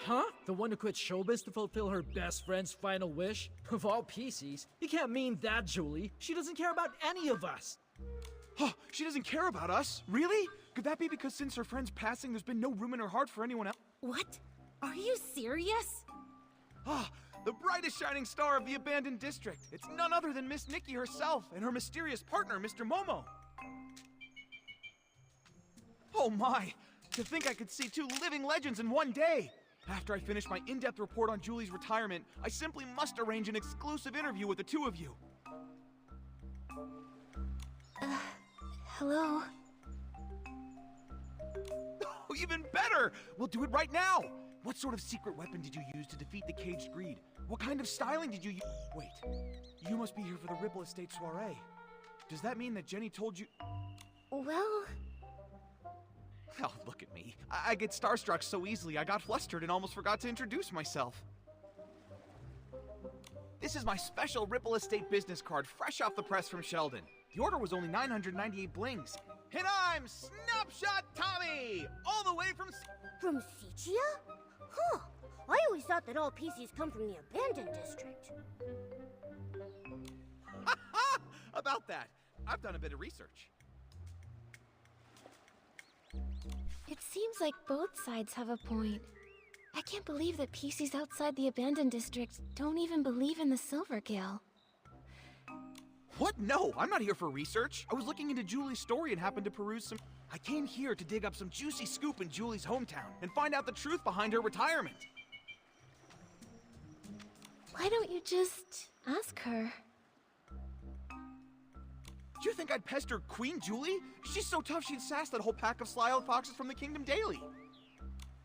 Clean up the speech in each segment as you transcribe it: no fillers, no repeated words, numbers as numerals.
Huh? The one who quit showbiz to fulfill her best friend's final wish? Of all PCs, you can't mean that, Julie. She doesn't care about any of us. Oh, she doesn't care about us? Really? Could that be because since her friend's passing, there's been no room in her heart for anyone else? What? Are you serious? Ah, the brightest shining star of the abandoned district. It's none other than Miss NIKKI herself and her mysterious partner, Mr. Momo. Oh my! To think I could see two living legends in one day! After I finish my in-depth report on Julie's retirement, I simply must arrange an exclusive interview with the two of you. Hello? Oh, even better! We'll do it right now! What sort of secret weapon did you use to defeat the caged greed? What kind of styling did you use? Wait, you must be here for the Ripple Estate soiree. Does that mean that Jenny told you? Well... Oh, look at me. I get starstruck so easily I got flustered and almost forgot to introduce myself. This is my special Ripple Estate business card, fresh off the press from Sheldon. The order was only 998 blings. And I'm Snapshot Tommy! All the way from... From Sichia? Huh. I always thought that all PCs come from the abandoned district. About that, I've done a bit of research. It seems like both sides have a point. I can't believe that PCs outside the abandoned district don't even believe in the Silver Gale. What? No, I'm not here for research. I was looking into Julie's story and happened to peruse some... I came here to dig up some juicy scoop in Julie's hometown and find out the truth behind her retirement. Why don't you just ask her? Do you think I'd pester Queen Julie? She's so tough she'd sass that whole pack of sly old foxes from the Kingdom daily.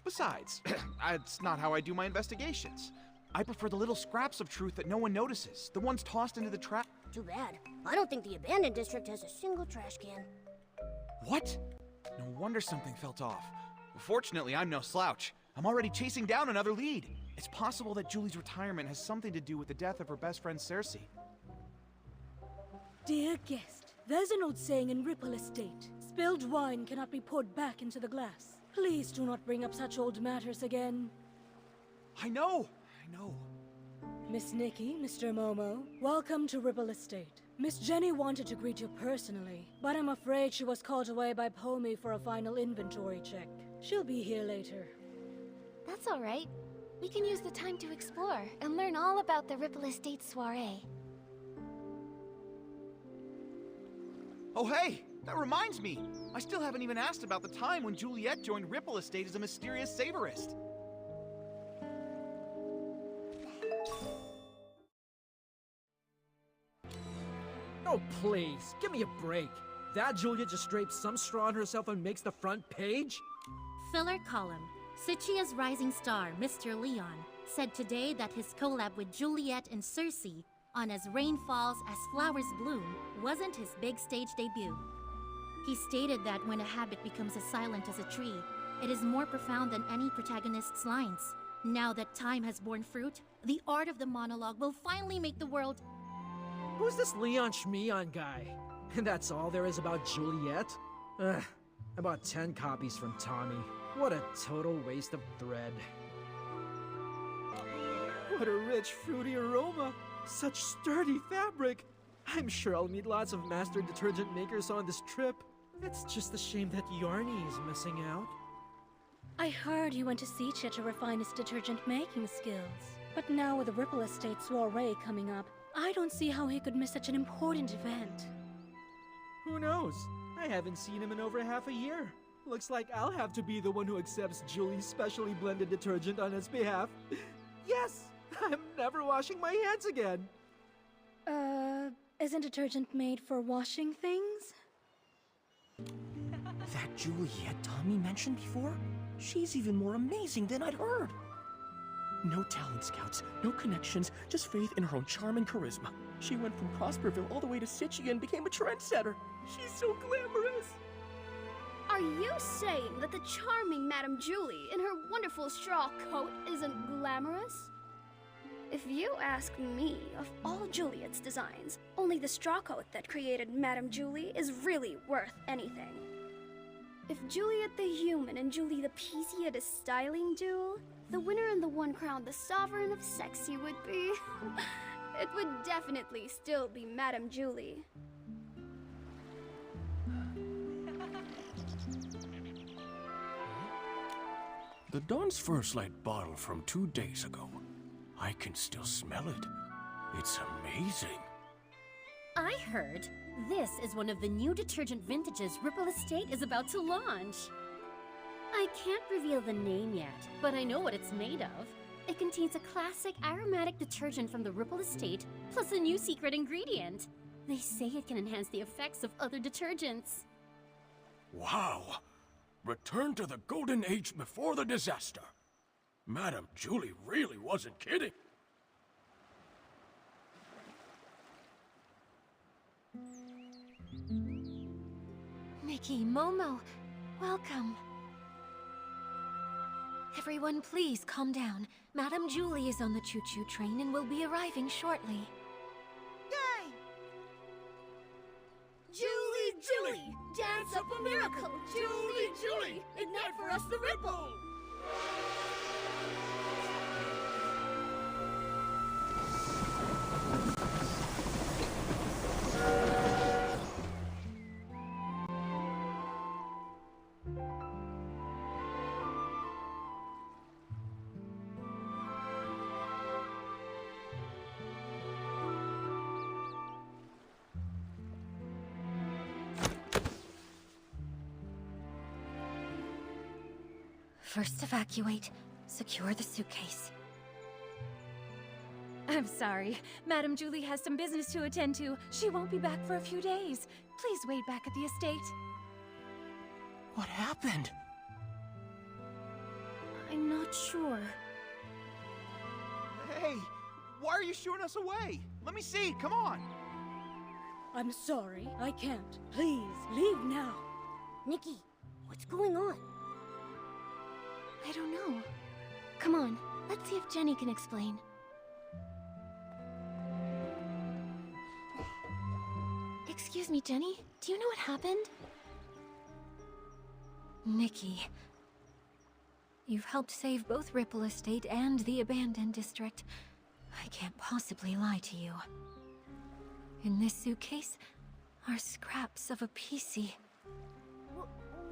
Besides, that's not how I do my investigations. I prefer the little scraps of truth that no one notices, the ones tossed into the trash. Too bad. I don't think the abandoned district has a single trash can. What? No wonder something felt off. Fortunately, I'm no slouch. I'm already chasing down another lead. It's possible that Julie's retirement has something to do with the death of her best friend Cersei. Dear guest, there's an old saying in Ripple Estate. Spilled wine cannot be poured back into the glass. Please do not bring up such old matters again. I know. Miss NIKKI, Mr. Momo, welcome to Ripple Estate. Miss Jenny wanted to greet you personally, but I'm afraid she was called away by Pomey for a final inventory check. She'll be here later. That's all right. We can use the time to explore and learn all about the Ripple Estate soiree. Oh hey, that reminds me. I still haven't even asked about the time when Juliet joined Ripple Estate as a mysterious savorist. Oh, please, give me a break. That Julia just drapes some straw on herself and makes the front page? Filler column. Sichia's rising star, Mr. Leon, said today that his collab with Juliet and Cersei on As Rain Falls, As Flowers Bloom wasn't his big stage debut. He stated that when a habit becomes as silent as a tree, it is more profound than any protagonist's lines. Now that time has borne fruit, the art of the monologue will finally make the world... Who's this Leon Schmeon guy? And that's all there is about Juliet? Ugh, I bought 10 copies from Tommy. What a total waste of thread. What a rich, fruity aroma. Such sturdy fabric. I'm sure I'll meet lots of master detergent makers on this trip. It's just a shame that Yarny is missing out. I heard he went to Sichia to refine his detergent making skills. But now with the Ripple Estate soiree coming up, I don't see how he could miss such an important event. Who knows? I haven't seen him in over half a year. Looks like I'll have to be the one who accepts Julie's specially blended detergent on his behalf. Yes! I'm never washing my hands again! Isn't detergent made for washing things? That Juliet Tommy mentioned before? She's even more amazing than I'd heard. No talent scouts, no connections, just faith in her own charm and charisma. She went from Prosperville all the way to Sichia and became a trendsetter. She's so glamorous. Are you saying that the charming Madame Julie in her wonderful straw coat isn't glamorous? If you ask me, of all Juliet's designs, only the straw coat that created Madame Julie is really worth anything. If Juliet the human and Julie the PC had a styling duel, the winner and the one crowned the Sovereign of Sexy would be... it would definitely still be Madame Julie. The Dawn's First Light bottle from 2 days ago. I can still smell it. It's amazing. I heard this is one of the new detergent vintages Ripple Estate is about to launch. I can't reveal the name yet, but I know what it's made of. It contains a classic aromatic detergent from the Ripple Estate, plus a new secret ingredient. They say it can enhance the effects of other detergents. Wow! Return to the golden age before the disaster. Madame Julie really wasn't kidding. Nikki, Momo, welcome. Everyone, please calm down. Madame Julie is on the choo-choo train and will be arriving shortly. Yay! Julie! Dance up a miracle! Julie! Ignite for us the ripple! First evacuate. Secure the suitcase. I'm sorry. Madame Julie has some business to attend to. She won't be back for a few days. Please wait back at the estate. What happened? I'm not sure. Hey, why are you shooing us away? Let me see, come on. I'm sorry, I can't. Please, leave now. Nikki, what's going on? I don't know. Come on, let's see if Jenny can explain. Excuse me, Jenny. Do you know what happened? Nikki. You've helped save both Ripple Estate and the abandoned district. I can't possibly lie to you. In this suitcase are scraps of a PC.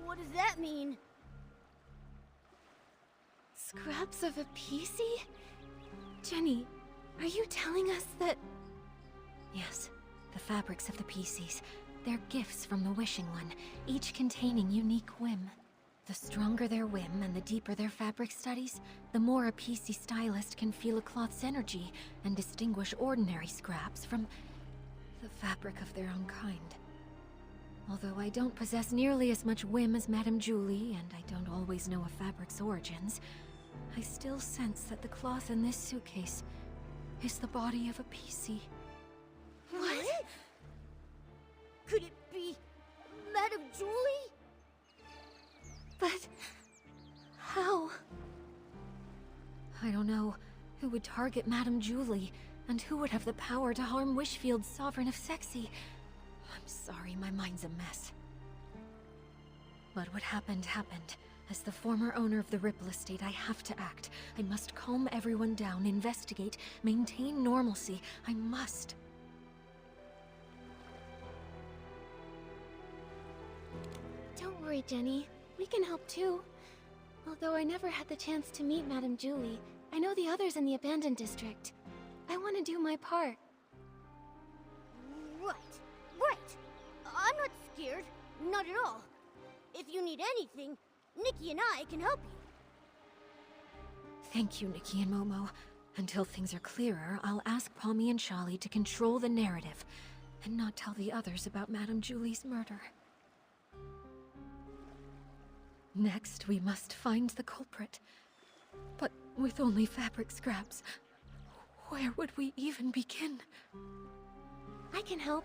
What does that mean? Scraps of a PC? Jenny, are you telling us that... Yes, the fabrics of the PCs. They're gifts from the Wishing One, each containing unique whim. The stronger their whim and the deeper their fabric studies, the more a PC stylist can feel a cloth's energy and distinguish ordinary scraps from the fabric of their own kind. Although I don't possess nearly as much whim as Madame Julie, and I don't always know a fabric's origins, I still sense that the cloth in this suitcase is the body of a PC. What? Could it be Madame Julie? But... how? I don't know who would target Madame Julie, and who would have the power to harm Wishfield's Sovereign of Sexy. I'm sorry, my mind's a mess. But what happened, happened. As the former owner of the Ripple Estate, I have to act. I must calm everyone down, investigate, maintain normalcy. I must. Don't worry, Jenny. We can help too. Although I never had the chance to meet Madame Julie, I know the others in the abandoned district. I want to do my part. Right. I'm not scared. Not at all. If you need anything, Nikki and I can help you. Thank you, Nikki and Momo. Until things are clearer, I'll ask Pommy and Charlie to control the narrative, and not tell the others about Madame Julie's murder. Next, we must find the culprit. But with only fabric scraps, where would we even begin? I can help.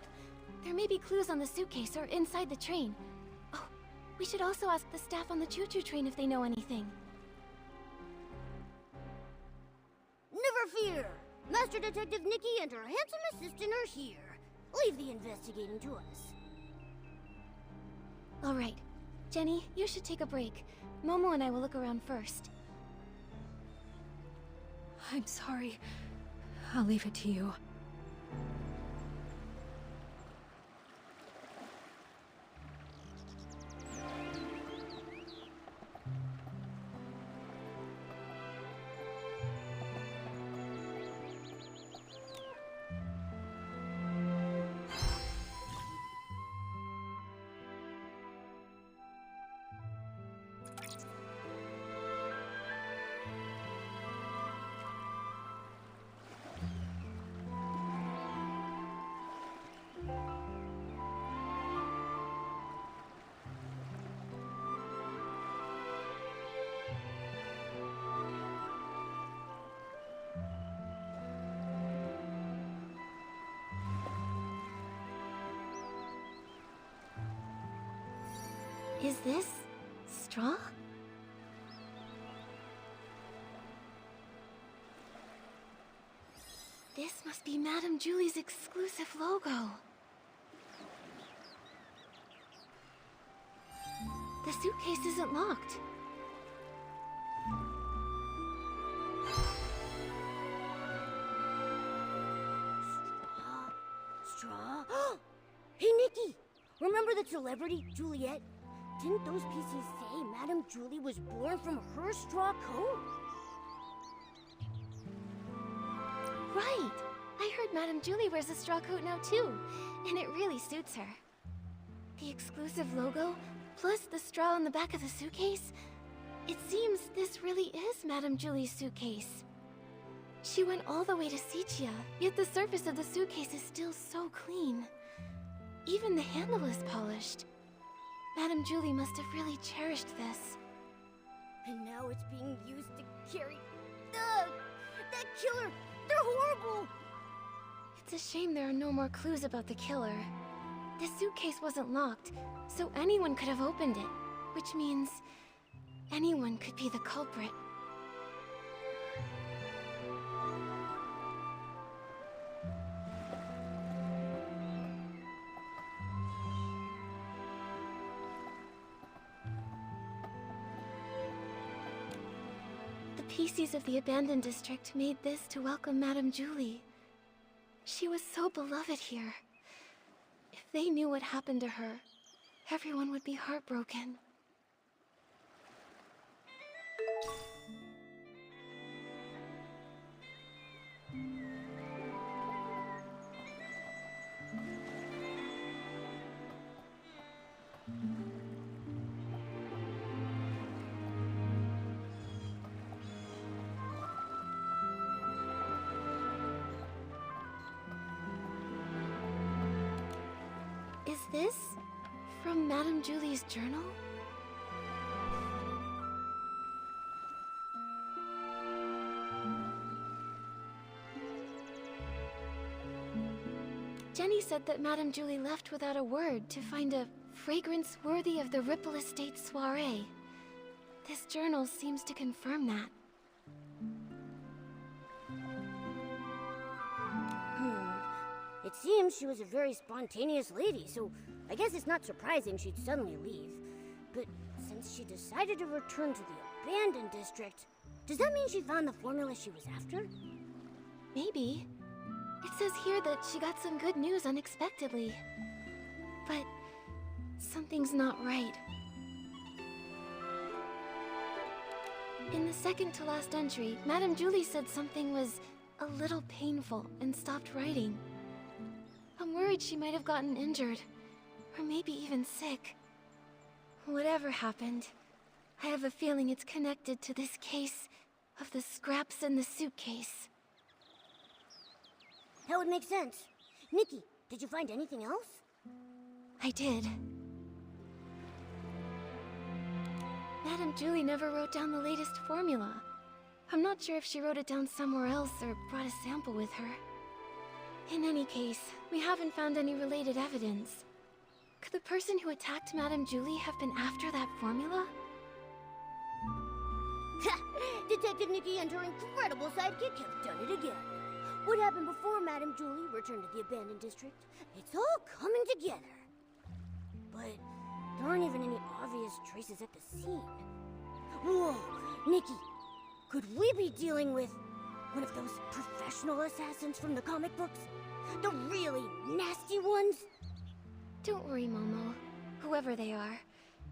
There may be clues on the suitcase or inside the train. Oh, we should also ask the staff on the choo-choo train if they know anything. Never fear! Master Detective Nikki and her handsome assistant are here. Leave the investigating to us. All right. Jenny, you should take a break. Momo and I will look around first. I'm sorry. I'll leave it to you. Is this straw? This must be Madame Julie's exclusive logo. The suitcase isn't locked. Straw? Hey, Nikki! Remember the celebrity, Juliet? Didn't those PCs say Madame Julie was born from her straw coat? Right! I heard Madame Julie wears a straw coat now too, and it really suits her. The exclusive logo, plus the straw on the back of the suitcase. It seems this really is Madame Julie's suitcase. She went all the way to Sichia, yet the surface of the suitcase is still so clean. Even the handle is polished. Madame Julie must have really cherished this. And now it's being used to carry... Ugh! That killer! They're horrible! It's a shame there are no more clues about the killer. The suitcase wasn't locked, so anyone could have opened it, which means anyone could be the culprit. The PCs of the abandoned district made this to welcome Madame Julie. She was so beloved here. If they knew what happened to her, everyone would be heartbroken. Is this from Madame Julie's journal? Jenny said that Madame Julie left without a word to find a fragrance worthy of the Ripple Estate soiree. This journal seems to confirm that. It seems she was a very spontaneous lady, so I guess it's not surprising she'd suddenly leave. But since she decided to return to the abandoned district, does that mean she found the formula she was after? Maybe. It says here that she got some good news unexpectedly. But something's not right. In the second to last entry, Madame Julie said something was a little painful and stopped writing. I'm worried she might have gotten injured, or maybe even sick. Whatever happened, I have a feeling it's connected to this case of the scraps in the suitcase. That would make sense. Nikki, did you find anything else? I did. Madame Julie never wrote down the latest formula. I'm not sure if she wrote it down somewhere else or brought a sample with her. In any case, we haven't found any related evidence. Could the person who attacked Madame Julie have been after that formula? Ha! Detective Nikki and her incredible sidekick have done it again. What happened before Madame Julie returned to the abandoned district? It's all coming together. But there aren't even any obvious traces at the scene. Whoa! Nikki, could we be dealing with One of those professional assassins from the comic books? The really nasty ones? Don't worry, Momo. Whoever they are,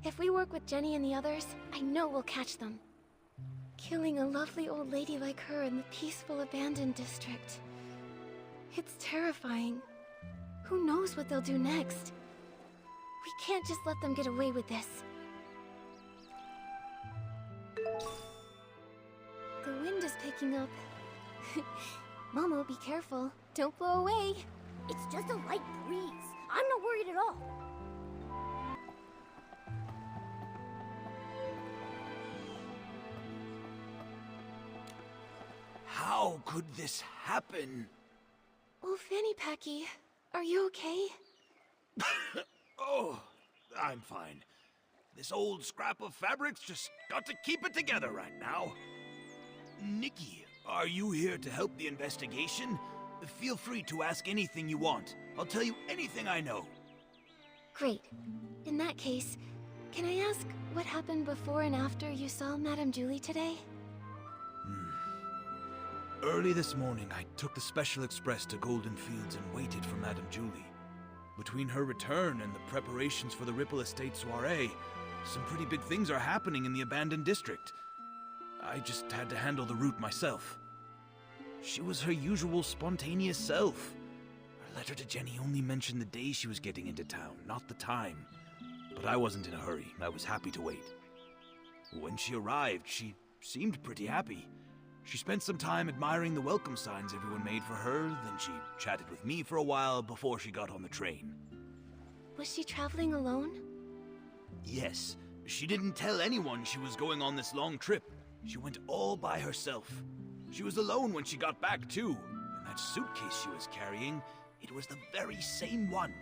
if we work with Jenny and the others, I know we'll catch them. Killing a lovely old lady like her in the peaceful abandoned district. It's terrifying. Who knows what they'll do next? We can't just let them get away with this. The wind is picking up. Momo, be careful. Don't blow away. It's just a light breeze. I'm not worried at all. How could this happen? Oh, Fanny Packy, are you okay? Oh, I'm fine. This old scrap of fabric's just got to keep it together right now. Nikki, are you here to help the investigation? Feel free to ask anything you want. I'll tell you anything I know. Great. In that case, can I ask what happened before and after you saw Madame Julie today? Early this morning, I took the Special Express to Golden Fields and waited for Madame Julie. Between her return and the preparations for the Ripple Estate soiree, some pretty big things are happening in the abandoned district. I just had to handle the route myself. She was her usual spontaneous self. Her letter to Jenny only mentioned the day she was getting into town, not the time. But I wasn't in a hurry, I was happy to wait. When she arrived, she seemed pretty happy. She spent some time admiring the welcome signs everyone made for her, then she chatted with me for a while before she got on the train. Was she traveling alone? Yes, she didn't tell anyone she was going on this long trip. She went all by herself. She was alone when she got back, too. And that suitcase she was carrying, it was the very same one.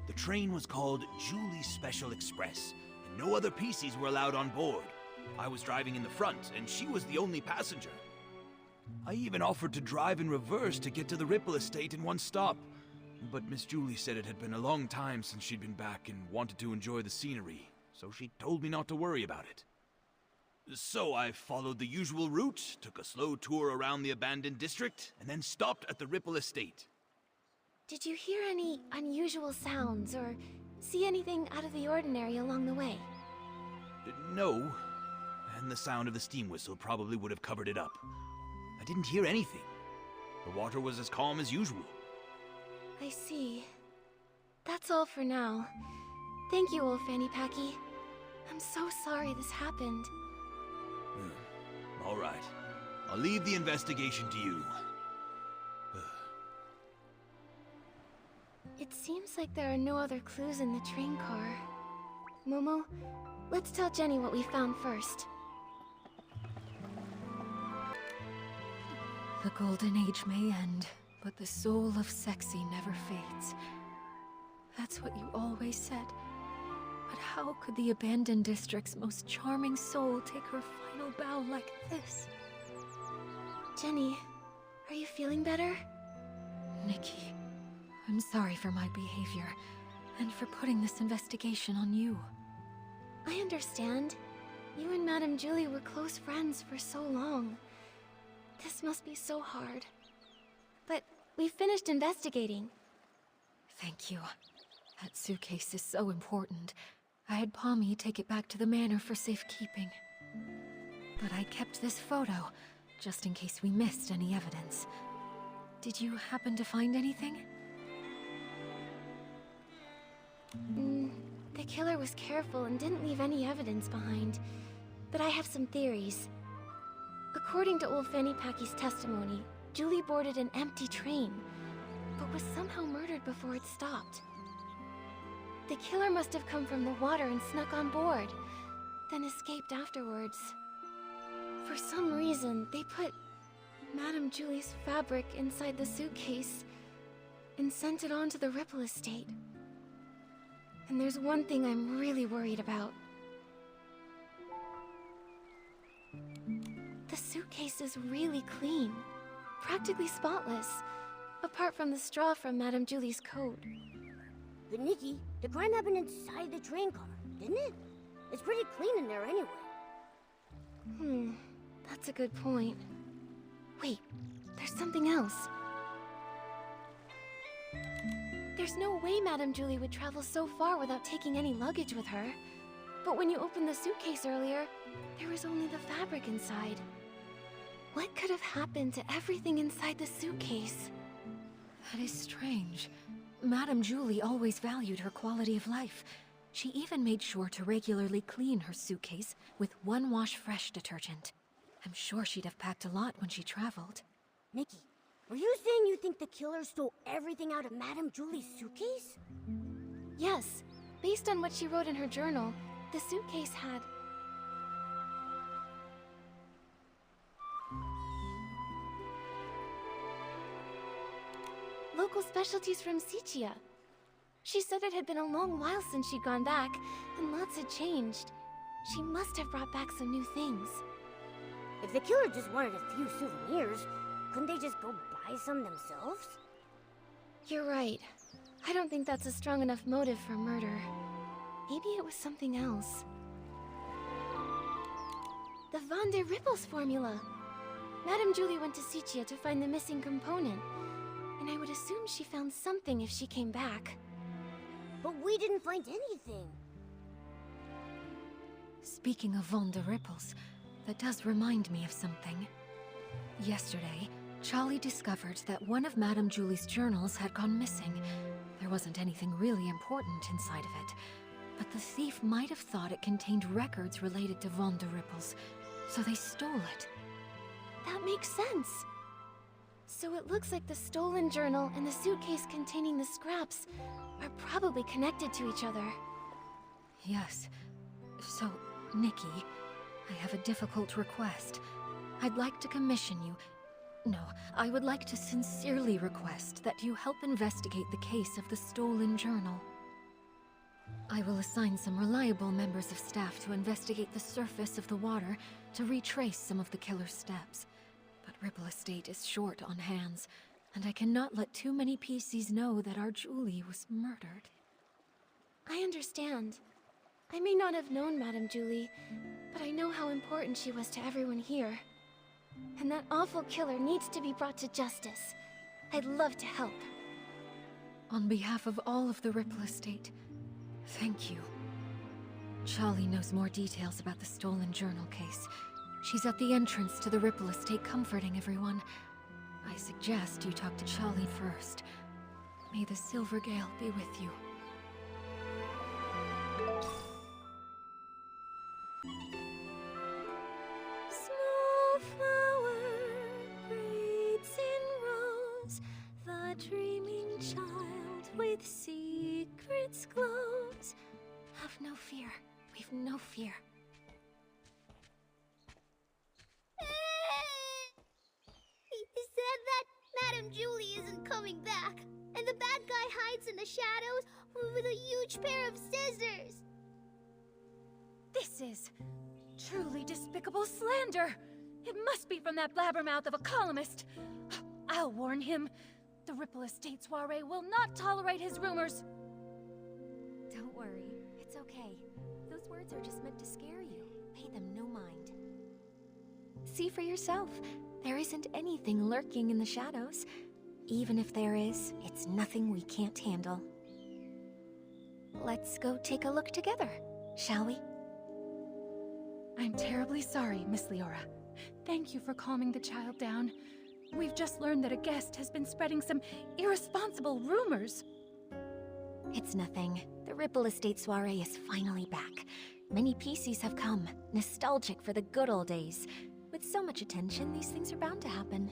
The train was called Julie's Special Express, and no other PCs were allowed on board. I was driving in the front, and she was the only passenger. I even offered to drive in reverse to get to the Ripple Estate in one stop. But Miss Julie said it had been a long time since she'd been back and wanted to enjoy the scenery, so she told me not to worry about it. So I followed the usual route, took a slow tour around the abandoned district, and then stopped at the Ripple Estate. Did you hear any unusual sounds or see anything out of the ordinary along the way? No, and the sound of the steam whistle probably would have covered it up. I didn't hear anything. The water was as calm as usual. I see. That's all for now. Thank you, old Fanny Packy. I'm so sorry this happened. All right. I'll leave the investigation to you. It seems like there are no other clues in the train car. Momo, let's tell Jenny what we found first. The golden age may end, but the soul of sexy never fades. That's what you always said. But how could the abandoned district's most charming soul take her final bow like this? Jenny, are you feeling better? Nikki, I'm sorry for my behavior, and for putting this investigation on you. I understand. You and Madame Julie were close friends for so long. This must be so hard. But we finished investigating. Thank you. That suitcase is so important. I had Pommy take it back to the manor for safekeeping. But I kept this photo, just in case we missed any evidence. Did you happen to find anything? The killer was careful and didn't leave any evidence behind. But I have some theories. According to old Fanny Packy's testimony, Julie boarded an empty train, but was somehow murdered before it stopped. The killer must have come from the water and snuck on board, then escaped afterwards. For some reason, they put Madame Julie's fabric inside the suitcase and sent it on to the Ripple Estate. And there's one thing I'm really worried about. The suitcase is really clean, practically spotless, apart from the straw from Madame Julie's coat. But Nikki, the crime happened inside the train car, didn't it? It's pretty clean in there anyway. That's a good point. Wait, there's something else. There's no way Madame Julie would travel so far without taking any luggage with her. But when you opened the suitcase earlier, there was only the fabric inside. What could have happened to everything inside the suitcase? That is strange. Madame Julie always valued her quality of life. She even made sure to regularly clean her suitcase with one-wash fresh detergent. I'm sure she'd have packed a lot when she traveled. Nikki, were you saying you think the killer stole everything out of Madame Julie's suitcase? Yes. Based on what she wrote in her journal, the suitcase had... local specialties from Sichia. She said it had been a long while since she'd gone back, and lots had changed. She must have brought back some new things. If the killer just wanted a few souvenirs, couldn't they just go buy some themselves? You're right. I don't think that's a strong enough motive for murder. Maybe it was something else. The Van der Rippels formula! Madame Julie went to Sichia to find the missing component, and I would assume she found something if she came back. But we didn't find anything. Speaking of Van der Rippels, that does remind me of something. Yesterday, Charlie discovered that one of Madame Julie's journals had gone missing. There wasn't anything really important inside of it, but the thief might have thought it contained records related to Van der Rippels, so they stole it. That makes sense. So it looks like the stolen journal and the suitcase containing the scraps are probably connected to each other. Yes. So, Nikki, I have a difficult request. I'd like to commission you... No, I would like to sincerely request that you help investigate the case of the stolen journal. I will assign some reliable members of staff to investigate the surface of the water to retrace some of the killer's steps. But Ripple Estate is short on hands, and I cannot let too many PCs know that our Julie was murdered. I understand. I may not have known Madame Julie, but I know how important she was to everyone here. And that awful killer needs to be brought to justice. I'd love to help. On behalf of all of the Ripple Estate, thank you. Charlie knows more details about the stolen journal case. She's at the entrance to the Ripple Estate comforting everyone. I suggest you talk to Charlie first. May the Silver Gale be with you. Small flower braids in rose, the dreaming child with secrets glows. Have no fear. We've no fear. He said that Madame Julie isn't coming back, and the bad guy hides in the shadows with a huge pair of scissors. This is truly despicable slander. It must be from that blabbermouth of a columnist. I'll warn him. The Ripple Estate soiree will not tolerate his rumors. Don't worry. It's okay. Those words are just meant to scare you. Pay them no mind. See for yourself. There isn't anything lurking in the shadows. Even if there is, it's nothing we can't handle. Let's go take a look together, shall we? I'm terribly sorry, Miss Leora. Thank you for calming the child down. We've just learned that a guest has been spreading some irresponsible rumors. It's nothing. The Ripple Estate soiree is finally back. Many PCs have come, nostalgic for the good old days. With so much attention, these things are bound to happen.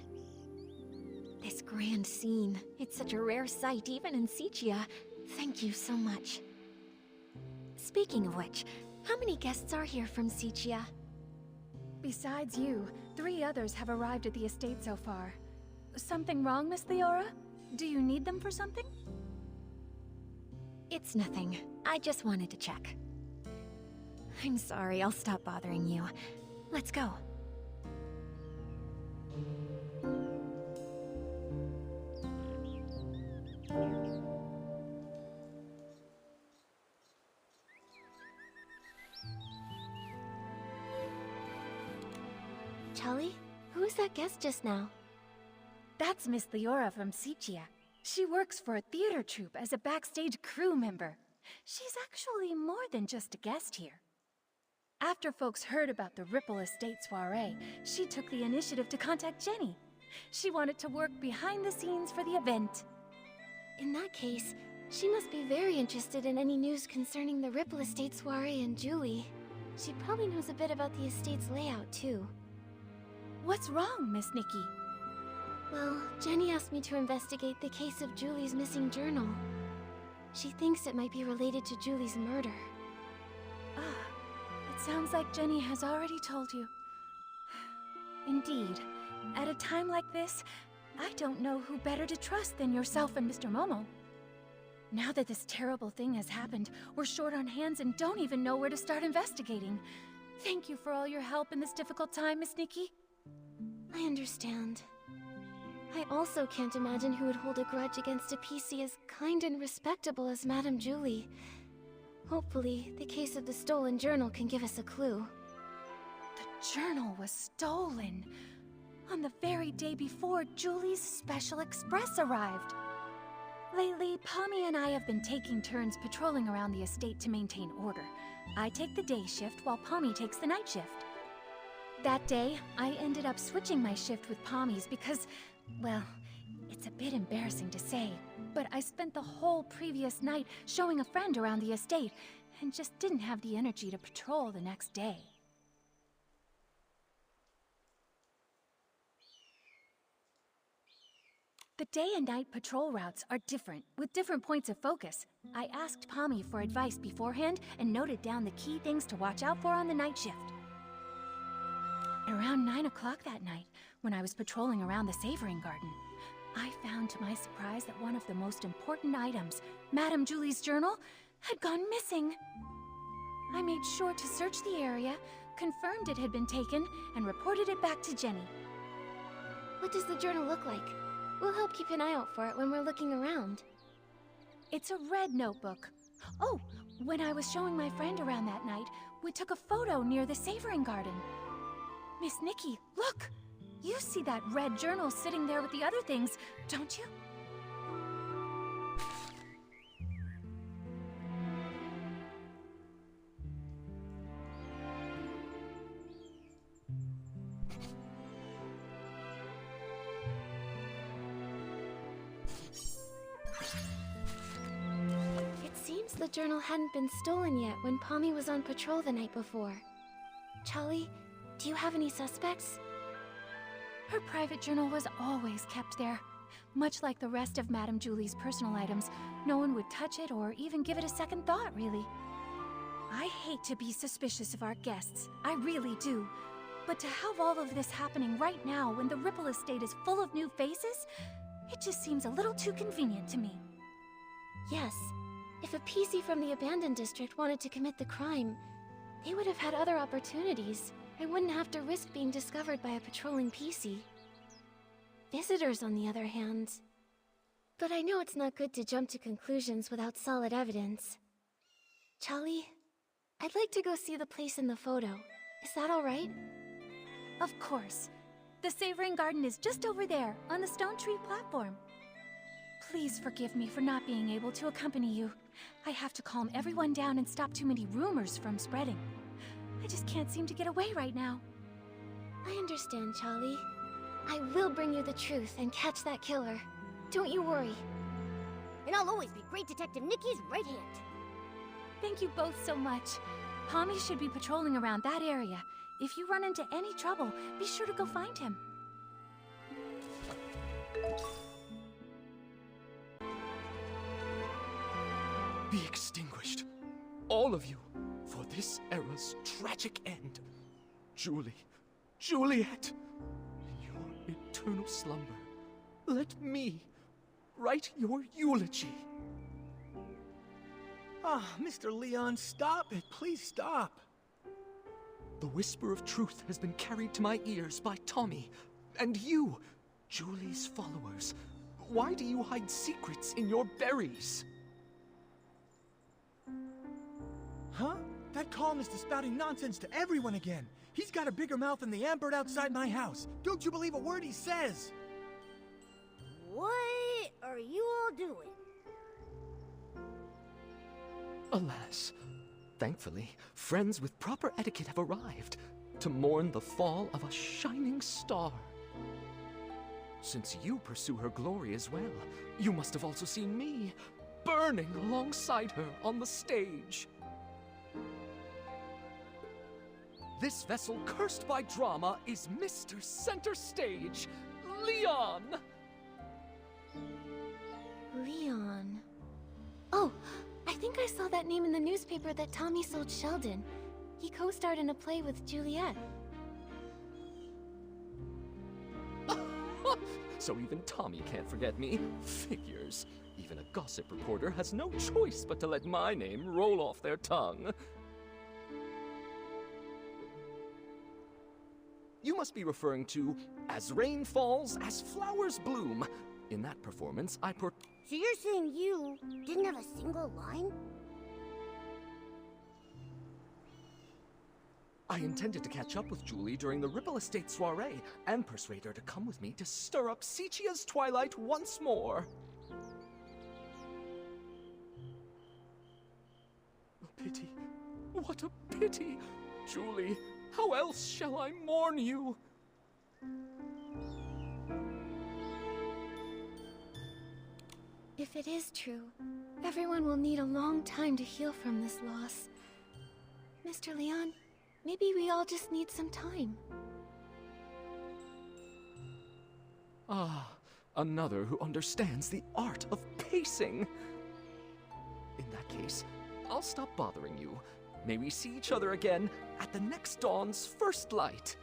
This grand scene, it's such a rare sight even in Sichia. Thank you so much. Speaking of which, how many guests are here from Sichia? Besides you, 3 others have arrived at the estate so far. Something wrong, Miss Leora? Do you need them for something? It's nothing. I just wanted to check. I'm sorry, I'll stop bothering you. Let's go. Charlie, Who's that guest just now? That's Miss Leora from Sichia. She works for a theater troupe as a backstage crew member. She's actually more than just a guest here. After folks heard about the Ripple Estate soiree, she took the initiative to contact Jenny. She wanted to work behind the scenes for the event. In that case, she must be very interested in any news concerning the Ripple Estate soiree and Julie. She probably knows a bit about the estate's layout, too. What's wrong, Miss Nikki? Well, Jenny asked me to investigate the case of Julie's missing journal. She thinks it might be related to Julie's murder. It sounds like Jenny has already told you. Indeed. At a time like this, I don't know who better to trust than yourself and Mr. Momo. Now that this terrible thing has happened, we're short on hands and don't even know where to start investigating. Thank you for all your help in this difficult time, Miss Nikki. I understand. I also can't imagine who would hold a grudge against a PC as kind and respectable as Madame Julie. Hopefully, the case of the stolen journal can give us a clue. The journal was stolen on the very day before Julie's special express arrived. Lately, Pommy and I have been taking turns patrolling around the estate to maintain order. I take the day shift while Pommy takes the night shift. That day, I ended up switching my shift with Pommy's because, well, it's a bit embarrassing to say, but I spent the whole previous night showing a friend around the estate and just didn't have the energy to patrol the next day. The day and night patrol routes are different, with different points of focus. I asked Pommy for advice beforehand and noted down the key things to watch out for on the night shift. Around 9 o'clock that night, when I was patrolling around the Savoring Garden, I found to my surprise that one of the most important items, Madame Julie's journal, had gone missing. I made sure to search the area, confirmed it had been taken, and reported it back to Jenny. What does the journal look like? We'll help keep an eye out for it when we're looking around. It's a red notebook. Oh, when I was showing my friend around that night, we took a photo near the Savoring Garden. Miss Nikki, look! You see that red journal sitting there with the other things, don't you? The journal hadn't been stolen yet when Pommy was on patrol the night before. Charlie, do you have any suspects? Her private journal was always kept there. Much like the rest of Madame Julie's personal items, no one would touch it or even give it a second thought, really. I hate to be suspicious of our guests, I really do. But to have all of this happening right now when the Ripple Estate is full of new faces, it just seems a little too convenient to me. Yes. If a PC from the abandoned district wanted to commit the crime, they would have had other opportunities. I wouldn't have to risk being discovered by a patrolling PC. Visitors, on the other hand. But I know it's not good to jump to conclusions without solid evidence. Charlie, I'd like to go see the place in the photo. Is that all right? Of course. The Savoring Garden is just over there, on the stone tree platform. Please forgive me for not being able to accompany you. I have to calm everyone down and stop too many rumors from spreading. I just can't seem to get away right now. I understand, Charlie. I will bring you the truth and catch that killer. Don't you worry. And I'll always be Great Detective Nikki's right hand. Thank you both so much. Pommy should be patrolling around that area. If you run into any trouble, be sure to go find him. Be extinguished, all of you, for this era's tragic end. Julie, Juliet, in your eternal slumber, let me write your eulogy. Ah, Mr. Leon, stop it. Please stop. The whisper of truth has been carried to my ears by Tommy, and you, Julie's followers. Why do you hide secrets in your berries? Huh? That columnist is spouting nonsense to everyone again. He's got a bigger mouth than the ambird outside my house. Don't you believe a word he says? What are you all doing? Alas, thankfully, friends with proper etiquette have arrived to mourn the fall of a shining star. Since you pursue her glory as well, you must have also seen me burning alongside her on the stage. This vessel cursed by drama is Mr. Center Stage, Leon! Leon. Oh, I think I saw that name in the newspaper that Tommy sold Sheldon. He co-starred in a play with Juliet. So even Tommy can't forget me. Figures. Even a gossip reporter has no choice but to let my name roll off their tongue. You must be referring to As Rain Falls, As Flowers Bloom. In that performance, I So you're saying you didn't have a single line? I intended to catch up with Julie during the Ripple Estate soiree and persuade her to come with me to stir up Sichia's twilight once more. A pity. What a pity! Julie, how else shall I mourn you? If it is true, everyone will need a long time to heal from this loss. Mr. Leon, maybe we all just need some time. Ah, another who understands the art of pacing. In that case, I'll stop bothering you. May we see each other again at the next dawn's first light.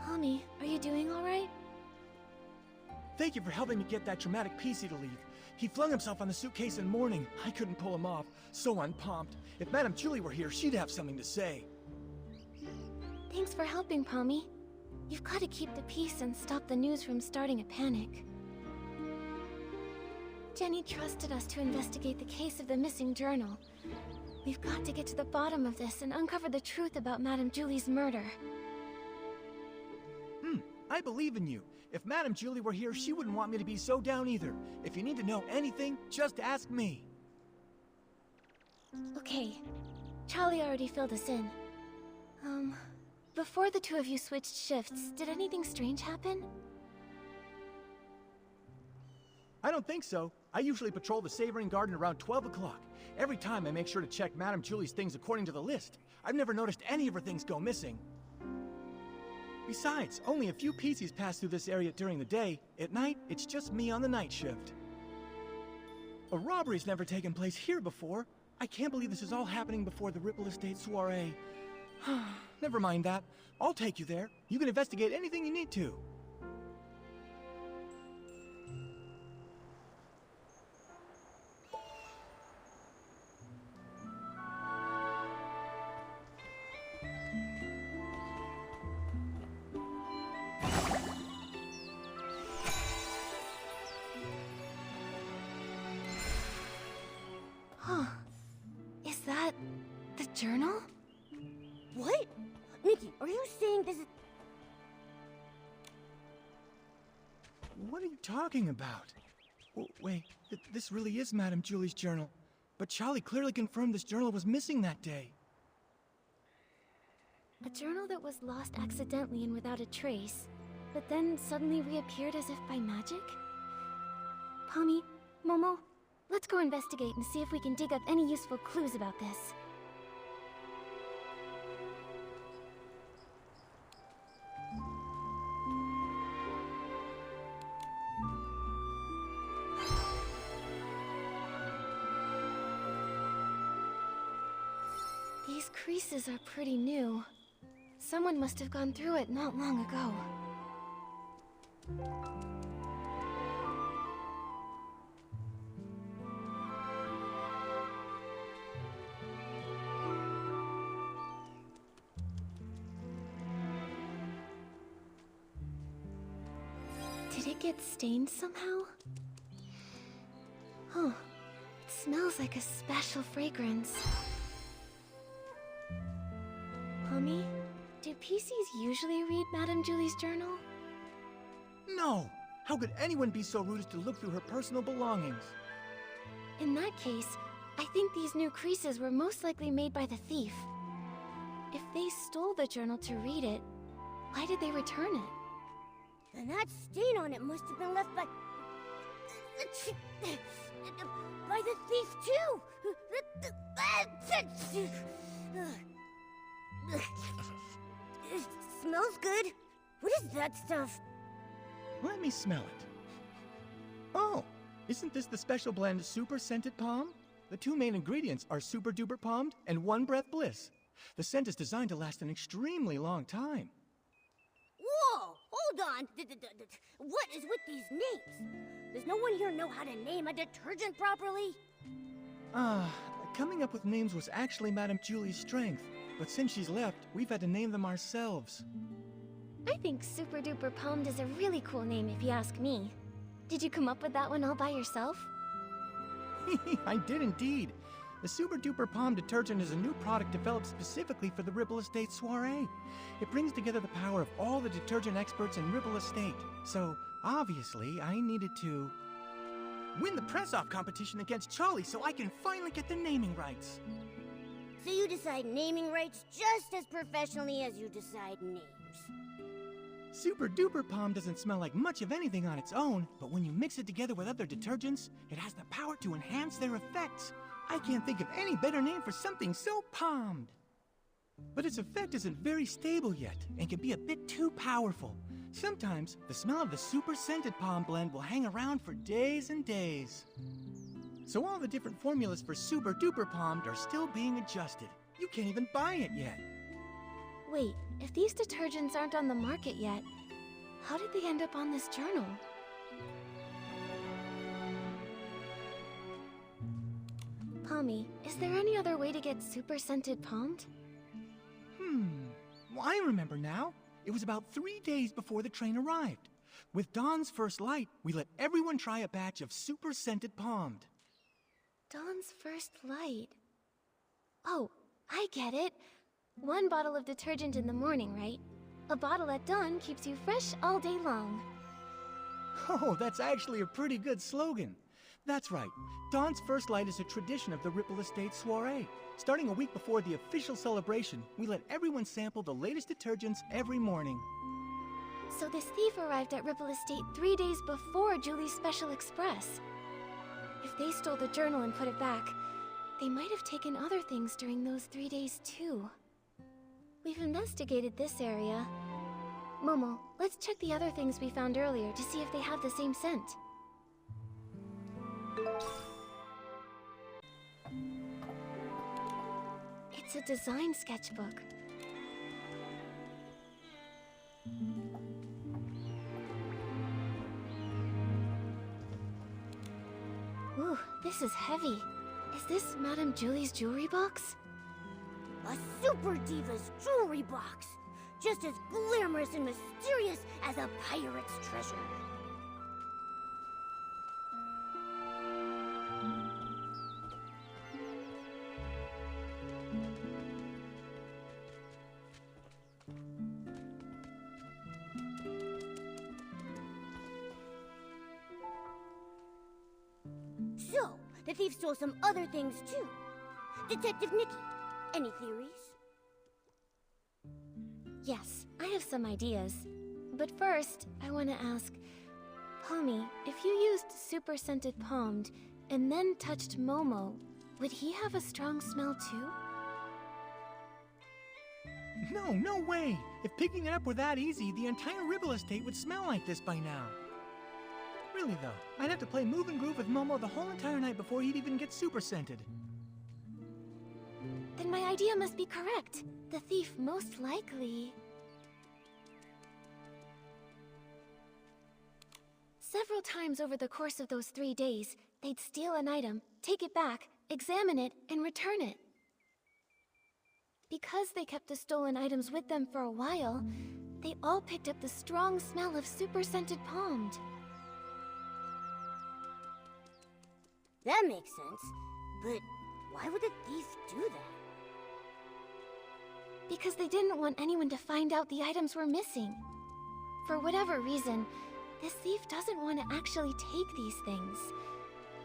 Tommy, are you doing all right? Thank you for helping me get that dramatic PC to leave. He flung himself on the suitcase in mourning. I couldn't pull him off. So unpumped. If Madame Julie were here, she'd have something to say. Thanks for helping, Pommy. You've got to keep the peace and stop the news from starting a panic. Jenny trusted us to investigate the case of the missing journal. We've got to get to the bottom of this and uncover the truth about Madame Julie's murder. I believe in you. If Madame Julie were here, she wouldn't want me to be so down either. If you need to know anything, just ask me. Okay. Charlie already filled us in. Before the two of you switched shifts, did anything strange happen? I don't think so. I usually patrol the Savoring Garden around 12 o'clock. Every time I make sure to check Madame Julie's things according to the list. I've never noticed any of her things go missing. Besides, only a few PCs pass through this area during the day. At night, it's just me on the night shift. A robbery's never taken place here before. I can't believe this is all happening before the Ripple Estate soiree. Never mind that. I'll take you there. You can investigate anything you need to. Is that the journal? What? Nikki, are you saying this is... What are you talking about? Wait, this really is Madame Julie's journal. But Charlie clearly confirmed this journal was missing that day. A journal that was lost accidentally and without a trace, but then suddenly reappeared as if by magic? Pommy, Momo, let's go investigate and see if we can dig up any useful clues about this. These creases are pretty new. Someone must have gone through it not long ago. Did it get stained somehow? Huh. It's smells like a special fragrance. Mommy, do PCs usually read Madame Julie's journal? No! How could anyone be so rude as to look through her personal belongings? In that case, I think these new creases were most likely made by the thief. If they stole the journal to read it, why did they return it? Then that stain on it must have been left by the thief too. It smells good. What is that stuff? Let me smell it. Oh, isn't this the special blend Super Scented Palm? The two main ingredients are Super Duper Palmed and One Breath Bliss. The scent is designed to last an extremely long time. Whoa! Hold on! What is with these names? Does no one here know how to name a detergent properly? Coming up with names was actually Madame Julie's strength. But since she's left, we've had to name them ourselves. I think Super Duper Palmed is a really cool name if you ask me. Did you come up with that one all by yourself? I did indeed. The Super Duper Palm detergent is a new product developed specifically for the Ripple Estate soiree. It brings together the power of all the detergent experts in Ripple Estate. So, obviously, I needed to win the press-off competition against Charlie so I can finally get the naming rights. So you decide naming rights just as professionally as you decide names. Super Duper Palm doesn't smell like much of anything on its own, but when you mix it together with other detergents, it has the power to enhance their effects. I can't think of any better name for something so palmed. But its effect isn't very stable yet, and can be a bit too powerful. Sometimes, the smell of the Super Scented Palm blend will hang around for days and days. So all the different formulas for Super Duper Palmed are still being adjusted. You can't even buy it yet. Wait, if these detergents aren't on the market yet, how did they end up on this journal? Pommy, is there any other way to get Super Scented Palmed? Well, I remember now. It was about 3 days before the train arrived. With dawn's first light, we let everyone try a batch of Super Scented Palmed. Dawn's first light. Oh, I get it. 1 bottle of detergent in the morning, right? A bottle at dawn keeps you fresh all day long. Oh, that's actually a pretty good slogan. That's right. Dawn's first light is a tradition of the Ripple Estate soiree. Starting a week before the official celebration, we let everyone sample the latest detergents every morning. So this thief arrived at Ripple Estate 3 days before Julie's Special Express. If they stole the journal and put it back, they might have taken other things during those 3 days too. We've investigated this area. Momo, let's check the other things we found earlier to see if they have the same scent. It's a design sketchbook. Ooh, this is heavy. Is this Madame Julie's jewelry box? A super diva's jewelry box! Just as glamorous and mysterious as a pirate's treasure. So, the thief stole some other things too. Detective Nikki, any theories? Yes, I have some ideas. But first, I want to ask, Pommy, if you used Super Scented Palmed and then touched Momo, would he have a strong smell too? No way! If picking it up were that easy, the entire Ripple Estate would smell like this by now. Really though, I'd have to play Move and Groove with Momo the whole entire night before he'd even get super scented. Then my idea must be correct. The thief most likely... Several times over the course of those 3 days, they'd steal an item, take it back, examine it, and return it. Because they kept the stolen items with them for a while, they all picked up the strong smell of Super Scented Palmed. That makes sense. But why would the thief do that? Because they didn't want anyone to find out the items were missing. For whatever reason, this thief doesn't want to actually take these things.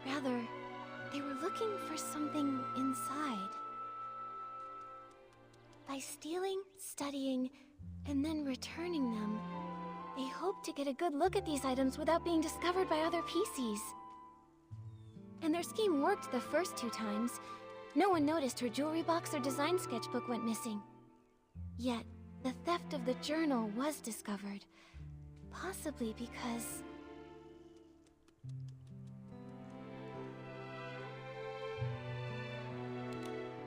Rather, they were looking for something inside. By stealing, studying, and then returning them, they hoped to get a good look at these items without being discovered by other PCs. And their scheme worked the first 2 times. No one noticed her jewelry box or design sketchbook went missing. Yet, the theft of the journal was discovered. Possibly because...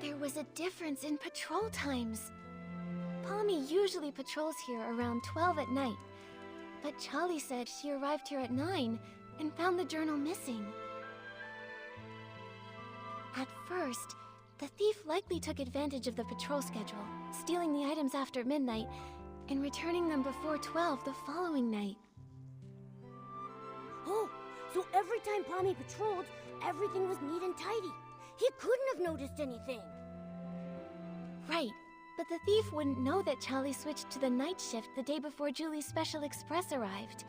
there was a difference in patrol times. Pommy usually patrols here around 12 at night, but Charlie said she arrived here at 9 and found the journal missing. At first, the thief likely took advantage of the patrol schedule, stealing the items after midnight and returning them before 12 the following night. Oh, so every time Pommy patrolled, everything was neat and tidy. He couldn't have noticed anything. Right, but the thief wouldn't know that Charlie switched to the night shift the day before Julie's Special Express arrived.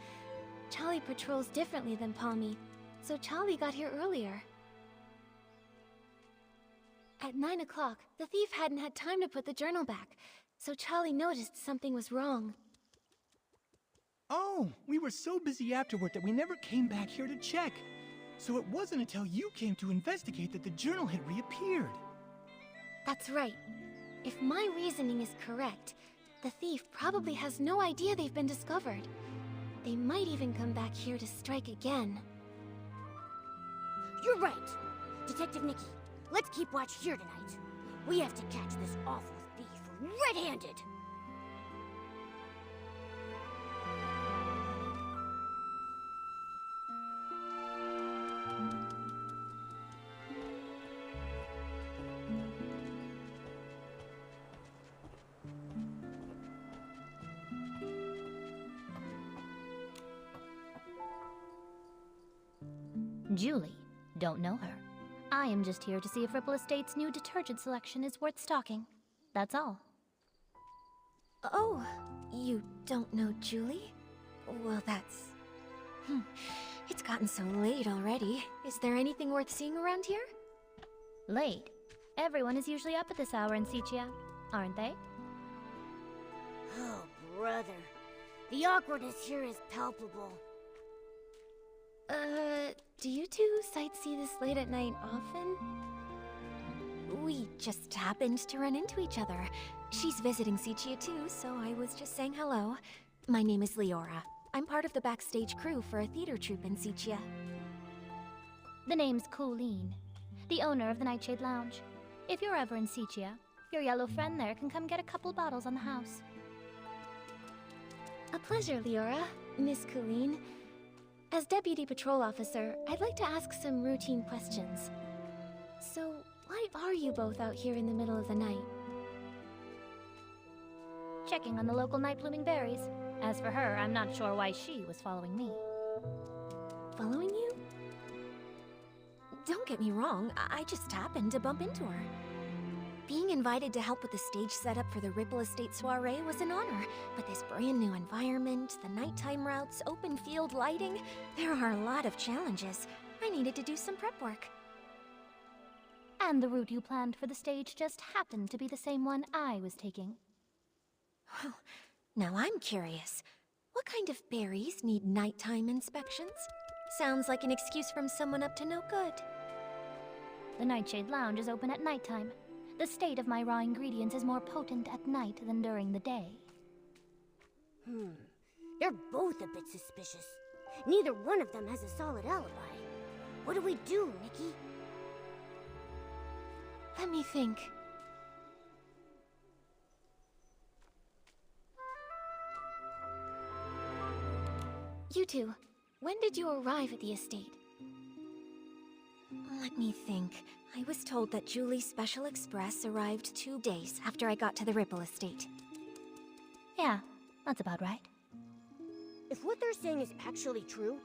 Charlie patrols differently than Pommy, so Charlie got here earlier. At 9 o'clock, the thief hadn't had time to put the journal back, so Charlie noticed something was wrong. Oh, we were so busy afterward that we never came back here to check. So it wasn't until you came to investigate that the journal had reappeared. That's right. If my reasoning is correct, the thief probably has no idea they've been discovered. They might even come back here to strike again. You're right. Detective Nikki, let's keep watch here tonight. We have to catch this awful thief red-handed. Julie. Don't know her. I am just here to see if Ripple Estate's new detergent selection is worth stocking. That's all. Oh, you don't know Julie? Well, that's... It's gotten so late already. Is there anything worth seeing around here? Late? Everyone is usually up at this hour in Sichia, aren't they? Oh, brother. The awkwardness here is palpable. Do you two sightsee this late at night often? We just happened to run into each other. She's visiting Sichia too, so I was just saying hello. My name is Leora. I'm part of the backstage crew for a theater troupe in Sichia. The name's Colleen, the owner of the Nightshade Lounge. If you're ever in Sichia, your yellow friend there can come get a couple bottles on the house. A pleasure, Leora, Miss Colleen. As Deputy Patrol Officer, I'd like to ask some routine questions. So, why are you both out here in the middle of the night? Checking on the local night-blooming berries. As for her, I'm not sure why she was following me. Following you? Don't get me wrong, I just happened to bump into her. Being invited to help with the stage setup for the Ripple Estate soiree was an honor, but this brand new environment, the nighttime routes, open field lighting, there are a lot of challenges. I needed to do some prep work. And the route you planned for the stage just happened to be the same one I was taking. Well, now I'm curious. What kind of berries need nighttime inspections? Sounds like an excuse from someone up to no good. The Nightshade Lounge is open at nighttime. The state of my raw ingredients is more potent at night than during the day. They're both a bit suspicious. Neither one of them has a solid alibi. What do we do, Nikki? Let me think. You two, when did you arrive at the estate? Let me think. I was told that Julie's Special Express arrived 2 days after I got to the Ripple Estate. Yeah, that's about right. If what they're saying is actually true,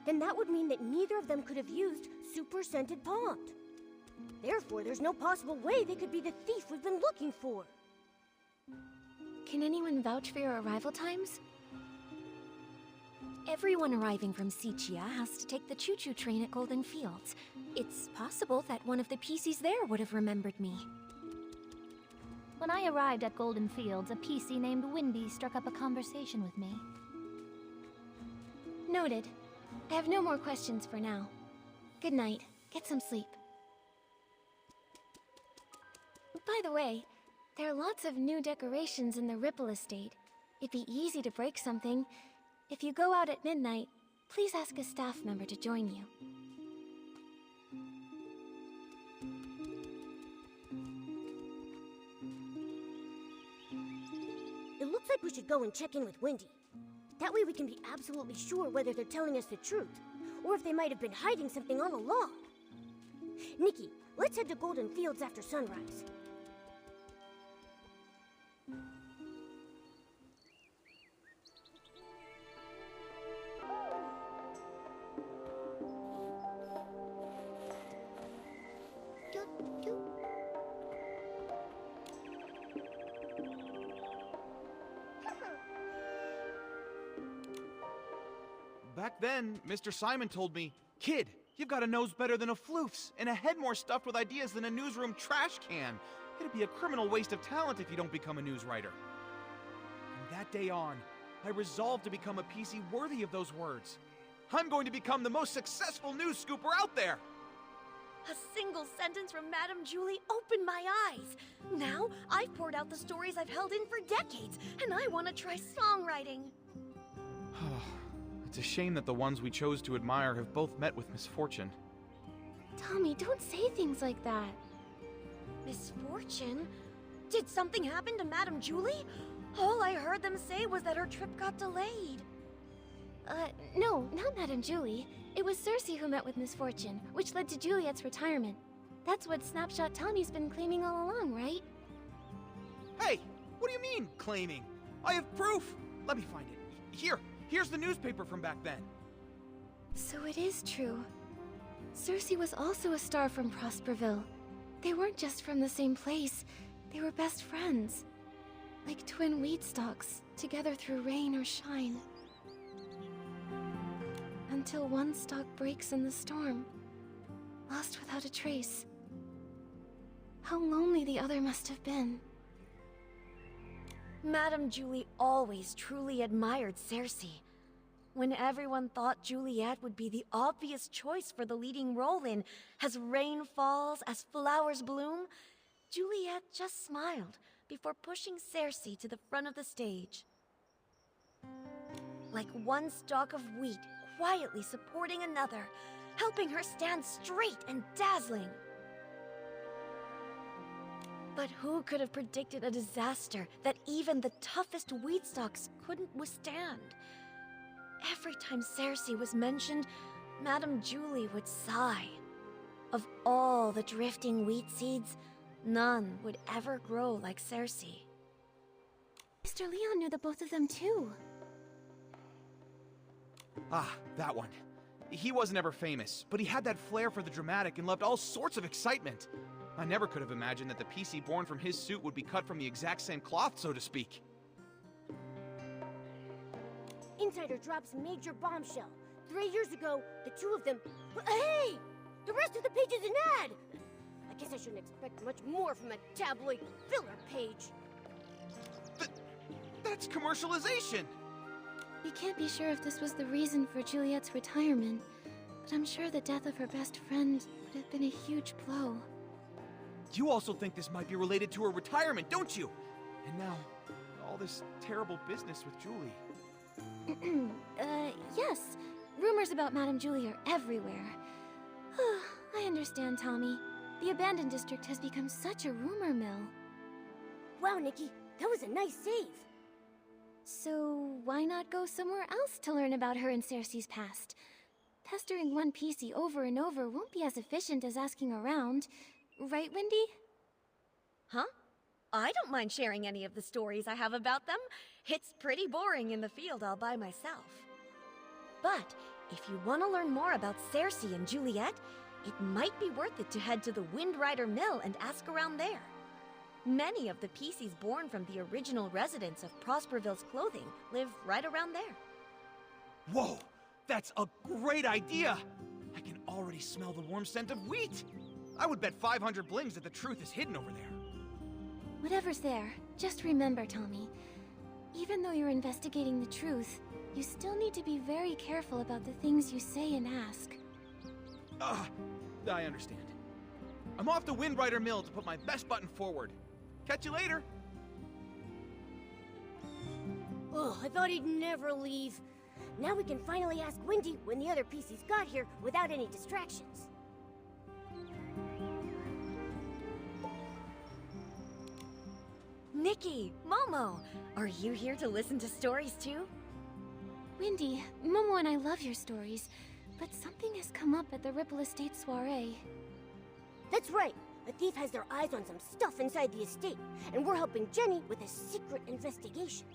then that would mean that neither of them could have used Super Scented Pond. Therefore, there's no possible way they could be the thief we've been looking for. Can anyone vouch for your arrival times? Everyone arriving from Sichia has to take the choo-choo train at Golden Fields. It's possible that one of the PCs there would have remembered me. When I arrived at Golden Fields, a PC named Windy struck up a conversation with me. Noted. I have no more questions for now. Good night. Get some sleep. By the way, there are lots of new decorations in the Ripple Estate. It'd be easy to break something. If you go out at midnight, please ask a staff member to join you. It looks like we should go and check in with Wendy. That way we can be absolutely sure whether they're telling us the truth, or if they might have been hiding something all along. Nikki, let's head to Golden Fields after sunrise. Back then, Mr. Simon told me, "Kid, you've got a nose better than a floof's, and a head more stuffed with ideas than a newsroom trash can. It'd be a criminal waste of talent if you don't become a news writer." From that day on, I resolved to become a PC worthy of those words. I'm going to become the most successful news scooper out there! A single sentence from Madame Julie opened my eyes. Now, I've poured out the stories I've held in for decades, and I want to try songwriting. It's a shame that the ones we chose to admire have both met with misfortune. Tommy, don't say things like that. Misfortune? Did something happen to Madame Julie? All I heard them say was that her trip got delayed. No, not Madame Julie. It was Cersei who met with misfortune, which led to Juliet's retirement. That's what Snapshot Tommy's been claiming all along, right? Hey, what do you mean, claiming? I have proof! Let me find it. Here's the newspaper from back then. So it is true. Cersei was also a star from Prosperville. They weren't just from the same place, they were best friends. Like twin weed stalks, together through rain or shine. Until one stalk breaks in the storm, lost without a trace. How lonely the other must have been. Madame Julie always truly admired Cersei. When everyone thought Juliet would be the obvious choice for the leading role in As Rain Falls, As Flowers Bloom, Juliet just smiled before pushing Cersei to the front of the stage. Like one stalk of wheat quietly supporting another, helping her stand straight and dazzling. But who could have predicted a disaster that even the toughest weed stalks couldn't withstand? Every time Cersei was mentioned, Madame Julie would sigh. Of all the drifting wheat seeds, none would ever grow like Cersei. Mr. Leon knew the both of them too. Ah, that one. He wasn't ever famous, but he had that flair for the dramatic and loved all sorts of excitement. I never could have imagined that the PC born from his suit would be cut from the exact same cloth, so to speak. Insider drops major bombshell. 3 years ago, the two of them... Hey! The rest of the page is an ad! I guess I shouldn't expect much more from a tabloid filler page. That's commercialization! We can't be sure if this was the reason for Juliet's retirement, but I'm sure the death of her best friend would have been a huge blow. You also think this might be related to her retirement, don't you? And now, all this terrible business with Julie. Yes. Rumors about Madame Julie are everywhere. I understand, Tommy. The abandoned district has become such a rumor mill. Wow, Nikki, that was a nice save. So, why not go somewhere else to learn about her and Cersei's past? Pestering one PC over and over won't be as efficient as asking around. Right, Wendy? Huh? I don't mind sharing any of the stories I have about them. It's pretty boring in the field all by myself. But if you want to learn more about Cersei and Juliet, it might be worth it to head to the Wind Rider Mill and ask around there. Many of the PCs born from the original residents of Prosperville's clothing live right around there. Whoa! That's a great idea! I can already smell the warm scent of wheat! I would bet 500 blings that the truth is hidden over there. Whatever's there, just remember, Tommy. Even though you're investigating the truth, you still need to be very careful about the things you say and ask. I understand. I'm off to Wind Rider Mill to put my best button forward. Catch you later! Ugh, I thought he'd never leave. Now we can finally ask Windy when the other PCs got here without any distractions. Nikki, Momo, are you here to listen to stories too? Windy, Momo and I love your stories, but something has come up at the Ripple Estate soiree. That's right. A thief has their eyes on some stuff inside the estate, and we're helping Jenny with a secret investigation.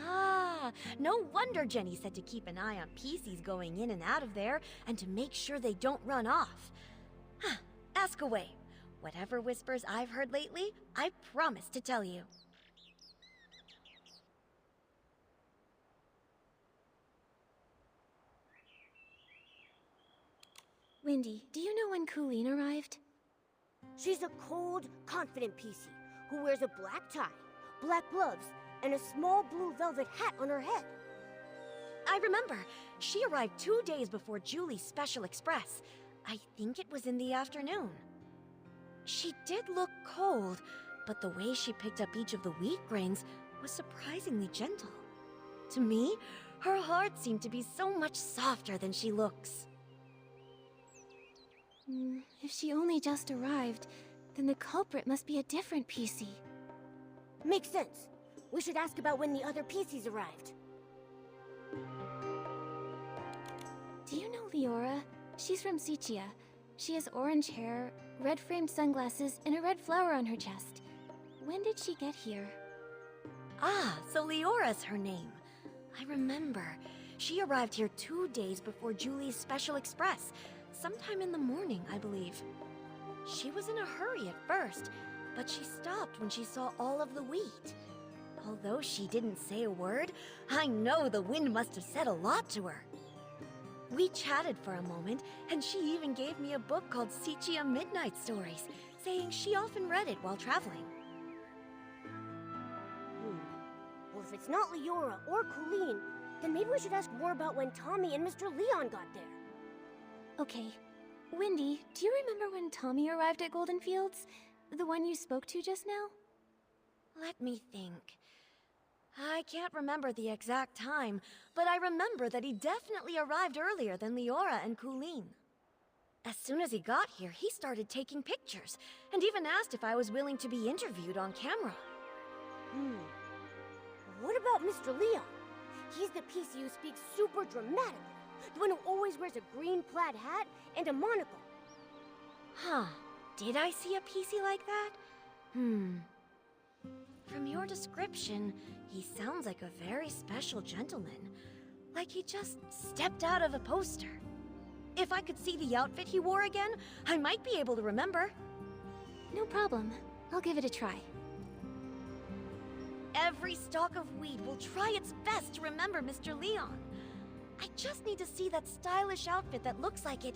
Ah, no wonder Jenny said to keep an eye on PCs going in and out of there, and to make sure they don't run off. Huh, ask away. Whatever whispers I've heard lately, I promise to tell you. Windy, do you know when Colleen arrived? She's a cold, confident PC who wears a black tie, black gloves, and a small blue velvet hat on her head. I remember. She arrived 2 days before Julie's Special Express. I think it was in the afternoon. She did look cold, but the way she picked up each of the wheat grains was surprisingly gentle. To me, her heart seemed to be so much softer than she looks. If she only just arrived, then the culprit must be a different PC. Makes sense. We should ask about when the other PCs arrived. Do you know Leora? She's from Sichia. She has orange hair, red-framed sunglasses, and a red flower on her chest. When did she get here? Ah, so Leora's her name. I remember. She arrived here 2 days before Julie's Special Express. Sometime in the morning, I believe. She was in a hurry at first, but she stopped when she saw all of the wheat. Although she didn't say a word, I know the wind must have said a lot to her. We chatted for a moment, and she even gave me a book called Sichia Midnight Stories, saying she often read it while traveling. Well, if it's not Leora or Colleen, then maybe we should ask more about when Tommy and Mr. Leon got there. Okay. Windy, do you remember when Tommy arrived at Golden Fields? The one you spoke to just now? Let me think. I can't remember the exact time, but I remember that he definitely arrived earlier than Leora and Colleen. As soon as he got here, he started taking pictures, and even asked if I was willing to be interviewed on camera. What about Mr. Leon? He's the PC who speaks super dramatically. The one who always wears a green plaid hat and a monocle. Huh. Did I see a PC like that? From your description, he sounds like a very special gentleman. Like he just stepped out of a poster. If I could see the outfit he wore again, I might be able to remember. No problem. I'll give it a try. Every stalk of wheat will try its best to remember Mr. Leon. I just need to see that stylish outfit that looks like it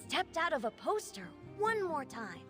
stepped out of a poster one more time.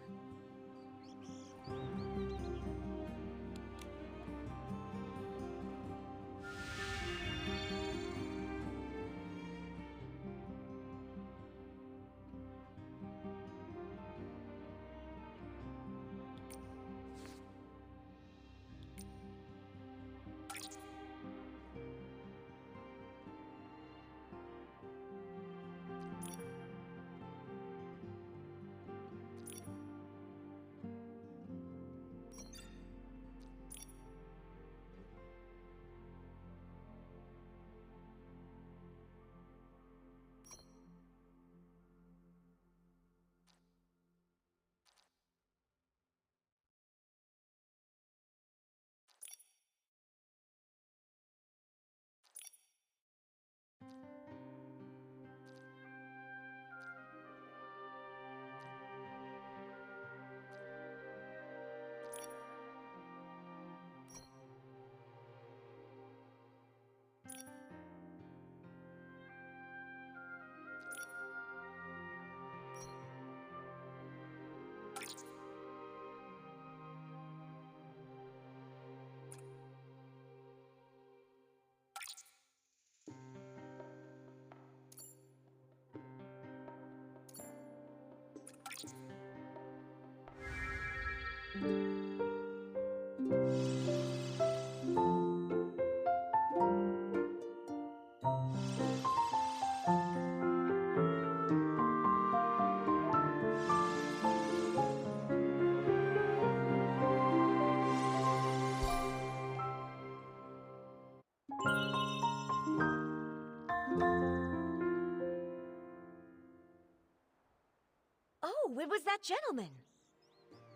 it was that gentleman.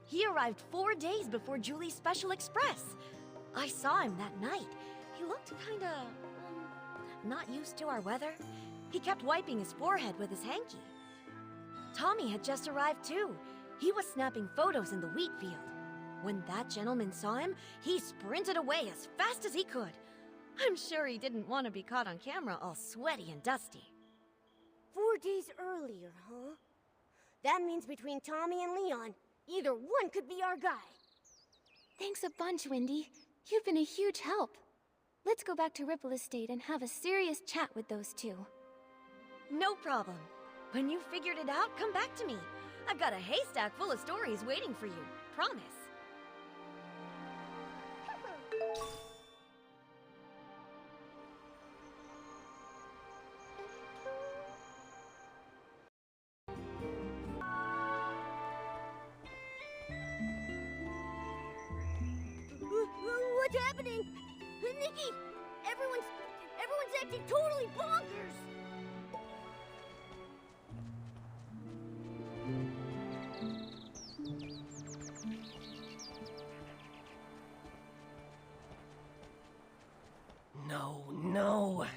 He arrived 4 days before Julie's Special Express. I saw him that night. He looked kinda... not used to our weather. He kept wiping his forehead with his hanky. Tommy had just arrived too. He was snapping photos in the wheat field. When that gentleman saw him, he sprinted away as fast as he could. I'm sure he didn't want to be caught on camera all sweaty and dusty. 4 days earlier, huh? That means between Tommy and Leon, either one could be our guy. Thanks a bunch, Wendy. You've been a huge help. Let's go back to Ripple Estate and have a serious chat with those two. No problem. When you figured it out, come back to me. I've got a haystack full of stories waiting for you. Promise. What's happening? Nikki! Everyone's acting totally bonkers!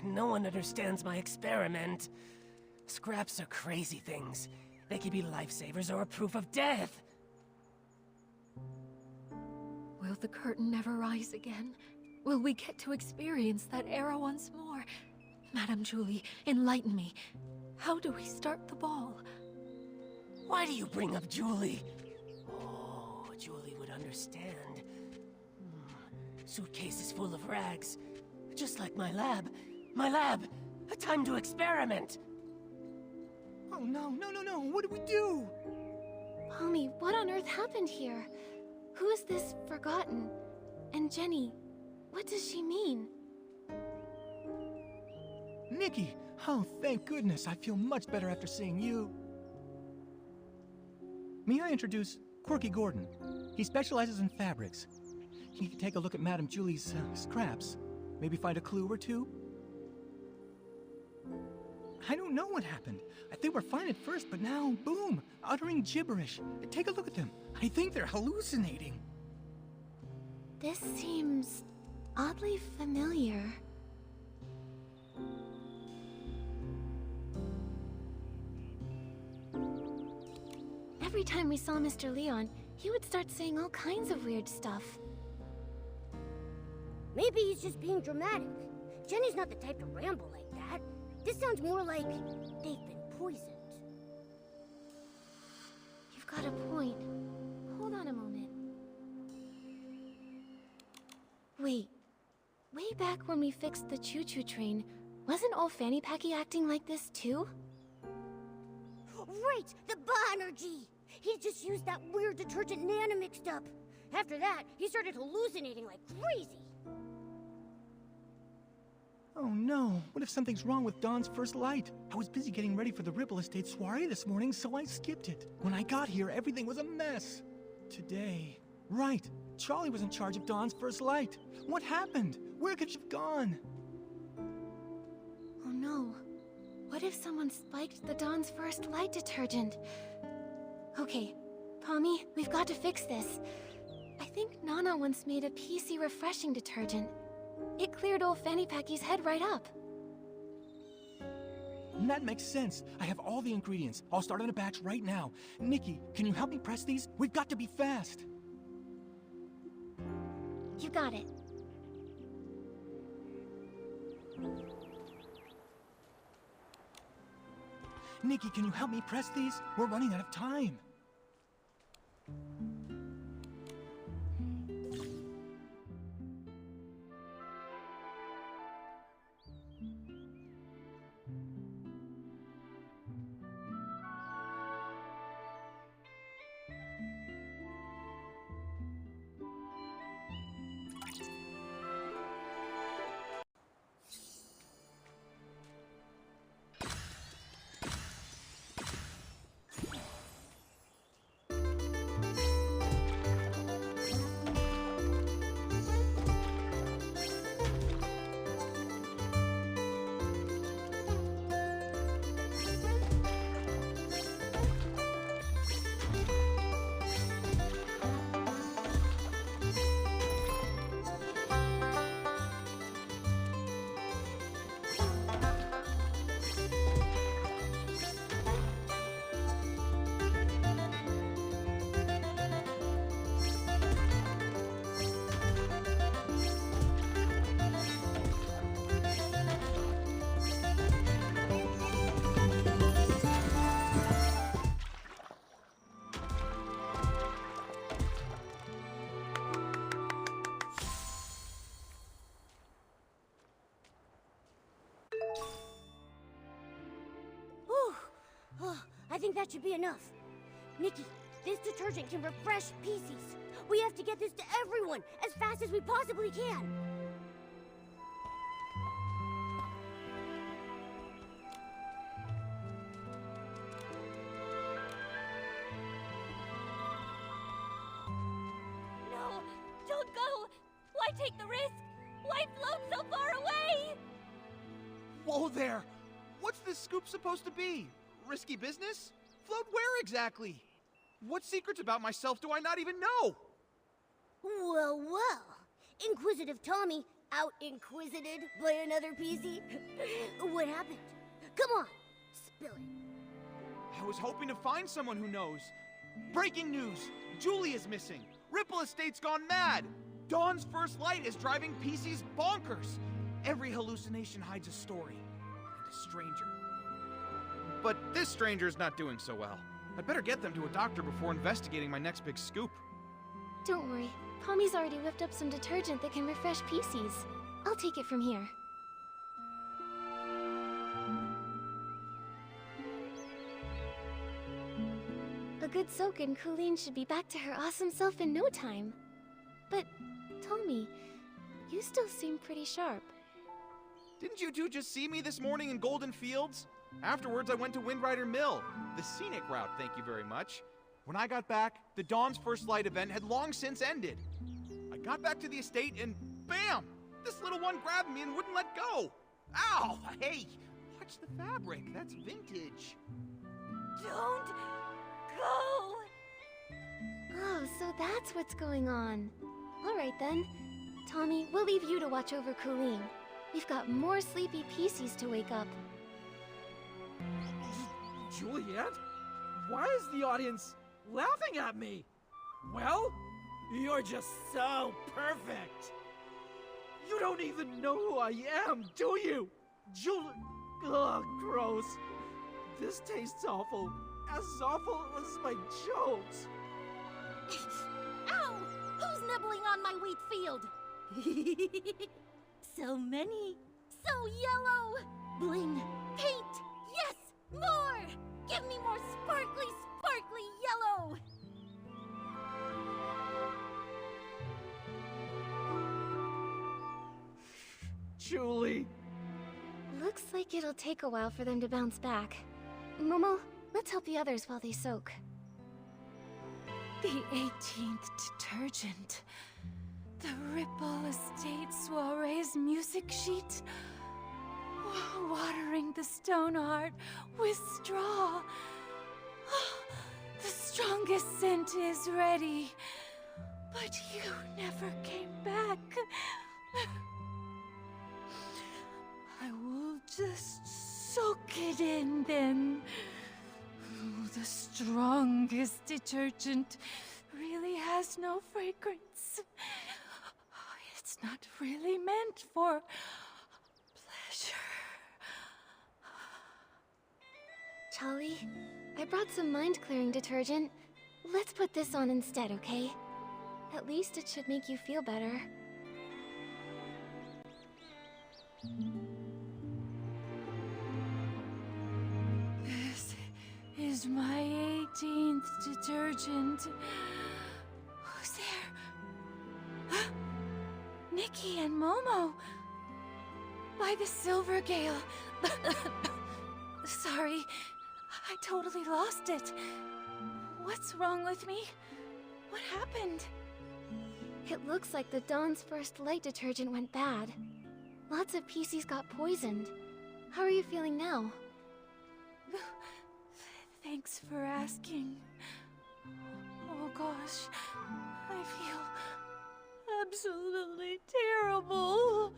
No one understands my experiment. Scraps are crazy things. They could be lifesavers or a proof of death. Will the curtain never rise again? Will we get to experience that era once more? Madame Julie, enlighten me. How do we start the ball? Why do you bring up Julie? Oh, Julie would understand. Suitcases full of rags. Just like my lab. My lab! A time to experiment! Oh no, what do we do? Pommy, what on earth happened here? Who is this Forgotten? And Jenny, what does she mean? Nikki! Oh, thank goodness. I feel much better after seeing you. May I introduce Quirky Gordon? He specializes in fabrics. He can take a look at Madame Julie's scraps. Maybe find a clue or two? I don't know what happened. They were fine at first, but now, boom, uttering gibberish. Take a look at them. I think they're hallucinating. This seems oddly familiar. Every time we saw Mr. Leon, he would start saying all kinds of weird stuff. Maybe he's just being dramatic. Jenny's not the type to ramble like that. This sounds more like they've been poisoned. You've got a point. Hold on a moment. Wait. Way back when we fixed the choo-choo train, wasn't old Fanny Packy acting like this too? Right! The Ba-energy! He just used that weird detergent Nana mixed up. After that, he started hallucinating like crazy. Oh no, what if something's wrong with Dawn's first light? I was busy getting ready for the Ripple Estate soiree this morning, so I skipped it. When I got here, everything was a mess. Today... Right, Charlie was in charge of Dawn's first light. What happened? Where could she have gone? Oh no. What if someone spiked the Dawn's first light detergent? Okay, Pommy, we've got to fix this. I think Nana once made a PC refreshing detergent. It cleared old Fanny Packy's head right up. That makes sense. I have all the ingredients. I'll start on a batch right now. Nikki, can you help me press these? We've got to be fast. You got it. Nikki, can you help me press these? We're running out of time. think that should be enough. Nikki, this detergent can refresh PCs. We have to get this to everyone as fast as we possibly can. No, don't go! Why take the risk? Why float so far away? Whoa there! What's this scoop supposed to be? Risky business? Float where exactly? What secrets about myself do I not even know? Well, well. Inquisitive Tommy out-inquisited by another PC. What happened? Come on, spill it. I was hoping to find someone who knows. Breaking news! Julie is missing! Ripple Estate's gone mad! Dawn's first light is driving PCs bonkers! Every hallucination hides a story. And a stranger. But this stranger's not doing so well. I'd better get them to a doctor before investigating my next big scoop. Don't worry. Pommy's already whipped up some detergent that can refresh PCs. I'll take it from here. A good soak and Colleen should be back to her awesome self in no time. But, Tommy, you still seem pretty sharp. Didn't you two just see me this morning in Golden Fields? Afterwards, I went to Windrider Mill. The scenic route, thank you very much. When I got back, the Dawn's First Light event had long since ended. I got back to the estate and bam! This little one grabbed me and wouldn't let go. Ow! Hey! Watch the fabric. That's vintage. Don't go! Oh, so that's what's going on. All right then. Tommy, we'll leave you to watch over Colleen. We've got more sleepy PCs to wake up. Juliet? Why is the audience laughing at me? Well, you're just so perfect. You don't even know who I am, do you? Ugh, gross. This tastes awful. As awful as my jokes. Ow! Who's nibbling on my wheat field? So many. So yellow. Bling. Paint. Yes! More! Give me more sparkly, sparkly yellow! Julie. Looks like it'll take a while for them to bounce back. Momo, let's help the others while they soak. The 18th detergent. The Ripple Estate Soiree's music sheet. Watering the stone heart with straw. The strongest scent is ready. But you never came back. I will just soak it in then. The strongest detergent really has no fragrance. It's not really meant for pleasure. Charlie, I brought some mind-clearing detergent. Let's put this on instead, okay? At least it should make you feel better. This is my 18th detergent. Who's there? Nikki and Momo. By the Silver Gale. Sorry, I totally lost it. What's wrong with me? What happened? It looks like the Dawn's First Light detergent went bad. Lots of PCs got poisoned. How are you feeling now? Thanks for asking. Oh gosh, I feel absolutely terrible.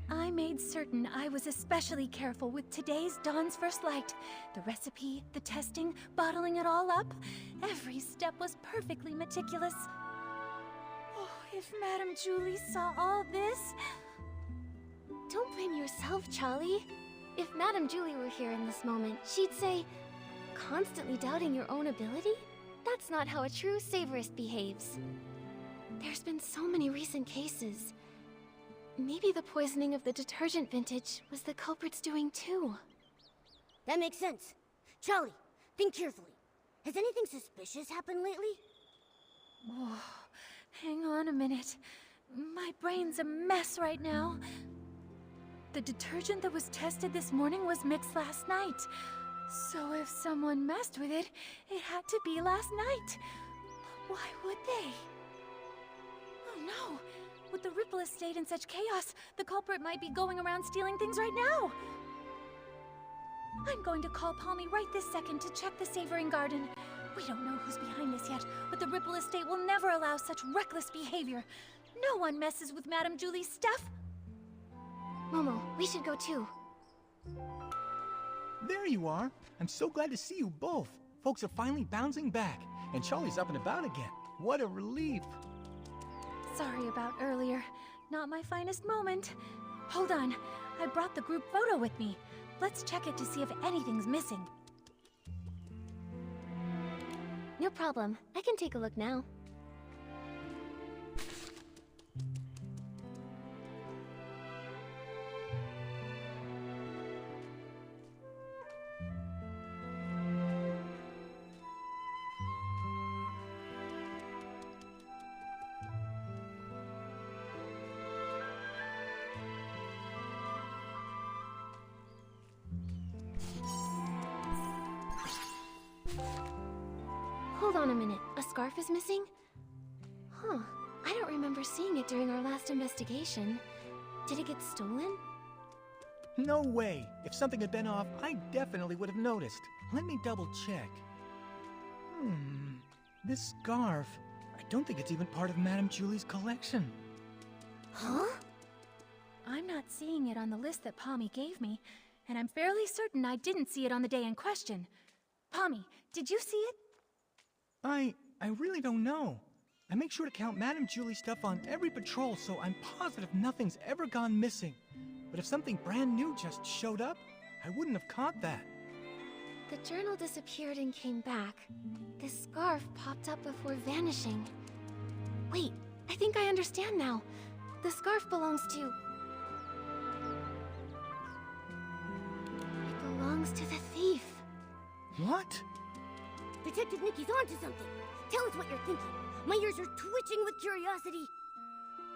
I made certain I was especially careful with today's Dawn's First Light. The recipe, the testing, bottling it all up. Every step was perfectly meticulous. Oh, if Madame Julie saw all this... Don't blame yourself, Charlie. If Madame Julie were here in this moment, she'd say, constantly doubting your own ability? That's not how a true savorist behaves. There's been so many recent cases. Maybe the poisoning of the detergent vintage was the culprit's doing too. That makes sense. Charlie, Think carefully. Has anything suspicious happened lately? Oh, hang on a minute. My brain's a mess right now. The detergent that was tested this morning was mixed last night. So if someone messed with it, it had to be last night. But why would they? Oh no! With the Ripple Estate in such chaos, the culprit might be going around stealing things right now. I'm going to call Palmy right this second to check the Savoring Garden. We don't know who's behind this yet, but the Ripple Estate will never allow such reckless behavior. No one messes with Madame Julie's stuff. Momo, we should go too. There you are. I'm so glad to see you both. Folks are finally bouncing back, and Charlie's up and about again. What a relief. Sorry about earlier. Not my finest moment. Hold on. I brought the group photo with me. Let's check it to see if anything's missing. No problem. I can take a look now. Hold on a minute. A scarf is missing? Huh. I don't remember seeing it during our last investigation. Did it get stolen? No way. If something had been off, I definitely would have noticed. Let me double check. This scarf. I don't think it's even part of Madame Julie's collection. Huh? I'm not seeing it on the list that Palmy gave me, and I'm fairly certain I didn't see it on the day in question. Palmy, did you see it? I really don't know. I make sure to count Madame Julie's stuff on every patrol, so I'm positive nothing's ever gone missing. But if something brand new just showed up, I wouldn't have caught that. The journal disappeared and came back. This scarf popped up before vanishing. Wait, I think I understand now. The scarf belongs to... It belongs to the thief. What? Detective Nikki's onto something. Tell us what you're thinking. My ears are twitching with curiosity.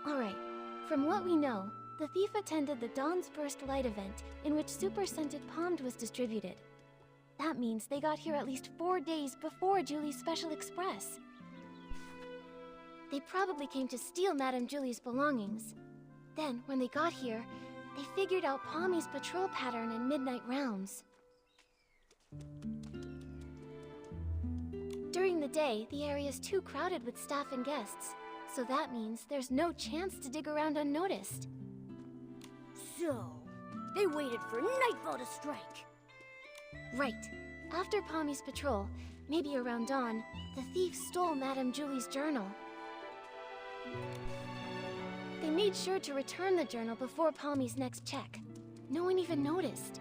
Alright, from what we know, the thief attended the Dawn's First Light event, in which Super Scented Pommed was distributed. That means they got here at least 4 days before Julie's Special Express. They probably came to steal Madame Julie's belongings. Then, when they got here, they figured out Palmy's patrol pattern and midnight rounds. During the day, the area's too crowded with staff and guests, so that means there's no chance to dig around unnoticed. So, they waited for nightfall to strike. Right. After Palmy's patrol, maybe around dawn, the thief stole Madame Julie's journal. They made sure to return the journal before Palmy's next check. No one even noticed.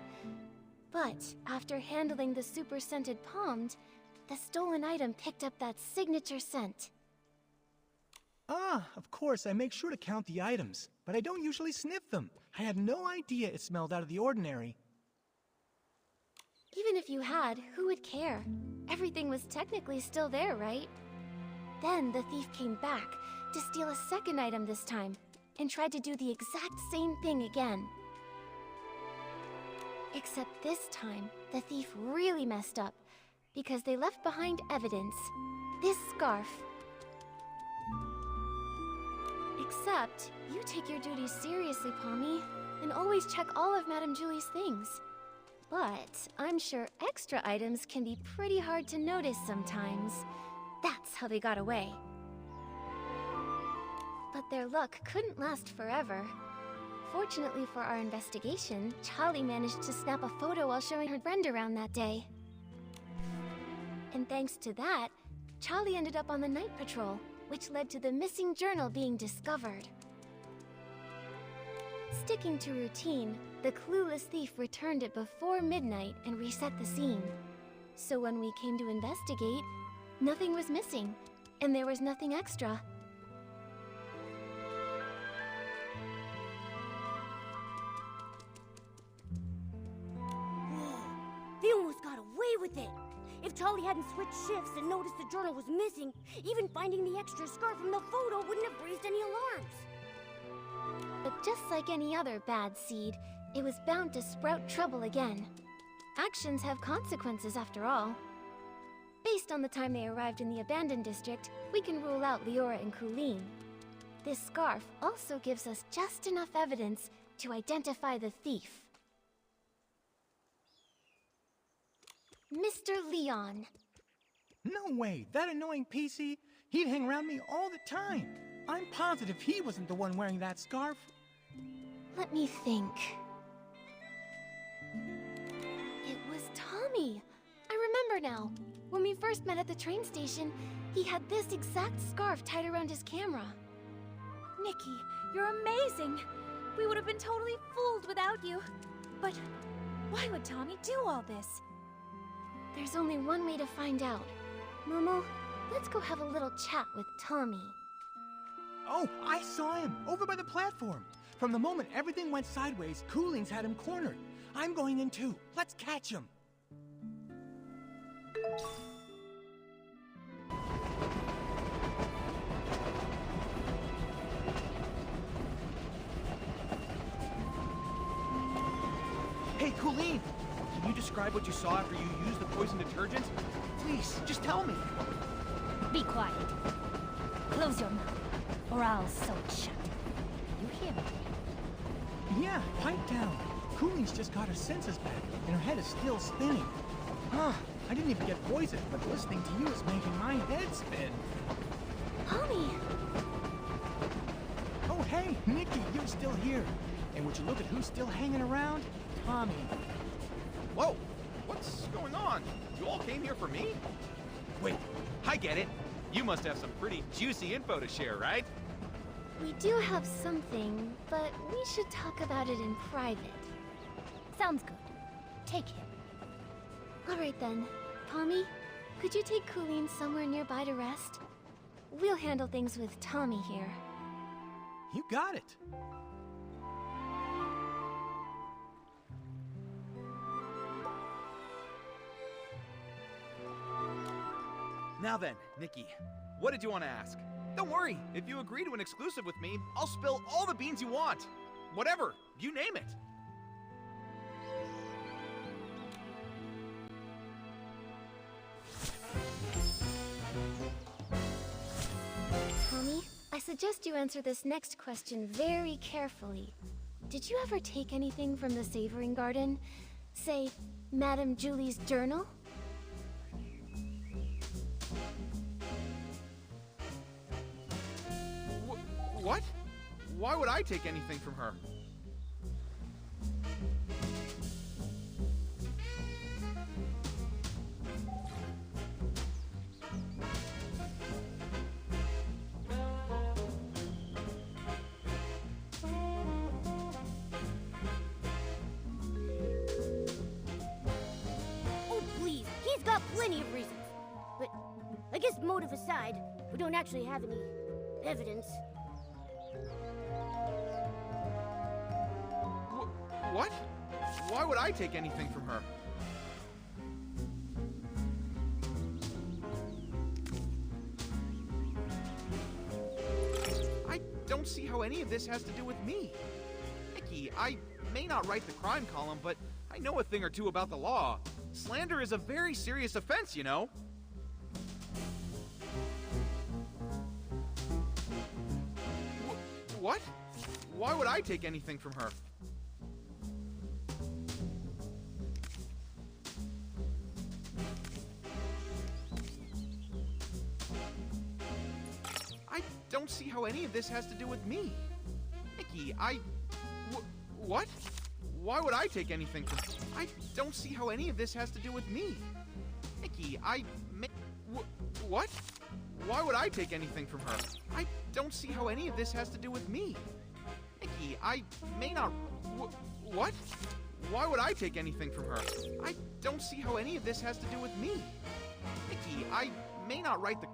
But after handling the Super Scented Pommed, the stolen item picked up that signature scent. Ah, of course, I make sure to count the items, but I don't usually sniff them. I had no idea it smelled out of the ordinary. Even if you had, who would care? Everything was technically still there, right? Then the thief came back to steal a second item this time, and tried to do the exact same thing again. Except this time, the thief really messed up, because they left behind evidence. This scarf. Except, you take your duties seriously, Palmy, and always check all of Madame Julie's things. But I'm sure extra items can be pretty hard to notice sometimes. That's how they got away. But their luck couldn't last forever. Fortunately for our investigation, Charlie managed to snap a photo while showing her friend around that day. And thanks to that, Charlie ended up on the night patrol, which led to the missing journal being discovered. Sticking to routine, the clueless thief returned it before midnight and reset the scene. So when we came to investigate, nothing was missing, and there was nothing extra. Whoa, they almost got away with it. If Charlie hadn't switched shifts and noticed the journal was missing, even finding the extra scar from the photo wouldn't have raised any alarms. But just like any other bad seed, it was bound to sprout trouble again. Actions have consequences after all. Based on the time they arrived in the abandoned district, we can rule out Leora and Colleen. This scarf also gives us just enough evidence to identify the thief. Mr. Leon. No way! That annoying PC? He'd hang around me all the time. I'm positive he wasn't the one wearing that scarf. Let me think. It was Tommy. I remember now. When we first met at the train station, he had this exact scarf tied around his camera. Nikki, you're amazing! We would have been totally fooled without you. But why would Tommy do all this? There's only one way to find out. Momo, let's go have a little chat with Tommy. Oh, I saw him, over by the platform. From the moment everything went sideways, Cooling's had him cornered. I'm going in too. Let's catch him. Hey, Colleen! Can you describe what you saw after you used the poison detergent? Please, just tell me. Be quiet. Close your mouth, or I'll sew it shut. You hear me? Yeah, pipe down. Cooling's just got her senses back, and her head is still spinning. Huh, I didn't even get poisoned, but listening to you is making my head spin. Tommy! Oh, hey, Nikki, you're still here. And would you look at who's still hanging around? Tommy. Whoa! What's going on? You all came here for me? Wait, I get it. You must have some pretty juicy info to share, right? We do have something, but we should talk about it in private. Sounds good. Take him. Alright then. Tommy, could you take Colleen somewhere nearby to rest? We'll handle things with Tommy here. You got it. Now then, Nikki, what did you want to ask? Don't worry, if you agree to an exclusive with me, I'll spill all the beans you want. Whatever, you name it. Tommy, I suggest you answer this next question very carefully. Did you ever take anything from the Savoring Garden? Say, Madame Julie's journal? What? Why would I take anything from her? Oh, please, he's got plenty of reasons. But I guess motive aside, we don't actually have any evidence. What? Why would I take anything from her? I don't see how any of this has to do with me. Nikki, I may not write the crime column, but I know a thing or two about the law. Slander is a very serious offense, you know. What? Why would I take anything from her? I don't see how any of this has to do with me. Nikki, what? Why would I take anything from... I don't see how any of this has to do with me. Nikki, what? Why would I take anything from her? I don't see how any of this has to do with me. Nikki, I may not... what? Why would I take anything from her? I don't see how any of this has to do with me. Nikki, I may not write the...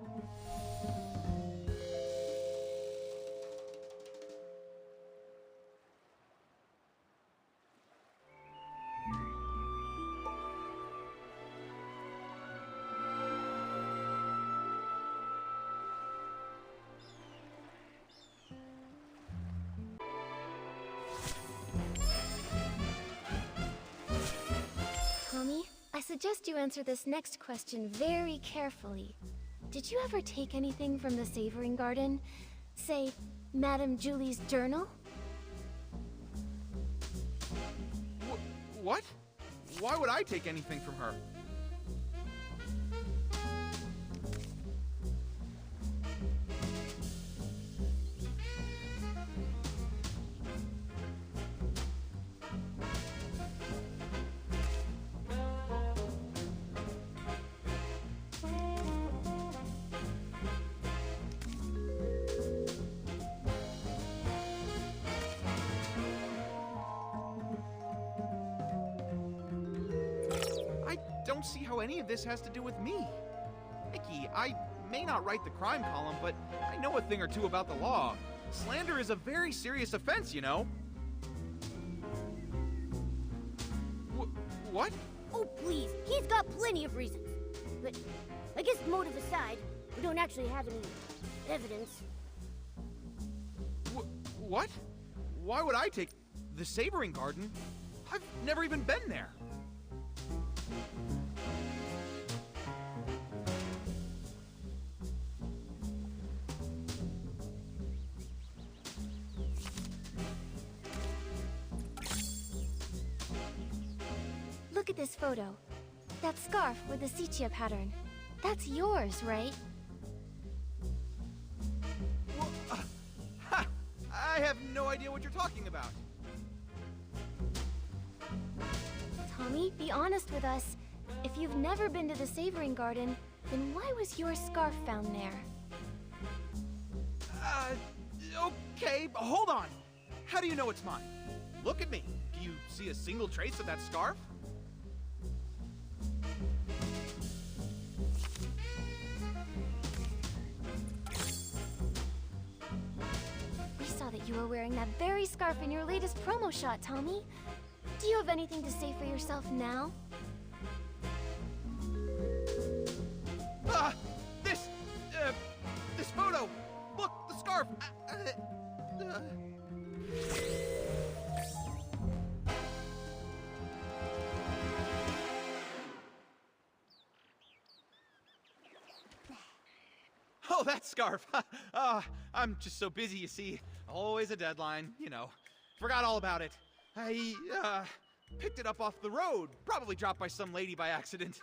suggest you answer this next question very carefully. Did you ever take anything from the Savoring Garden? Say, Madame Julie's journal? What? Why would I take anything from her? I don't see how any of this has to do with me. Nikki, I may not write the crime column, but I know a thing or two about the law. Slander is a very serious offense, you know. What? Oh, please. He's got plenty of reasons. But I guess motive aside, we don't actually have any evidence. What? Why would I take the Savoring Garden? I've never even been there. Look at this photo. That scarf with the sepia pattern. That's yours, right? I have no idea what you're talking about. Tommy, be honest with us. If you've never been to the Savoring Garden, then why was your scarf found there? Okay, but hold on. How do you know it's mine? Look at me. Do you see a single trace of that scarf? We saw that you were wearing that very scarf in your latest promo shot, Tommy. Do you have anything to say for yourself now? This photo! Look, the scarf! Oh, that scarf! I'm just so busy, you see. Always a deadline, you know. Forgot all about it. I, picked it up off the road. Probably dropped by some lady by accident.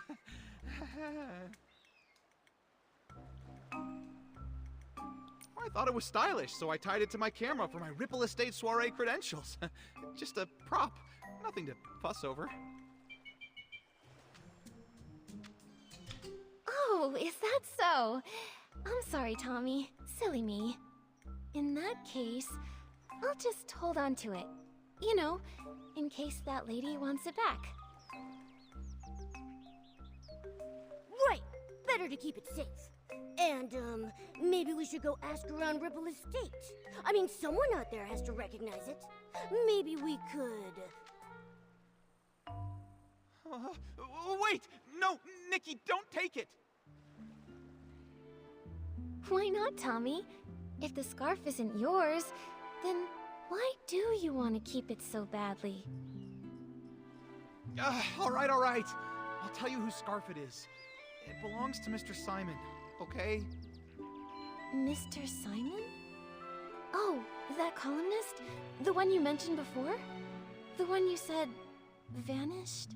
I thought it was stylish, so I tied it to my camera for my Ripple Estate soiree credentials. Just a prop. Nothing to fuss over. Oh, is that so? I'm sorry, Tommy. Silly me. In that case, I'll just hold on to it. You know, in case that lady wants it back. Right! Better to keep it safe. And, maybe we should go ask around Ripple Estate. I mean, someone out there has to recognize it. Maybe we could... Wait! No, Nikki, don't take it! Why not, Tommy? If the scarf isn't yours, then why do you want to keep it so badly? All right. I'll tell you whose scarf it is. It belongs to Mr. Simon, okay? Mr. Simon? Oh, that columnist? The one you mentioned before? The one you said vanished?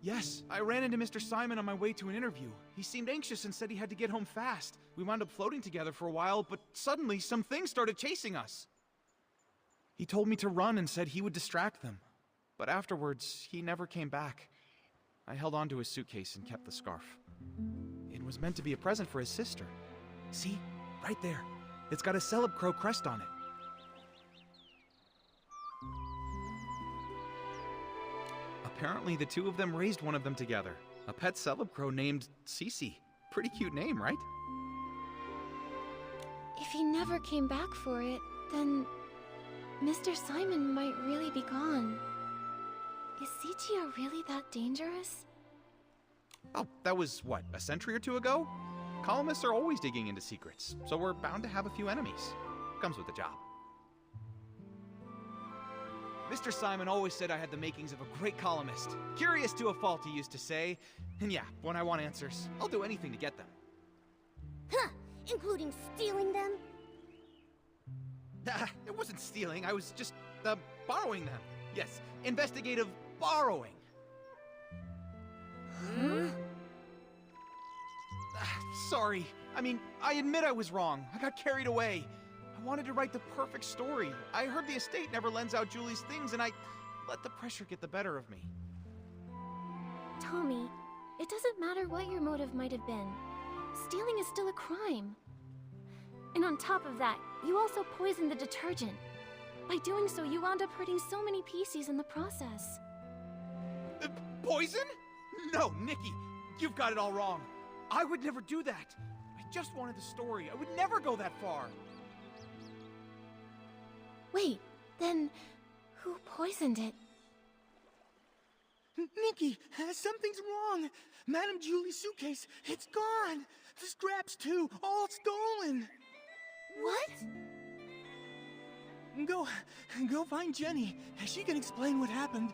Yes, I ran into Mr. Simon on my way to an interview. He seemed anxious and said he had to get home fast. We wound up floating together for a while, but suddenly some things started chasing us. He told me to run and said he would distract them. But afterwards, he never came back. I held onto his suitcase and kept the scarf. It was meant to be a present for his sister. See? Right there. It's got a Celeb Crow crest on it. Apparently, the two of them raised one of them together. A pet Celeb Crow named Cece. Pretty cute name, right? If he never came back for it, then Mr. Simon might really be gone. Is Sepia really that dangerous? Oh, that was, what, a century or two ago? Columnists are always digging into secrets, so we're bound to have a few enemies. Comes with the job. Mr. Simon always said I had the makings of a great columnist. Curious to a fault, he used to say. And yeah, when I want answers, I'll do anything to get them. Huh, including stealing them? It wasn't stealing, I was just, borrowing them. Yes, investigative borrowing. Huh? Sorry. I mean, I admit I was wrong. I got carried away. I wanted to write the perfect story. I heard the estate never lends out Julie's things, and I let the pressure get the better of me. Tommy, it doesn't matter what your motive might have been. Stealing is still a crime. And on top of that, you also poisoned the detergent. By doing so, you wound up hurting so many PCs in the process. Poison? No, Nikki, you've got it all wrong. I would never do that. I just wanted the story. I would never go that far. Wait, then who poisoned it? Nikki, something's wrong. Madame Julie's suitcase, it's gone. The scraps too, all stolen. What? Go find Jenny. She can explain what happened.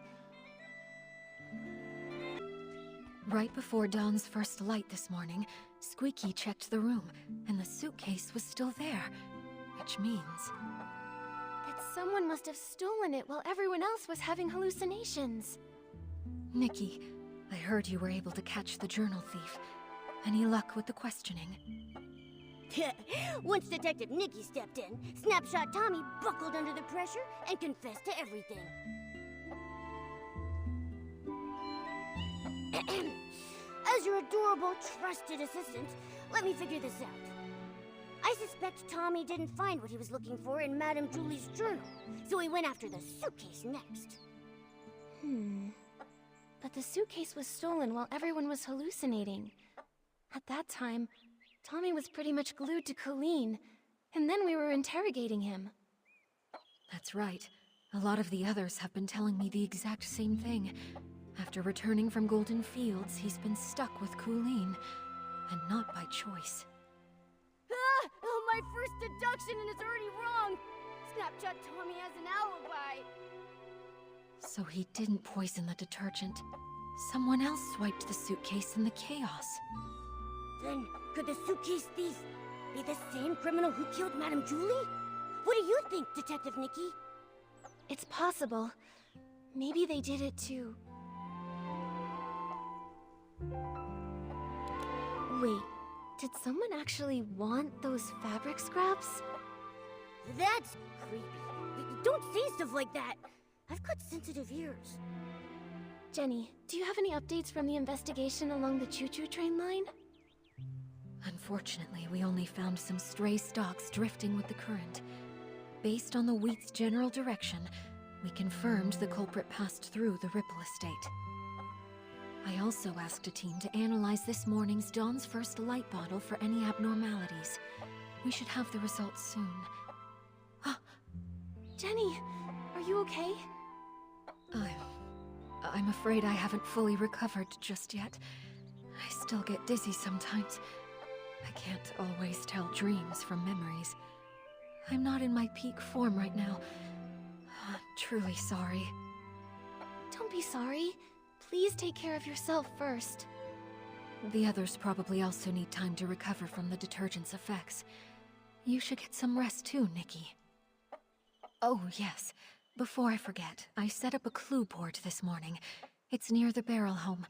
Right before Dawn's first light this morning, Squeaky checked the room, and the suitcase was still there, which means... that someone must have stolen it while everyone else was having hallucinations. Nikki, I heard you were able to catch the journal thief. Any luck with the questioning? Once Detective Nikki stepped in, Snapshot Tommy buckled under the pressure and confessed to everything. As your adorable, trusted assistant, let me figure this out. I suspect Tommy didn't find what he was looking for in Madame Julie's journal, so he went after the suitcase next. But the suitcase was stolen while everyone was hallucinating. At that time, Tommy was pretty much glued to Colleen, and then we were interrogating him. That's right. A lot of the others have been telling me the exact same thing. After returning from Golden Fields, he's been stuck with Colleen, and not by choice. Ah! Oh, my first deduction and it's already wrong! Snapshot Tommy has an alibi! So he didn't poison the detergent. Someone else swiped the suitcase in the chaos. Then, could the suitcase thief be the same criminal who killed Madame Julie? What do you think, Detective Nikki? It's possible. Maybe they did it too. Wait, did someone actually want those fabric scraps? That's creepy. Don't say stuff like that. I've got sensitive ears. Jenny, do you have any updates from the investigation along the choo-choo train line? Unfortunately, we only found some stray stalks drifting with the current. Based on the wheat's general direction, we confirmed the culprit passed through the Ripple estate. I also asked a team to analyze this morning's Dawn's First Light bottle for any abnormalities. We should have the results soon. Jenny, are you okay? I'm afraid I haven't fully recovered just yet. I still get dizzy sometimes. I can't always tell dreams from memories. I'm not in my peak form right now. I'm truly sorry. Don't be sorry. Please take care of yourself first. The others probably also need time to recover from the detergent's effects. You should get some rest too, Nikki. Oh, yes. Before I forget, I set up a clue board this morning. It's near the barrel home.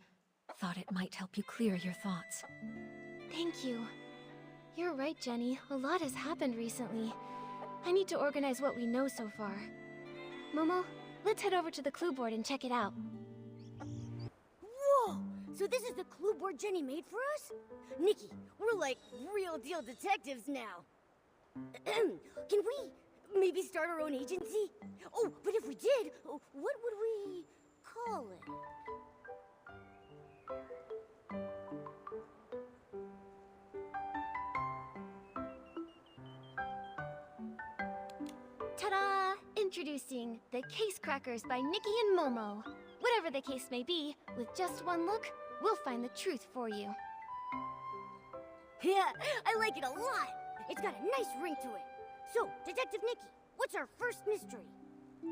Thought it might help you clear your thoughts. Thank you. You're right, Jenny. A lot has happened recently. I need to organize what we know so far. Momo, let's head over to the clue board and check it out. Whoa! So this is the clue board Jenny made for us? Nikki, we're like real deal detectives now. Can we maybe start our own agency? Oh, but if we did, what would we call it? Ta-da! Introducing the Case Crackers by Nikki and Momo. Whatever the case may be, with just one look, we'll find the truth for you. Yeah, I like it a lot. It's got a nice ring to it. So, Detective Nikki, what's our first mystery?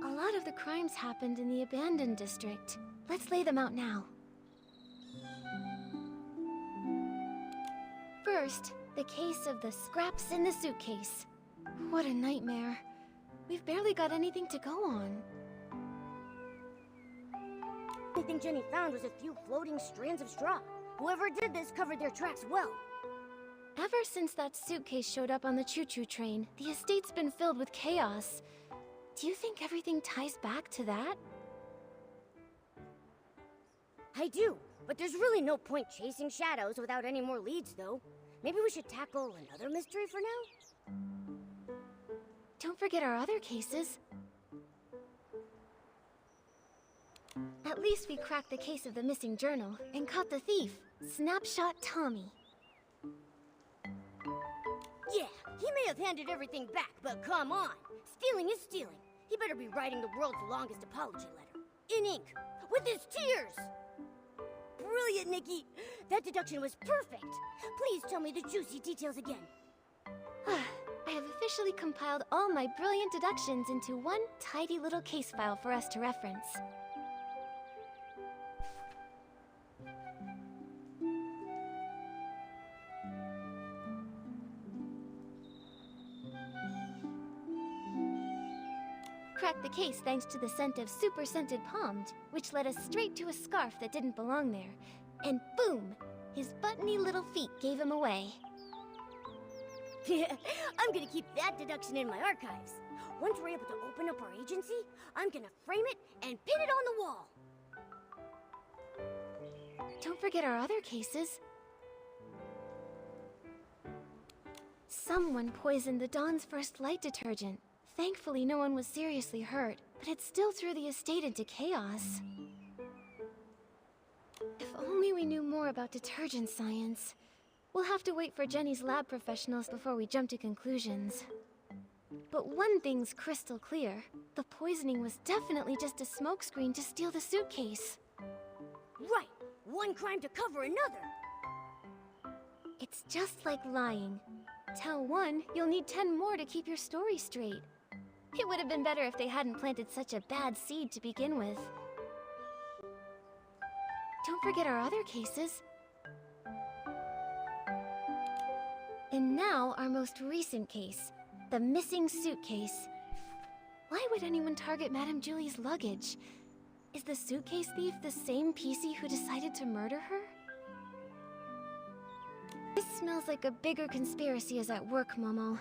A lot lot of the crimes happened in the abandoned district. Let's lay them out now. First, the case of the scraps in the suitcase. What a nightmare. We've barely got anything to go on. The only thing Jenny found was a few floating strands of straw. Whoever did this covered their tracks well. Ever since that suitcase showed up on the choo-choo train, the estate's been filled with chaos. Do you think everything ties back to that? I do, but there's really no point chasing shadows without any more leads, though. Maybe we should tackle another mystery for now? Don't forget our other cases. At least we cracked the case of the missing journal and caught the thief, Snapshot Tommy. Yeah, he may have handed everything back, but come on. Stealing is stealing. He better be writing the world's longest apology letter. In ink. With his tears. Brilliant, Nikki. That deduction was perfect. Please tell me the juicy details again. I have officially compiled all my brilliant deductions into one tidy little case file for us to reference. Cracked the case thanks to the scent of super scented Pommed, which led us straight to a scarf that didn't belong there. And boom! His buttony little feet gave him away. Yeah, I'm gonna keep that deduction in my archives. Once we're able to open up our agency, I'm gonna frame it and pin it on the wall. Don't forget our other cases. Someone poisoned the Dawn's First Light detergent. Thankfully, no one was seriously hurt, but it still threw the estate into chaos. If only we knew more about detergent science. We'll have to wait for Jenny's lab professionals before we jump to conclusions. But one thing's crystal clear. The poisoning was definitely just a smokescreen to steal the suitcase. Right! One crime to cover another! It's just like lying. Tell one, you'll need 10 more to keep your story straight. It would have been better if they hadn't planted such a bad seed to begin with. Don't forget our other cases. And now, our most recent case. The missing suitcase. Why would anyone target Madame Julie's luggage? Is the suitcase thief the same PC who decided to murder her? This smells like a bigger conspiracy is at work, Momo.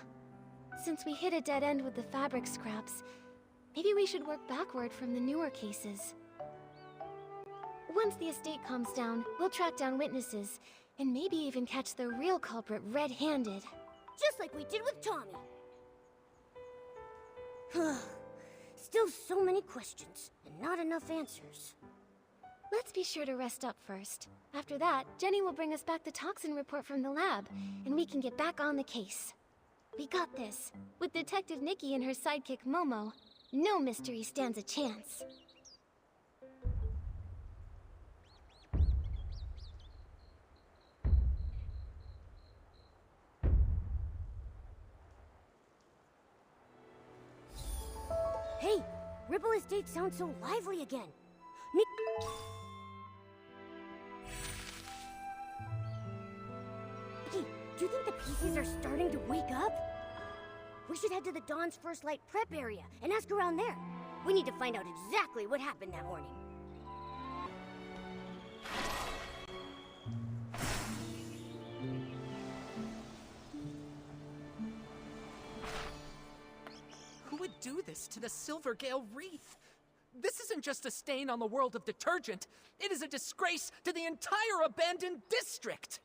Since we hit a dead end with the fabric scraps, maybe we should work backward from the newer cases. Once the estate calms down, we'll track down witnesses, and maybe even catch the real culprit red-handed. Just like we did with Tommy. Still so many questions, and not enough answers. Let's be sure to rest up first. After that, Jenny will bring us back the toxin report from the lab, and we can get back on the case. We got this. With Detective Nikki and her sidekick Momo, no mystery stands a chance. Hey, Ripple Estate sounds so lively again. Nikki, do you think the PCs are starting to wake up? We should head to the Dawn's First Light prep area and ask around there. We need to find out exactly what happened that morning. Who would do this to the Silvergale Wreath? This isn't just a stain on the world of detergent. It is a disgrace to the entire abandoned district!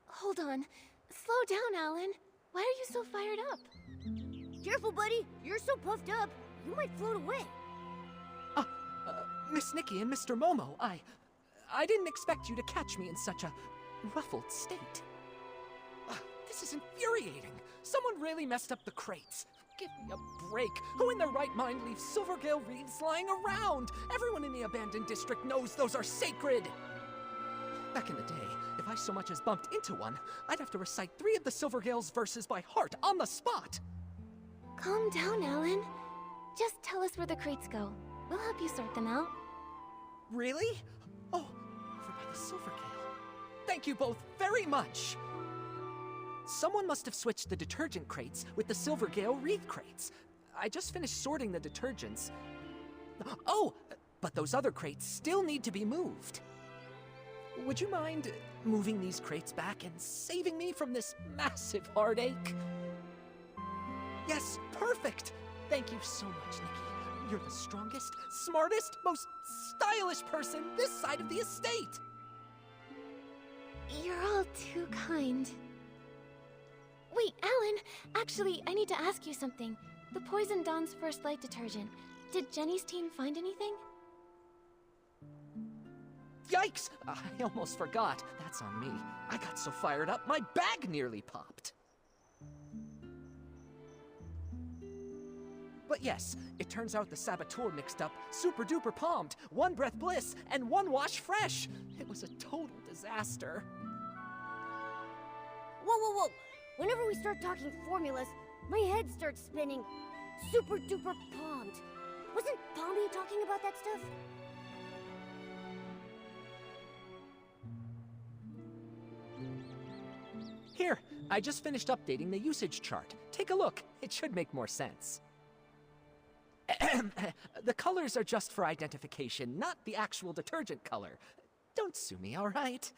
Hold on. Slow down, Alan. Why are you so fired up? Careful, buddy. You're so puffed up, you might float away. Miss Nikki and Mr. Momo, I didn't expect you to catch me in such a ruffled state. This is infuriating. Someone really messed up the crates. Give me a break. Who in their right mind leaves Silvergale wreaths lying around? Everyone in the abandoned district knows those are sacred. Back in the day, if I so much as bumped into one, I'd have to recite 3 of the Silvergale's verses by heart on the spot. Calm down, Alan. Just tell us where the crates go. We'll help you sort them out. Really? Oh, over by the Silver Gale. Thank you both very much! Someone must have switched the detergent crates with the Silver Gale wreath crates. I just finished sorting the detergents. Oh, but those other crates still need to be moved. Would you mind moving these crates back and saving me from this massive heartache? Yes, perfect! Thank you so much, Nikki. You're the strongest, smartest, most stylish person this side of the estate! You're all too kind. Wait, Alan! Actually, I need to ask you something. The Poison Dawn's first light detergent. Did Jenny's team find anything? Yikes! I almost forgot. That's on me. I got so fired up, my bag nearly popped. But yes, it turns out the saboteur mixed up Super Duper Palmed, One Breath Bliss, and One Wash Fresh. It was a total disaster. Whoa, whoa, whoa! Whenever we start talking formulas, my head starts spinning. Super Duper Palmed. Wasn't Palmy talking about that stuff? Here, I just finished updating the usage chart. Take a look. It should make more sense. The colors are just for identification, not the actual detergent color. Don't sue me, all right?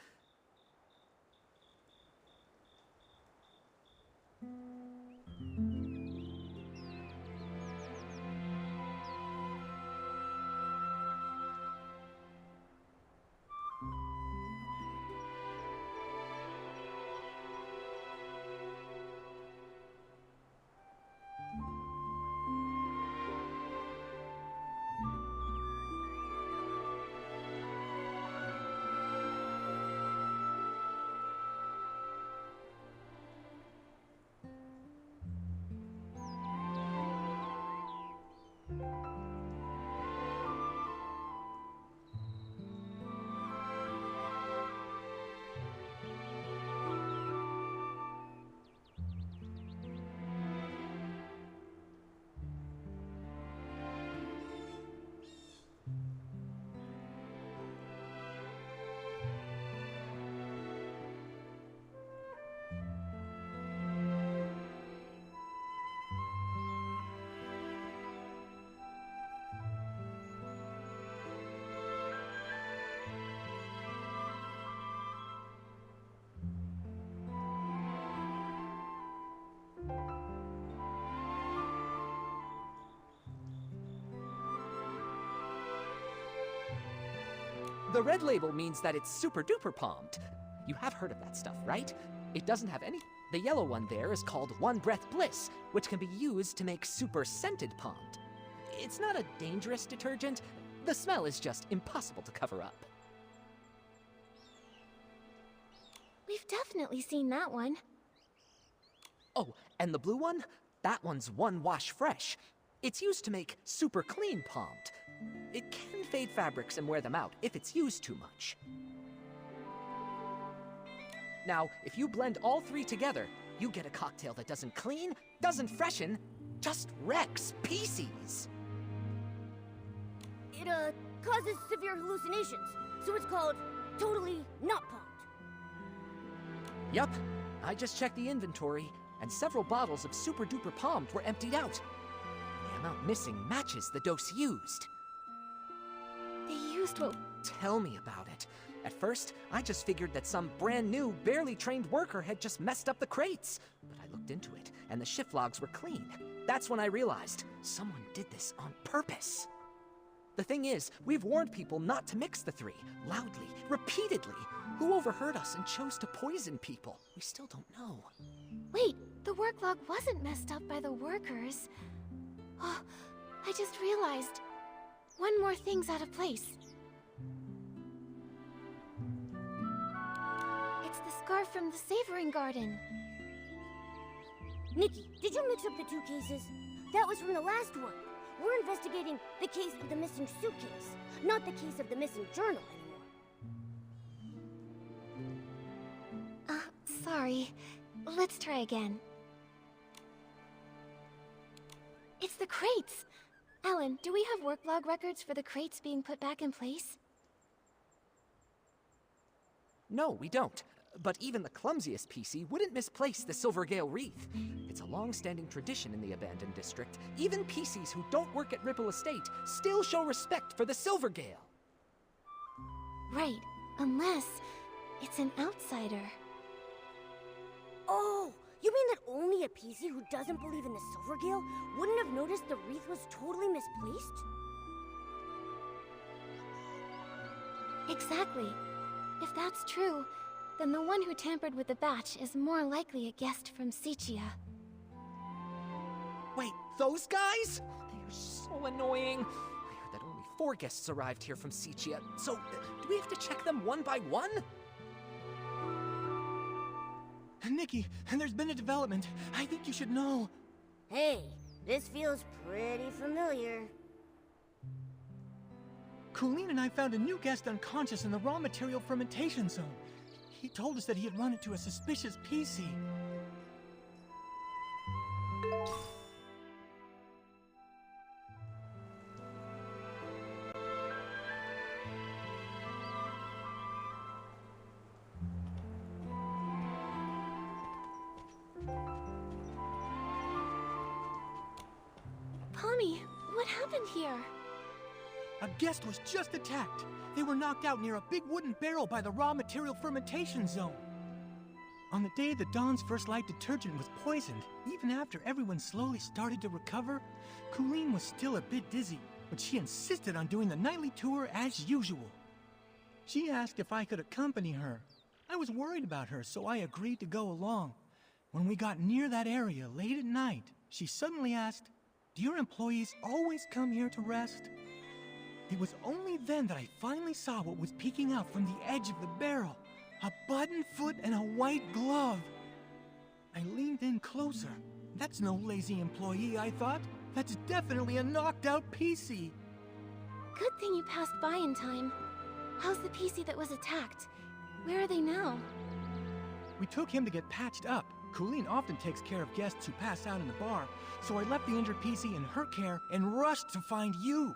The red label means that it's super duper palmed. You have heard of that stuff, right? It doesn't have any. The yellow one there is called One Breath Bliss, which can be used to make super scented palmed. It's not a dangerous detergent. The smell is just impossible to cover up. We've definitely seen that one. Oh, and the blue one? That one's One Wash Fresh. It's used to make super clean palmed. It can fade fabrics and wear them out if it's used too much. Now, if you blend all three together, you get a cocktail that doesn't clean, doesn't freshen, just wrecks pieces. It, causes severe hallucinations, so it's called totally not palmed. Yup, I just checked the inventory, and several bottles of Super Duper Palmed were emptied out. The amount missing matches the dose used. They used what? Tell me about it. At first, I just figured that some brand new, barely trained worker had just messed up the crates. But I looked into it, and the shift logs were clean. That's when I realized someone did this on purpose. The thing is, we've warned people not to mix the three, loudly, repeatedly. Who overheard us and chose to poison people? We still don't know. Wait, the work log wasn't messed up by the workers. Oh, I just realized. One more thing's out of place. It's the scarf from the Savoring Garden. Nikki, did you mix up the two cases? That was from the last one. We're investigating the case of the missing suitcase, not the case of the missing journal anymore. Sorry. Let's try again. It's the crates. Alan, do we have work log records for the crates being put back in place? No, we don't. But even the clumsiest PC wouldn't misplace the Silvergale wreath. It's a long-standing tradition in the abandoned district. Even PCs who don't work at Ripple Estate still show respect for the Silvergale. Right, unless it's an outsider. Oh, you mean that only a PC who doesn't believe in the Silvergale wouldn't have noticed the wreath was totally misplaced? Exactly. If that's true, then the one who tampered with the batch is more likely a guest from Sichia. Wait, those guys? They're so annoying. I heard that only 4 guests arrived here from Sichia, so do we have to check them one by one? Nikki, there's been a development. I think you should know. Hey, this feels pretty familiar. Colleen and I found a new guest unconscious in the raw material fermentation zone. He told us that he had run into a suspicious PC. Pommy, what happened here? A guest was just attacked. They were knocked out near a big wooden barrel by the raw material fermentation zone. On the day the Dawn's First Light detergent was poisoned, even after everyone slowly started to recover, Colleen was still a bit dizzy, but she insisted on doing the nightly tour as usual. She asked if I could accompany her. I was worried about her, so I agreed to go along. When we got near that area late at night, she suddenly asked, "Do your employees always come here to rest?" It was only then that I finally saw what was peeking out from the edge of the barrel. A button foot and a white glove. I leaned in closer. That's no lazy employee, I thought. That's definitely a knocked out PC. Good thing you passed by in time. How's the PC that was attacked? Where are they now? We took him to get patched up. Colleen often takes care of guests who pass out in the bar, so I left the injured PC in her care and rushed to find you.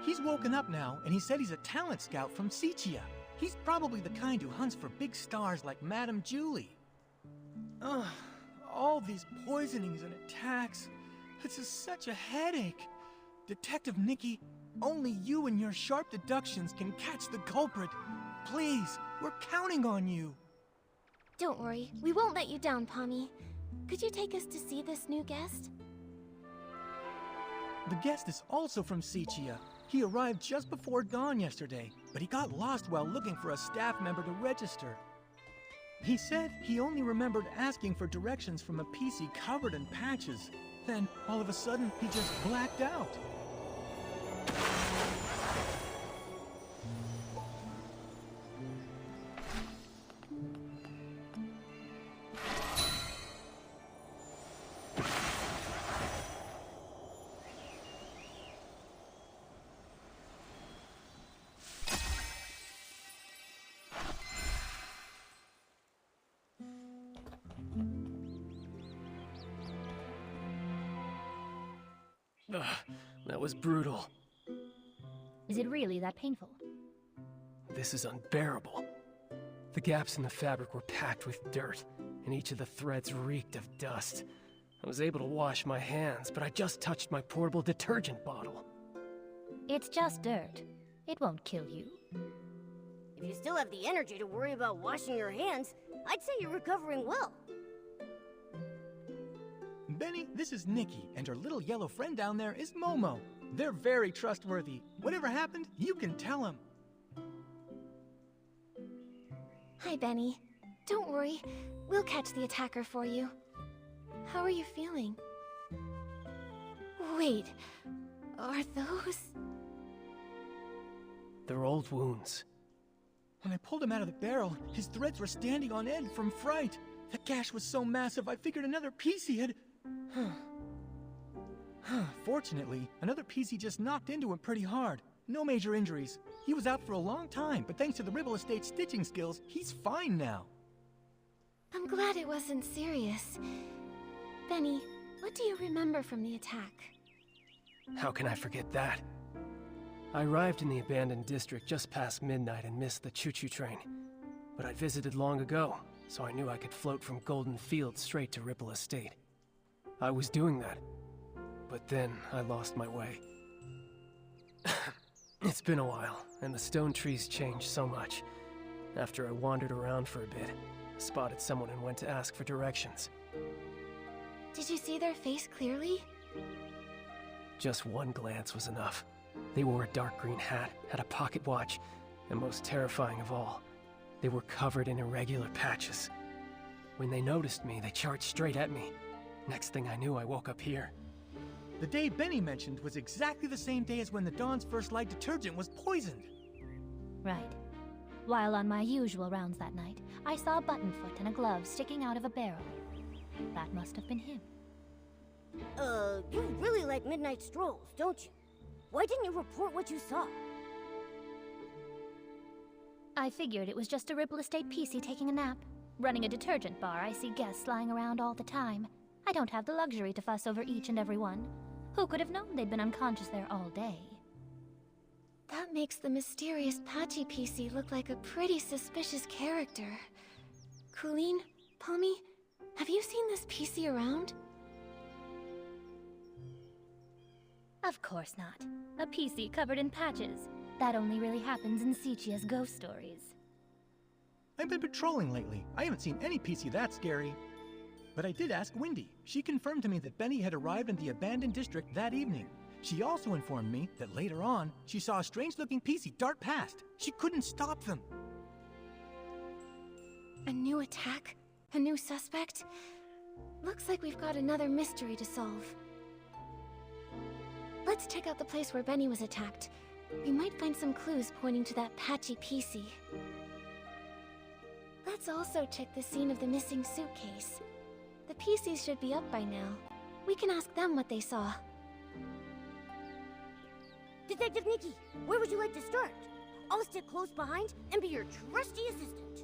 He's woken up now, and he said he's a talent scout from Sichia. He's probably the kind who hunts for big stars like Madame Julie. Ugh, all these poisonings and attacks. It's just such a headache. Detective Nikki, only you and your sharp deductions can catch the culprit. Please, we're counting on you. Don't worry, we won't let you down, Pommy. Could you take us to see this new guest? The guest is also from Sichia. He arrived just before dawn yesterday, but he got lost while looking for a staff member to register. He said he only remembered asking for directions from a PC covered in patches. Then, all of a sudden, he just blacked out. Ugh, that was brutal. Is it really that painful? This is unbearable. The gaps in the fabric were packed with dirt, and each of the threads reeked of dust. I was able to wash my hands, but I just touched my portable detergent bottle. It's just dirt. It won't kill you. If you still have the energy to worry about washing your hands, I'd say you're recovering well. Benny, this is Nikki, and her little yellow friend down there is Momo. They're very trustworthy. Whatever happened, you can tell them. Hi, Benny. Don't worry, we'll catch the attacker for you. How are you feeling? Wait, are those... They're old wounds. When I pulled him out of the barrel, his threads were standing on end from fright. The gash was so massive, I figured another PC had... Fortunately, another PC just knocked into him pretty hard. No major injuries. He was out for a long time, but thanks to the Ripple Estate stitching skills, he's fine now. I'm glad it wasn't serious. Benny, what do you remember from the attack? How can I forget that? I arrived in the abandoned district just past midnight and missed the choo-choo train. But I visited long ago, so I knew I could float from Golden Field straight to Ripple Estate. I was doing that, but then I lost my way. It's been a while, and the stone trees changed so much. After I wandered around for a bit, I spotted someone and went to ask for directions. Did you see their face clearly? Just one glance was enough. They wore a dark green hat, had a pocket watch, and most terrifying of all, they were covered in irregular patches. When they noticed me, they charged straight at me. Next thing I knew, I woke up here. The day Benny mentioned was exactly the same day as when the Dawn's First Light detergent was poisoned. Right. While on my usual rounds that night, I saw a button foot and a glove sticking out of a barrel. That must have been him. You really like midnight strolls, don't you? Why didn't you report what you saw? I figured it was just a Ripple Estate PC taking a nap. Running a detergent bar, I see guests lying around all the time. I don't have the luxury to fuss over each and every one. Who could have known they'd been unconscious there all day? That makes the mysterious Patchy PC look like a pretty suspicious character. Colleen, Pommy, have you seen this PC around? Of course not. A PC covered in patches. That only really happens in Sichia's ghost stories. I've been patrolling lately. I haven't seen any PC that scary. But I did ask Wendy. She confirmed to me that Benny had arrived in the abandoned district that evening. She also informed me that later on, she saw a strange-looking PC dart past. She couldn't stop them. A new attack? A new suspect? Looks like we've got another mystery to solve. Let's check out the place where Benny was attacked. We might find some clues pointing to that Patchy PC. Let's also check the scene of the missing suitcase. The PCs should be up by now. We can ask them what they saw. Detective Nikki, where would you like to start? I'll stick close behind and be your trusty assistant.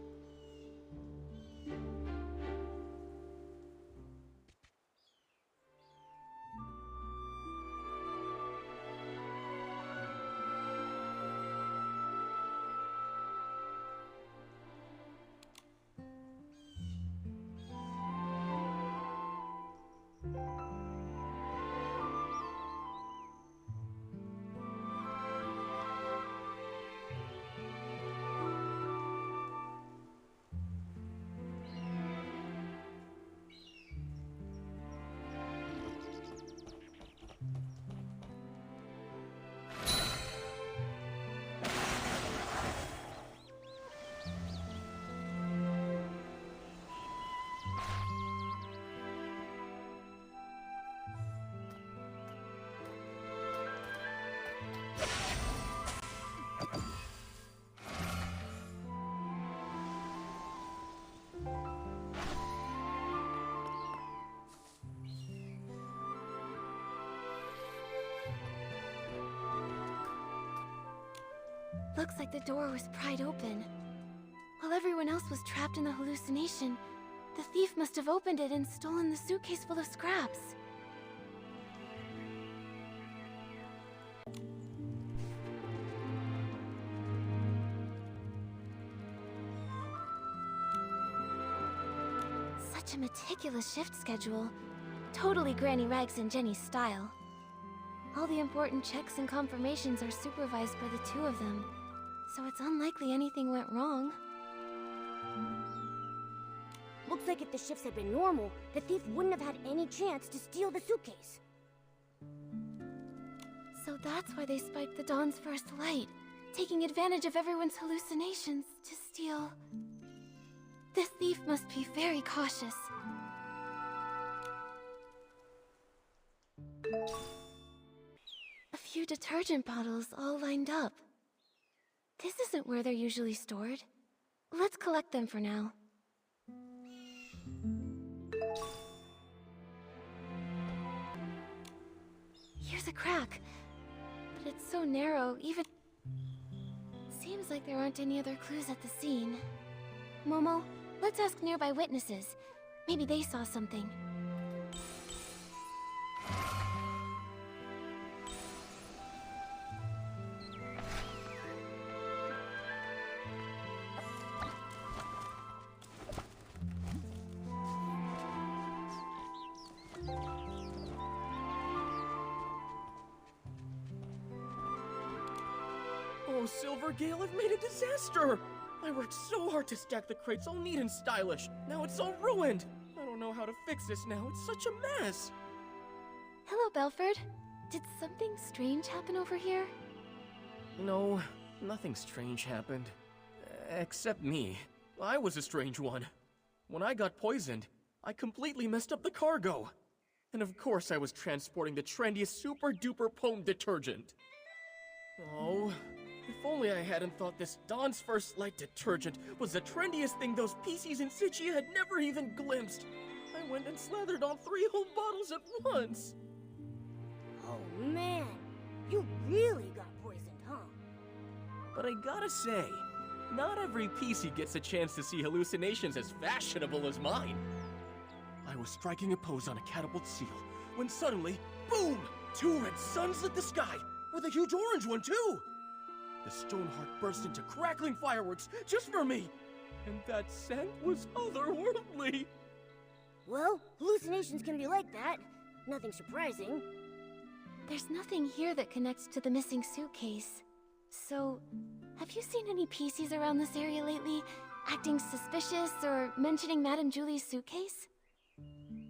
Looks like the door was pried open. While everyone else was trapped in the hallucination, the thief must have opened it and stolen the suitcase full of scraps. Such a meticulous shift schedule. Totally Granny Rags and Jenny's style. All the important checks and confirmations are supervised by the two of them, so it's unlikely anything went wrong. Looks like if the shifts had been normal, the thief wouldn't have had any chance to steal the suitcase. So that's why they spiked the Dawn's First Light, taking advantage of everyone's hallucinations to steal. This thief must be very cautious. A few detergent bottles all lined up. This isn't where they're usually stored. Let's collect them for now. Here's a crack, but it's so narrow, even... Seems like there aren't any other clues at the scene. Momo, let's ask nearby witnesses. Maybe they saw something. No, Silvergale, I've made a disaster! I worked so hard to stack the crates all neat and stylish. Now it's all ruined. I don't know how to fix this now. It's such a mess. Hello, Belford. Did something strange happen over here? No, nothing strange happened. Except me. I was a strange one. When I got poisoned, I completely messed up the cargo. And of course I was transporting the trendiest super-duper potent detergent. Oh, if only I hadn't thought this Dawn's First Light detergent was the trendiest thing those PCs in Sichia had never even glimpsed. I went and slathered on 3 whole bottles at once. Oh man, you really got poisoned, huh? But I gotta say, not every PC gets a chance to see hallucinations as fashionable as mine. I was striking a pose on a catapult seal, when suddenly, boom! 2 red suns lit the sky, with a huge orange one too! The Stoneheart burst into crackling fireworks just for me! And that scent was otherworldly! Well, hallucinations can be like that. Nothing surprising. There's nothing here that connects to the missing suitcase. So, have you seen any PCs around this area lately, acting suspicious or mentioning Madame Julie's suitcase?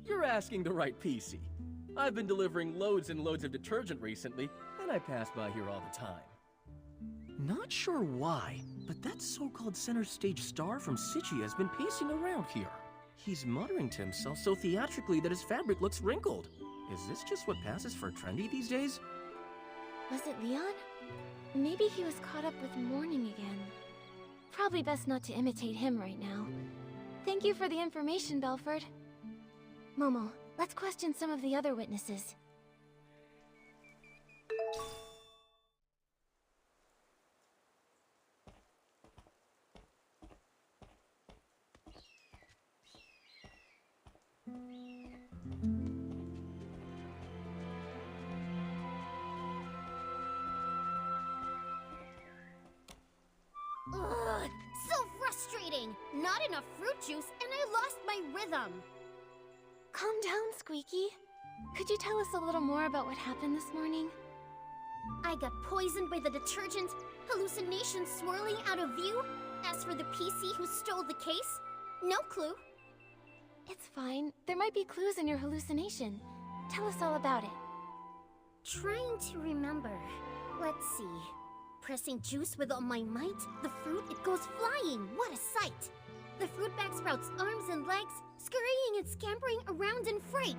You're asking the right PC. I've been delivering loads and loads of detergent recently, and I pass by here all the time. Not sure why, but that so-called center stage star from Sichia has been pacing around here. He's muttering to himself so theatrically that his fabric looks wrinkled. Is this just what passes for trendy these days? Was it Leon? Maybe he was caught up with mourning again. Probably best not to imitate him right now. Thank you for the information, Belford. Momo, let's question some of the other witnesses. Ugh, so frustrating! Not enough fruit juice, and I lost my rhythm! Calm down, Squeaky. Could you tell us a little more about what happened this morning? I got poisoned by the detergent, hallucinations swirling out of view. As for the PC who stole the case, no clue. It's fine. There might be clues in your hallucination. Tell us all about it. Trying to remember. Let's see. Pressing juice with all my might, the fruit, it goes flying. What a sight! The fruit bag sprouts arms and legs, scurrying and scampering around in fright.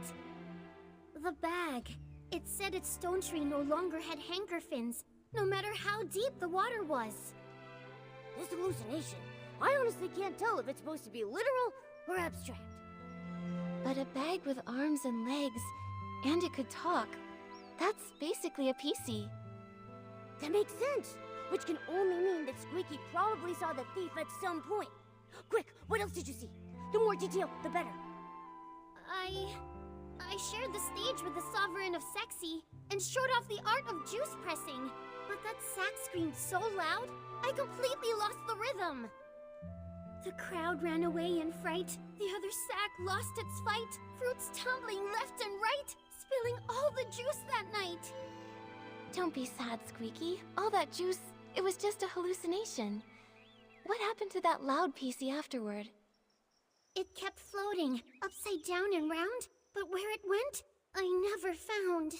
The bag. It said its stone tree no longer had hanker fins, no matter how deep the water was. This hallucination, I honestly can't tell if it's supposed to be literal or abstract. But a bag with arms and legs, and it could talk. That's basically a PC. That makes sense, which can only mean that Squeaky probably saw the thief at some point. Quick, what else did you see? The more detail, the better. I shared the stage with the Sovereign of Sexy and showed off the art of juice pressing. But that sack screamed so loud, I completely lost the rhythm. The crowd ran away in fright. The other sack lost its fight. Fruits tumbling left and right, spilling all the juice that night. Don't be sad, Squeaky. All that juice, it was just a hallucination. What happened to that loud PC afterward? It kept floating, upside down and round, but where it went, I never found.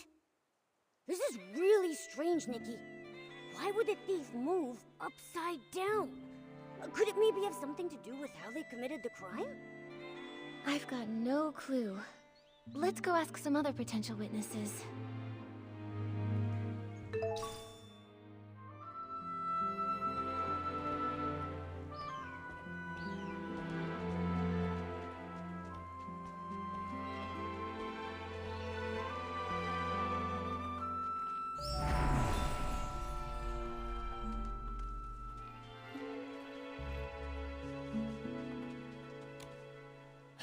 This is really strange, Nikki. Why would the thief move upside down? Could it maybe have something to do with how they committed the crime? I've got no clue. Let's go ask some other potential witnesses.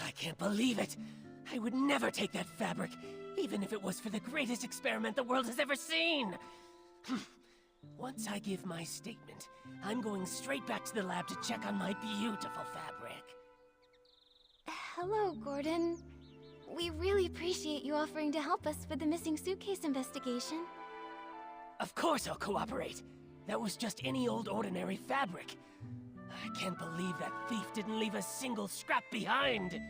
I can't believe it! I would never take that fabric, even if it was for the greatest experiment the world has ever seen! Once I give my statement, I'm going straight back to the lab to check on my beautiful fabric. Hello, Gordon. We really appreciate you offering to help us with the missing suitcase investigation. Of course I'll cooperate. That was just any old ordinary fabric. I can't believe that thief didn't leave a single scrap behind.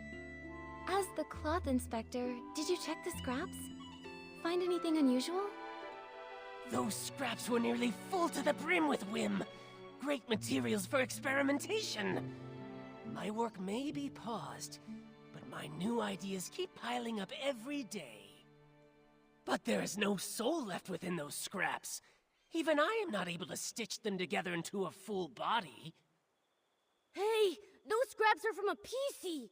As the cloth inspector, did you check the scraps? Find anything unusual? Those scraps were nearly full to the brim with whim. Great materials for experimentation. My work may be paused, but my new ideas keep piling up every day. But there is no soul left within those scraps. Even I am not able to stitch them together into a full body. Hey, those scraps are from a PC.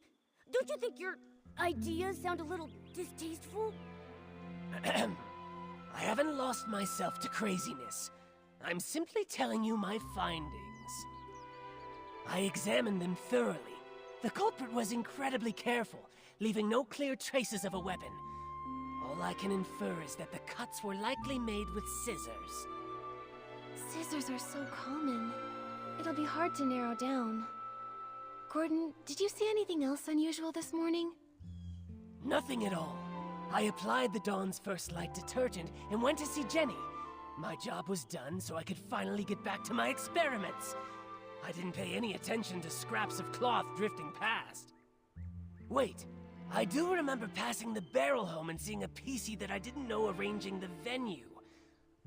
Don't you think your ideas sound a little distasteful? I haven't lost myself to craziness. I'm simply telling you my findings. I examined them thoroughly. The culprit was incredibly careful, leaving no clear traces of a weapon. All I can infer is that the cuts were likely made with scissors. Scissors are so common. It'll be hard to narrow down. Gordon, did you see anything else unusual this morning? Nothing at all. I applied the Dawn's First Light detergent and went to see Jenny. My job was done, so I could finally get back to my experiments. I didn't pay any attention to scraps of cloth drifting past. Wait, I do remember passing the barrel home and seeing a PC that I didn't know arranging the venue.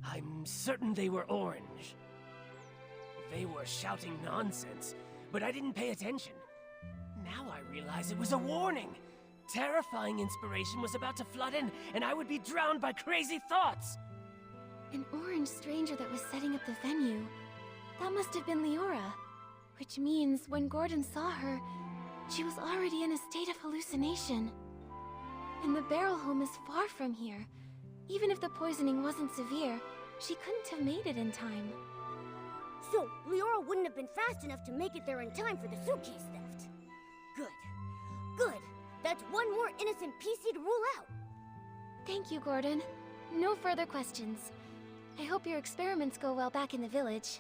I'm certain they were orange. They were shouting nonsense, but I didn't pay attention. Now I realize it was a warning. Terrifying inspiration was about to flood in, and I would be drowned by crazy thoughts. An orange stranger that was setting up the venue. That must have been Leora. Which means when Gordon saw her, she was already in a state of hallucination. And the barrel home is far from here. Even if the poisoning wasn't severe, she couldn't have made it in time. So, Leora wouldn't have been fast enough to make it there in time for the suitcase theft. Good. Good. That's one more innocent PC to rule out. Thank you, Gordon. No further questions. I hope your experiments go well back in the village.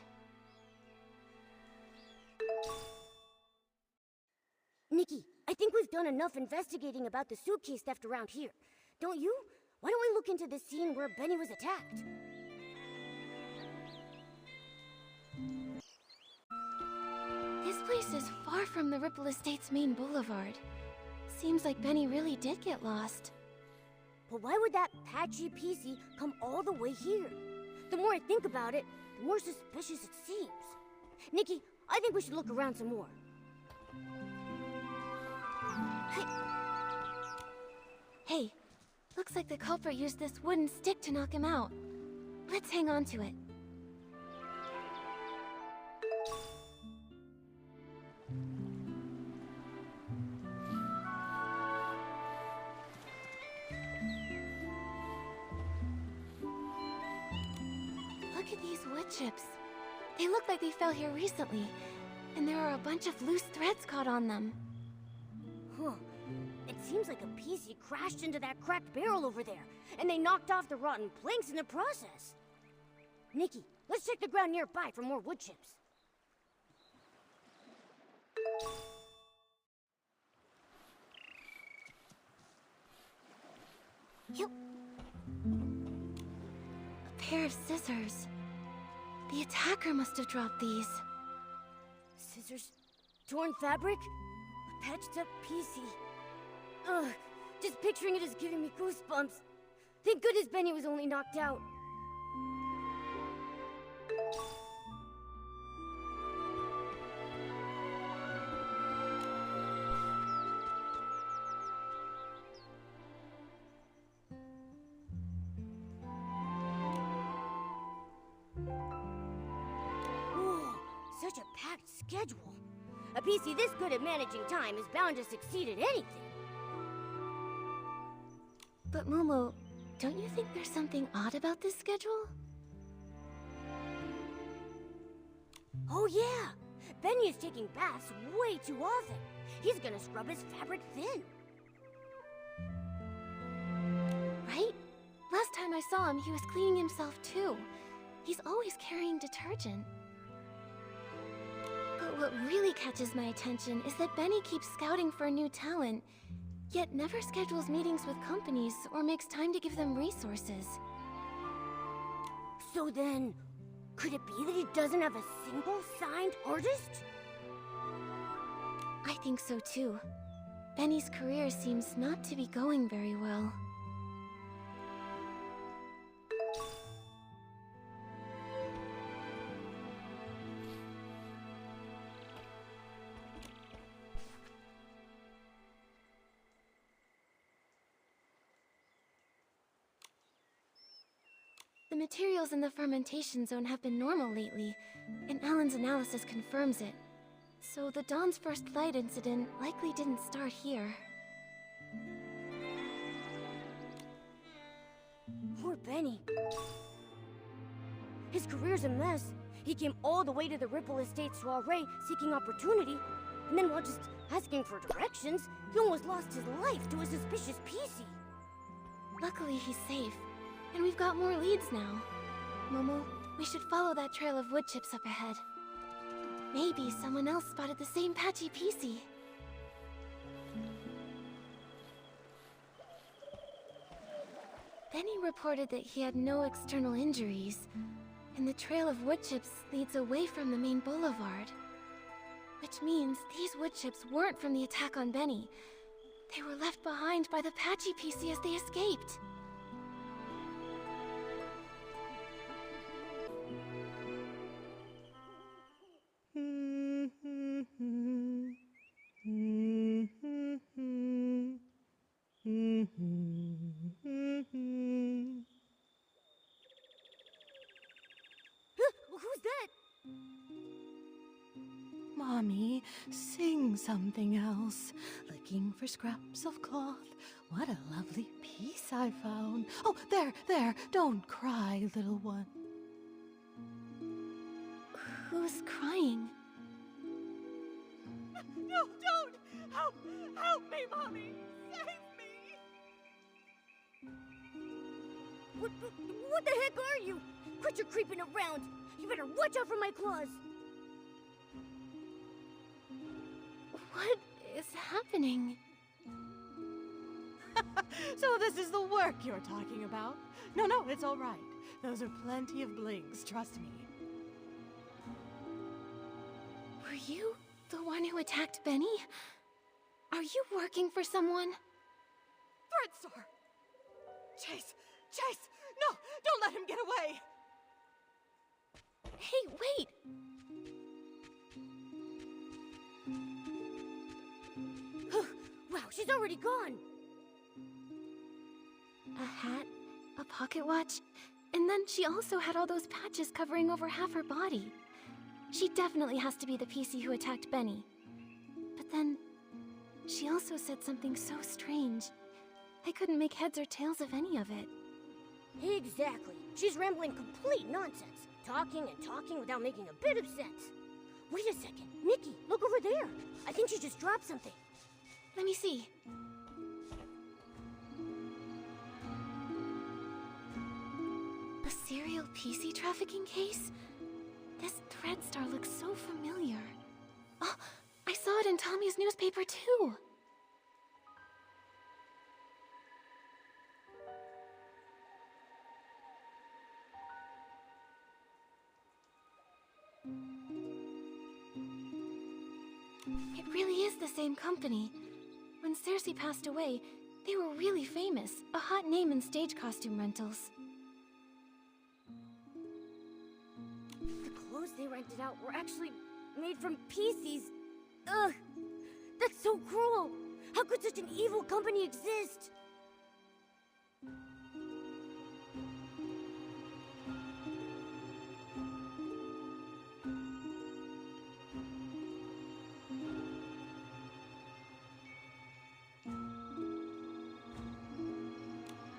Nikki, I think we've done enough investigating about the suitcase theft around here. Don't you? Why don't we look into the scene where Benny was attacked? This place is far from the Ripple Estate's main boulevard. Seems like Benny really did get lost. But why would that patchy PC come all the way here? The more I think about it, the more suspicious it seems. Nikki, I think we should look around some more. Hey, looks like the culprit used this wooden stick to knock him out. Let's hang on to it. Look at these wood chips. They look like they fell here recently, and there are a bunch of loose threads caught on them. Huh. It seems like a PC crashed into that cracked barrel over there, and they knocked off the rotten planks in the process. Nikki, let's check the ground nearby for more wood chips. Yep. A pair of scissors. The attacker must have dropped these. Scissors? Torn fabric? A patched up PC. Ugh, just picturing it is giving me goosebumps. Thank goodness Benny was only knocked out. Whoa, such a packed schedule. A PC this good at managing time is bound to succeed at anything. But Momo, don't you think there's something odd about this schedule? Oh yeah! Benny is taking baths way too often. He's gonna scrub his fabric thin. Right? Last time I saw him, he was cleaning himself too. He's always carrying detergent. But what really catches my attention is that Benny keeps scouting for new talent, yet never schedules meetings with companies or makes time to give them resources. So then, Could it be that he doesn't have a single signed artist? I think so too. Benny's career seems not to be going very well. The materials in the fermentation zone have been normal lately, and Alan's analysis confirms it. So the Dawn's first light incident likely didn't start here. Poor Benny. His career's a mess. He came all the way to the Ripple Estate soiree seeking opportunity, and then while just asking for directions, he almost lost his life to a suspicious PC. Luckily, he's safe. And we've got more leads now. Momo, we should follow that trail of wood chips up ahead. Maybe someone else spotted the same patchy PC. Benny reported that he had no external injuries, and the trail of wood chips leads away from the main boulevard. Which means these wood chips weren't from the attack on Benny. They were left behind by the patchy PC as they escaped. Who's that? Mommy, sing something else. Looking for scraps of cloth. What a lovely piece I found. Oh, there, don't cry, little one. Who's crying? No, don't! Help me, Mommy! Save me! What the heck are you? Quit your creeping around! You better watch out for my claws! What is happening? So this is the work you're talking about? No, it's all right. Those are plenty of blings, trust me. Were you the one who attacked Benny? Are you working for someone? Threadstar! Chase! No, don't let him get away! Hey, wait! Wow, she's already gone! A hat, a pocket watch, and then she also had all those patches covering over half her body. She definitely has to be the PC who attacked Benny. But then, she also said something so strange. I couldn't make heads or tails of any of it. Exactly. She's rambling complete nonsense. Talking and talking without making a bit of sense. Wait a second. Nikki, look over there. I think she just dropped something. Let me see. A serial PC trafficking case? This Threadstar looks so familiar. Oh, I saw it in Tommy's newspaper too. It really is the same company. When Cersei passed away, they were really famous, a hot name in stage costume rentals. The clothes they rented out were actually made from PCs. Ugh! That's so cruel! How could such an evil company exist?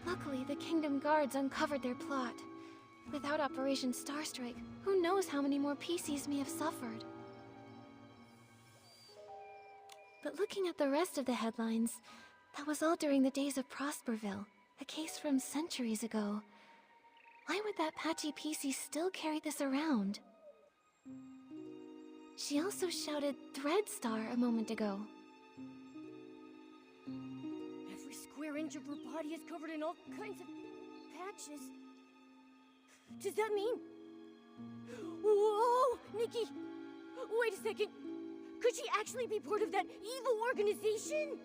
Luckily, the Kingdom Guards uncovered their plot. Without Operation Starstrike, who knows how many more PCs may have suffered. But looking at the rest of the headlines, that was all during the days of Prosperville, a case from centuries ago. Why would that patchy PC still carry this around? She also shouted Threadstar a moment ago. Every square inch of her body is covered in all kinds of patches. Does that mean Whoa! Nikki! Wait a second! Could she actually be part of that evil organization?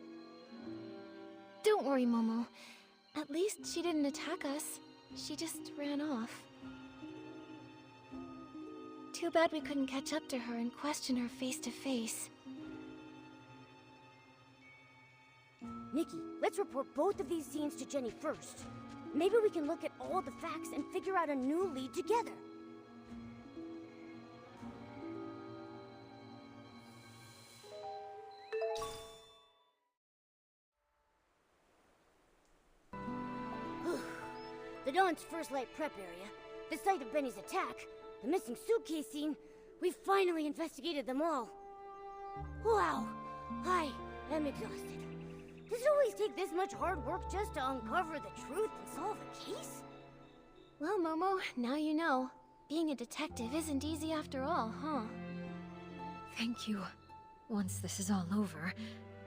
Don't worry, Momo. At least she didn't attack us. She just ran off. Too bad we couldn't catch up to her and question her face to face. Nikki, let's report both of these scenes to Jenny first. Maybe we can look at all the facts and figure out a new lead together. The Dawn's first light prep area, the site of Benny's attack, the missing suitcase scene, we finally investigated them all. Wow, I am exhausted. Does it always take this much hard work just to uncover the truth and solve a case? Well, Momo, now you know. Being a detective isn't easy after all, huh? Thank you. Once this is all over,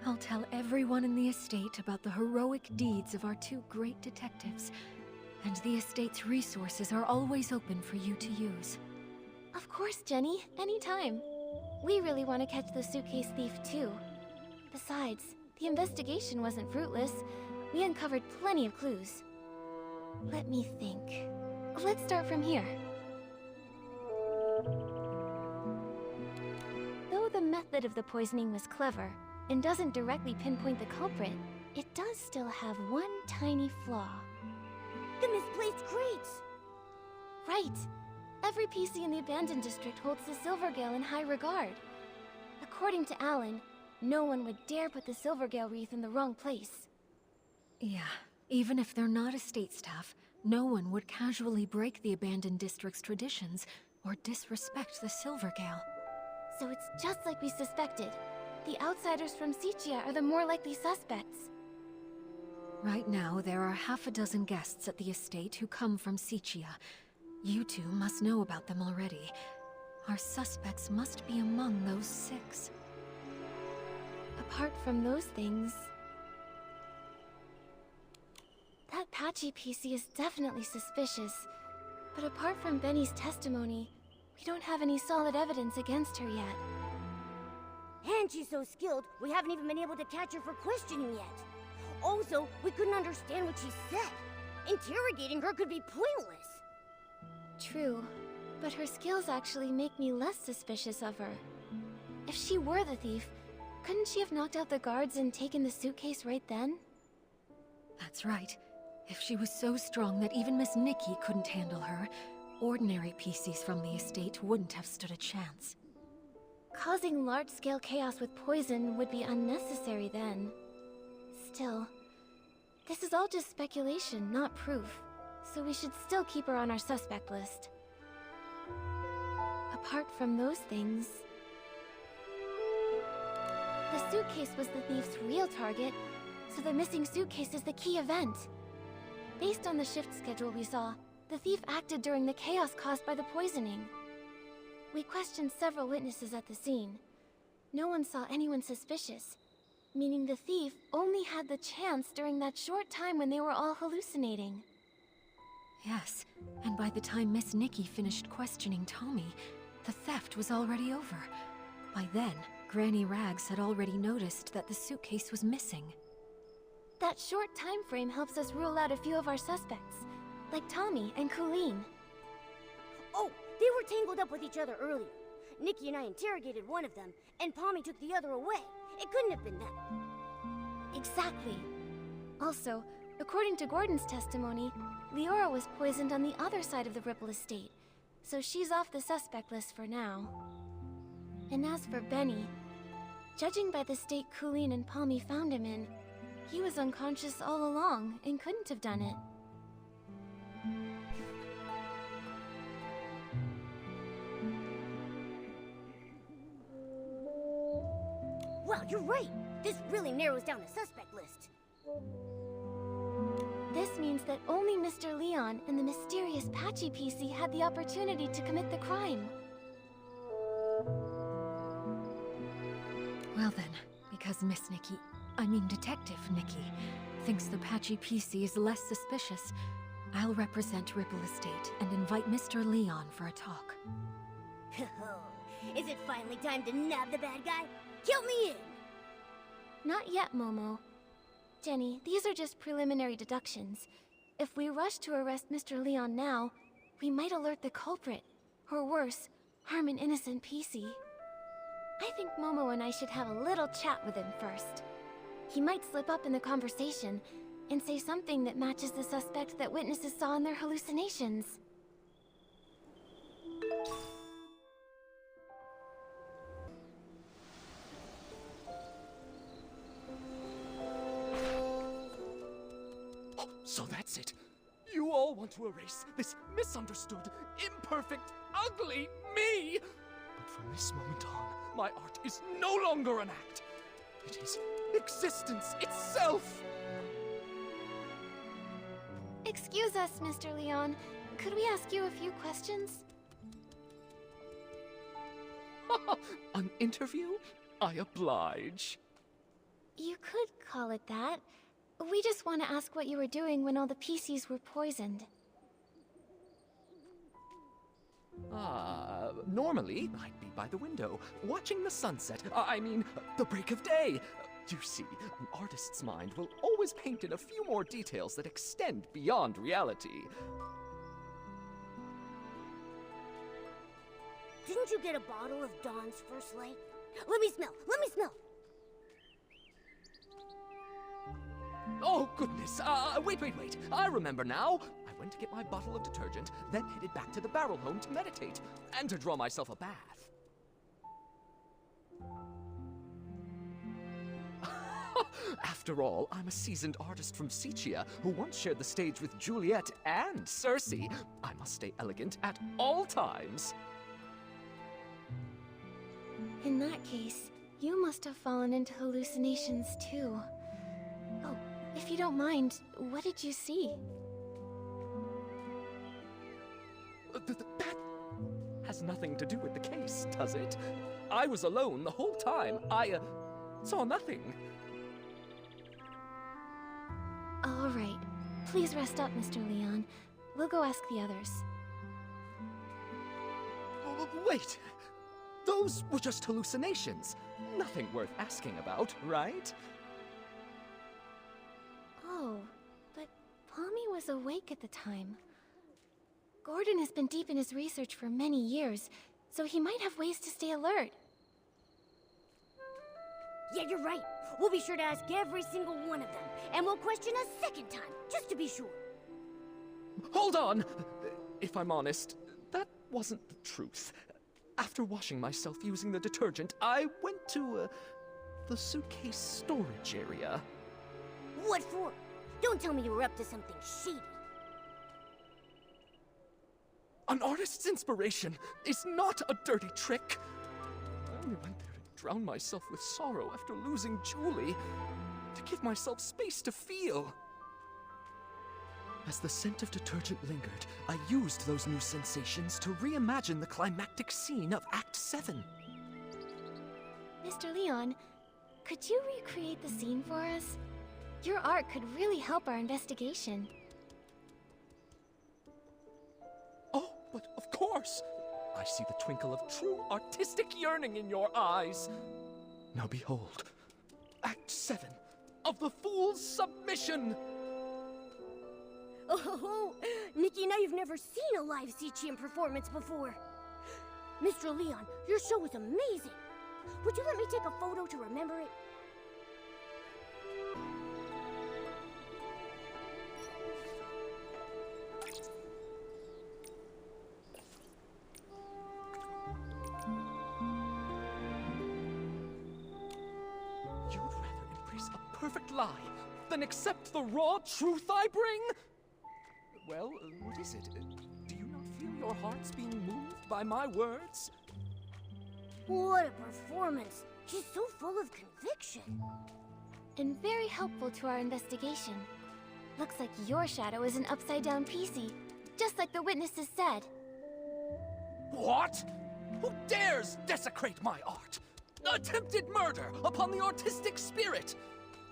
I'll tell everyone in the estate about the heroic deeds of our two great detectives. And the estate's resources are always open for you to use. Of course, Jenny. Anytime. We really want to catch the suitcase thief, too. Besides, the investigation wasn't fruitless. We uncovered plenty of clues. Let me think. Let's start from here. Though the method of the poisoning was clever, and doesn't directly pinpoint the culprit, it does still have one tiny flaw. The misplaced crates! Right! Every PC in the abandoned district holds the Silvergale in high regard. According to Alan, no one would dare put the Silvergale wreath in the wrong place. Yeah, even if they're not estate staff, no one would casually break the abandoned district's traditions or disrespect the Silvergale. So it's just like we suspected. The outsiders from Sichia are the more likely suspects. Right now, there are half a dozen guests at the estate who come from Sichia. You two must know about them already. Our suspects must be among those 6. Apart from those things... That Patchy PC is definitely suspicious. But apart from Benny's testimony, we don't have any solid evidence against her yet. And she's so skilled, we haven't even been able to catch her for questioning yet. Also, we couldn't understand what she said. Interrogating her could be pointless. True, but her skills actually make me less suspicious of her. If she were the thief, couldn't she have knocked out the guards and taken the suitcase right then? That's right. If she was so strong that even Miss NIKKI couldn't handle her, ordinary PCs from the estate wouldn't have stood a chance. Causing large-scale chaos with poison would be unnecessary then. Still, this is all just speculation, not proof, so we should still keep her on our suspect list. Apart from those things... The suitcase was the thief's real target, so the missing suitcase is the key event. Based on the shift schedule we saw, the thief acted during the chaos caused by the poisoning. We questioned several witnesses at the scene. No one saw anyone suspicious, meaning the thief only had the chance during that short time when they were all hallucinating. Yes, and by the time Miss NIKKI finished questioning Tommy, the theft was already over. By then, Granny Rags had already noticed that the suitcase was missing. That short time frame helps us rule out a few of our suspects, like Tommy and Colleen. Oh, they were tangled up with each other earlier. Nikki and I interrogated one of them, and Pommy took the other away. It couldn't have been them. Exactly. Also, according to Gordon's testimony, Leora was poisoned on the other side of the Ripple estate, so she's off the suspect list for now. And as for Benny, judging by the state Colleen and Pommy found him in, he was unconscious all along and couldn't have done it. Wow, you're right! This really narrows down the suspect list. This means that only Mr. Leon and the mysterious Patchy PC had the opportunity to commit the crime. Well then, because Miss NIKKI, I mean Detective NIKKI, thinks the Patchy PC is less suspicious, I'll represent Ripple Estate and invite Mr. Leon for a talk. Is it finally time to nab the bad guy? Count me in! Not yet, Momo. Jenny, these are just preliminary deductions. If we rush to arrest Mr. Leon now, we might alert the culprit. Or worse, harm an innocent PC. I think Momo and I should have a little chat with him first. He might slip up in the conversation and say something that matches the suspect that witnesses saw in their hallucinations. So that's it. You all want to erase this misunderstood, imperfect, ugly me! But from this moment on, my art is no longer an act. It is existence itself! Excuse us, Mr. Leon. Could we ask you a few questions? An interview? I oblige. You could call it that. We just want to ask what you were doing when all the PCs were poisoned. Normally, I'd be by the window, watching the sunset. I mean, the break of day. You see, an artist's mind will always paint in a few more details that extend beyond reality. Didn't you get a bottle of Dawn's first light? Let me smell! Let me smell! Oh, goodness. Wait. I remember now. I went to get my bottle of detergent, then headed back to the barrel home to meditate, and to draw myself a bath. After all, I'm a seasoned artist from Sicia who once shared the stage with Juliet and Cersei. I must stay elegant at all times. In that case, you must have fallen into hallucinations too. Oh, if you don't mind, what did you see? That has nothing to do with the case, does it? I was alone the whole time. I saw nothing. All right. Please rest up, Mr. Leon. We'll go ask the others. Wait! Those were just hallucinations. Nothing worth asking about, right? Oh, but Pommy was awake at the time. Gordon has been deep in his research for many years, so he might have ways to stay alert. Yeah, you're right. We'll be sure to ask every single one of them, and we'll question a second time, just to be sure. Hold on! If I'm honest, that wasn't the truth. After washing myself using the detergent, I went to, the suitcase storage area. What for? Don't tell me you were up to something shady. An artist's inspiration is not a dirty trick. I only went there to drown myself with sorrow after losing Julie, to give myself space to feel. As the scent of detergent lingered, I used those new sensations to reimagine the climactic scene of Act 7. Mr. Leon, could you recreate the scene for us? Your art could really help our investigation. Oh, but of course! I see the twinkle of true artistic yearning in your eyes. Now behold, Act 7 of the Fool's Submission! Oh, Nikki and I have never seen a live Sicilian performance before. Mr. Leon, your show was amazing. Would you let me take a photo to remember it? You'd rather embrace a perfect lie than accept the raw truth I bring? Well, what is it? Do you not feel your hearts being moved by my words? What a performance. She's so full of conviction. And very helpful to our investigation. Looks like your shadow is an upside-down PC, just like the witnesses said. What? Who dares desecrate my art? Attempted murder upon the artistic spirit!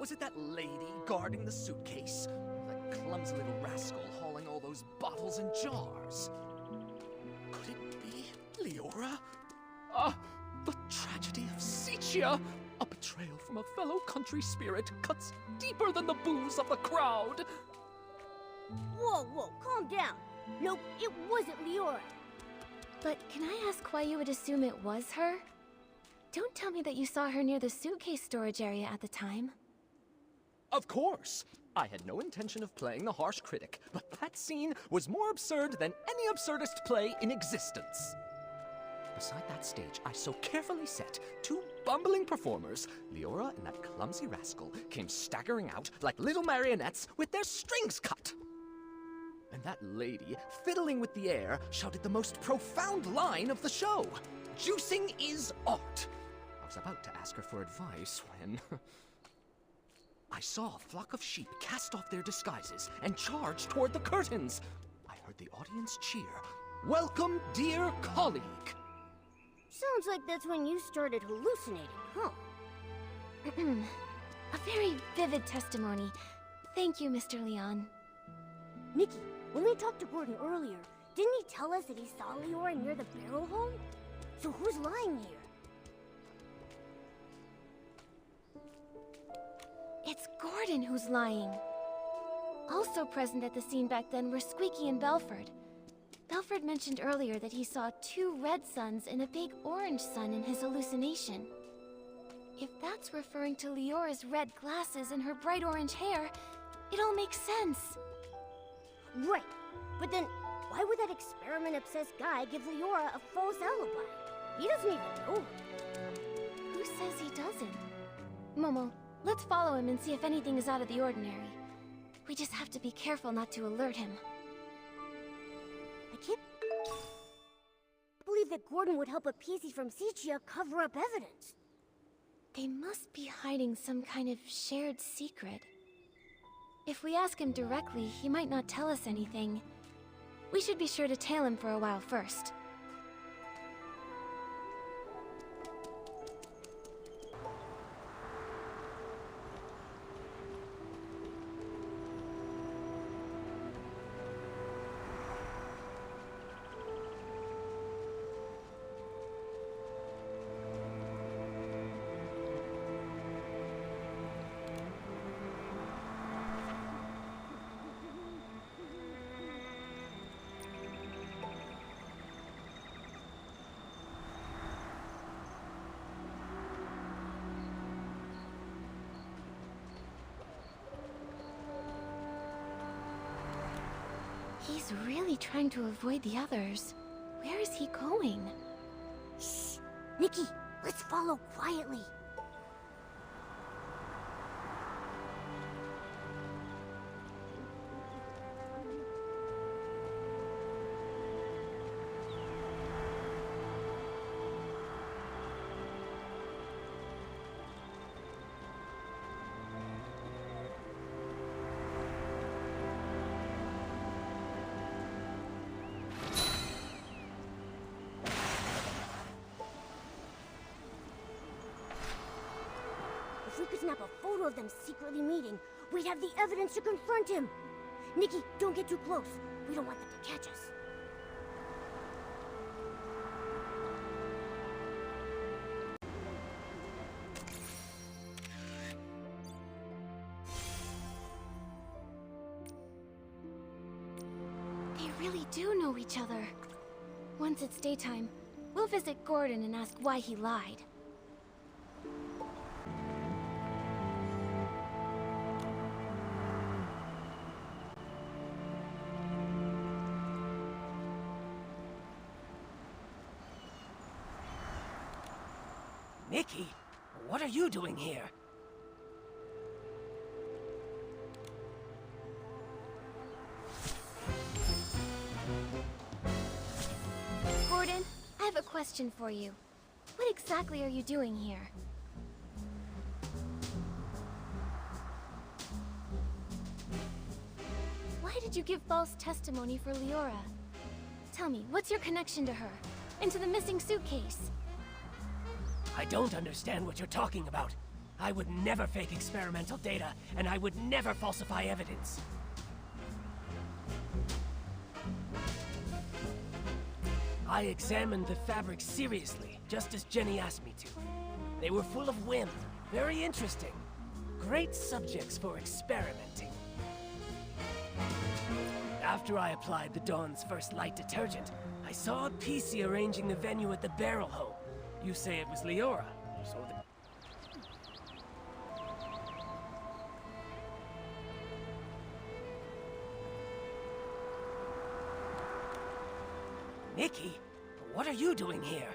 Was it that lady guarding the suitcase? Or that clumsy little rascal hauling all those bottles and jars. Could it be Leora? Ah, the tragedy of Sicia! A betrayal from a fellow country spirit cuts deeper than the booze of the crowd. Whoa, calm down. Nope, it wasn't Leora. But can I ask why you would assume it was her? Don't tell me that you saw her near the suitcase storage area at the time. Of course! I had no intention of playing the harsh critic, but that scene was more absurd than any absurdist play in existence. Beside that stage I so carefully set, two bumbling performers, Leora and that clumsy rascal, came staggering out like little marionettes with their strings cut. And that lady, fiddling with the air, shouted the most profound line of the show. Juicing is art. I was about to ask her for advice when... I saw a flock of sheep cast off their disguises and charge toward the curtains. I heard the audience cheer, "Welcome, dear colleague." Sounds like that's when you started hallucinating, huh? A very vivid testimony. Thank you, Mr. Leon. Nikki, when we talked to Gordon earlier, didn't he tell us that he saw Leora near the barrel home? So who's lying here? It's Gordon who's lying. Also present at the scene back then were Squeaky and Belford. Belford mentioned earlier that he saw two red suns and a big orange sun in his hallucination. If that's referring to Leora's red glasses and her bright orange hair, it all makes sense. Right, but then why would that experiment-obsessed guy give Leora a false alibi? He doesn't even know her. Who says he doesn't? Momo, let's follow him and see if anything is out of the ordinary. We just have to be careful not to alert him. I can't believe that Gordon would help a PC from Sicia cover up evidence. They must be hiding some kind of shared secret. If we ask him directly, he might not tell us anything. We should be sure to tail him for a while first. He's really trying to avoid the others. Where is he going? Shh! Nikki, let's follow quietly. If we could snap a photo of them secretly meeting, we'd have the evidence to confront him. Nikki, don't get too close. We don't want them to catch us. They really do know each other. Once it's daytime, we'll visit Gordon and ask why he lied. Nikki, what are you doing here? Gordon, I have a question for you. What exactly are you doing here? Why did you give false testimony for Leora? Tell me, what's your connection to her? And to the missing suitcase? I don't understand what you're talking about. I would never fake experimental data, and I would never falsify evidence. I examined the fabrics seriously, just as Jenny asked me to. They were full of whim, very interesting. Great subjects for experimenting. After I applied the Dawn's first light detergent, I saw a PC arranging the venue at the barrel home. You say it was Leora, so Nikki, what are you doing here?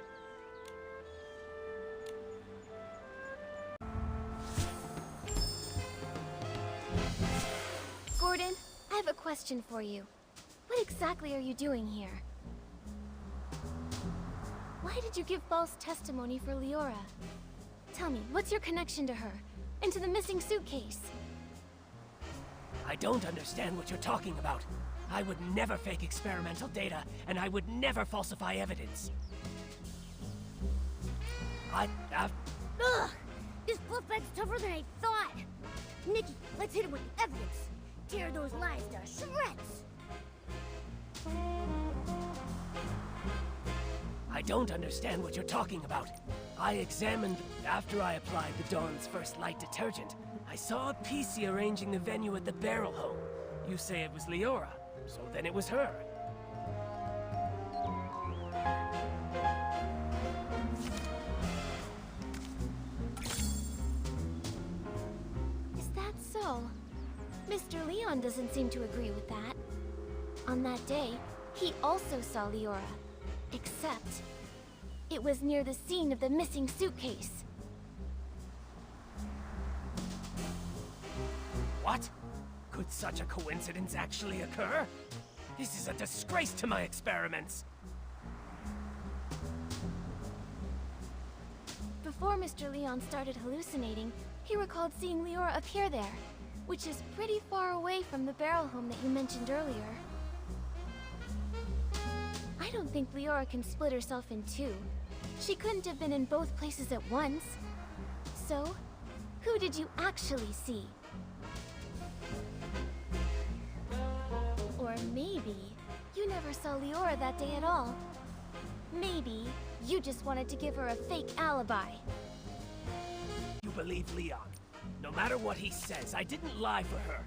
Gordon, I have a question for you. What exactly are you doing here? Why did you give false testimony for Leora? Tell me, what's your connection to her? And to the missing suitcase? I don't understand what you're talking about. I would never fake experimental data, and I would never falsify evidence. Ugh! This fluff bag's tougher than I thought! Nikki, let's hit him with the evidence! Tear those lies to shreds! I don't understand what you're talking about. I examined after I applied the Dawn's first light detergent. I saw a PC arranging the venue at the barrel home. You say it was Leora, so then it was her. Is that so? Mr. Leon doesn't seem to agree with that. On that day, he also saw Leora. Except, it was near the scene of the missing suitcase. What? Could such a coincidence actually occur? This is a disgrace to my experiments. Before Mr. Leon started hallucinating, he recalled seeing Leora appear there, which is pretty far away from the barrel home that you mentioned earlier. I don't think Leora can split herself in two. She couldn't have been in both places at once. So, who did you actually see? Or maybe you never saw Leora that day at all. Maybe you just wanted to give her a fake alibi. You believe Leon. No matter what he says, I didn't lie for her.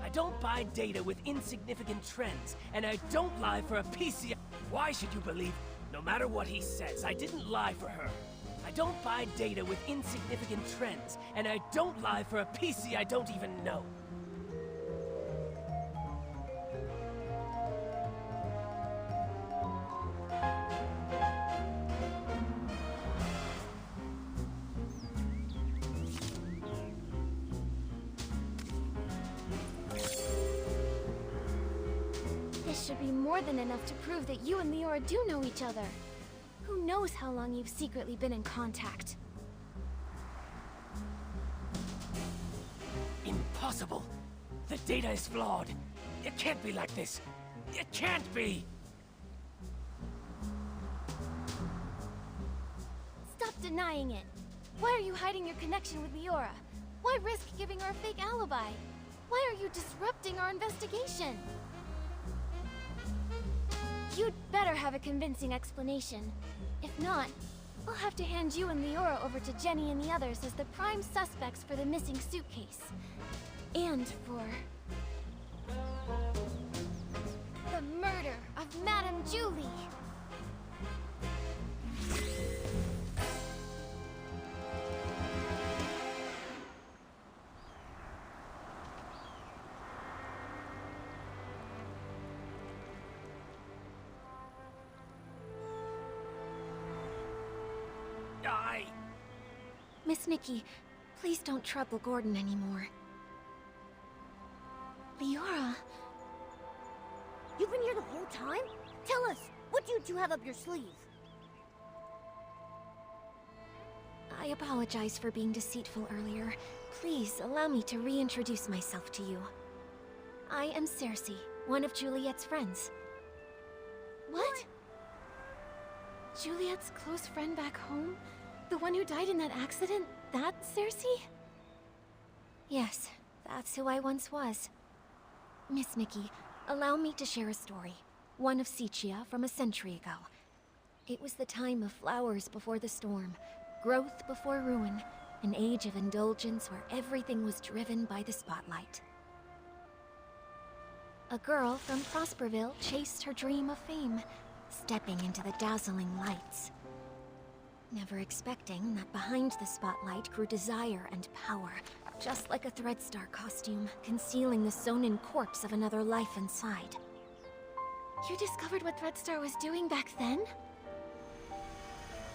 I don't buy data with insignificant trends, and I don't lie for a PC. Why should you believe? No matter what he says, I didn't lie for her. I don't buy data with insignificant trends, and I don't lie for a PC I don't even know. This should be more than enough to prove that you and Leora do know each other. Who knows how long you've secretly been in contact? Impossible! The data is flawed. It can't be like this. It can't be! Stop denying it. Why are you hiding your connection with Leora? Why risk giving her a fake alibi? Why are you disrupting our investigation? You'd better have a convincing explanation. If not, I'll have to hand you and Leora over to Jenny and the others as the prime suspects for the missing suitcase. And for the murder of Madame Julie. Miss Nikki, please don't trouble Gordon anymore. Leora... You've been here the whole time? Tell us, what did you have up your sleeve? I apologize for being deceitful earlier. Please allow me to reintroduce myself to you. I am Cersei, one of Juliet's friends. What? Juliet's close friend back home? The one who died in that accident? That Cersei? Yes, that's who I once was. Miss Nikki, allow me to share a story. One of Sichia from a century ago. It was the time of flowers before the storm, growth before ruin, an age of indulgence where everything was driven by the spotlight. A girl from Prosperville chased her dream of fame, stepping into the dazzling lights. Never expecting that behind the spotlight grew desire and power, just like a Threadstar costume, concealing the sewn-in corpse of another life inside. You discovered what Threadstar was doing back then?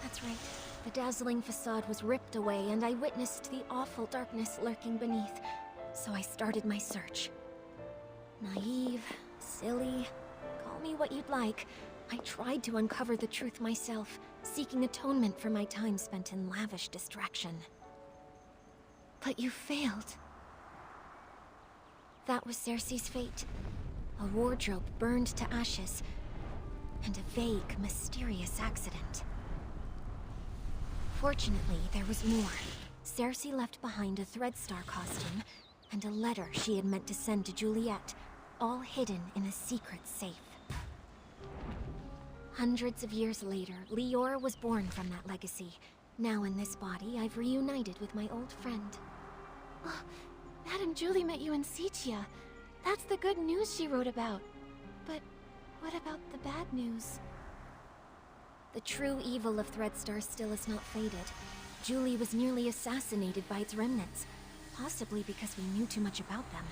That's right. The dazzling facade was ripped away, and I witnessed the awful darkness lurking beneath, so I started my search. Naive, silly, call me what you'd like. I tried to uncover the truth myself, seeking atonement for my time spent in lavish distraction. But you failed. That was Cersei's fate. A wardrobe burned to ashes, and a vague, mysterious accident. Fortunately, there was more. Cersei left behind a Threadstar costume, and a letter she had meant to send to Juliet, all hidden in a secret safe. Hundreds of years later, Leora was born from that legacy. Now in this body, I've reunited with my old friend. Oh, Madame Julie met you in Sitia. That's the good news she wrote about. But what about the bad news? The true evil of Threadstar still has not faded. Julie was nearly assassinated by its remnants, possibly because we knew too much about them.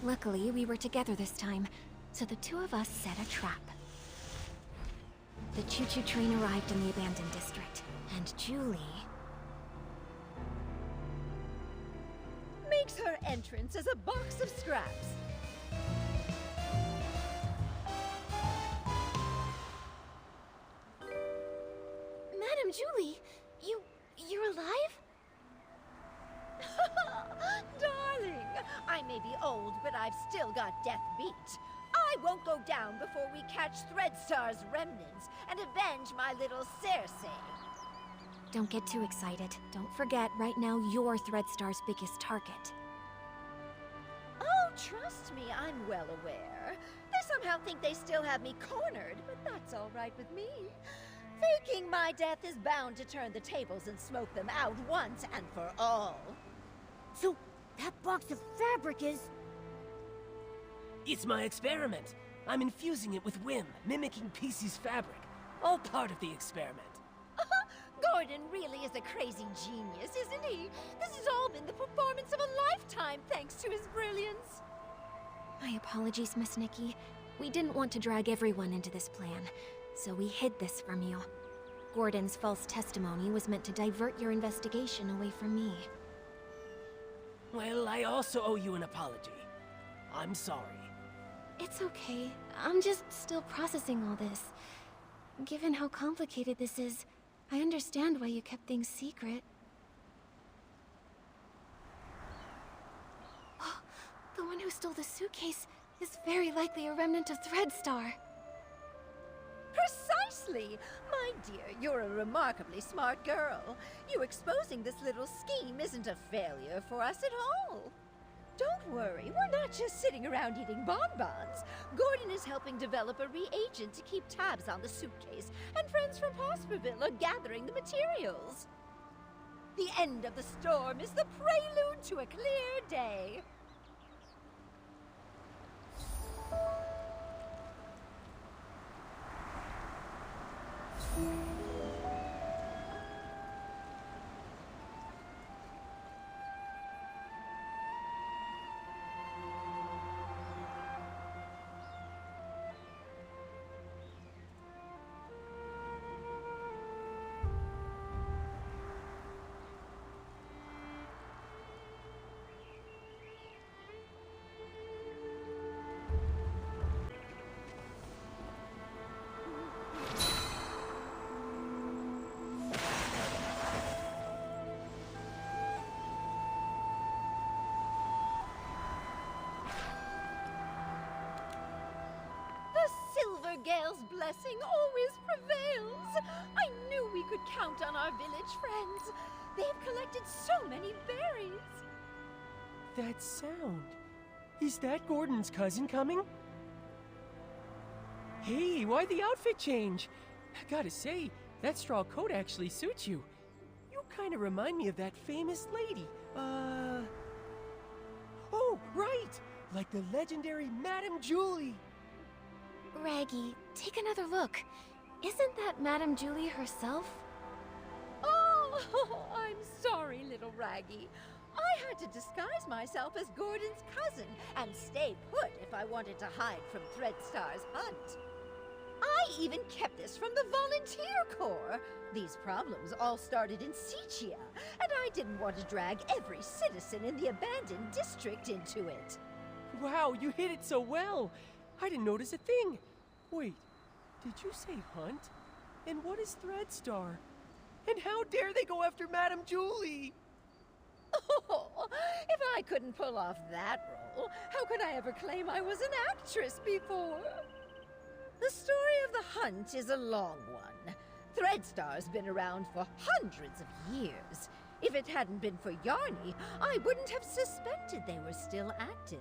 Luckily, we were together this time, so the two of us set a trap. The choo-choo train arrived in the abandoned district, and Julie makes her entrance as a box of scraps. Madame Julie, you're alive? Darling, I may be old, but I've still got death beat. I won't go down before we catch Threadstar's remnants and avenge my little Cersei. Don't get too excited. Don't forget, right now you're Threadstar's biggest target. Oh, trust me, I'm well aware. They somehow think they still have me cornered, but that's all right with me. Faking my death is bound to turn the tables and smoke them out once and for all. So, that box of fabric is... It's my experiment. I'm infusing it with whim, mimicking PC's fabric. All part of the experiment. Gordon really is a crazy genius, isn't he? This has all been the performance of a lifetime thanks to his brilliance. My apologies, Miss Nikki. We didn't want to drag everyone into this plan, so we hid this from you. Gordon's false testimony was meant to divert your investigation away from me. Well, I also owe you an apology. I'm sorry. It's okay. I'm just still processing all this. Given how complicated this is, I understand why you kept things secret. Oh, the one who stole the suitcase is very likely a remnant of Threadstar. Precisely! My dear, you're a remarkably smart girl. You exposing this little scheme isn't a failure for us at all. Don't worry, we're not just sitting around eating bonbons. Gordon is helping develop a reagent to keep tabs on the suitcase, and friends from Prosperville are gathering the materials. The end of the storm is the prelude to a clear day. Gale's blessing always prevails. I knew we could count on our village friends. They've collected so many berries. That sound. Is that Gordon's cousin coming? Hey, why the outfit change? I gotta say, that straw coat actually suits you. You kind of remind me of that famous lady. Oh, right! Like the legendary Madame Julie. Raggy, take another look. Isn't that Madame Julie herself? Oh, I'm sorry, little Raggy. I had to disguise myself as Gordon's cousin and stay put if I wanted to hide from Threadstar's hunt. I even kept this from the volunteer corps. These problems all started in Sichia, and I didn't want to drag every citizen in the abandoned district into it. Wow, you hit it so well. I didn't notice a thing. Wait, did you say hunt? And what is Threadstar? And how dare they go after Madame Julie? Oh, if I couldn't pull off that role, how could I ever claim I was an actress before? The story of the hunt is a long one. Threadstar's been around for hundreds of years. If it hadn't been for Yarny, I wouldn't have suspected they were still active.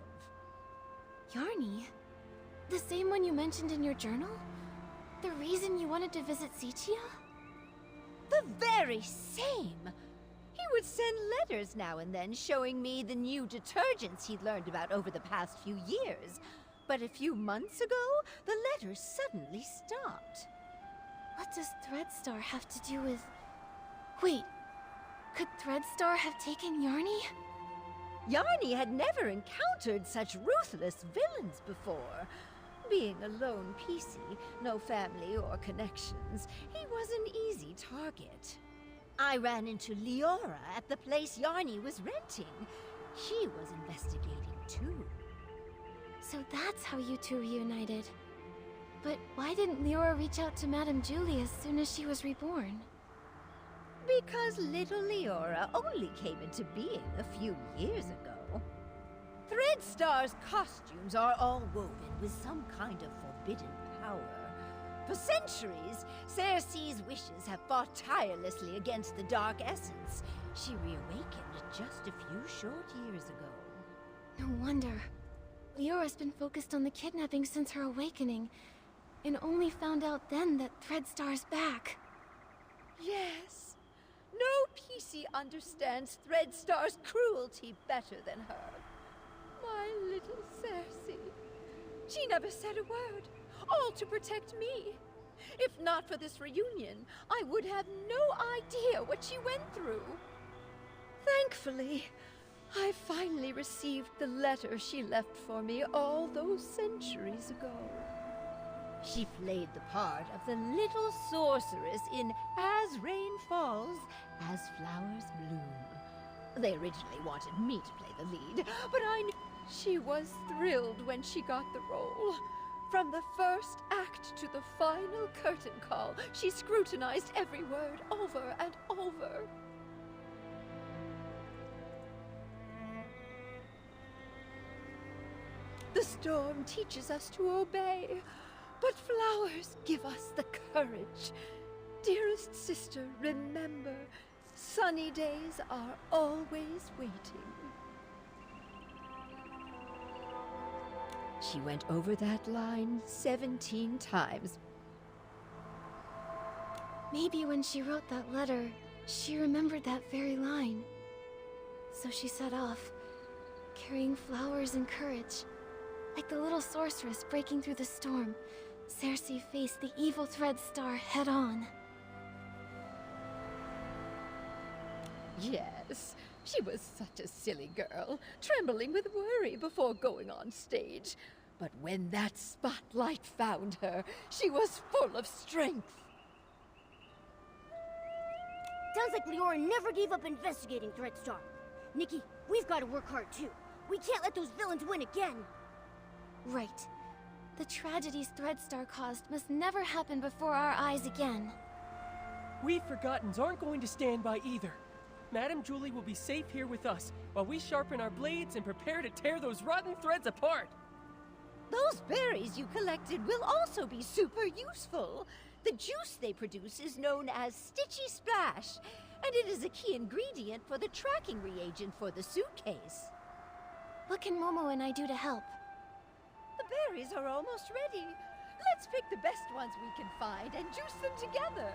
Yarny? The same one you mentioned in your journal? The reason you wanted to visit Sichia? The very same! He would send letters now and then showing me the new detergents he'd learned about over the past few years. But a few months ago, the letters suddenly stopped. What does Threadstar have to do with... Wait, could Threadstar have taken Yarny? Yarny had never encountered such ruthless villains before. Being a lone PC, no family or connections, he was an easy target. I ran into Leora at the place Yarny was renting. She was investigating too. So that's how you two reunited. But why didn't Leora reach out to Madame Julie as soon as she was reborn? Because little Leora only came into being a few years ago. Threadstar's costumes are all woven with some kind of forbidden power. For centuries, Cersei's wishes have fought tirelessly against the Dark Essence. She reawakened just a few short years ago. No wonder. Leora's been focused on the kidnapping since her awakening, and only found out then that Threadstar's back. Yes. No PC understands Threadstar's cruelty better than her. My little Cersei. She never said a word, all to protect me. If not for this reunion, I would have no idea what she went through. Thankfully, I finally received the letter she left for me all those centuries ago. She played the part of the little sorceress in As Rain Falls, As Flowers Bloom. They originally wanted me to play the lead, but I knew she was thrilled when she got the role. From the first act to the final curtain call, she scrutinized every word over and over. The storm teaches us to obey, but flowers give us the courage. Dearest sister, remember, sunny days are always waiting. She went over that line 17 times. Maybe when she wrote that letter, she remembered that very line. So she set off, carrying flowers and courage. Like the little sorceress breaking through the storm, Cersei faced the evil Threadstar head-on. Yes, she was such a silly girl, trembling with worry before going on stage. But when that spotlight found her, she was full of strength. Sounds like Leora never gave up investigating Threadstar. Nikki, we've got to work hard too. We can't let those villains win again. Right. The tragedies Threadstar caused must never happen before our eyes again. We Forgottens aren't going to stand by either. Madame Julie will be safe here with us, while we sharpen our blades and prepare to tear those rotten threads apart. Those berries you collected will also be super useful. The juice they produce is known as Stitchy Splash, and it is a key ingredient for the tracking reagent for the suitcase. What can Momo and I do to help? The berries are almost ready. Let's pick the best ones we can find and juice them together.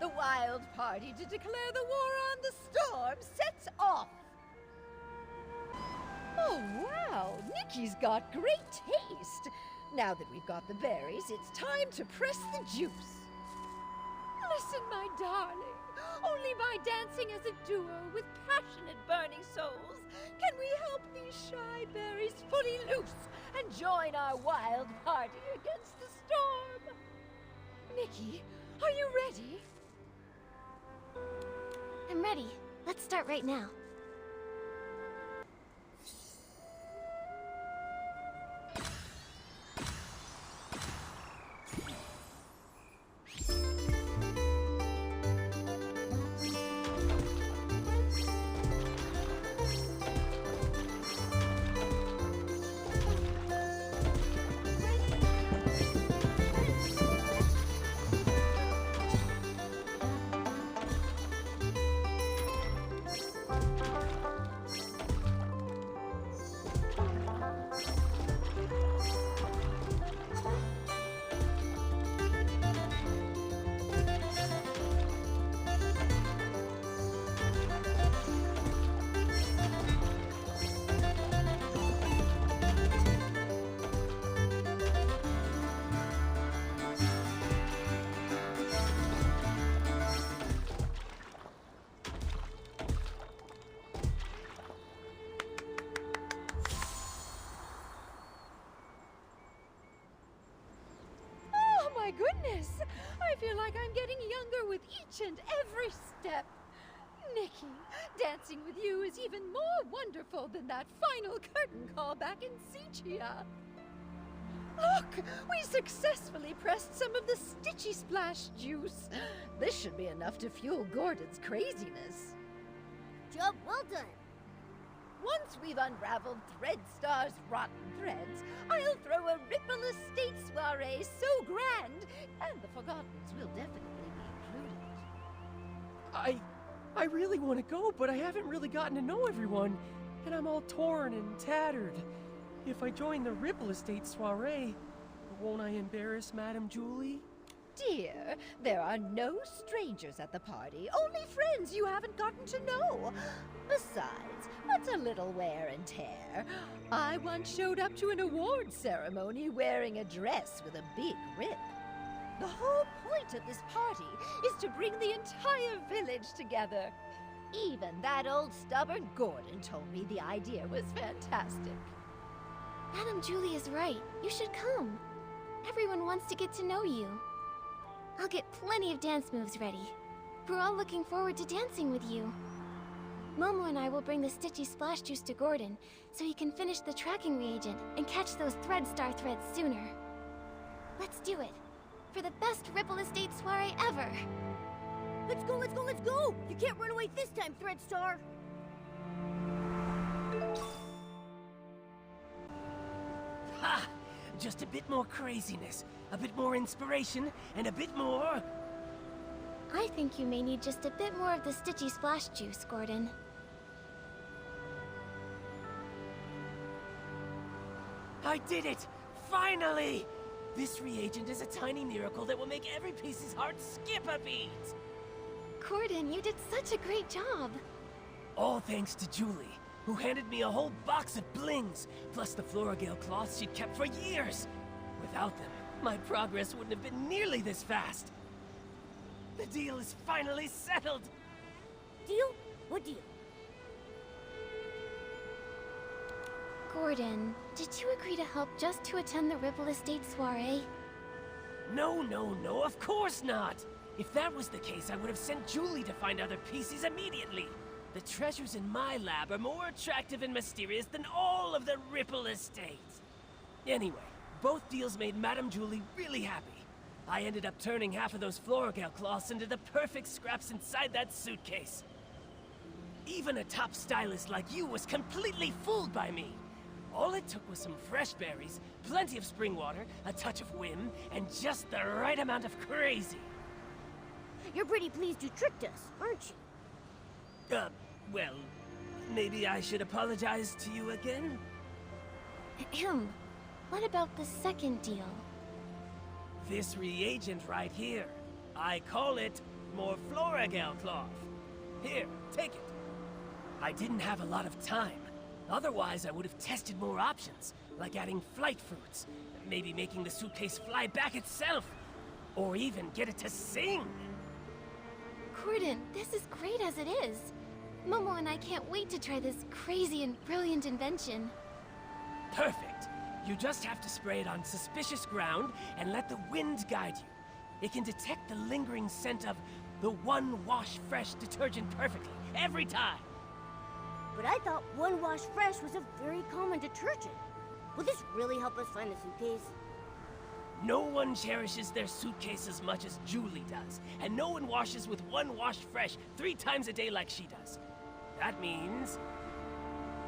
The wild party to declare the war on the storm sets off. Oh, wow! Nikki's got great taste. Now that we've got the berries, it's time to press the juice. Listen, my darling. Only by dancing as a duo with passionate burning souls can we help these shy berries fully loose and join our wild party against the storm. Nikki, are you ready? I'm ready. Let's start right now. My goodness! I feel like I'm getting younger with each and every step. Nikki, dancing with you is even more wonderful than that final curtain call back in Sichia. Look! We successfully pressed some of the Stitchy Splash juice. This should be enough to fuel Gordon's craziness. Job well done. Once we've unraveled Threadstar's rotten threads, I'll throw a Ripple Estate soiree so grand, and the Forgottens will definitely be included. I really want to go, but I haven't really gotten to know everyone, and I'm all torn and tattered. If I join the Ripple Estate soiree, won't I embarrass Madame Julie? Dear, there are no strangers at the party, only friends you haven't gotten to know. Besides, what's a little wear and tear? I once showed up to an award ceremony wearing a dress with a big rip. The whole point of this party is to bring the entire village together. Even that old stubborn Gordon told me the idea was fantastic. Madame Julie is right. You should come. Everyone wants to get to know you. I'll get plenty of dance moves ready. We're all looking forward to dancing with you. Momo and I will bring the Stitchy Splash Juice to Gordon, so he can finish the tracking reagent and catch those Threadstar threads sooner. Let's do it. For the best Ripple Estate soiree ever! Let's go, let's go, let's go! You can't run away this time, Threadstar! Ha! Just a bit more craziness, a bit more inspiration, and a bit more... I think you may need just a bit more of the Stitchy Splash Juice, Gordon. I did it! Finally! This reagent is a tiny miracle that will make every piece's heart skip a beat! Gordon, you did such a great job! All thanks to Julie, who handed me a whole box of blings, plus the Floragale cloths she'd kept for years. Without them, my progress wouldn't have been nearly this fast. The deal is finally settled! Deal? What deal? Gordon, did you agree to help just to attend the Ripple Estate soiree? No, of course not! If that was the case, I would have sent Julie to find other pieces immediately. The treasures in my lab are more attractive and mysterious than all of the Ripple Estate. Anyway, both deals made Madame Julie really happy. I ended up turning half of those Floragale cloths into the perfect scraps inside that suitcase. Even a top stylist like you was completely fooled by me. All it took was some fresh berries, plenty of spring water, a touch of whim, and just the right amount of crazy. You're pretty pleased you tricked us, aren't you? Well, maybe I should apologize to you again? What about the second deal? This reagent right here. I call it Morfloragel cloth. Here, take it. I didn't have a lot of time. Otherwise, I would have tested more options, like adding flight fruits, maybe making the suitcase fly back itself, or even get it to sing. Gordon, this is great as it is. Momo and I can't wait to try this crazy and brilliant invention. Perfect. You just have to spray it on suspicious ground and let the wind guide you. It can detect the lingering scent of the One Wash Fresh detergent perfectly, every time. But I thought One Wash Fresh was a very common detergent. Will this really help us find the suitcase? No one cherishes their suitcase as much as Julie does, and no one washes with One Wash Fresh 3 times a day like she does. That means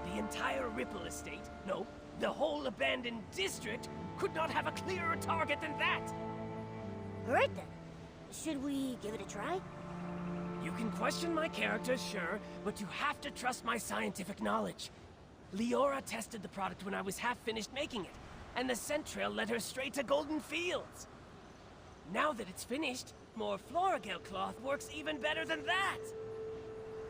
the entire Ripple Estate, no, the whole abandoned district, could not have a clearer target than that. All right then. Should we give it a try? You can question my character, sure, but you have to trust my scientific knowledge. Leora tested the product when I was half finished making it, and the scent trail led her straight to Golden Fields. Now that it's finished, Morfloragel cloth works even better than that.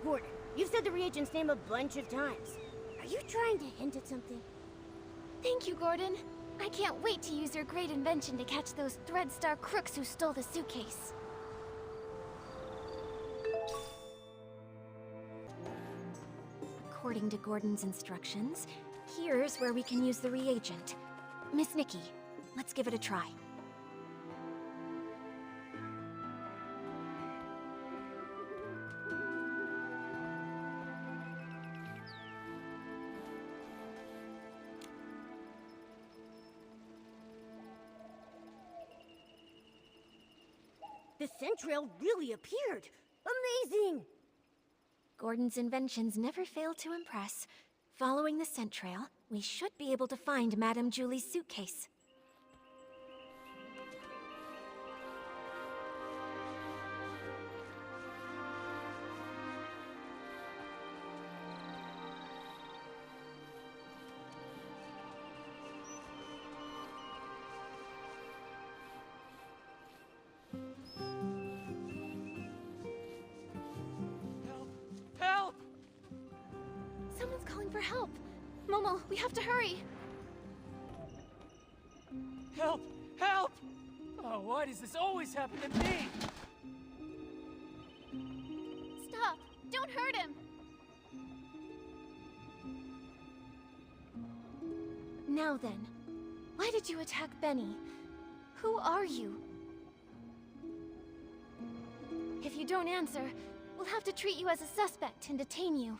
Gordon, you've said the reagent's name a bunch of times. Are you trying to hint at something? Thank you, Gordon. I can't wait to use your great invention to catch those Threadstar crooks who stole the suitcase. According to Gordon's instructions, here's where we can use the reagent. Miss NIKKI, let's give it a try. The scent trail really appeared. Amazing! Gordon's inventions never fail to impress. Following the scent trail, we should be able to find Madame Julie's suitcase. Help! Someone's calling for help. Momo, we have to hurry. Help! Help! Oh, why does this always happen to me? Stop! Don't hurt him! Now then, why did you attack Benny? Who are you? If you don't answer, we'll have to treat you as a suspect and detain you.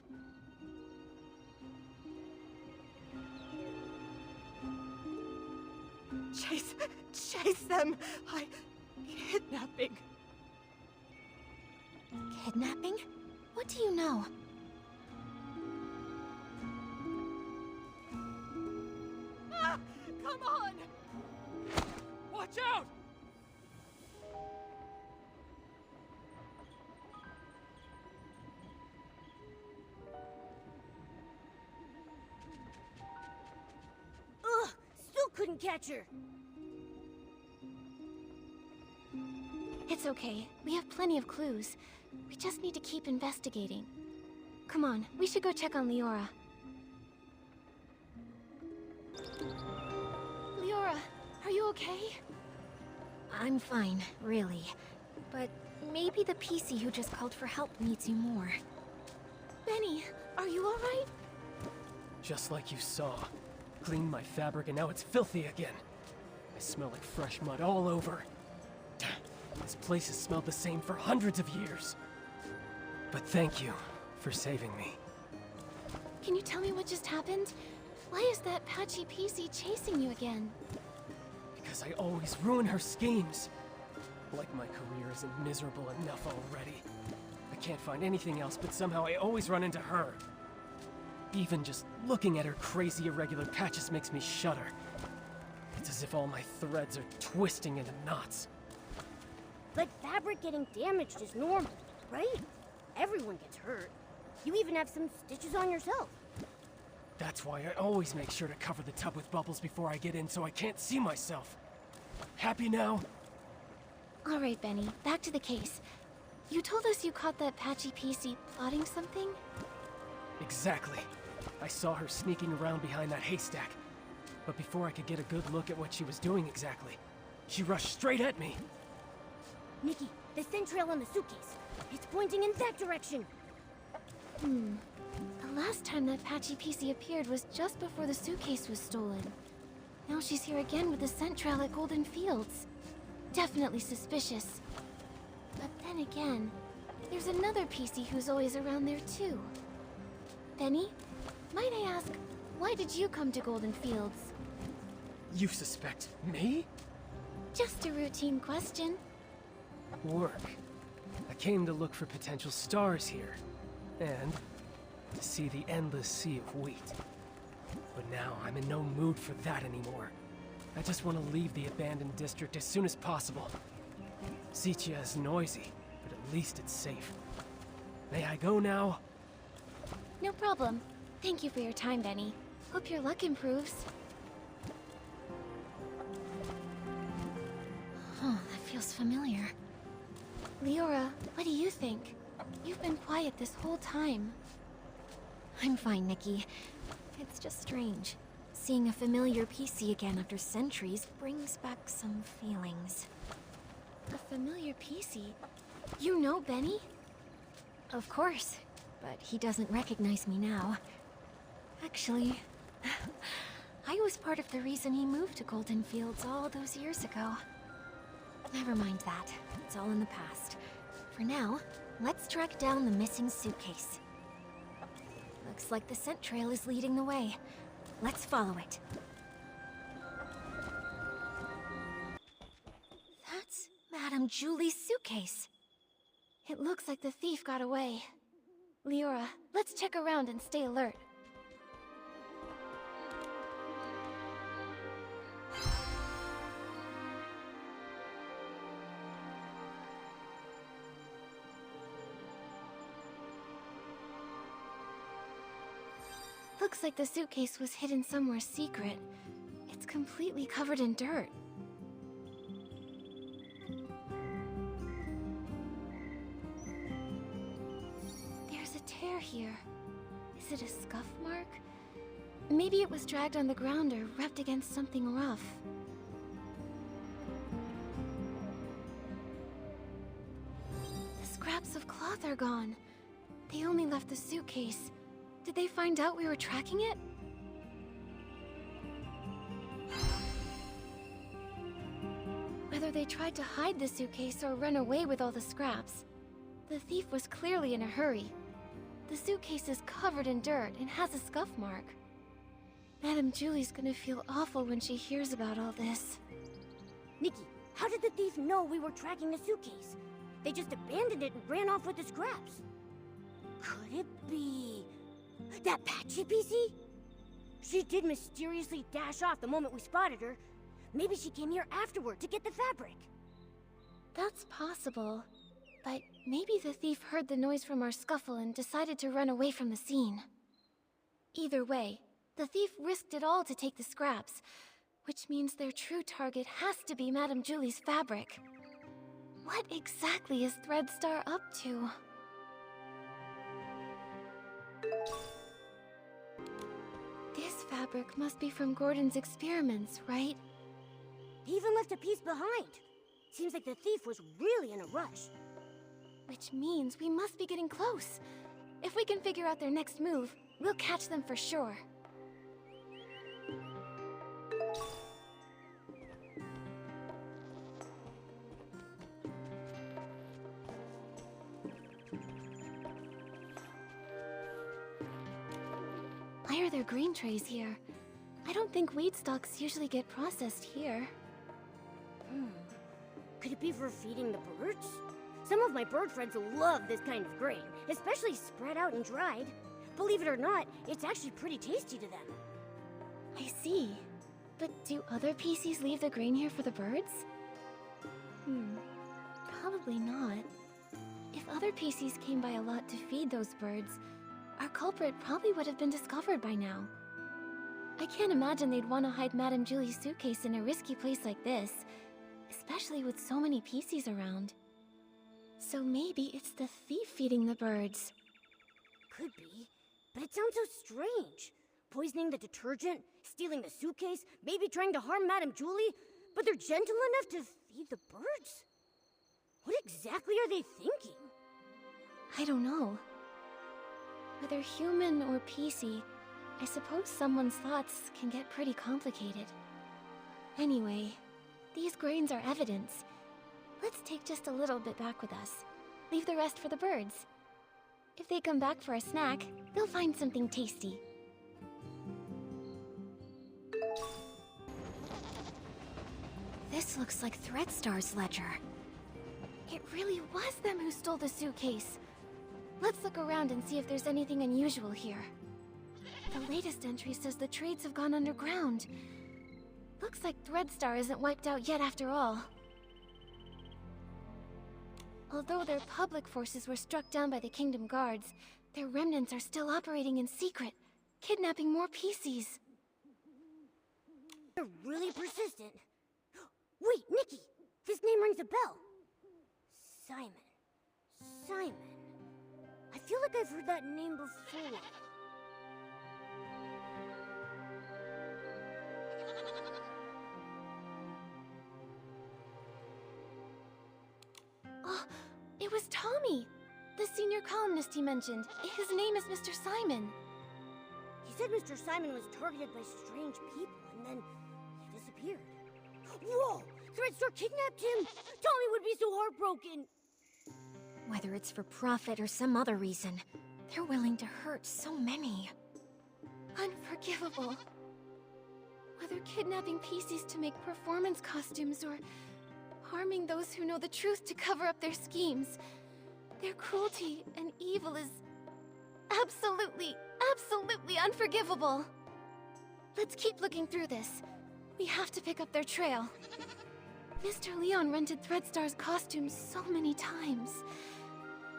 Chase them! Kidnapping. Kidnapping? What do you know? Ah! Come on! Watch out! Ugh! Still couldn't catch her. It's okay. We have plenty of clues. We just need to keep investigating. Come on, we should go check on Leora. Leora, are you okay? I'm fine, really. But maybe the PC who just called for help needs you more. Benny, are you alright? Just like you saw. Cleaned my fabric and now it's filthy again. I smell like fresh mud all over. This place has smelled the same for hundreds of years. But thank you for saving me. Can you tell me what just happened? Why is that patchy PC chasing you again? Because I always ruin her schemes. Like my career isn't miserable enough already. I can't find anything else, but somehow I always run into her. Even just looking at her crazy irregular patches makes me shudder. It's as if all my threads are twisting into knots. But fabric getting damaged is normal, right? Everyone gets hurt. You even have some stitches on yourself. That's why I always make sure to cover the tub with bubbles before I get in so I can't see myself. Happy now? All right, Benny, back to the case. You told us you caught that patchy PC plotting something? Exactly. I saw her sneaking around behind that haystack. But before I could get a good look at what she was doing exactly, she rushed straight at me. Nikki, the scent trail on the suitcase. It's pointing in that direction. The last time that patchy PC appeared was just before the suitcase was stolen. Now she's here again with the scent trail at Golden Fields. Definitely suspicious. But then again, there's another PC who's always around there too. Benny, might I ask, why did you come to Golden Fields? You suspect me? Just a routine question. Work. I came to look for potential stars here. And to see the endless sea of wheat. But now I'm in no mood for that anymore. I just want to leave the abandoned district as soon as possible. Sichia is noisy, but at least it's safe. May I go now? No problem. Thank you for your time, Benny. Hope your luck improves. Huh, that feels familiar. Leora, what do you think? You've been quiet this whole time. I'm fine, Nikki. It's just strange. Seeing a familiar PC again after centuries brings back some feelings. A familiar PC? You know Benny? Of course, but he doesn't recognize me now. Actually, I was part of the reason he moved to Golden Fields all those years ago. Never mind that. It's all in the past. For now, let's track down the missing suitcase. Looks like the scent trail is leading the way. Let's follow it. That's Madame Julie's suitcase. It looks like the thief got away. Leora, let's check around and stay alert. Looks like the suitcase was hidden somewhere secret. It's completely covered in dirt. There's a tear here. Is it a scuff mark? Maybe it was dragged on the ground or rubbed against something rough. The scraps of cloth are gone. They only left the suitcase. Did they find out we were tracking it? Whether they tried to hide the suitcase or run away with all the scraps, the thief was clearly in a hurry. The suitcase is covered in dirt and has a scuff mark. Madame Julie's gonna feel awful when she hears about all this. Nikki, how did the thief know we were tracking the suitcase? They just abandoned it and ran off with the scraps. Could it be that patchy PC? She did mysteriously dash off the moment we spotted her. Maybe she came here afterward to get the fabric. That's possible. But maybe the thief heard the noise from our scuffle and decided to run away from the scene. Either way, the thief risked it all to take the scraps, which means their true target has to be Madame Julie's fabric. What exactly is Threadstar up to? This fabric must be from Gordon's experiments, right? He even left a piece behind. Seems like the thief was really in a rush. Which means we must be getting close. If we can figure out their next move, we'll catch them for sure. Why are there green trays here? I don't think weed stalks usually get processed here. Could it be for feeding the birds? Some of my bird friends love this kind of grain, especially spread out and dried. Believe it or not, it's actually pretty tasty to them. I see. But do other PCs leave the grain here for the birds? Probably not. If other PCs came by a lot to feed those birds, our culprit probably would have been discovered by now. I can't imagine they'd want to hide Madame Julie's suitcase in a risky place like this, especially with so many PCs around. So maybe it's the thief feeding the birds. Could be, but it sounds so strange. Poisoning the detergent, stealing the suitcase, maybe trying to harm Madame Julie, but they're gentle enough to feed the birds? What exactly are they thinking? I don't know. Whether human or PC, I suppose someone's thoughts can get pretty complicated. Anyway, these grains are evidence. Let's take just a little bit back with us. Leave the rest for the birds. If they come back for a snack, they'll find something tasty. This looks like Threadstar's ledger. It really was them who stole the suitcase. Let's look around and see if there's anything unusual here. The latest entry says the trades have gone underground. Looks like Threadstar isn't wiped out yet after all. Although their public forces were struck down by the Kingdom Guards, their remnants are still operating in secret, kidnapping more PCs. They're really persistent. Wait, Nikki! His name rings a bell. Simon. I feel like I've heard that name before. Oh, it was Tommy! The senior columnist he mentioned. His name is Mr. Simon. He said Mr. Simon was targeted by strange people, and then he disappeared. Whoa! Threadstar kidnapped him! Tommy would be so heartbroken! Whether it's for profit or some other reason, they're willing to hurt so many. Unforgivable. Whether kidnapping PCs to make performance costumes or harming those who know the truth to cover up their schemes, their cruelty and evil is absolutely unforgivable. Let's keep looking through this. We have to pick up their trail. Mr. Leon rented Threadstar's costumes so many times.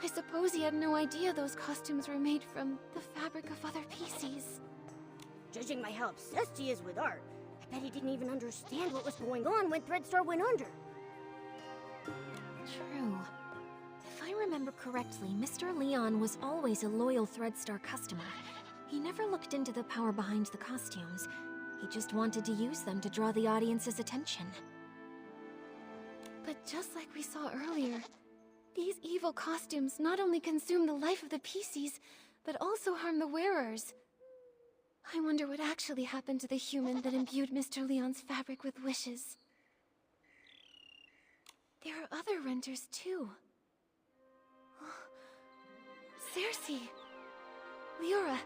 I suppose he had no idea those costumes were made from the fabric of other PCs. Judging by how obsessed he is with art, I bet he didn't even understand what was going on when Threadstar went under. True. If I remember correctly, Mr. Leon was always a loyal Threadstar customer. He never looked into the power behind the costumes. He just wanted to use them to draw the audience's attention. But just like we saw earlier, these evil costumes not only consume the life of the PCs, but also harm the wearers. I wonder what actually happened to the human that imbued Mr. Leon's fabric with wishes. There are other renters too. Cersei! Leora,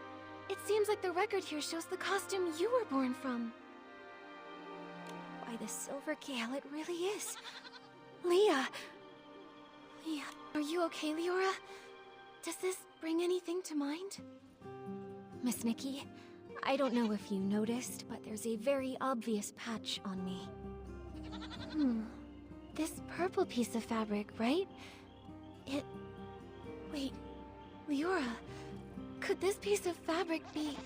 it seems like the record here shows the costume you were born from. By the Silver Gale, it really is. Leah! Leah, are you okay, Leora? Does this bring anything to mind? Miss Nikki, I don't know if you noticed, but there's a very obvious patch on me. This purple piece of fabric, right? Wait, Leora, could this piece of fabric be...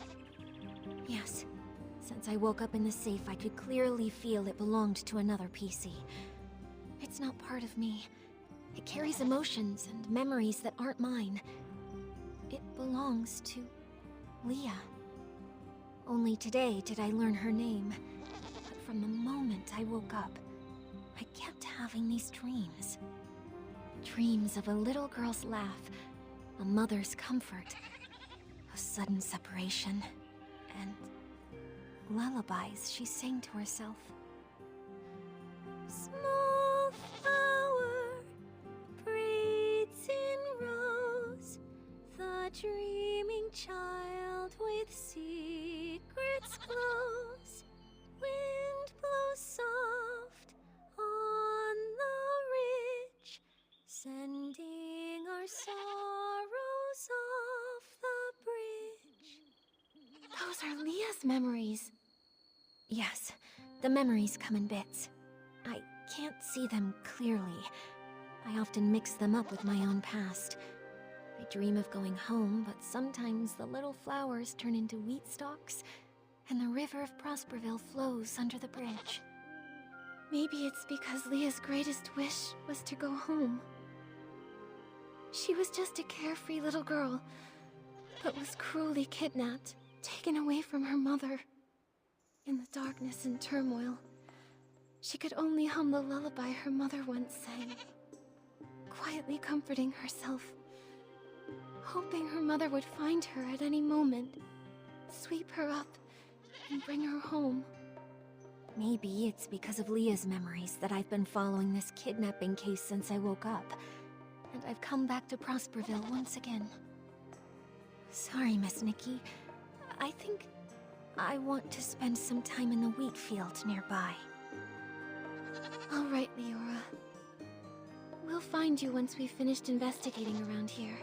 Yes. Since I woke up in the safe, I could clearly feel it belonged to another PC. It's not part of me. It carries emotions and memories that aren't mine. It belongs to Leah. Only today did I learn her name. But from the moment I woke up, I kept having these dreams. Dreams of a little girl's laugh, a mother's comfort, a sudden separation, and lullabies she sang to herself. Small flower breathes in rose, the dreaming child with secrets glows. Wind blows soft on the ridge, sending our sorrows off the bridge. Those are Leah's memories. Yes, the memories come in bits. I can't see them clearly. I often mix them up with my own past. I dream of going home, but sometimes the little flowers turn into wheat stalks, and the river of Prosperville flows under the bridge. Maybe it's because Leah's greatest wish was to go home. She was just a carefree little girl, but was cruelly kidnapped, taken away from her mother. In the darkness and turmoil, she could only hum the lullaby her mother once sang, quietly comforting herself, hoping her mother would find her at any moment, sweep her up, and bring her home. Maybe it's because of Leah's memories that I've been following this kidnapping case since I woke up, and I've come back to Prosperville once again. Sorry, Miss Nikki. I think I want to spend some time in the wheat field nearby. All right, Leora. We'll find you once we've finished investigating around here.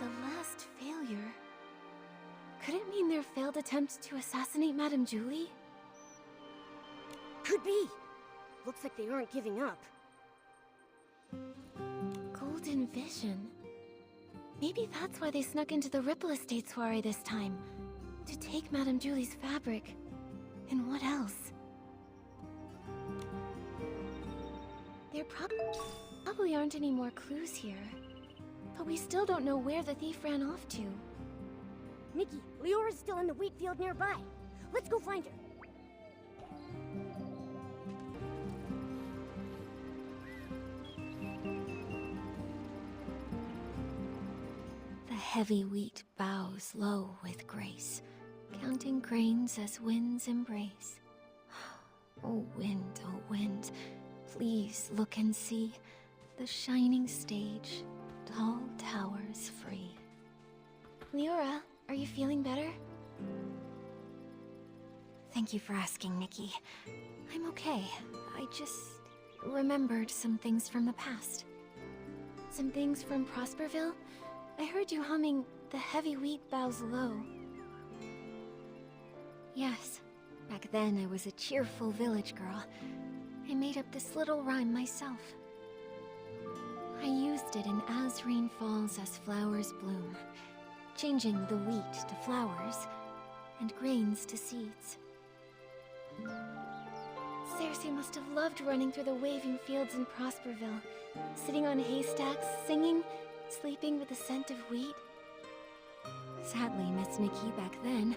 The last failure? Could it mean their failed attempt to assassinate Madame Julie? Could be. Looks like they aren't giving up. Golden Vision. Maybe that's why they snuck into the Ripple Estate soiree this time. To take Madame Julie's fabric. And what else? There probably aren't any more clues here. But we still don't know where the thief ran off to. Nikki, Leora's still in the wheat field nearby. Let's go find her. The heavy wheat bows low with grace, counting grains as winds embrace. Oh wind, please look and see the shining stage, tall towers free. Leora, are you feeling better? Thank you for asking, Nikki. I'm okay. I just remembered some things from the past. Some things from Prosperville? I heard you humming The Heavy Wheat Bows Low. Yes. Back then, I was a cheerful village girl. I made up this little rhyme myself. I used it in As Rain Falls, As Flowers Bloom, changing the wheat to flowers and grains to seeds. Cersei must have loved running through the waving fields in Prosperville, sitting on haystacks, singing, sleeping with the scent of wheat. Sadly, Miss Nikki, back then,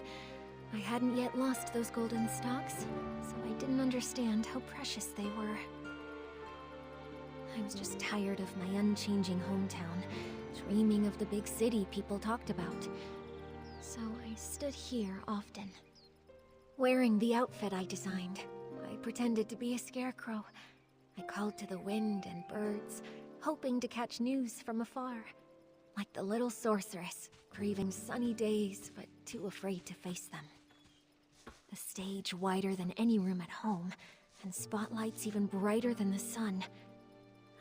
I hadn't yet lost those golden stalks, so I didn't understand how precious they were. I was just tired of my unchanging hometown, dreaming of the big city people talked about. So I stood here often, wearing the outfit I designed. I pretended to be a scarecrow. I called to the wind and birds, hoping to catch news from afar, like the little sorceress, craving sunny days, but too afraid to face them. The stage wider than any room at home, and spotlights even brighter than the sun.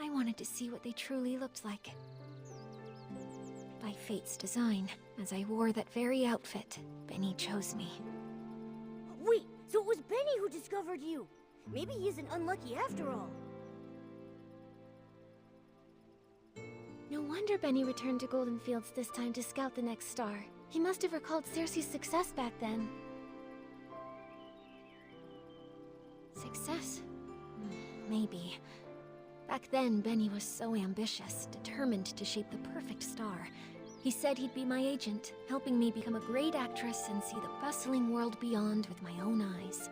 I wanted to see what they truly looked like. By fate's design, as I wore that very outfit, Benny chose me. Wait, so it was Benny who discovered you! Maybe he isn't unlucky after all. No wonder Benny returned to Golden Fields this time to scout the next star. He must have recalled Cersei's success back then. Success? Maybe. Back then, Benny was so ambitious, determined to shape the perfect star. He said he'd be my agent, helping me become a great actress and see the bustling world beyond with my own eyes.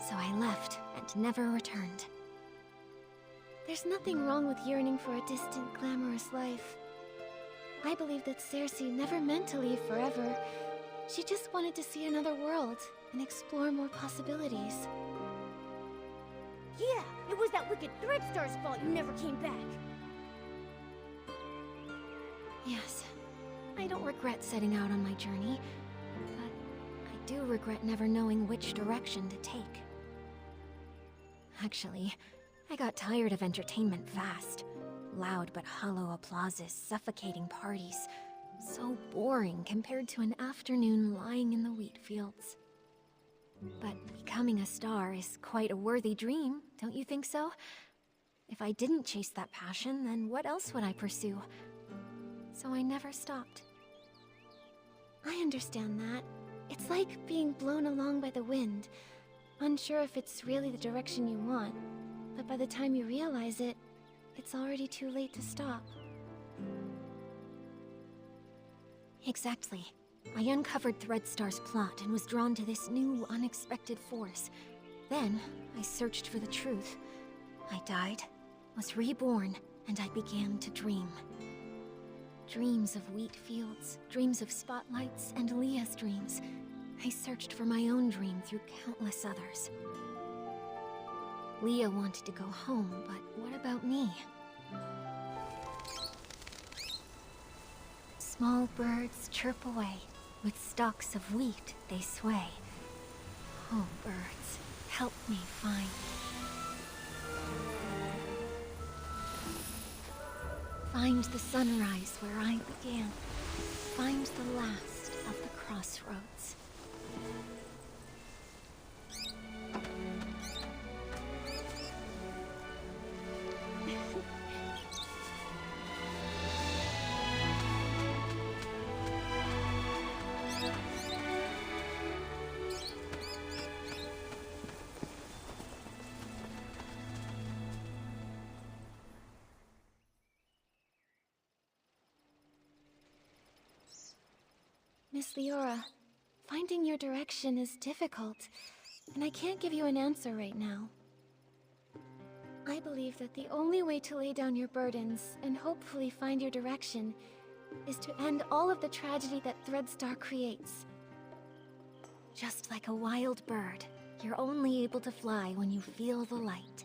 So I left and never returned. There's nothing wrong with yearning for a distant, glamorous life. I believe that Cersei never meant to leave forever. She just wanted to see another world and explore more possibilities. Yeah, it was that wicked Threadstar's fault you never came back. Yes, I don't regret setting out on my journey, but I do regret never knowing which direction to take. Actually, I got tired of entertainment fast. Loud but hollow applauses, suffocating parties. So boring compared to an afternoon lying in the wheat fields. But becoming a star is quite a worthy dream, don't you think so? If I didn't chase that passion, then what else would I pursue? So I never stopped. I understand that. It's like being blown along by the wind. Unsure if it's really the direction you want, but by the time you realize it, it's already too late to stop. Exactly. I uncovered Threadstar's plot and was drawn to this new, unexpected force. Then, I searched for the truth. I died, was reborn, and I began to dream. Dreams of wheat fields, dreams of spotlights, and Leah's dreams. I searched for my own dream through countless others. Leah wanted to go home, but what about me? Small birds chirp away. With stalks of wheat, they sway. Oh, birds, help me find. Find the sunrise where I began. Find the last of the crossroads. Miss Leora, finding your direction is difficult, and I can't give you an answer right now. I believe that the only way to lay down your burdens and hopefully find your direction is to end all of the tragedy that Threadstar creates. Just like a wild bird, you're only able to fly when you feel the light.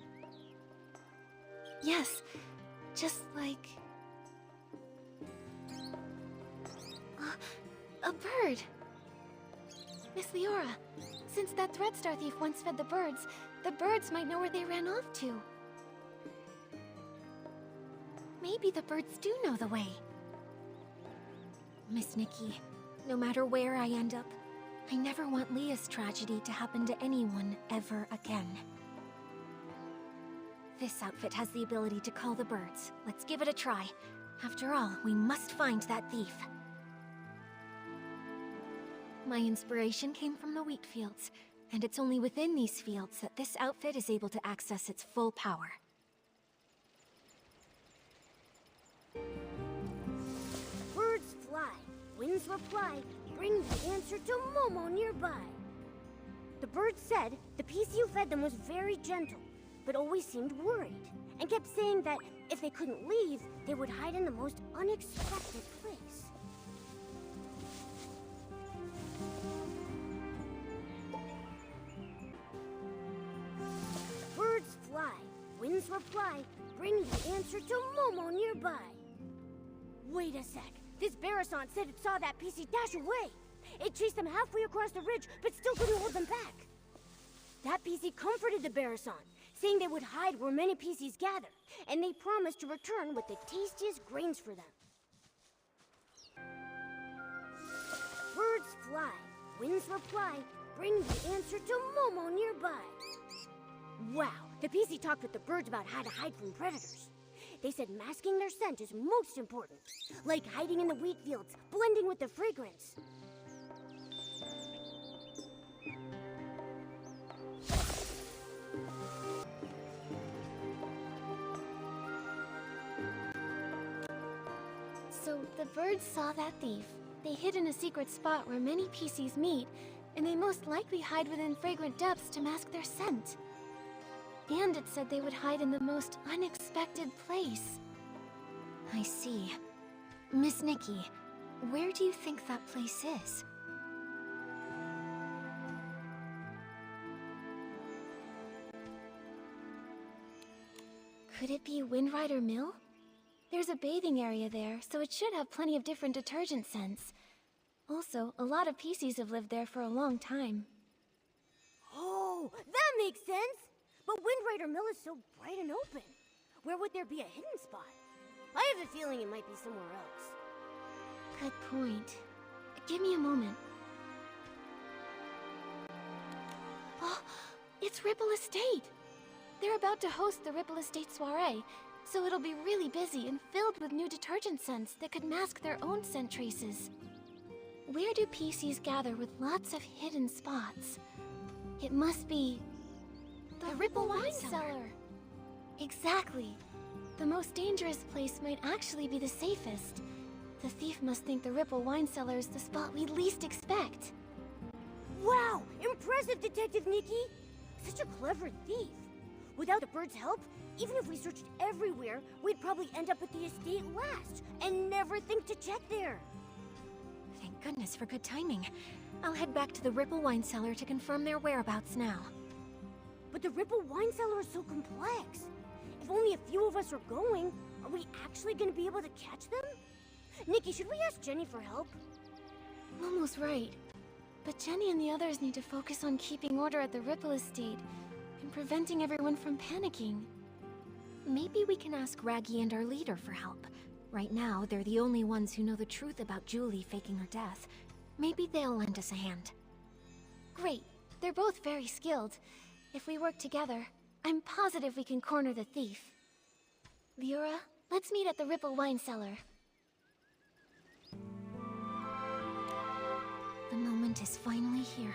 Yes, just like... a bird! Miss Leora, since that Threadstar thief once fed the birds might know where they ran off to. Maybe the birds do know the way. Miss Nikki, no matter where I end up, I never want Leah's tragedy to happen to anyone ever again. This outfit has the ability to call the birds. Let's give it a try. After all, we must find that thief. My inspiration came from the wheat fields, and it's only within these fields that this outfit is able to access its full power. Birds fly, winds reply, bring the answer to Momo nearby. The birds said the PC who fed them was very gentle, but always seemed worried, and kept saying that if they couldn't leave, they would hide in the most unexpected place. Birds fly, winds reply, bring the answer to Momo nearby. Wait a sec. This Barasant said it saw that PC dash away. It chased them halfway across the ridge, but still couldn't hold them back. That PC comforted the Barasant, saying they would hide where many PCs gather, and they promised to return with the tastiest grains for them. Birds fly, winds reply, bring the answer to Momo nearby. Wow, the PC talked with the birds about how to hide from predators. They said masking their scent is most important, like hiding in the wheat fields, blending with the fragrance. So the birds saw that thief. They hid in a secret spot where many PCs meet, and they most likely hide within fragrant depths to mask their scent. And it said they would hide in the most unexpected place. I see. Miss Nikki, where do you think that place is? Could it be Windrider Mill? There's a bathing area there, so it should have plenty of different detergent scents. Also, a lot of PCs have lived there for a long time. Oh, that makes sense! But Windrider Mill is so bright and open. Where would there be a hidden spot? I have a feeling it might be somewhere else. Good point. Give me a moment. Oh, it's Ripple Estate! They're about to host the Ripple Estate soiree, so it'll be really busy and filled with new detergent scents that could mask their own scent traces. Where do PCs gather with lots of hidden spots? It must be... the Ripple Wine Cellar! Exactly. The most dangerous place might actually be the safest. The thief must think the Ripple Wine Cellar is the spot we least expect. Wow! Impressive, Detective Nikki! Such a clever thief. Without the bird's help, even if we searched everywhere, we'd probably end up at the estate last and never think to check there. Thank goodness for good timing. I'll head back to the Ripple Wine Cellar to confirm their whereabouts now. But the Ripple Wine Cellar is so complex. If only a few of us are going, are we actually going to be able to catch them? Nikki, should we ask Jenny for help? Momo's right. But Jenny and the others need to focus on keeping order at the Ripple Estate and preventing everyone from panicking. Maybe we can ask Raggy and our leader for help. Right now, they're the only ones who know the truth about Julie faking her death. Maybe they'll lend us a hand. Great. They're both very skilled. If we work together, I'm positive we can corner the thief. Leora, let's meet at the Ripple Wine Cellar. The moment is finally here.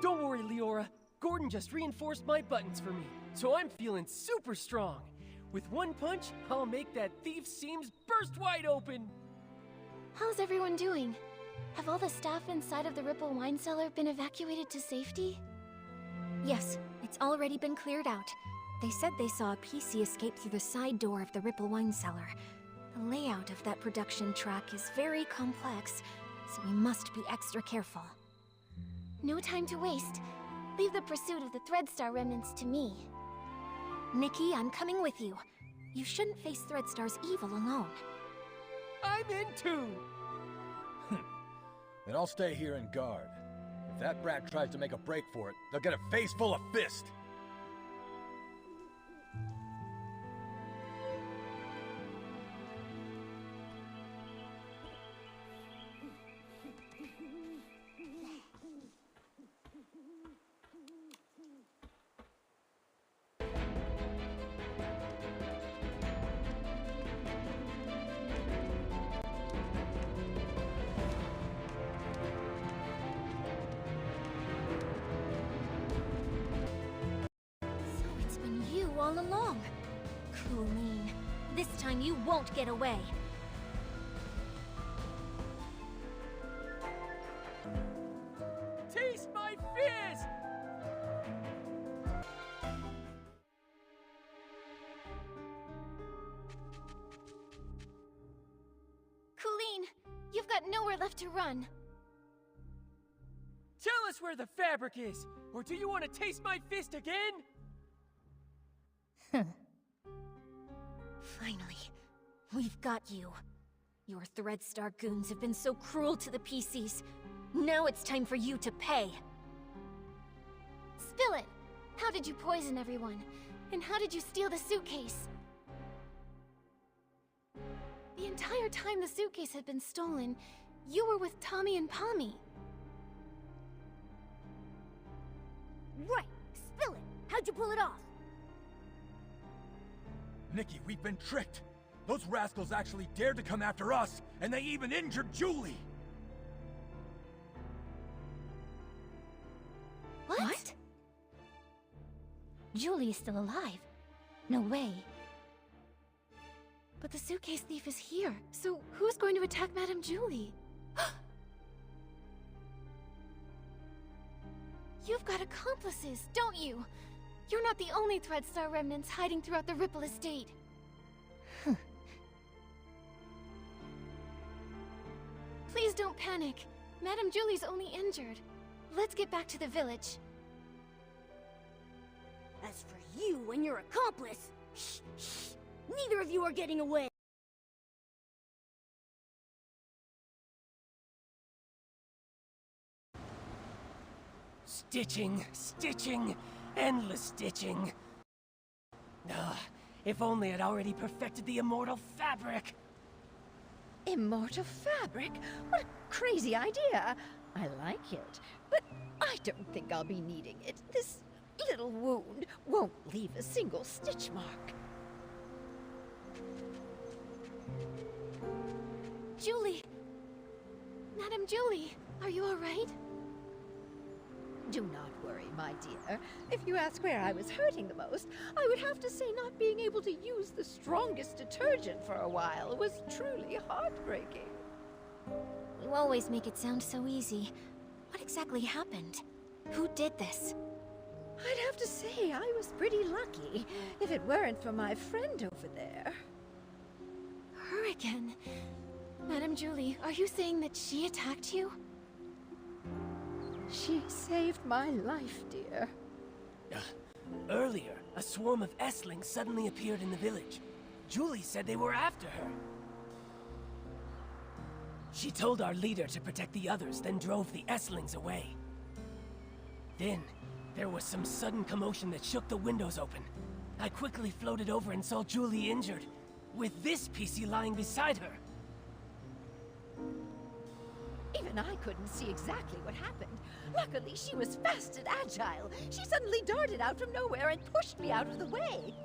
Don't worry, Leora. Gordon just reinforced my buttons for me, so I'm feeling super strong. With one punch, I'll make that thief's seams burst wide open! How's everyone doing? Have all the staff inside of the Ripple Wine Cellar been evacuated to safety? Yes, it's already been cleared out. They said they saw a PC escape through the side door of the Ripple Wine Cellar. The layout of that production track is very complex, so we must be extra careful. No time to waste. Leave the pursuit of the Threadstar remnants to me. Nikki, I'm coming with you. You shouldn't face Threadstar's evil alone. I'm in too! Then I'll stay here and guard. If that brat tries to make a break for it, they'll get a face full of fist. All along. Colleen, this time you won't get away. Taste my fist! Colleen, you've got nowhere left to run. Tell us where the fabric is, or do you want to taste my fist again? Finally, we've got you. Your Threadstar goons have been so cruel to the PCs. Now it's time for you to pay. Spill it! How did you poison everyone? And how did you steal the suitcase? The entire time the suitcase had been stolen, you were with Tommy and Pommy. Right! Spill it! How'd you pull it off? Nikki, we've been tricked. Those rascals actually dared to come after us, and they even injured Julie. What? Julie is still alive. No way. But the suitcase thief is here, so who's going to attack Madame Julie? You've got accomplices, don't you? You're not the only Threadstar remnants hiding throughout the Ripple Estate. Please don't panic. Madame Julie's only injured. Let's get back to the village. As for you and your accomplice, shh, shh, neither of you are getting away. Stitching, stitching, endless stitching. If only I'd already perfected the immortal fabric. Immortal fabric? What a crazy idea. I like it, but I don't think I'll be needing it. This little wound won't leave a single stitch mark. Julie! Madam Julie, are you alright? Do not worry, my dear. If you ask where I was hurting the most, I would have to say not being able to use the strongest detergent for a while was truly heartbreaking. You always make it sound so easy. What exactly happened? Who did this? I'd have to say I was pretty lucky, if it weren't for my friend over there. Her again? Madam Julie, are you saying that she attacked you? She saved my life, dear. Earlier, a swarm of Esslings suddenly appeared in the village. Julie said they were after her. She told our leader to protect the others, then drove the Esslings away. Then, there was some sudden commotion that shook the windows open. I quickly floated over and saw Julie injured, with this PC lying beside her. Even I couldn't see exactly what happened. Luckily, she was fast and agile. She suddenly darted out from nowhere and pushed me out of the way.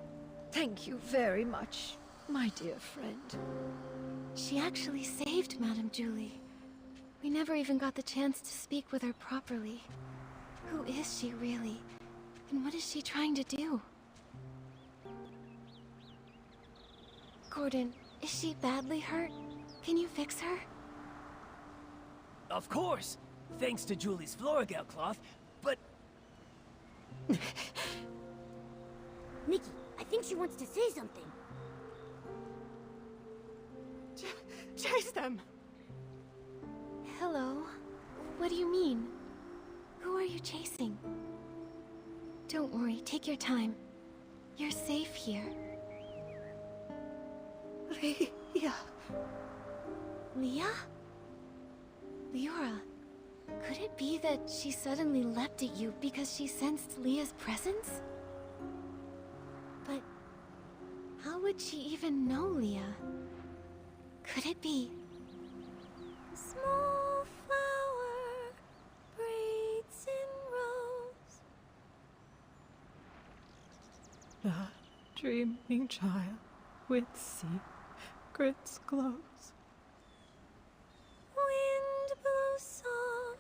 Thank you very much, my dear friend. She actually saved Madam Julie. We never even got the chance to speak with her properly. Who is she really? And what is she trying to do? Gordon, is she badly hurt? Can you fix her? Of course! Thanks to Julie's Floragale cloth, but... Nikki, I think she wants to say something. Chase them! Hello? What do you mean? Who are you chasing? Don't worry, take your time. You're safe here. Leah. Leah? Leora, could it be that she suddenly leapt at you because she sensed Leah's presence? But how would she even know Leah? Could it be? Small flower, braids in rows. The dreaming child with secrets glows. Wind blows soft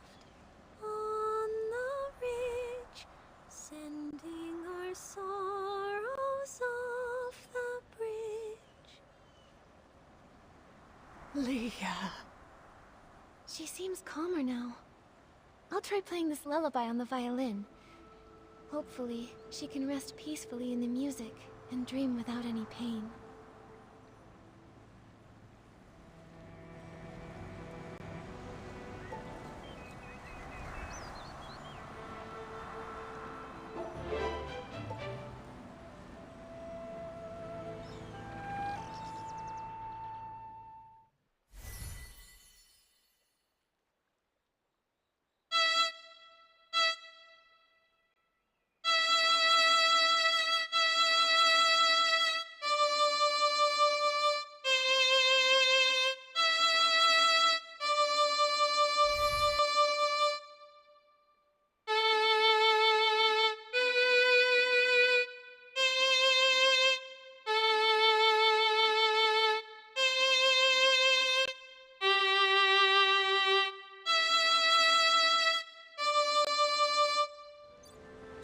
on the ridge, sending our sorrows off the bridge. Leah. She seems calmer now. I'll try playing this lullaby on the violin. Hopefully, she can rest peacefully in the music and dream without any pain.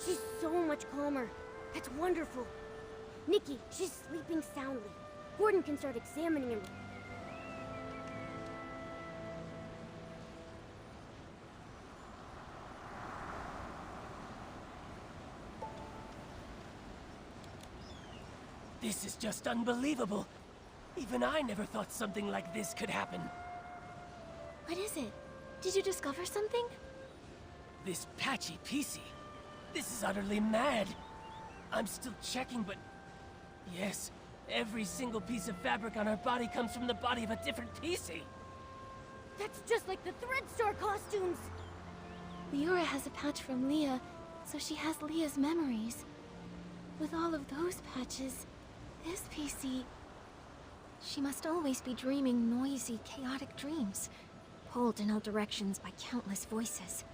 She's so much calmer. That's wonderful. Nikki, she's sleeping soundly. Gordon can start examining her. This is just unbelievable. Even I never thought something like this could happen. What is it? Did you discover something? This patchy PC. This is utterly mad. I'm still checking, but... Yes, every single piece of fabric on her body comes from the body of a different PC. That's just like the Thread Store costumes! Leora has a patch from Leah, so she has Leah's memories. With all of those patches, this PC... She must always be dreaming noisy, chaotic dreams, pulled in all directions by countless voices.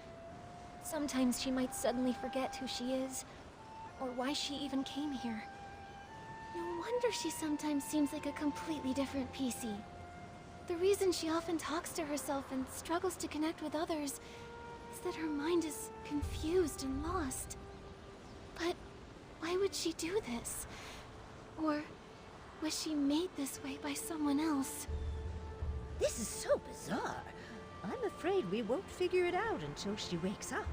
Sometimes she might suddenly forget who she is, or why she even came here. No wonder she sometimes seems like a completely different PC. The reason she often talks to herself and struggles to connect with others is that her mind is confused and lost. But why would she do this? Or was she made this way by someone else? This is so bizarre. I'm afraid we won't figure it out until she wakes up.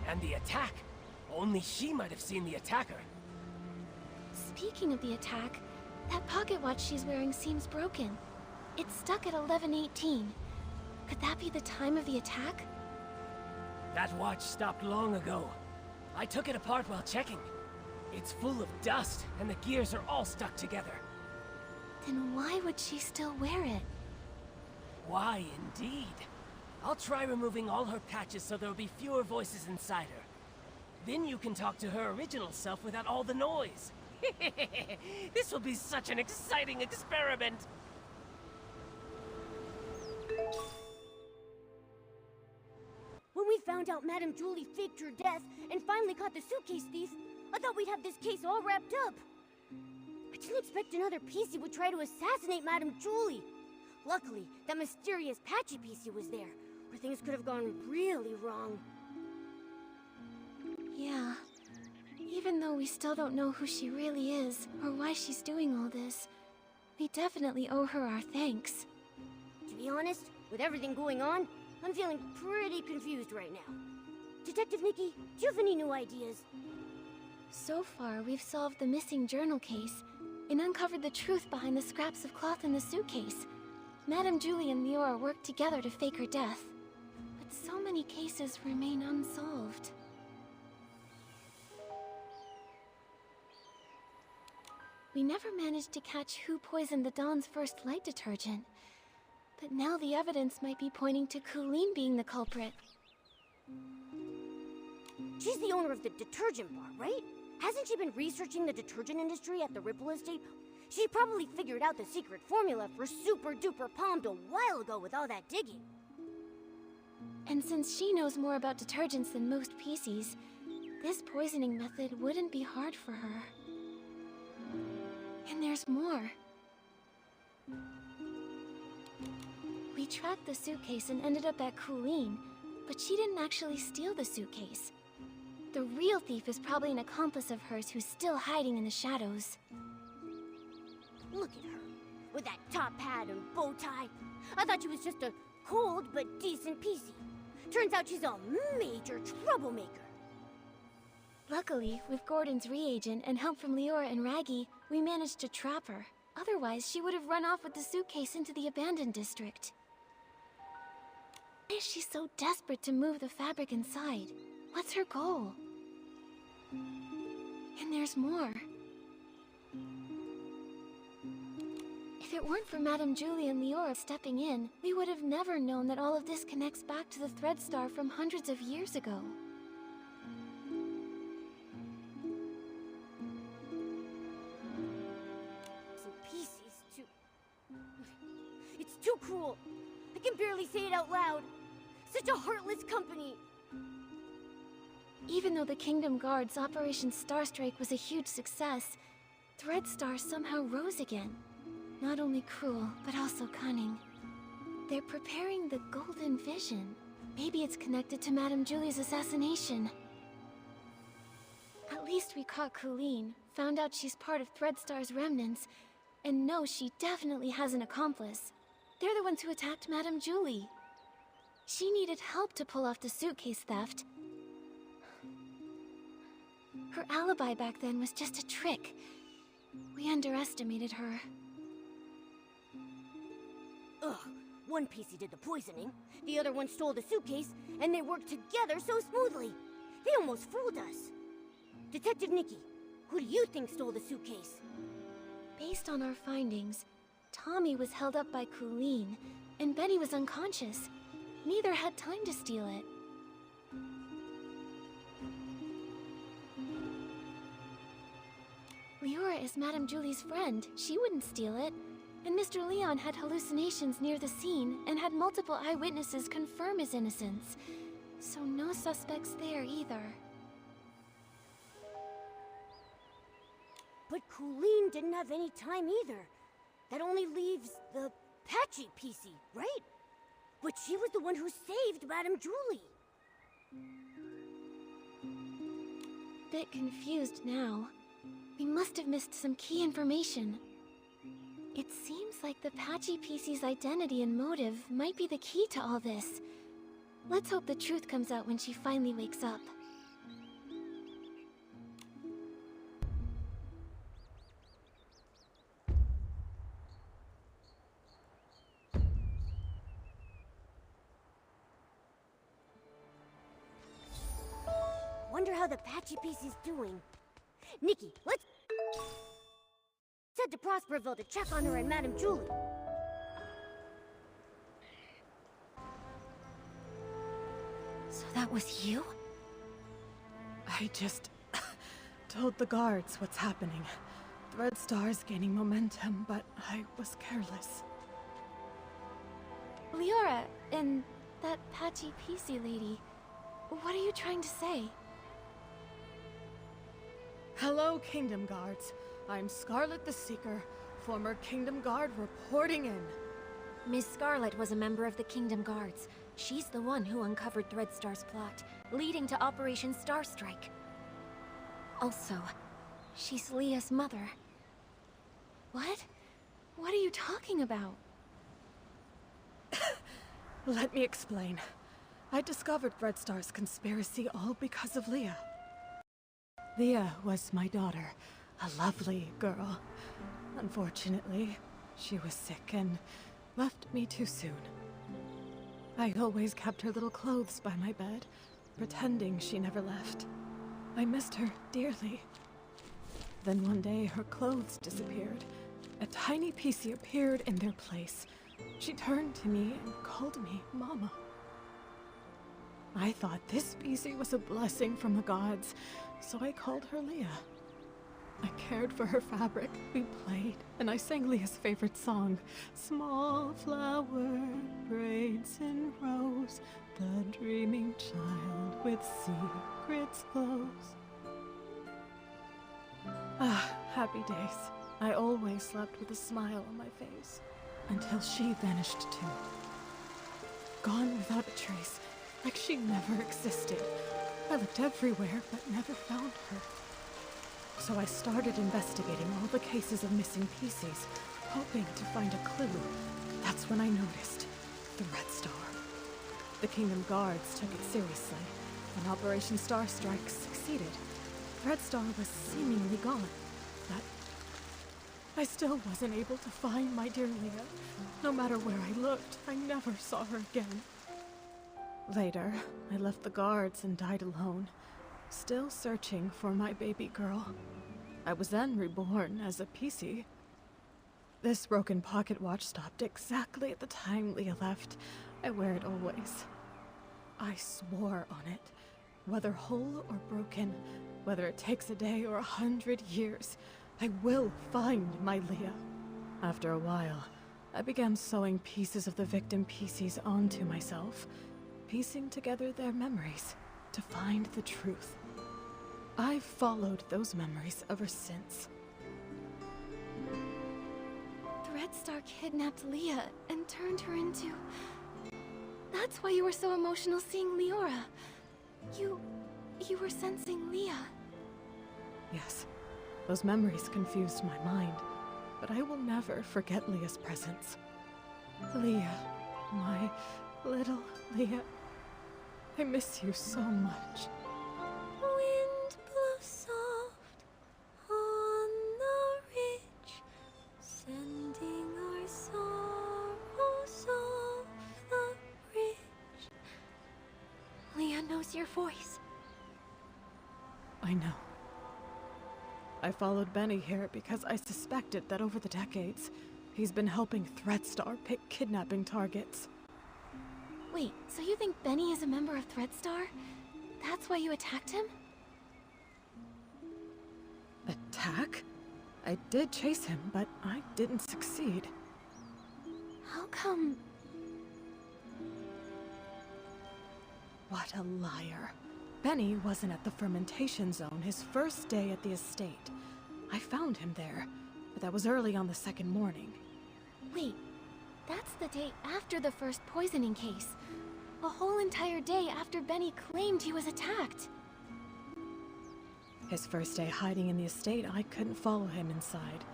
And the attack. Only she might have seen the attacker. Speaking of the attack, that pocket watch she's wearing seems broken. It's stuck at 11:18. Could that be the time of the attack? That watch stopped long ago. I took it apart while checking. It's full of dust, and the gears are all stuck together. Then why would she still wear it? Why, indeed. I'll try removing all her patches so there'll be fewer voices inside her. Then you can talk to her original self without all the noise. This will be such an exciting experiment! When we found out Madame Julie faked her death and finally caught the suitcase thief, I thought we'd have this case all wrapped up. I didn't expect another PC would try to assassinate Madame Julie. Luckily, that mysterious Patchy PC was there, or things could have gone really wrong. Yeah. Even though we still don't know who she really is, or why she's doing all this, we definitely owe her our thanks. To be honest, with everything going on, I'm feeling pretty confused right now. Detective Nikki, do you have any new ideas? So far, we've solved the missing journal case and uncovered the truth behind the scraps of cloth in the suitcase. Madame Julie and Leora worked together to fake her death. But so many cases remain unsolved. We never managed to catch who poisoned the Dawn's first light detergent. But now the evidence might be pointing to Colleen being the culprit. She's the owner of the detergent bar, right? Hasn't she been researching the detergent industry at the Ripple Estate? She probably figured out the secret formula for Super Duper Palmed a while ago with all that digging. And since she knows more about detergents than most PCs, this poisoning method wouldn't be hard for her. And there's more. We tracked the suitcase and ended up at Colleen, but she didn't actually steal the suitcase. The real thief is probably an accomplice of hers who's still hiding in the shadows. Look at her, with that top hat and bow tie. I thought she was just a cold but decent PC. Turns out she's a major troublemaker. Luckily, with Gordon's reagent and help from Leora and Raggy, we managed to trap her. Otherwise, she would have run off with the suitcase into the abandoned district. Why is she so desperate to move the fabric inside? What's her goal? And there's more. If it weren't for Madame Julie and Leora stepping in, we would have never known that all of this connects back to the Thread Star from hundreds of years ago. Some PCs, too. It's too cruel. I can barely say it out loud. Such a heartless company. Even though the Kingdom Guard's Operation Starstrike was a huge success, Thread Star somehow rose again. Not only cruel, but also cunning. They're preparing the Golden Vision. Maybe it's connected to Madame Julie's assassination. At least we caught Colleen, found out she's part of Thread Star's remnants, and know she definitely has an accomplice. They're the ones who attacked Madame Julie. She needed help to pull off the suitcase theft. Her alibi back then was just a trick. We underestimated her. Ugh, one PC did the poisoning, the other one stole the suitcase, and they worked together so smoothly. They almost fooled us. Detective Nikki, who do you think stole the suitcase? Based on our findings, Tommy was held up by Colleen, and Benny was unconscious. Neither had time to steal it. Leora is Madame Julie's friend. She wouldn't steal it. And Mr. Leon had hallucinations near the scene and had multiple eyewitnesses confirm his innocence. So no suspects there either. But Colleen didn't have any time either. That only leaves the Patchy PC, right? But she was the one who saved Madame Julie. Bit confused now. We must have missed some key information. It seems like the Patchy PC's identity and motive might be the key to all this. Let's hope the truth comes out when she finally wakes up. Wonder how the Patchy PC's doing. Nikki, let's head to Prosperville to check on her and Madame Julie. So that was you? I just told the guards what's happening. Threadstar's gaining momentum, but I was careless. Leora, and that Patchy PC lady, what are you trying to say? Hello, Kingdom Guards. I'm Scarlet the Seeker, former Kingdom Guard reporting in. Miss Scarlet was a member of the Kingdom Guards. She's the one who uncovered Threadstar's plot, leading to Operation Starstrike. Also, she's Leah's mother. What? What are you talking about? Let me explain. I discovered Threadstar's conspiracy all because of Leah. Leah was my daughter, a lovely girl. Unfortunately, she was sick and left me too soon. I always kept her little clothes by my bed, pretending she never left. I missed her dearly. Then one day, her clothes disappeared. A tiny PC appeared in their place. She turned to me and called me Mama. I thought this PC was a blessing from the gods, so I called her Leah. I cared for her fabric, we played, and I sang Leah's favorite song. Small flower braids in rows, the dreaming child with secrets close. Ah, happy days. I always slept with a smile on my face, until she vanished too. Gone without a trace, like she never existed. I looked everywhere, but never found her. So I started investigating all the cases of missing PCs, hoping to find a clue. That's when I noticed Threadstar. The Kingdom Guards took it seriously. When Operation Starstrike succeeded, Threadstar was seemingly gone. But I still wasn't able to find my dear Leah. No matter where I looked, I never saw her again. Later, I left the guards and died alone, still searching for my baby girl. I was then reborn as a PC. This broken pocket watch stopped exactly at the time Leah left. I wear it always. I swore on it. Whether whole or broken, whether it takes a day or 100 years, I will find my Leah. After a while, I began sewing pieces of the victim PCs onto myself, piecing together their memories to find the truth. I've followed those memories ever since. Threadstar kidnapped Leah and turned her into... That's why you were so emotional seeing Leora. You were sensing Leah. Yes, those memories confused my mind, but I will never forget Leah's presence. Leah, my little Leah, I miss you so much. Wind blows soft on the ridge, sending our sorrows off the bridge. Leah knows your voice. I know. I followed Benny here because I suspected that over the decades, he's been helping Threadstar pick kidnapping targets. Wait, so you think Benny is a member of Threadstar? That's why you attacked him? Attack? I did chase him, but I didn't succeed. How come? What a liar. Benny wasn't at the fermentation zone his first day at the estate. I found him there, but that was early on the second morning. Wait, that's the day after the first poisoning case. A whole entire day after Benny claimed he was attacked. His first day hiding in the estate, I couldn't follow him inside.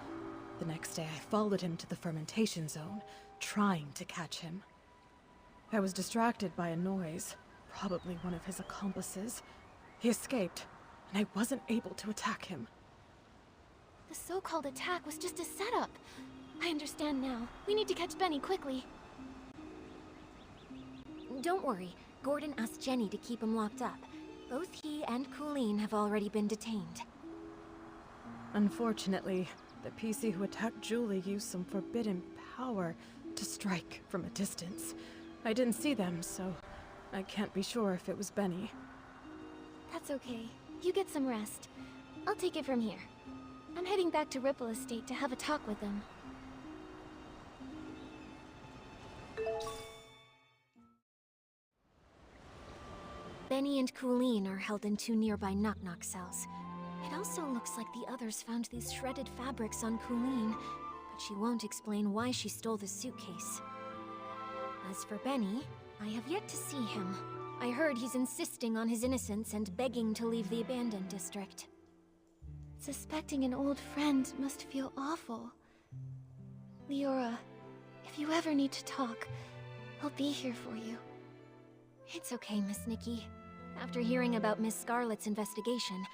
The next day, I followed him to the fermentation zone, trying to catch him. I was distracted by a noise, probably one of his accomplices. He escaped, and I wasn't able to attack him. The so-called attack was just a setup. I understand now. We need to catch Benny quickly. Don't worry. Gordon asked Jenny to keep him locked up. Both he and Colleen have already been detained. Unfortunately, the PC who attacked Julie used some forbidden power to strike from a distance. I didn't see them, so I can't be sure if it was Benny. That's okay. You get some rest. I'll take it from here. I'm heading back to Ripple Estate to have a talk with them. Benny and Colleen are held in 2 nearby knock-knock cells. It also looks like the others found these shredded fabrics on Colleen, but she won't explain why she stole the suitcase. As for Benny, I have yet to see him. I heard he's insisting on his innocence and begging to leave the abandoned district. Suspecting an old friend must feel awful. Leora, if you ever need to talk, I'll be here for you. It's okay, Miss Nikki. After hearing about Miss Scarlet's investigation,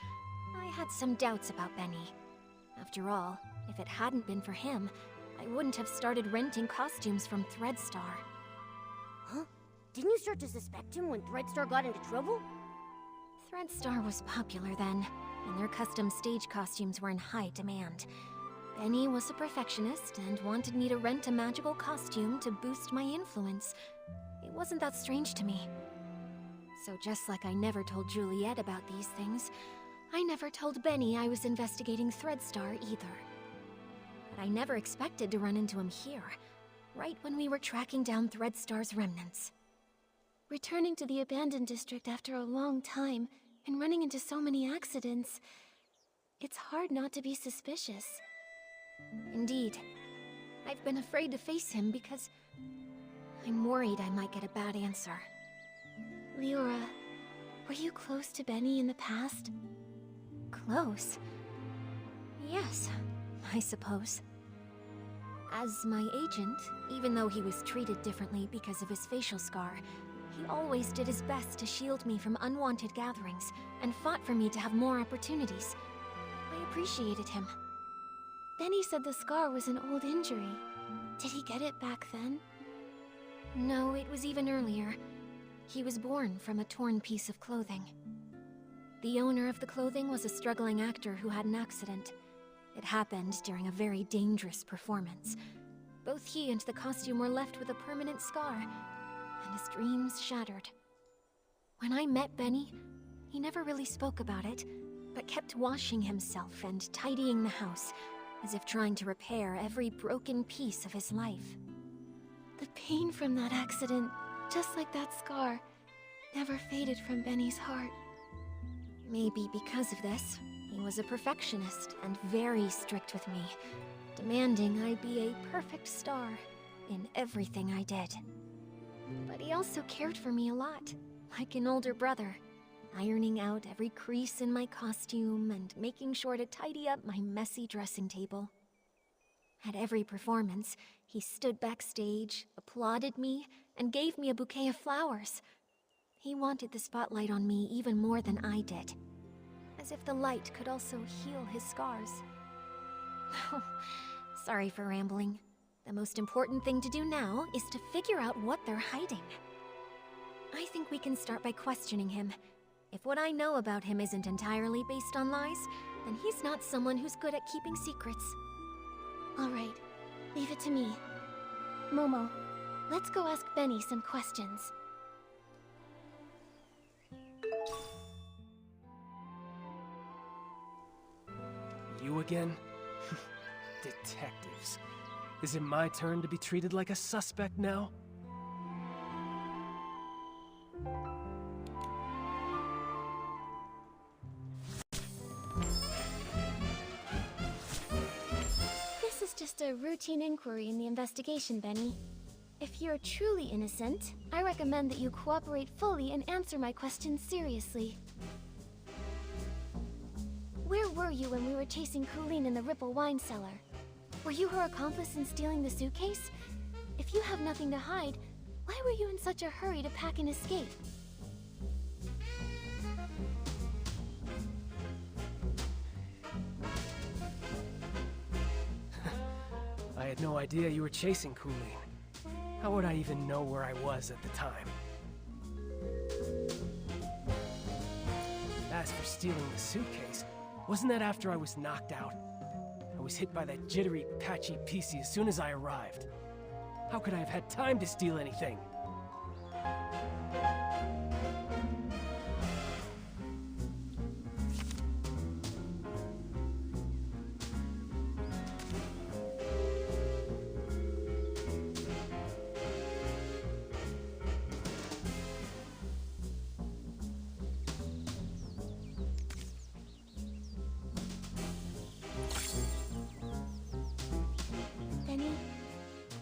I had some doubts about Benny. After all, if it hadn't been for him, I wouldn't have started renting costumes from Threadstar. Huh? Didn't you start to suspect him when Threadstar got into trouble? Threadstar was popular then, and their custom stage costumes were in high demand. Benny was a perfectionist and wanted me to rent a magical costume to boost my influence. It wasn't that strange to me. So just like I never told Juliet about these things, I never told Benny I was investigating Threadstar either. But I never expected to run into him here, right when we were tracking down Threadstar's remnants. Returning to the abandoned district after a long time, and running into so many accidents, it's hard not to be suspicious. Indeed. I've been afraid to face him because I'm worried I might get a bad answer. Leora, were you close to Benny in the past? Close? Yes, I suppose. As my agent, even though he was treated differently because of his facial scar, he always did his best to shield me from unwanted gatherings and fought for me to have more opportunities. I appreciated him. Benny said the scar was an old injury. Did he get it back then? No, it was even earlier. He was born from a torn piece of clothing. The owner of the clothing was a struggling actor who had an accident. It happened during a very dangerous performance. Both he and the costume were left with a permanent scar, and his dreams shattered. When I met Benny, he never really spoke about it, but kept washing himself and tidying the house, as if trying to repair every broken piece of his life. The pain from that accident, just like that scar, never faded from Benny's heart. Maybe because of this, he was a perfectionist and very strict with me, demanding I be a perfect star in everything I did. But he also cared for me a lot, like an older brother, ironing out every crease in my costume and making sure to tidy up my messy dressing table. At every performance, he stood backstage, applauded me, and gave me a bouquet of flowers. He wanted the spotlight on me even more than I did, as if the light could also heal his scars. Sorry for rambling. The most important thing to do now is to figure out what they're hiding. I think we can start by questioning him. If what I know about him isn't entirely based on lies, then he's not someone who's good at keeping secrets. All right, leave it to me. Momo, let's go ask Benny some questions. You again? Detectives. Is it my turn to be treated like a suspect now? just a routine inquiry in the investigation, Benny. If you're truly innocent, I recommend that you cooperate fully and answer my questions seriously. Where were you when we were chasing Colleen in the Ripple wine cellar? Were you her accomplice in stealing the suitcase? If you have nothing to hide, why were you in such a hurry to pack and escape? I had no idea you were chasing Colleen. How would I even know where I was at the time? As for stealing the suitcase, wasn't that after I was knocked out? I was hit by that jittery, patchy PC as soon as I arrived. How could I have had time to steal anything?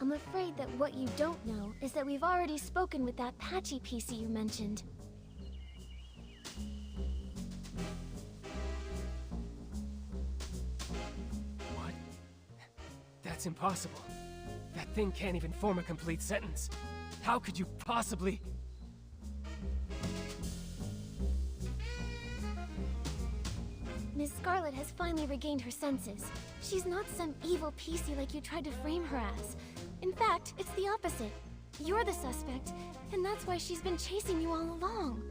I'm afraid that what you don't know is that we've already spoken with that patchy PC you mentioned. What? That's impossible. That thing can't even form a complete sentence. How could you possibly... Ms. Scarlet has finally regained her senses. She's not some evil PC like you tried to frame her as. In fact, it's the opposite. You're the suspect, and that's why she's been chasing you all along.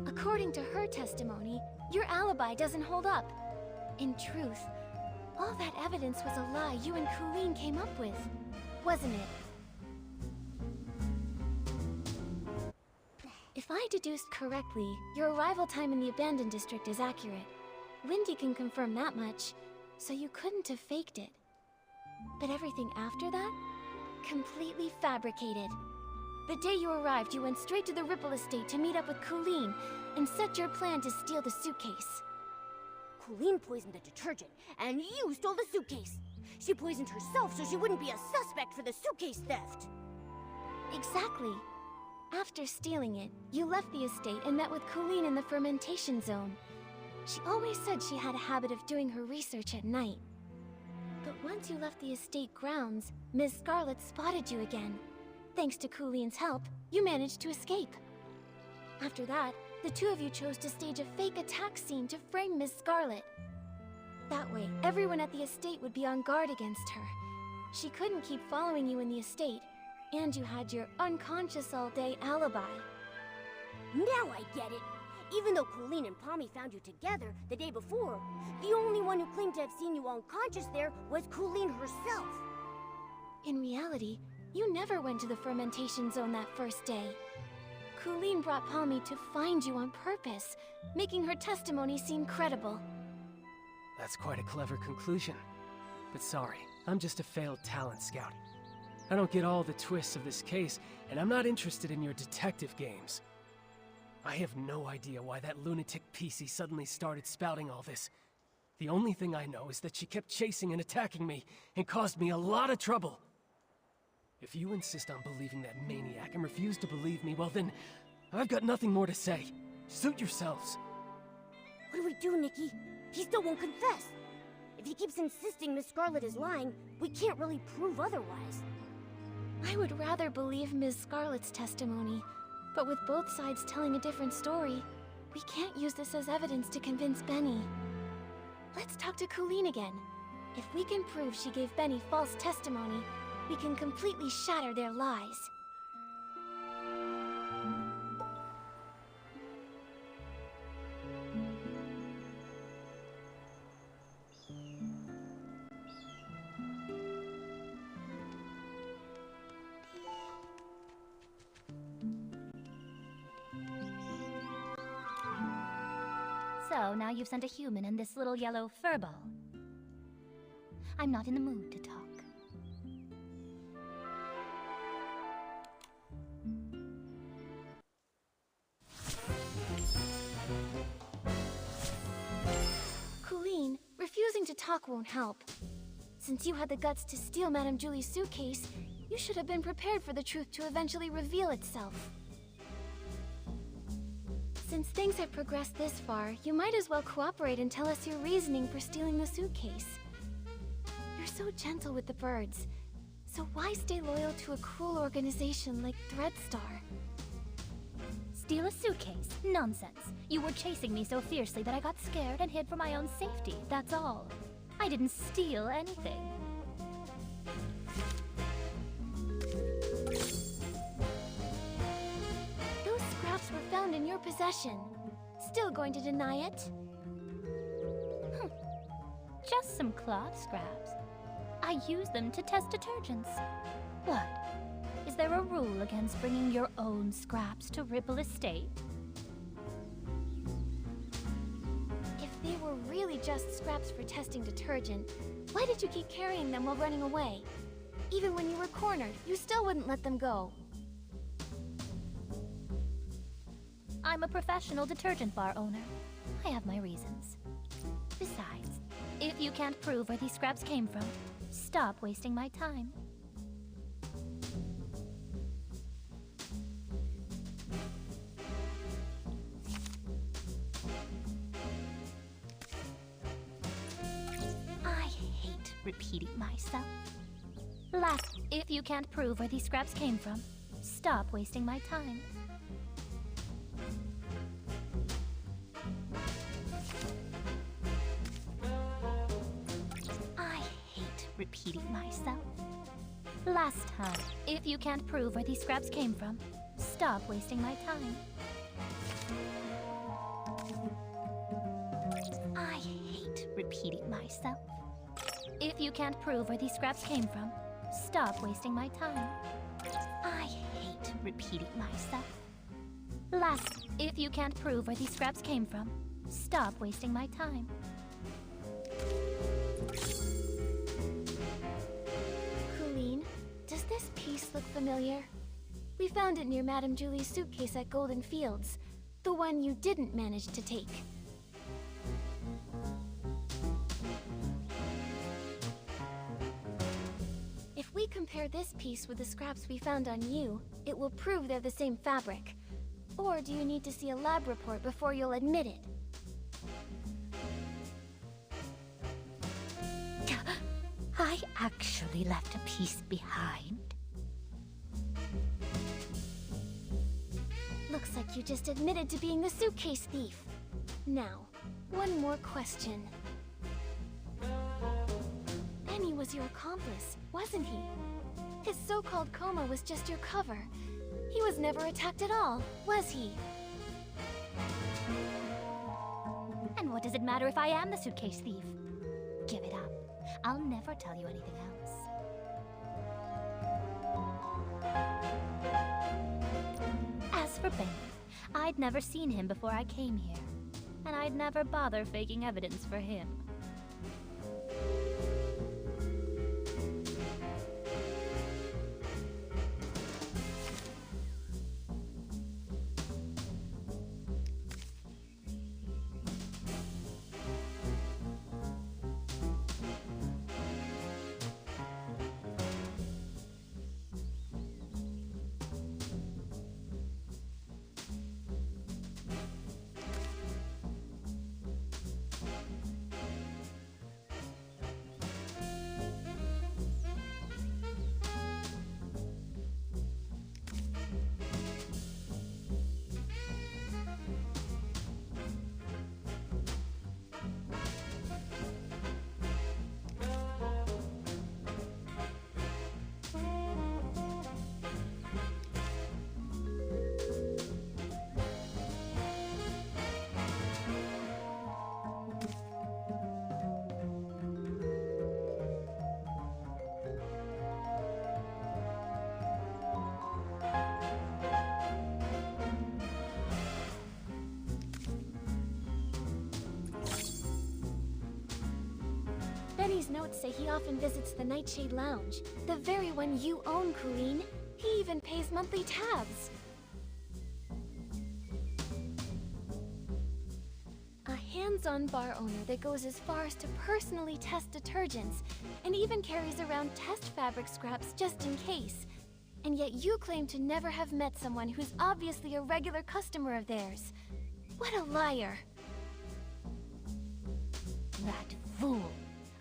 According to her testimony, your alibi doesn't hold up. In truth, all that evidence was a lie you and Colleen came up with, wasn't it? If I deduced correctly, your arrival time in the abandoned district is accurate. Wendy can confirm that much, so you couldn't have faked it. But everything after that? Completely fabricated. The day you arrived, you went straight to the Ripple Estate to meet up with Colleen and set your plan to steal the suitcase. Colleen poisoned the detergent, and you stole the suitcase. She poisoned herself so she wouldn't be a suspect for the suitcase theft. Exactly. After stealing it, you left the estate and met with Colleen in the fermentation zone. She always said she had a habit of doing her research at night. But once you left the estate grounds, Ms. Scarlet spotted you again. Thanks to Colleen's help, you managed to escape. After that, the two of you chose to stage a fake attack scene to frame Ms. Scarlet. That way, everyone at the estate would be on guard against her. She couldn't keep following you in the estate, and you had your unconscious-all-day alibi. Now I get it. Even though Colleen and Pommy found you together the day before, the only one who claimed to have seen you unconscious there was Colleen herself. In reality, you never went to the fermentation zone that first day. Colleen brought Pommy to find you on purpose, making her testimony seem credible. That's quite a clever conclusion. But sorry, I'm just a failed talent scout. I don't get all the twists of this case, and I'm not interested in your detective games. I have no idea why that lunatic PC suddenly started spouting all this. The only thing I know is that she kept chasing and attacking me, and caused me a lot of trouble. If you insist on believing that maniac and refuse to believe me, well then, I've got nothing more to say. Suit yourselves. What do we do, Nikki? He still won't confess. If he keeps insisting Miss Scarlet is lying, we can't really prove otherwise. I would rather believe Ms. Scarlet's testimony, but with both sides telling a different story, we can't use this as evidence to convince Benny. Let's talk to Colleen again. If we can prove she gave Benny false testimony, we can completely shatter their lies. So, now you've sent a human and this little yellow furball. I'm not in the mood to talk. talk won't help. Since you had the guts to steal Madame Julie's suitcase, you should have been prepared for the truth to eventually reveal itself. Since things have progressed this far, you might as well cooperate and tell us your reasoning for stealing the suitcase. You're so gentle with the birds, so why stay loyal to a cruel organization like Threadstar? Steal a suitcase? Nonsense. You were chasing me so fiercely that I got scared and hid for my own safety, that's all. I didn't steal anything. Those scraps were found in your possession. Still going to deny it? Just some cloth scraps. I use them to test detergents. What? Is there a rule against bringing your own scraps to Ripple Estate? If they were really just scraps for testing detergent, why did you keep carrying them while running away? Even when you were cornered, you still wouldn't let them go. I'm a professional detergent bar owner. I have my reasons. Besides, if you can't prove where these scraps came from, stop wasting my time. I hate repeating myself. Last, if you can't prove where these scraps came from, stop wasting my time. Repeating myself. Last time, if you can't prove where these scraps came from, stop wasting my time. I hate repeating myself. If you can't prove where these scraps came from, stop wasting my time. I hate repeating myself. Last, if you can't prove where these scraps came from, stop wasting my time. Does this piece look familiar? We found it near Madame Julie's suitcase at Golden Fields, the one you didn't manage to take. If we compare this piece with the scraps we found on you, it will prove they're the same fabric. Or do you need to see a lab report before you'll admit it? I actually left a piece behind. Looks like you just admitted to being the suitcase thief. Now, one more question. Benny was your accomplice, wasn't he? His so-called coma was just your cover. He was never attacked at all, was he? And what does it matter if I am the suitcase thief? Give it up. I'll never tell you anything else. As for Benny, I'd never seen him before I came here, and I'd never bother faking evidence for him. Benny's notes say he often visits the Nightshade Lounge, the very one you own, Colleen. He even pays monthly tabs. A hands-on bar owner that goes as far as to personally test detergents, and even carries around test fabric scraps just in case. And yet you claim to never have met someone who's obviously a regular customer of theirs. What a liar. That fool.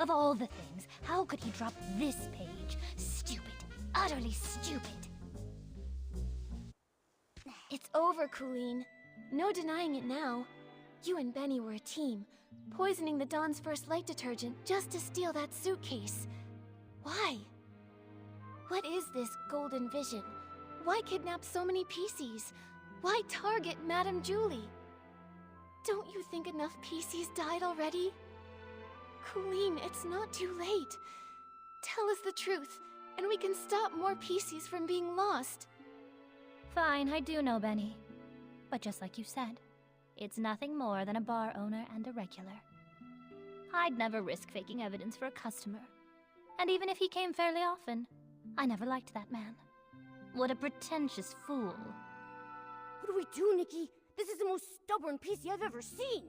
Of all the things, how could he drop this page? Stupid. Utterly stupid. It's over, Colleen. No denying it now. You and Benny were a team, poisoning the Dawn's First Light detergent just to steal that suitcase. Why? What is this golden vision? Why kidnap so many PCs? Why target Madame Julie? Don't you think enough PCs died already? Colleen, it's not too late. Tell us the truth, and we can stop more PCs from being lost. Fine, I do know Benny. But just like you said, it's nothing more than a bar owner and a regular. I'd never risk faking evidence for a customer. And even if he came fairly often, I never liked that man. What a pretentious fool. What do we do, Nikki? This is the most stubborn PC I've ever seen.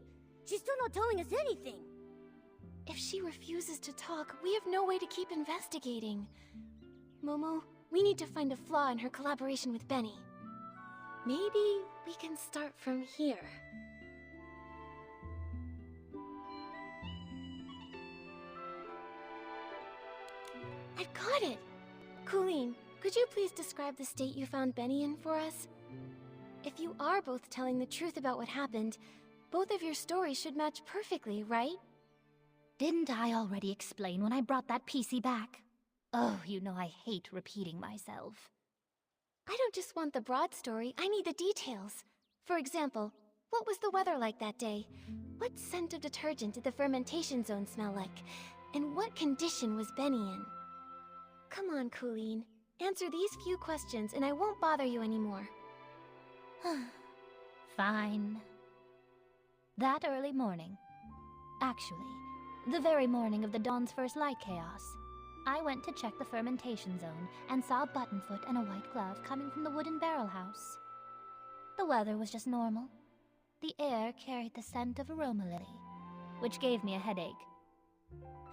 She's still not telling us anything. If she refuses to talk, we have no way to keep investigating. Momo, we need to find a flaw in her collaboration with Benny. Maybe we can start from here. I've got it! Colleen, could you please describe the state you found Benny in for us? If you are both telling the truth about what happened, both of your stories should match perfectly, right? Didn't I already explain when I brought that PC back? Oh, you know I hate repeating myself. I don't just want the broad story, I need the details. For example, what was the weather like that day? What scent of detergent did the fermentation zone smell like? And what condition was Benny in? Come on, Colleen. Answer these few questions and I won't bother you anymore. Fine. That early morning, actually, the very morning of the Dawn's First Light chaos, I went to check the fermentation zone and saw Buttonfoot and a white glove coming from the wooden barrel house. The weather was just normal. The air carried the scent of aroma lily, which gave me a headache.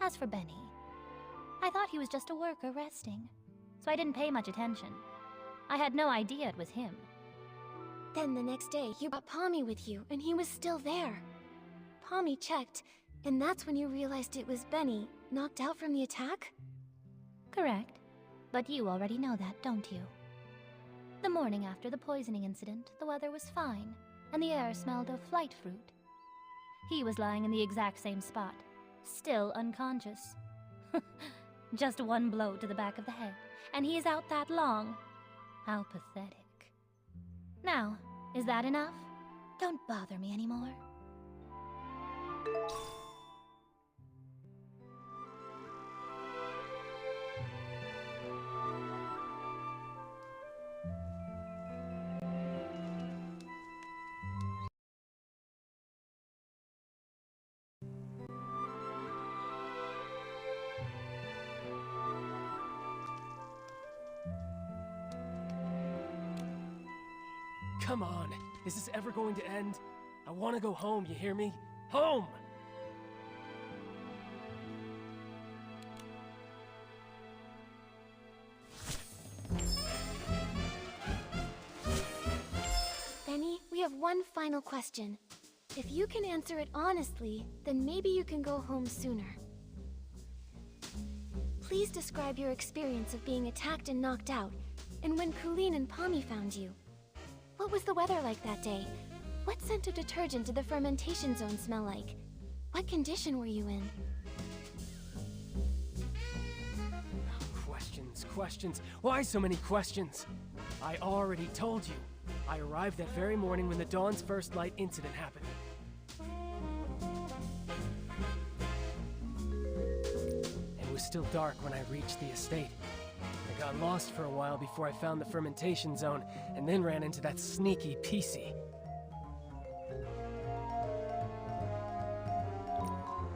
As for Benny, I thought he was just a worker resting, so I didn't pay much attention. I had no idea it was him. Then the next day, you brought Pommy with you, and he was still there. Pommy checked, and that's when you realized it was Benny, knocked out from the attack? Correct. But you already know that, don't you? The morning after the poisoning incident, the weather was fine, and the air smelled of flight fruit. He was lying in the exact same spot, still unconscious. Just one blow to the back of the head, and he is out that long. How pathetic. Now, is that enough? Don't bother me anymore. Come on, is this ever going to end? I want to go home, you hear me? Home! Benny, we have one final question. If you can answer it honestly, then maybe you can go home sooner. Please describe your experience of being attacked and knocked out, and when Colleen and Pommy found you. What was the weather like that day? What scent of detergent did the fermentation zone smell like? What condition were you in? Questions. Why so many questions? I already told you. I arrived that very morning when the Dawn's First Light incident happened. It was still dark when I reached the estate. I got lost for a while before I found the fermentation zone, and then ran into that sneaky PC.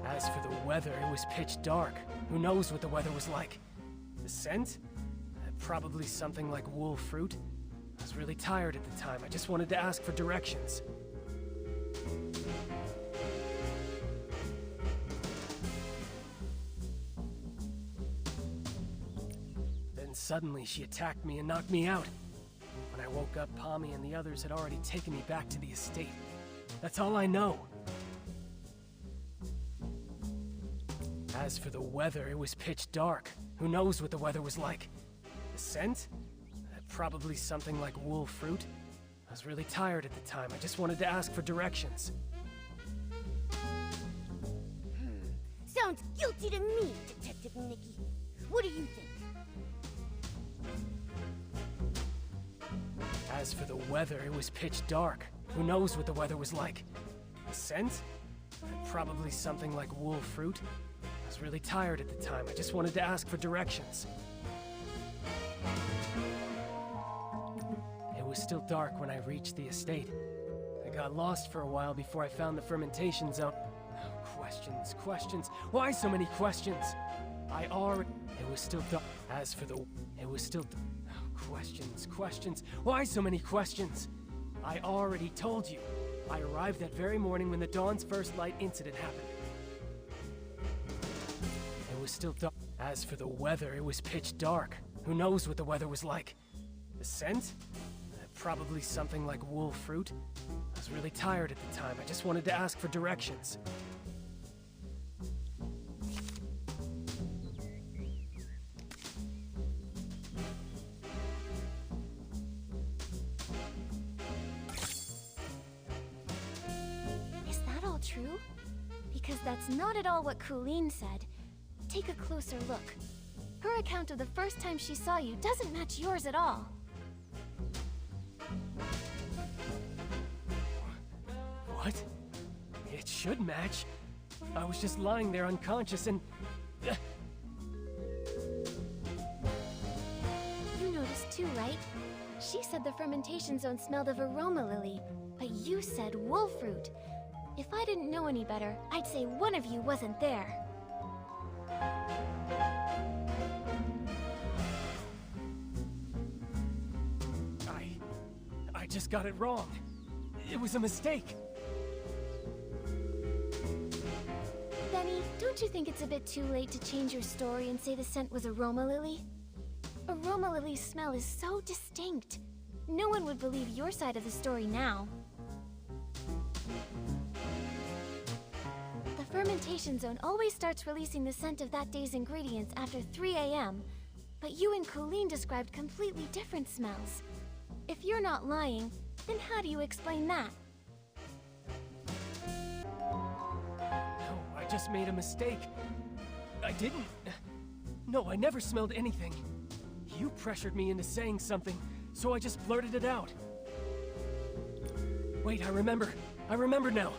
As for the weather, it was pitch dark. Who knows what the weather was like? The scent? Probably something like wool fruit. I was really tired at the time. I just wanted to ask for directions. Then suddenly she attacked me and knocked me out. When I woke up, Pommy and the others had already taken me back to the estate. That's all I know. As for the weather, it was pitch dark. Who knows what the weather was like? The scent? Probably something like wool fruit. I was really tired at the time. I just wanted to ask for directions. Sounds guilty to me, Detective Nikki. What do you think? As for the weather, it was pitch dark. Who knows what the weather was like? The scent? Probably something like wool fruit. I was really tired at the time. I just wanted to ask for directions. It was still dark when I reached the estate. I got lost for a while before I found the fermentation zone. Questions, questions. Why so many questions? It was still dark. As for the... It was still... Questions, questions. Why so many questions? I already told you. I arrived that very morning when the Dawn's first light incident happened. It was still dark. As for the weather, it was pitch dark. Who knows what the weather was like? The scent? Probably something like wool fruit. I was really tired at the time. I just wanted to ask for directions. Is that all true? Because that's not at all what Colleen said. Take a closer look. Her account of the first time she saw you doesn't match yours at all. What? It should match. I was just lying there unconscious and... You noticed too, right? She said the fermentation zone smelled of aroma lily, but you said wool fruit. If I didn't know any better, I'd say one of you wasn't there. I just got it wrong. It was a mistake. Benny, don't you think it's a bit too late to change your story and say the scent was aroma lily? Aroma lily's smell is so distinct. No one would believe your side of the story now. The fermentation zone always starts releasing the scent of that day's ingredients after 3 a.m., but you and Colleen described completely different smells. If you're not lying, then how do you explain that? No, I just made a mistake. I didn't... No, I never smelled anything. You pressured me into saying something, so I just blurted it out. Wait, I remember. I remember now.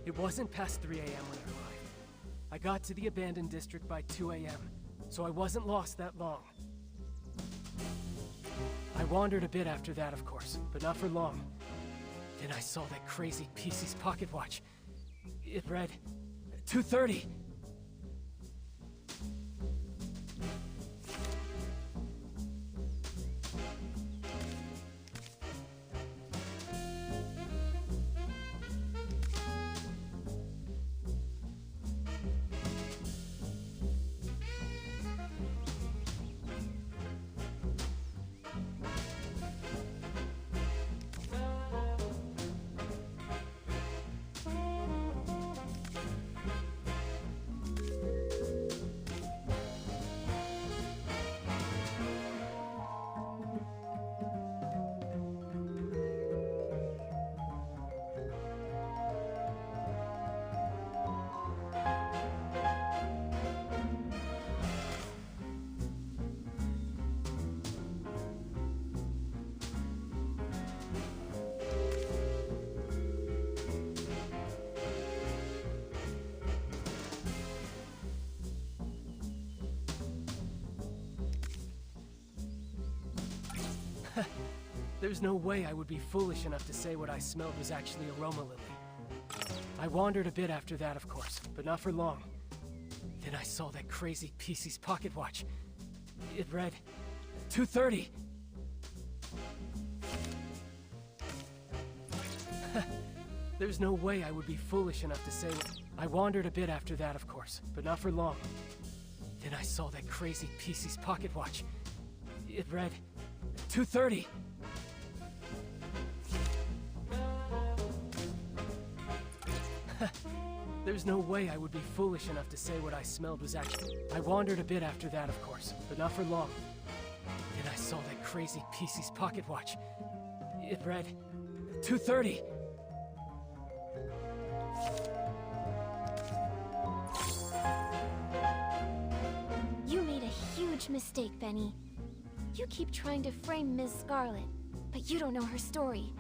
It wasn't past 3 a.m. when I arrived. I got to the abandoned district by 2 a.m., so I wasn't lost that long. I wandered a bit after that, of course, but not for long. Then I saw that crazy PC's pocket watch. It read 2:30. There's no way I would be foolish enough to say what I smelled was actually aroma lily. I wandered a bit after that, of course, but not for long. Then I saw that crazy PC's pocket watch. It read 2:30. There's no way I would be foolish enough to say what... I wandered a bit after that, of course, but not for long. Then I saw that crazy PC's pocket watch. It read 2:30. There's no way I would be foolish enough to say what I smelled was actually... I wandered a bit after that, of course, but not for long. Then I saw that crazy PC's pocket watch. It read 2:30. You made a huge mistake, Benny. You keep trying to frame Ms. Scarlet, but you don't know her story,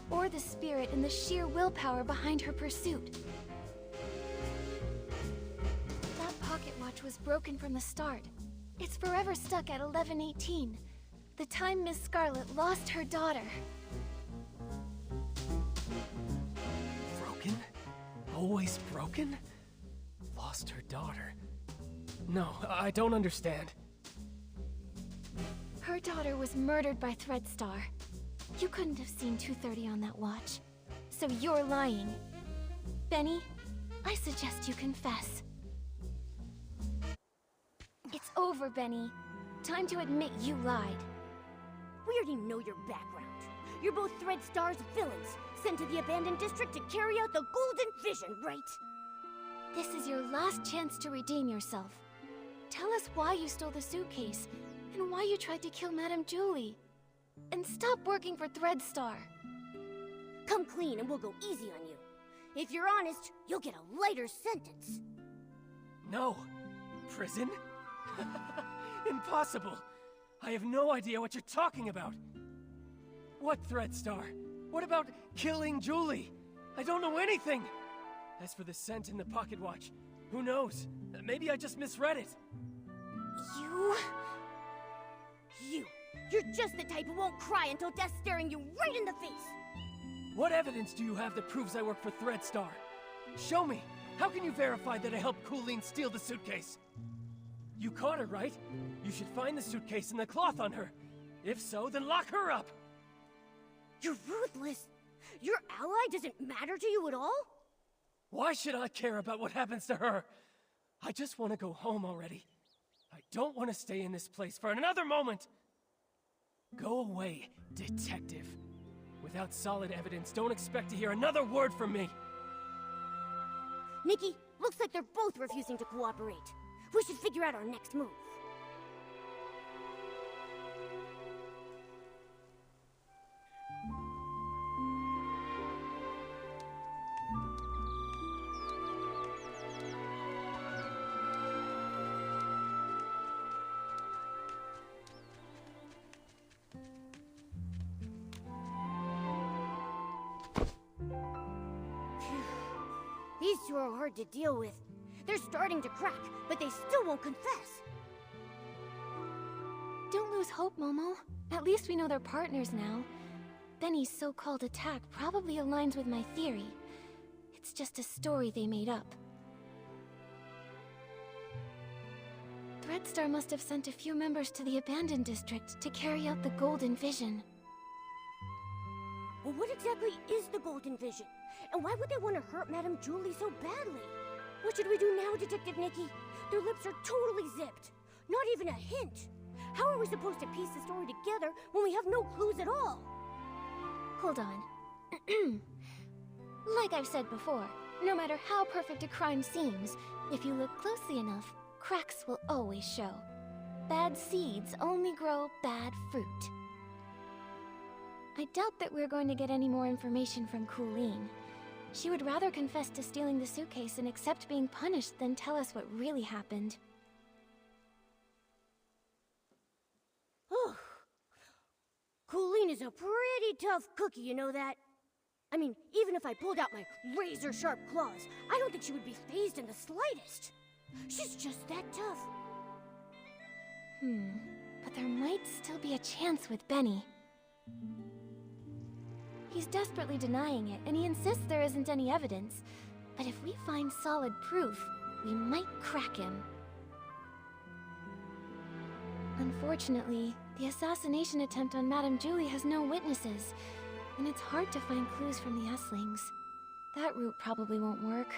or the spirit and the sheer willpower behind her pursuit. That pocket watch was broken from the start. It's forever stuck at 11:18, the time Ms. Scarlet lost her daughter. Broken? Always broken? Lost her daughter. No, I don't understand. Her daughter was murdered by Threadstar. You couldn't have seen 2:30 on that watch. So you're lying. Benny, I suggest you confess. It's over, Benny. Time to admit you lied. We already know your background. You're both Threadstar's villains, sent to the abandoned district to carry out the Golden Vision, right? This is your last chance to redeem yourself. Tell us why you stole the suitcase, and why you tried to kill Madame Julie. And stop working for Threadstar. Come clean and we'll go easy on you. If you're honest, you'll get a lighter sentence. No. Prison? Impossible. I have no idea what you're talking about. What Threadstar? What about killing Julie? I don't know anything. As for the scent in the pocket watch, who knows? Maybe I just misread it. You're just the type who won't cry until death's staring you right in the face. What evidence do you have that proves I work for Threadstar? Show me. How can you verify that I helped Colleen steal the suitcase? You caught her, right? You should find the suitcase and the cloth on her. If so, then lock her up! You're ruthless. Your ally doesn't matter to you at all? Why should I care about what happens to her? I just want to go home already. I don't want to stay in this place for another moment! Go away, detective. Without solid evidence, don't expect to hear another word from me! Nikki, looks like they're both refusing to cooperate. We should figure out our next move. These two are hard to deal with. They're starting to crack, but they still won't confess. Don't lose hope, Momo. At least we know they're partners now. Benny's so-called attack probably aligns with my theory. It's just a story they made up. Threadstar must have sent a few members to the abandoned district to carry out the Golden Vision. Well, what exactly is the Golden Vision? And why would they want to hurt Madame Julie so badly? What should we do now, Detective Nikki? Their lips are totally zipped. Not even a hint. How are we supposed to piece the story together when we have no clues at all? Hold on. Like I've said before, no matter how perfect a crime seems, if you look closely enough, cracks will always show. Bad seeds only grow bad fruit. I doubt that we're going to get any more information from Colleen. She would rather confess to stealing the suitcase and accept being punished than tell us what really happened. Oh, Colleen is a pretty tough cookie, you know that? I mean, even if I pulled out my razor-sharp claws, I don't think she would be fazed in the slightest. She's just that tough. But there might still be a chance with Benny. He's desperately denying it, and he insists there isn't any evidence. But if we find solid proof, we might crack him. Unfortunately, the assassination attempt on Madame Julie has no witnesses, and it's hard to find clues from the Esslings. That route probably won't work.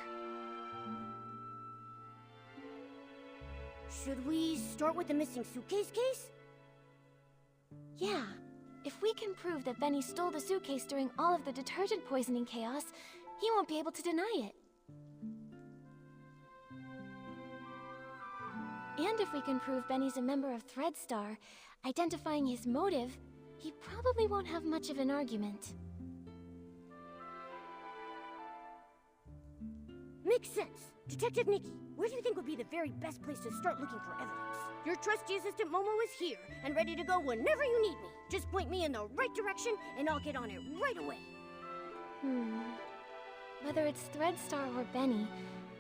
Should we start with the missing suitcase case? Yeah. If we can prove that Benny stole the suitcase during all of the detergent poisoning chaos, he won't be able to deny it. And if we can prove Benny's a member of Threadstar, identifying his motive, he probably won't have much of an argument. Makes sense. Detective Nikki, where do you think would be the very best place to start looking for evidence? Your trusty assistant Momo is here and ready to go whenever you need me. Just point me in the right direction and I'll get on it right away. Whether it's Threadstar or Benny,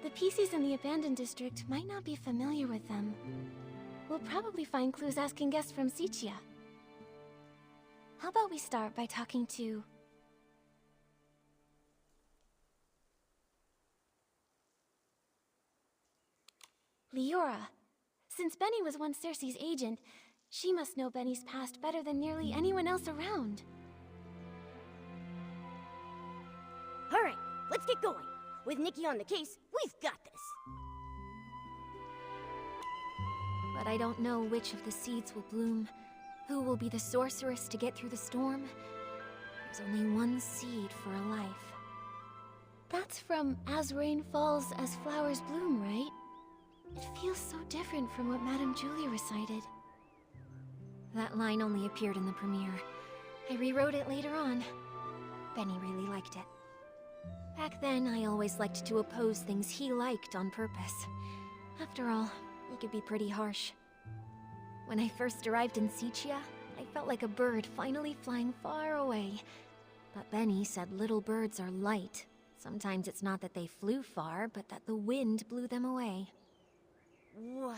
the PCs in the abandoned district might not be familiar with them. We'll probably find clues asking guests from Sichia. How about we start by talking to... Leora. Since Benny was once Cersei's agent, she must know Benny's past better than nearly anyone else around. Alright, let's get going. With Nikki on the case, we've got this. But I don't know which of the seeds will bloom, who will be the sorceress to get through the storm. There's only one seed for a life. That's from As Rain Falls, As Flowers Bloom, right? It feels so different from what Madame Julie recited. That line only appeared in the premiere. I rewrote it later on. Benny really liked it. Back then, I always liked to oppose things he liked on purpose. After all, he could be pretty harsh. When I first arrived in Sichia, I felt like a bird finally flying far away. But Benny said little birds are light. Sometimes it's not that they flew far, but that the wind blew them away. Wow,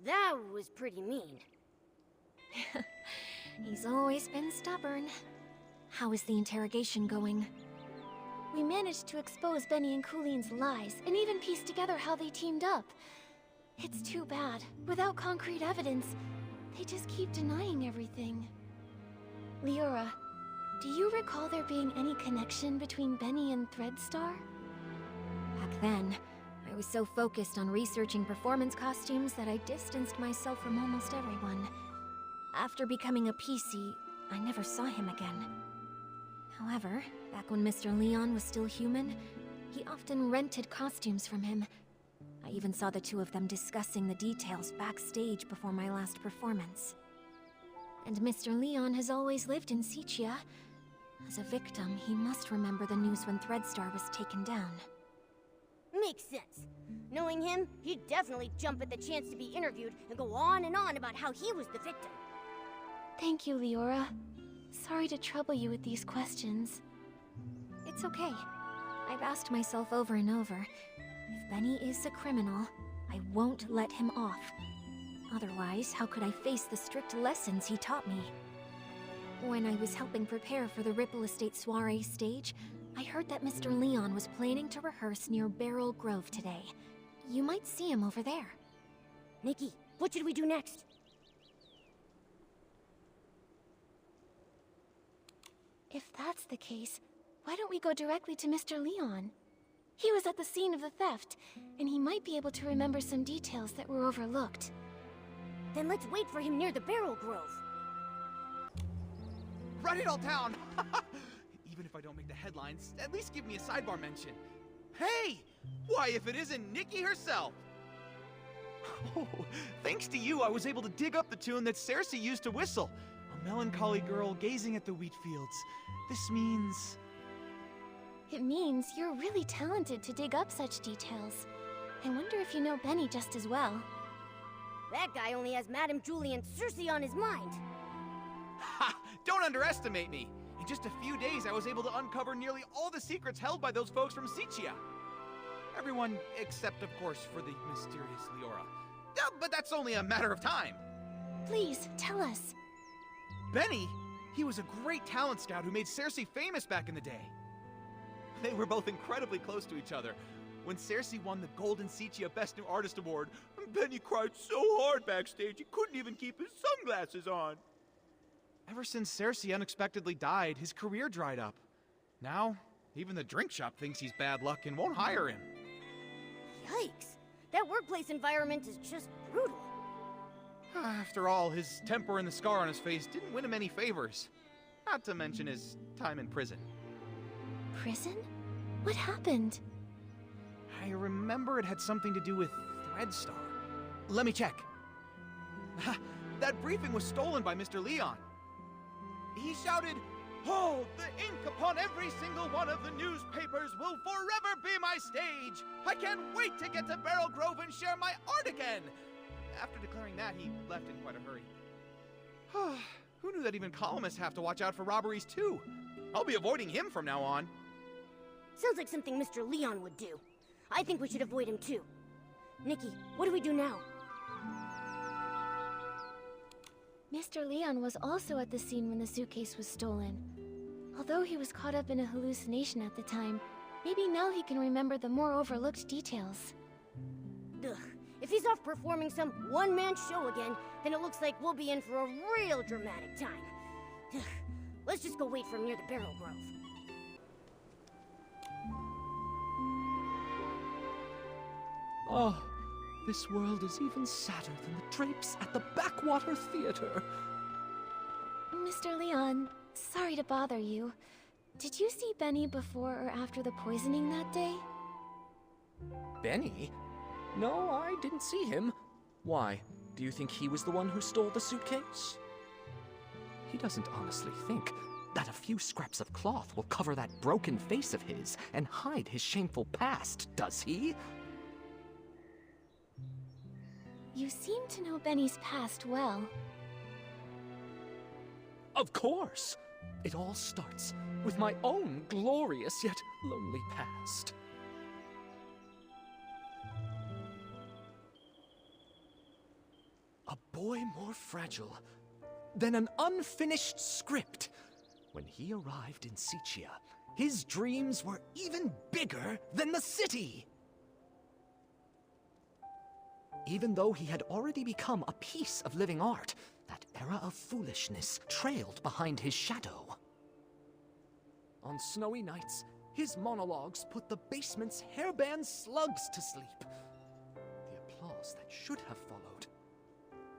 that was pretty mean. He's always been stubborn. How is the interrogation going? We managed to expose Benny and Cooline's lies, and even piece together how they teamed up. It's too bad. Without concrete evidence, they just keep denying everything. Leora, do you recall there being any connection between Benny and Threadstar? Back then, I was so focused on researching performance costumes that I distanced myself from almost everyone. After becoming a PC, I never saw him again. However, back when Mr. Leon was still human, he often rented costumes from him. I even saw the two of them discussing the details backstage before my last performance. And Mr. Leon has always lived in Sichia. As a victim, he must remember the news when Threadstar was taken down. Makes sense. Knowing him, he'd definitely jump at the chance to be interviewed and go on about how he was the victim. Thank you, Leora. Sorry to trouble you with these questions. It's okay. I've asked myself over and over, if Benny is a criminal, I won't let him off. Otherwise, how could I face the strict lessons he taught me? When I was helping prepare for the Ripple Estate soiree stage, I heard that Mr. Leon was planning to rehearse near Beryl Grove today. You might see him over there. Nikki, what should we do next? If that's the case, why don't we go directly to Mr. Leon? He was at the scene of the theft, and he might be able to remember some details that were overlooked. Then let's wait for him near the Beryl Grove. Write it all down! Even if I don't make the headlines, at least give me a sidebar mention. Hey! Why, if it isn't Nikki herself! Oh, thanks to you, I was able to dig up the tune that Cersei used to whistle. A melancholy girl gazing at the wheat fields. This means... It means you're really talented to dig up such details. I wonder if you know Benny just as well. That guy only has Madame Julie and Cersei on his mind. Ha! Don't underestimate me! In just a few days, I was able to uncover nearly all the secrets held by those folks from Sichia. Everyone except, of course, for the mysterious Leora. But that's only a matter of time. Please, tell us. Benny? He was a great talent scout who made Cersei famous back in the day. They were both incredibly close to each other. When Cersei won the Golden Sichia Best New Artist Award, Benny cried so hard backstage he couldn't even keep his sunglasses on. Ever since Cersei unexpectedly died, his career dried up. Now, even the drink shop thinks he's bad luck and won't hire him. Yikes! That workplace environment is just brutal. After all, his temper and the scar on his face didn't win him any favors. Not to mention his time in prison. Prison? What happened? I remember it had something to do with Threadstar. Let me check. That briefing was stolen by Mr. Leon. He shouted, "Oh, the ink upon every single one of the newspapers will forever be my stage! I can't wait to get to Barrel Grove and share my art again!" After declaring that, he left in quite a hurry. Who knew that even columnists have to watch out for robberies too? I'll be avoiding him from now on. Sounds like something Mr. Leon would do. I think we should avoid him too. Nikki, what do we do now? Mr. Leon was also at the scene when the suitcase was stolen. Although he was caught up in a hallucination at the time, maybe now he can remember the more overlooked details. Ugh. If he's off performing some one-man show again, then it looks like we'll be in for a real dramatic time. Ugh. Let's just go wait for him near the Barrel Grove. Oh, this world is even sadder than the drapes at the Backwater Theater. Mr. Leon, sorry to bother you. Did you see Benny before or after the poisoning that day? Benny? No, I didn't see him. Why? Do you think he was the one who stole the suitcase? He doesn't honestly think that a few scraps of cloth will cover that broken face of his and hide his shameful past, does he? You seem to know Benny's past well. Of course! It all starts with my own glorious yet lonely past. A boy more fragile than an unfinished script. When he arrived in Sichia, his dreams were even bigger than the city. Even though he had already become a piece of living art, that era of foolishness trailed behind his shadow. On snowy nights, his monologues put the basement's hairband slugs to sleep. The applause that should have followed,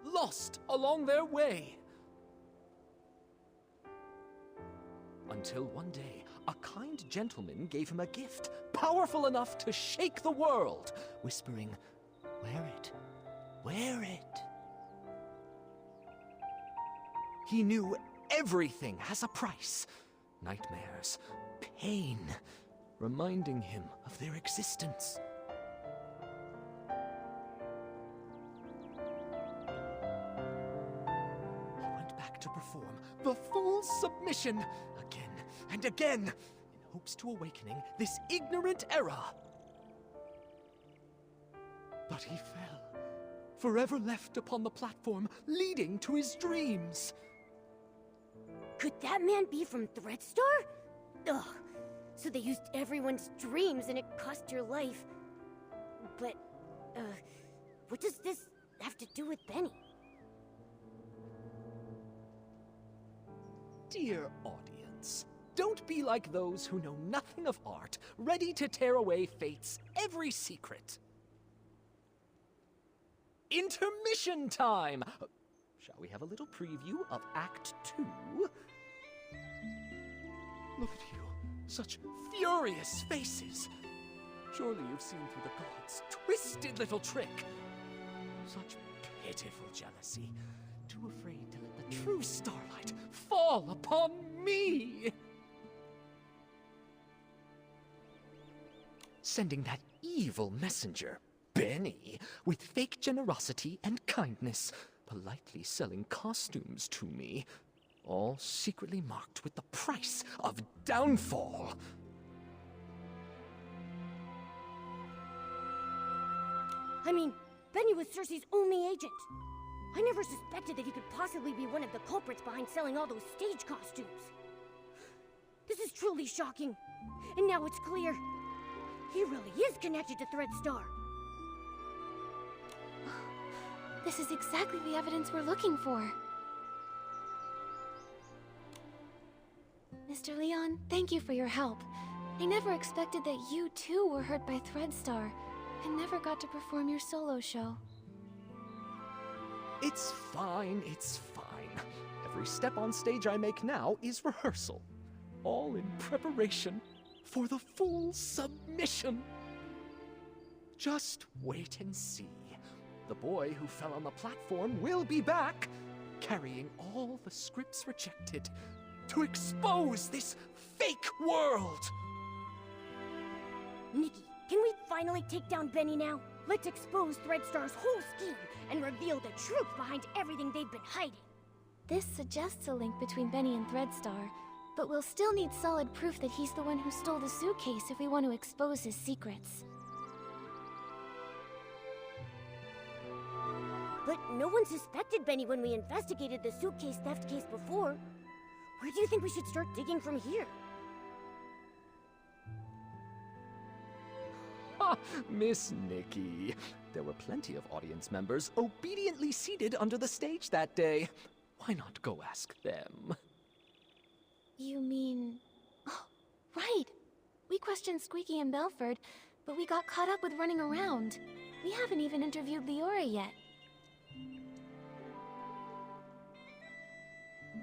lost along their way. Until one day, a kind gentleman gave him a gift, powerful enough to shake the world, whispering, "Wear it, wear it." He knew everything has a price. Nightmares, pain, reminding him of their existence. He went back to perform the full submission again and again in hopes to awakening this ignorant era. But he fell, forever left upon the platform leading to his dreams. Could that man be from Threadstar? Ugh. So they used everyone's dreams and it cost your life. But, what does this have to do with Benny? Dear audience, don't be like those who know nothing of art, ready to tear away fate's every secret. Intermission time! Shall we have a little preview of Act 2? Look at you, such furious faces. Surely you've seen through the gods' twisted little trick. Such pitiful jealousy, too afraid to let the true starlight fall upon me. Sending that evil messenger, Benny, with fake generosity and kindness, politely selling costumes to me, all secretly marked with the price of downfall. I mean, Benny was Cersei's only agent. I never suspected that he could possibly be one of the culprits behind selling all those stage costumes. This is truly shocking. And now it's clear. He really is connected to Threadstar. This is exactly the evidence we're looking for. Mr. Leon, thank you for your help. I never expected that you too were hurt by Threadstar and never got to perform your solo show. It's fine, it's fine. Every step on stage I make now is rehearsal. All in preparation for the full submission. Just wait and see. The boy who fell on the platform will be back, carrying all the scripts rejected to expose this fake world. Nikki, can we finally take down Benny now? Let's expose Threadstar's whole scheme and reveal the truth behind everything they've been hiding. This suggests a link between Benny and Threadstar, but we'll still need solid proof that he's the one who stole the suitcase if we want to expose his secrets. But no one suspected Benny when we investigated the suitcase theft case before. Where do you think we should start digging from here? Miss Nikki, there were plenty of audience members obediently seated under the stage that day. Why not go ask them? You mean... Oh, right! We questioned Squeaky and Belford, but we got caught up with running around. We haven't even interviewed Leora yet.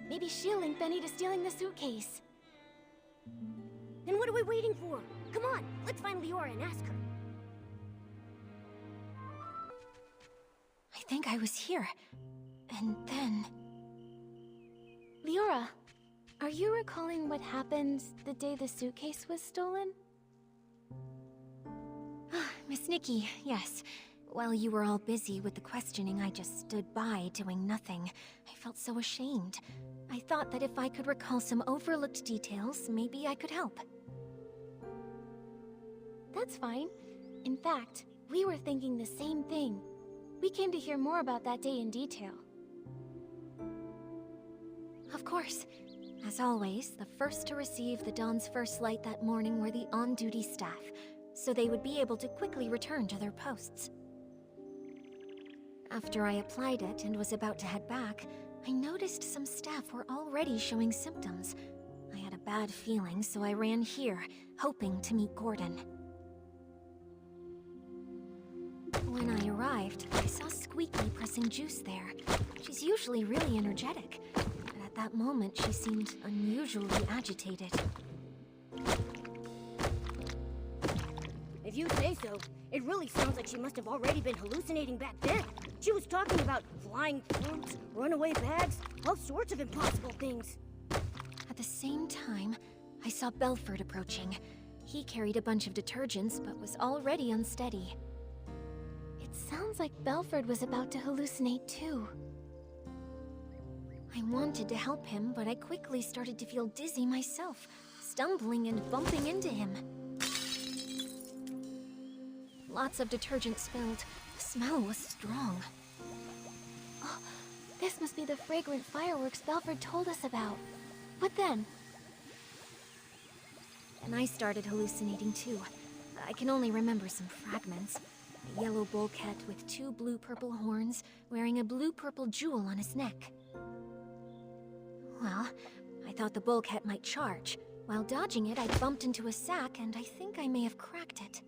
Maybe she'll link Benny to stealing the suitcase. Then what are we waiting for? Come on, let's find Leora and ask her. I think I was here. And then... Leora, are you recalling what happened the day the suitcase was stolen? Miss Nikki, yes. While you were all busy with the questioning, I just stood by doing nothing. I felt so ashamed. I thought that if I could recall some overlooked details, maybe I could help. That's fine. In fact, we were thinking the same thing. We came to hear more about that day in detail. Of course. As always, the first to receive the dawn's first light that morning were the on-duty staff, so they would be able to quickly return to their posts. After I applied it and was about to head back, I noticed some staff were already showing symptoms. I had a bad feeling, so I ran here, hoping to meet Gordon. When I arrived, I saw Squeaky pressing juice there. She's usually really energetic, but at that moment she seemed unusually agitated. If you say so, it really sounds like she must have already been hallucinating back then. She was talking about flying fruits, runaway bags, all sorts of impossible things. At the same time, I saw Belford approaching. He carried a bunch of detergents, but was already unsteady. It sounds like Belford was about to hallucinate too. I wanted to help him, but I quickly started to feel dizzy myself, stumbling and bumping into him. Lots of detergent spilled. The smell was strong. Oh, this must be the fragrant fireworks Belford told us about. What then? And I started hallucinating too. I can only remember some fragments. A yellow bullcat with 2 blue-purple horns, wearing a blue-purple jewel on his neck. Well, I thought the bullcat might charge. While dodging it, I bumped into a sack, and I think I may have cracked it.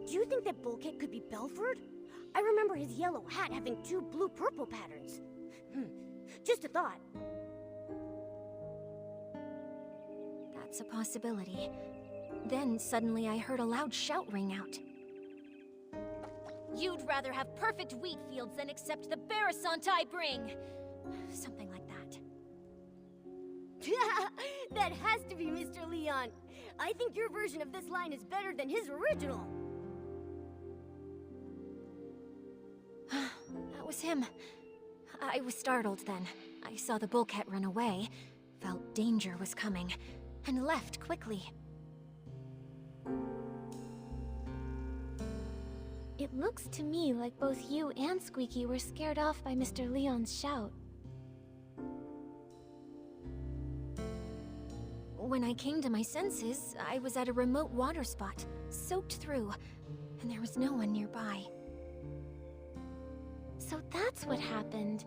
Do you think that bullcat could be Belford? I remember his yellow hat having 2 blue-purple patterns. Just a thought. That's a possibility. Then suddenly I heard a loud shout ring out. You'd rather have perfect wheat fields than accept the Barasant I bring! Something like that. That has to be Mr. Leon. I think your version of this line is better than his original. That was him. I was startled then. I saw the bullcat run away, felt danger was coming, and left quickly. It looks to me like both you and Squeaky were scared off by Mr. Leon's shout. When I came to my senses, I was at a remote water spot, soaked through, and there was no one nearby. So that's what happened.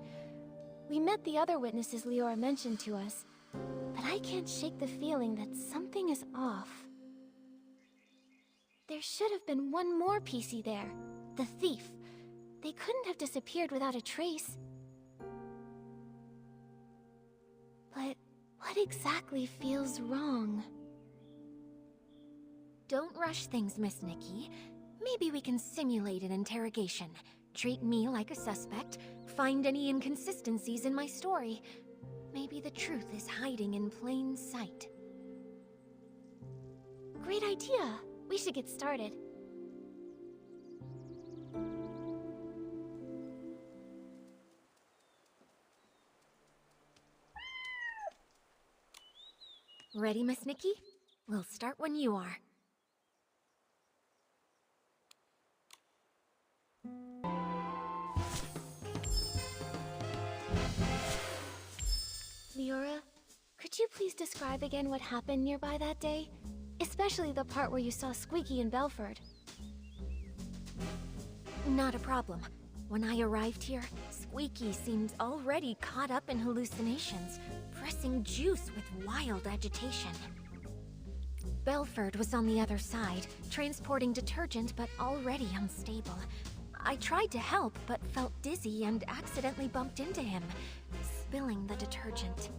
We met the other witnesses Leora mentioned to us, but I can't shake the feeling that something is off. There should have been one more PC there. The thief. They couldn't have disappeared without a trace. But what exactly feels wrong? Don't rush things, Miss Nikki. Maybe we can simulate an interrogation. Treat me like a suspect, find any inconsistencies in my story. Maybe the truth is hiding in plain sight. Great idea. We should get started. Ready, Miss Nikki? We'll start when you are. Leora, could you please describe again what happened nearby that day? Especially the part where you saw Squeaky and Belford. Not a problem. When I arrived here, Squeaky seemed already caught up in hallucinations, pressing juice with wild agitation. Belford was on the other side, transporting detergent but already unstable. I tried to help, but felt dizzy and accidentally bumped into him, spilling the detergent.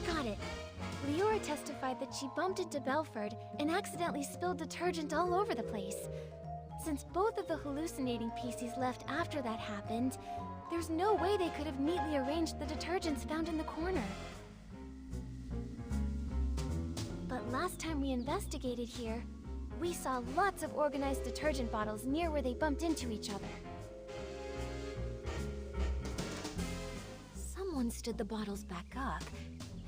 Got it. Leora testified that she bumped into Belford and accidentally spilled detergent all over the place. Since both of the hallucinating PCs left after that happened, there's no way they could have neatly arranged the detergents found in the corner. But last time we investigated here, we saw lots of organized detergent bottles near where they bumped into each other. Someone stood the bottles back up,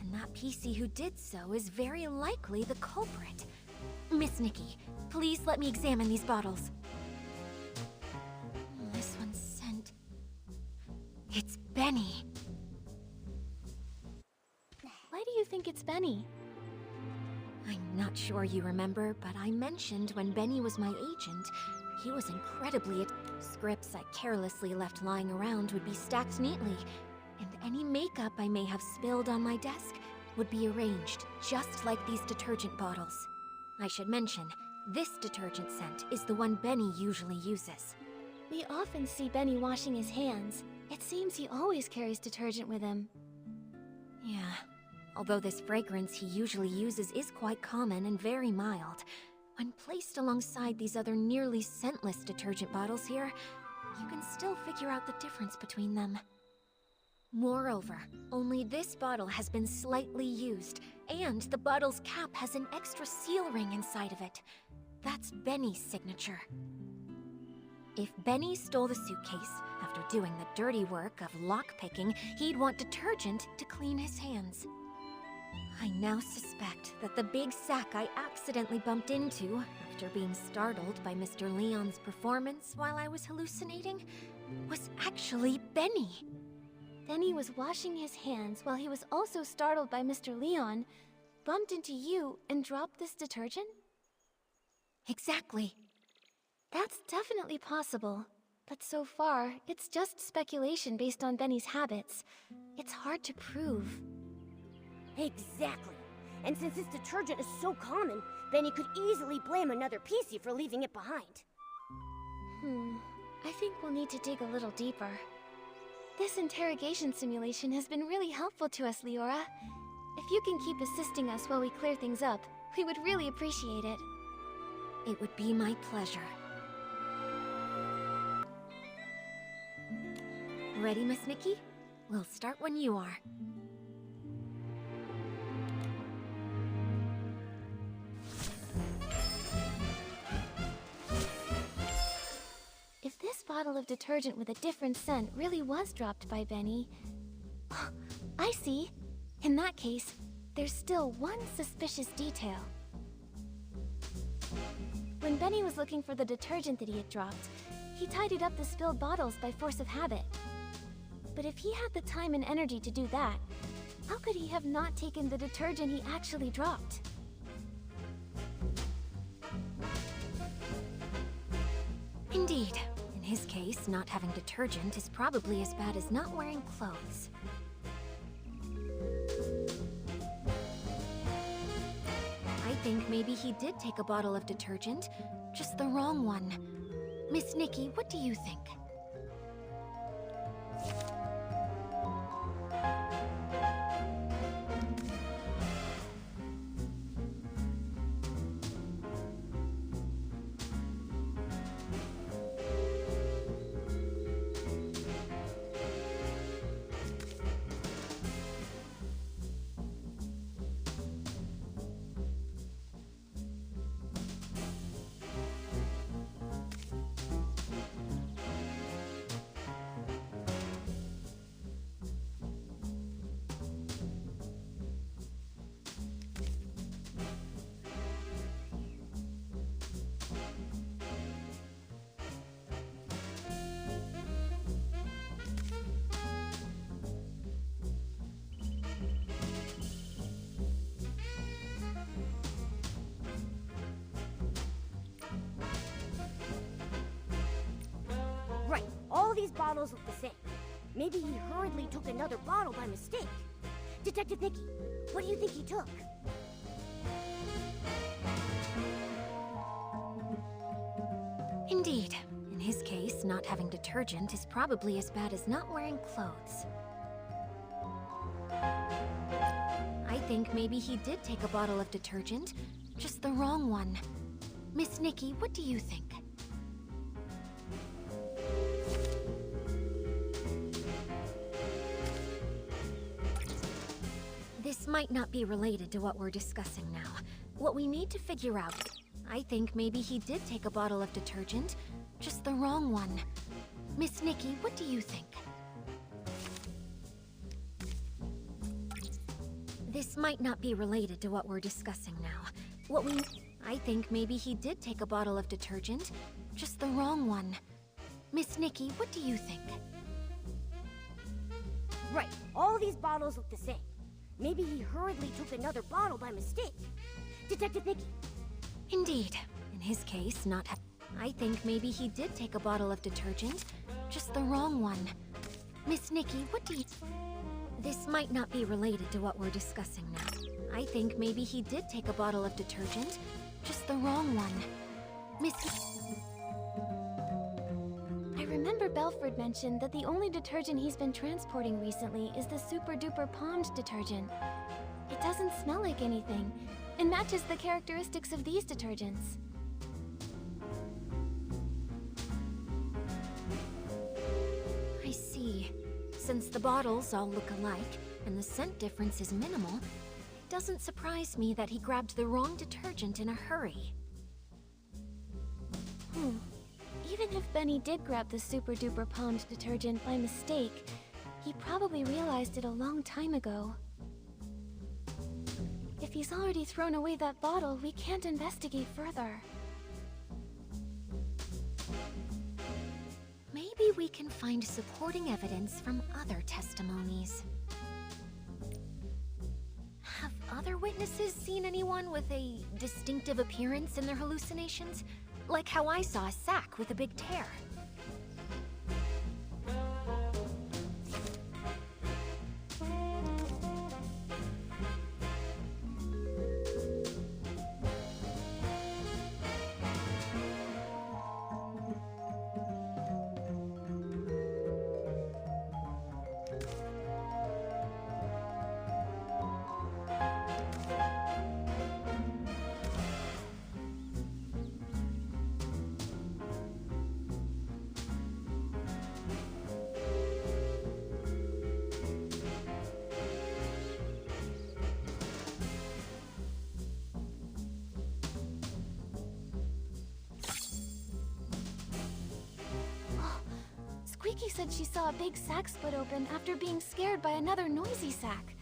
and that PC who did so is very likely the culprit. Miss Nikki, please let me examine these bottles. This one's scent. It's Benny. Why do you think it's Benny? I'm not sure you remember, but I mentioned when Benny was my agent, he was incredibly scripts I carelessly left lying around would be stacked neatly, and any makeup I may have spilled on my desk would be arranged just like these detergent bottles. I should mention, this detergent scent is the one Benny usually uses. We often see Benny washing his hands. It seems he always carries detergent with him. Yeah. Although this fragrance he usually uses is quite common and very mild, when placed alongside these other nearly scentless detergent bottles here, you can still figure out the difference between them. Moreover, only this bottle has been slightly used, and the bottle's cap has an extra seal ring inside of it. That's Benny's signature. If Benny stole the suitcase, after doing the dirty work of lockpicking, he'd want detergent to clean his hands. I now suspect that the big sack I accidentally bumped into, after being startled by Mr. Leon's performance while I was hallucinating, was actually Benny. Benny was washing his hands while he was also startled by Mr. Leon, bumped into you, and dropped this detergent? Exactly. That's definitely possible. But so far, it's just speculation based on Benny's habits. It's hard to prove. Exactly. And since this detergent is so common, Benny could easily blame another PC for leaving it behind. I think we'll need to dig a little deeper. This interrogation simulation has been really helpful to us, Leora. If you can keep assisting us while we clear things up, we would really appreciate it. It would be my pleasure. Ready, Miss Nikki? We'll start when you are. If this bottle of detergent with a different scent really was dropped by Benny... I see. In that case, there's still one suspicious detail. When Benny was looking for the detergent that he had dropped, he tidied up the spilled bottles by force of habit. But if he had the time and energy to do that, how could he have not taken the detergent he actually dropped? Indeed. In his case, not having detergent is probably as bad as not wearing clothes. think maybe he did take a bottle of detergent, just the wrong one. Miss Nikki, what do you think? Right, all these bottles look the same. Maybe he hurriedly took another bottle by mistake. Detective Nikki, what do you think he took? Indeed. In his case, not having detergent is probably as bad as not wearing clothes. I think maybe he did take a bottle of detergent, just the wrong one. Miss Nikki, what do you think? This might not be related to what we're discussing now. What we need to figure out... I think maybe he did take a bottle of detergent, just the wrong one. Miss Nikki, what do you think? This might not be related to what we're discussing now. I think maybe he did take a bottle of detergent, just the wrong one. Miss Nikki, what do you think? Right, all these bottles look the same. Maybe he hurriedly took another bottle by mistake. Detective Nikki. Indeed. In his case, not I think maybe he did take a bottle of detergent, just the wrong one. Miss Nikki, what do you... This might not be related to what we're discussing now. I think maybe he did take a bottle of detergent, just the wrong one. Miss... I remember Belford mentioned that the only detergent he's been transporting recently is the Super Duper Pond detergent. It doesn't smell like anything, and matches the characteristics of these detergents. I see. Since the bottles all look alike, and the scent difference is minimal, it doesn't surprise me that he grabbed the wrong detergent in a hurry. Even if Benny did grab the Super Duper Pond detergent by mistake, he probably realized it a long time ago. If he's already thrown away that bottle, we can't investigate further. Maybe we can find supporting evidence from other testimonies. Have other witnesses seen anyone with a distinctive appearance in their hallucinations? Like how I saw a sack with a big tear. Squeaky said she saw a big sack split open after being scared by another noisy sack.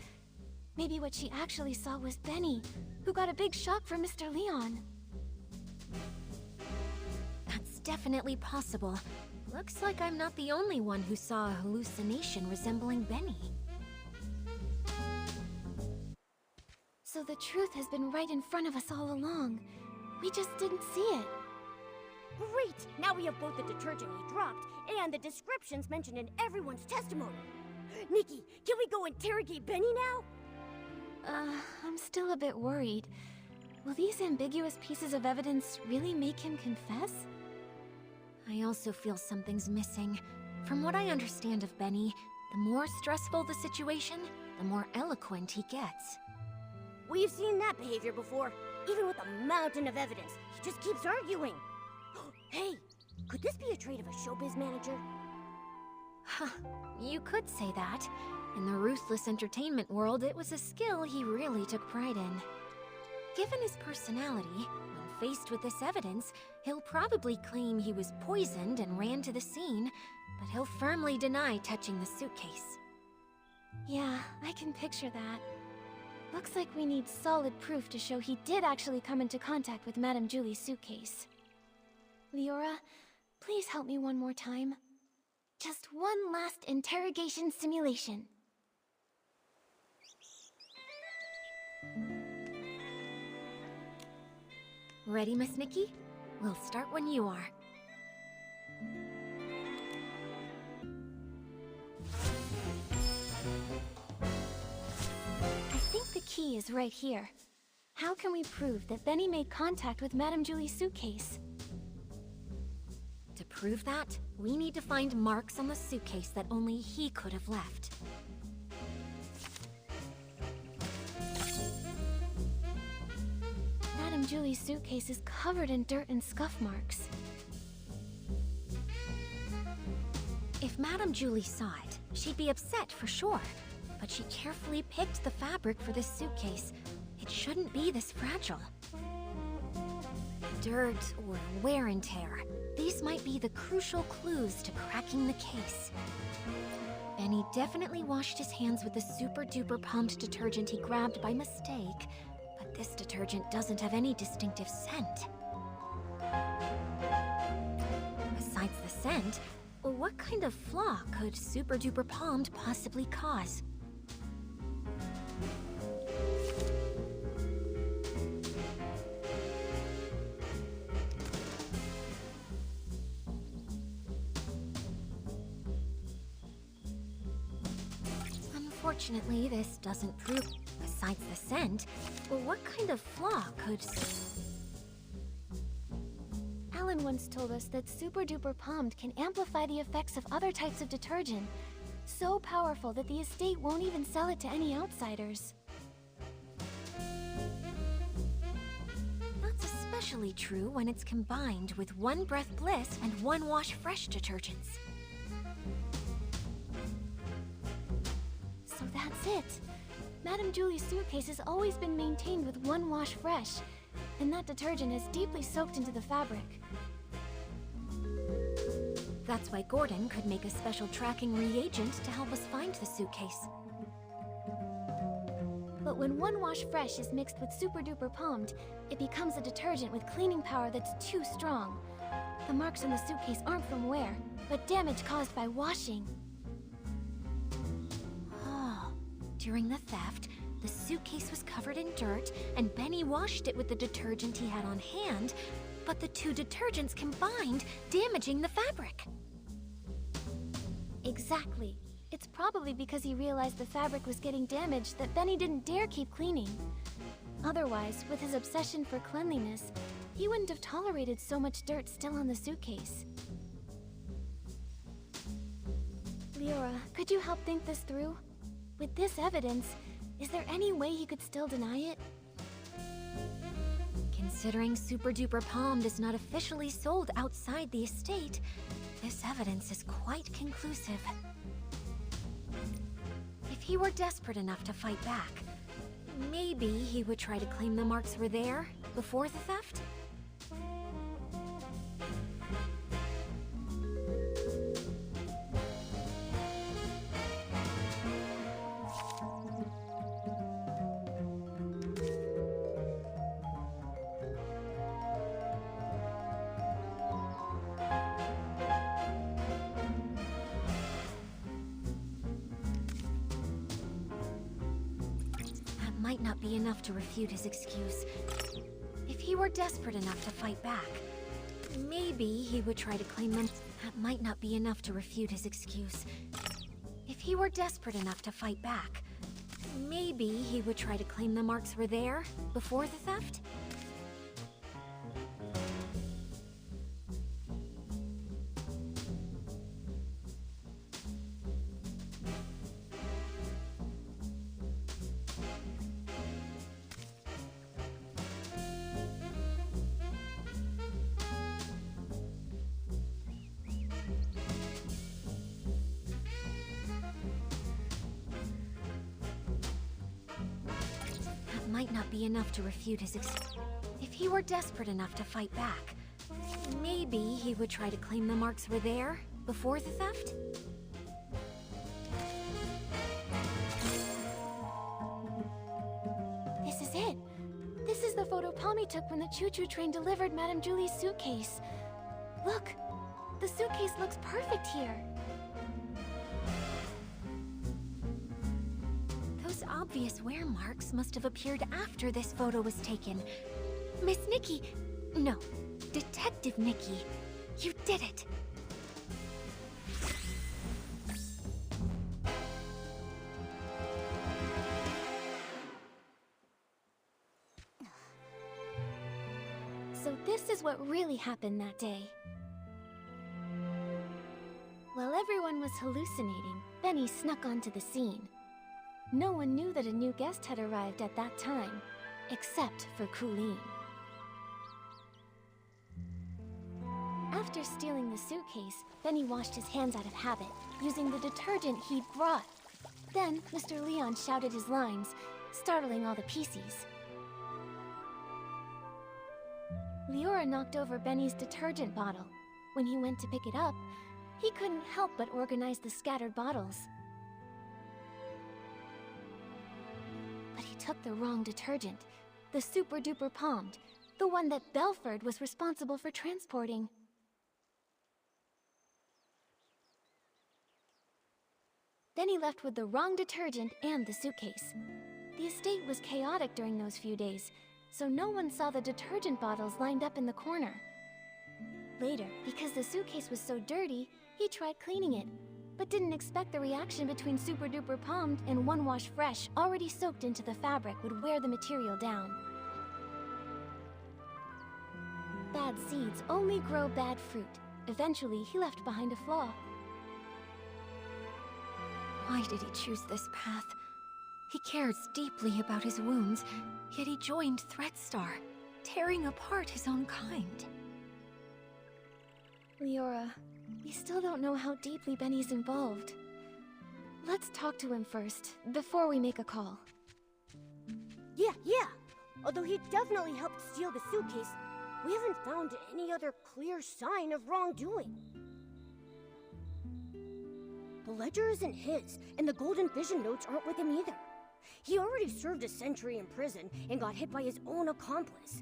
Maybe what she actually saw was Benny, who got a big shock from Mr. Leon. That's definitely possible. Looks like I'm not the only one who saw a hallucination resembling Benny. So the truth has been right in front of us all along. We just didn't see it. Great! Now we have both the detergent he dropped and the descriptions mentioned in everyone's testimony. Nikki, can we go interrogate Benny now? I'm still a bit worried. Will these ambiguous pieces of evidence really make him confess? I also feel something's missing. From what I understand of Benny, the more stressful the situation, the more eloquent he gets. We've seen that behavior before. Even with a mountain of evidence, he just keeps arguing. Hey, could this be a trait of a showbiz manager? Huh, you could say that. In the ruthless entertainment world, it was a skill he really took pride in. Given his personality, when faced with this evidence, he'll probably claim he was poisoned and ran to the scene, but he'll firmly deny touching the suitcase. Yeah, I can picture that. Looks like we need solid proof to show he did actually come into contact with Madame Julie's suitcase. Leora, please help me one more time. Just one last interrogation simulation. Ready, Miss Nikki? We'll start when you are. I think the key is right here. How can we prove that Benny made contact with Madame Julie's suitcase? To prove that, we need to find marks on the suitcase that only he could have left. Madame Julie's suitcase is covered in dirt and scuff marks. If Madame Julie saw it, she'd be upset for sure. But she carefully picked the fabric for this suitcase. It shouldn't be this fragile. Dirt or wear and tear. These might be the crucial clues to cracking the case. Benny definitely washed his hands with the super-duper pumped detergent he grabbed by mistake, but this detergent doesn't have any distinctive scent. Besides the scent, what kind of flaw could super-duper palmed possibly cause? Unfortunately, this doesn't prove. Besides the scent, what kind of flaw could... Alan once told us that Super Duper Palmed can amplify the effects of other types of detergent. So powerful that the estate won't even sell it to any outsiders. That's especially true when it's combined with One Breath Bliss and One Wash Fresh detergents. So that's it. Madame Julie's suitcase has always been maintained with One Wash Fresh, and that detergent has deeply soaked into the fabric. That's why Gordon could make a special tracking reagent to help us find the suitcase. But when One Wash Fresh is mixed with Super Duper Palmed, it becomes a detergent with cleaning power that's too strong. The marks on the suitcase aren't from wear, but damage caused by washing. During the theft, the suitcase was covered in dirt, and Benny washed it with the detergent he had on hand, but the two detergents combined, damaging the fabric. Exactly. It's probably because he realized the fabric was getting damaged that Benny didn't dare keep cleaning. Otherwise, with his obsession for cleanliness, he wouldn't have tolerated so much dirt still on the suitcase. Leora, could you help think this through? With this evidence, is there any way he could still deny it? Considering Super Duper Palmed is not officially sold outside the estate, this evidence is quite conclusive. If he were desperate enough to fight back, maybe he would try to claim the marks were there before the theft? Might not be enough to refute his excuse. If he were desperate enough to fight back, maybe he would try to claim them. That might not be enough to refute his excuse. If he were desperate enough to fight back, maybe he would try to claim the marks were there before the theft? might not be enough to refute his If he were desperate enough to fight back, maybe he would try to claim the marks were there before the theft? This is it. This is the photo Palmy took when the choo-choo train delivered Madame Julie's suitcase. Look, the suitcase looks perfect here. Those obvious wear marks must have appeared after this photo was taken. Miss Nikki... No, Detective Nikki. You did it. So this is what really happened that day. While everyone was hallucinating, Benny snuck onto the scene. No one knew that a new guest had arrived at that time, except for Colleen. After stealing the suitcase, Benny washed his hands out of habit, using the detergent he'd brought. Then, Mr. Leon shouted his lines, startling all the PCs. Leora knocked over Benny's detergent bottle. When he went to pick it up, he couldn't help but organize the scattered bottles. But he took the wrong detergent, the super-duper Palmed, the one that Belford was responsible for transporting. Then he left with the wrong detergent and the suitcase. The estate was chaotic during those few days, so no one saw the detergent bottles lined up in the corner. Later, because the suitcase was so dirty, he tried cleaning it, but didn't expect the reaction between Super Duper Palmed and One Wash Fresh already soaked into the fabric would wear the material down. Bad seeds only grow bad fruit. Eventually, he left behind a flaw. Why did he choose this path? He cares deeply about his wounds, yet he joined Threadstar, tearing apart his own kind. Leora, we still don't know how deeply Benny's involved. Let's talk to him first, before we make a call. Yeah. Although he definitely helped steal the suitcase, we haven't found any other clear sign of wrongdoing. The ledger isn't his, and the Golden Vision notes aren't with him either. He already served a century in prison and got hit by his own accomplice.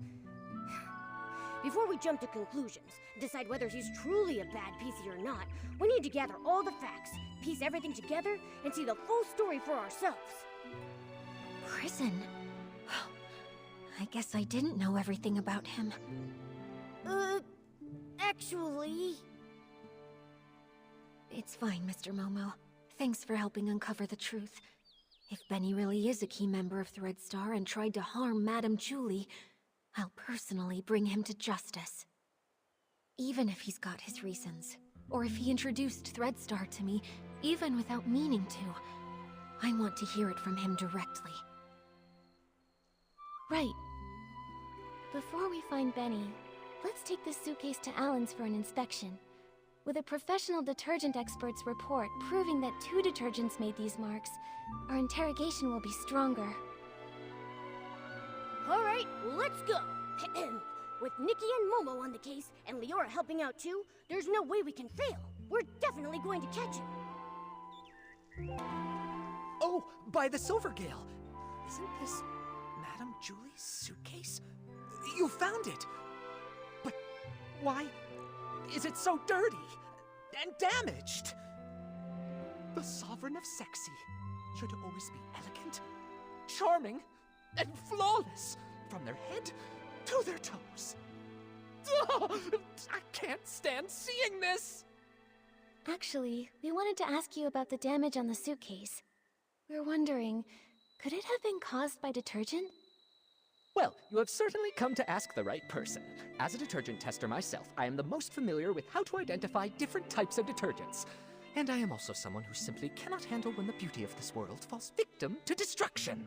Before we jump to conclusions, decide whether he's truly a bad PC or not, we need to gather all the facts, piece everything together, and see the full story for ourselves. Prison? I guess I didn't know everything about him. Actually... It's fine, Mr. Momo. Thanks for helping uncover the truth. If Benny really is a key member of Threadstar and tried to harm Madame Julie, I'll personally bring him to justice. Even if he's got his reasons, or if he introduced Threadstar to me, even without meaning to, I want to hear it from him directly. Right. Before we find Benny, let's take this suitcase to Alan's for an inspection. With a professional detergent expert's report proving that 2 detergents made these marks, our interrogation will be stronger. Alright, let's go! With Nikki and Momo on the case, and Leora helping out too, there's no way we can fail. We're definitely going to catch him. Oh, by the Silvergale! Isn't this Madame Julie's suitcase? You found it! But why is it so dirty and damaged? The Sovereign of Sexy should always be elegant, charming, and flawless from their head to their toes. Oh, I can't stand seeing this! Actually, we wanted to ask you about the damage on the suitcase. We're wondering, could it have been caused by detergent? Well, you have certainly come to ask the right person. As a detergent tester myself, I am the most familiar with how to identify different types of detergents. And I am also someone who simply cannot handle when the beauty of this world falls victim to destruction.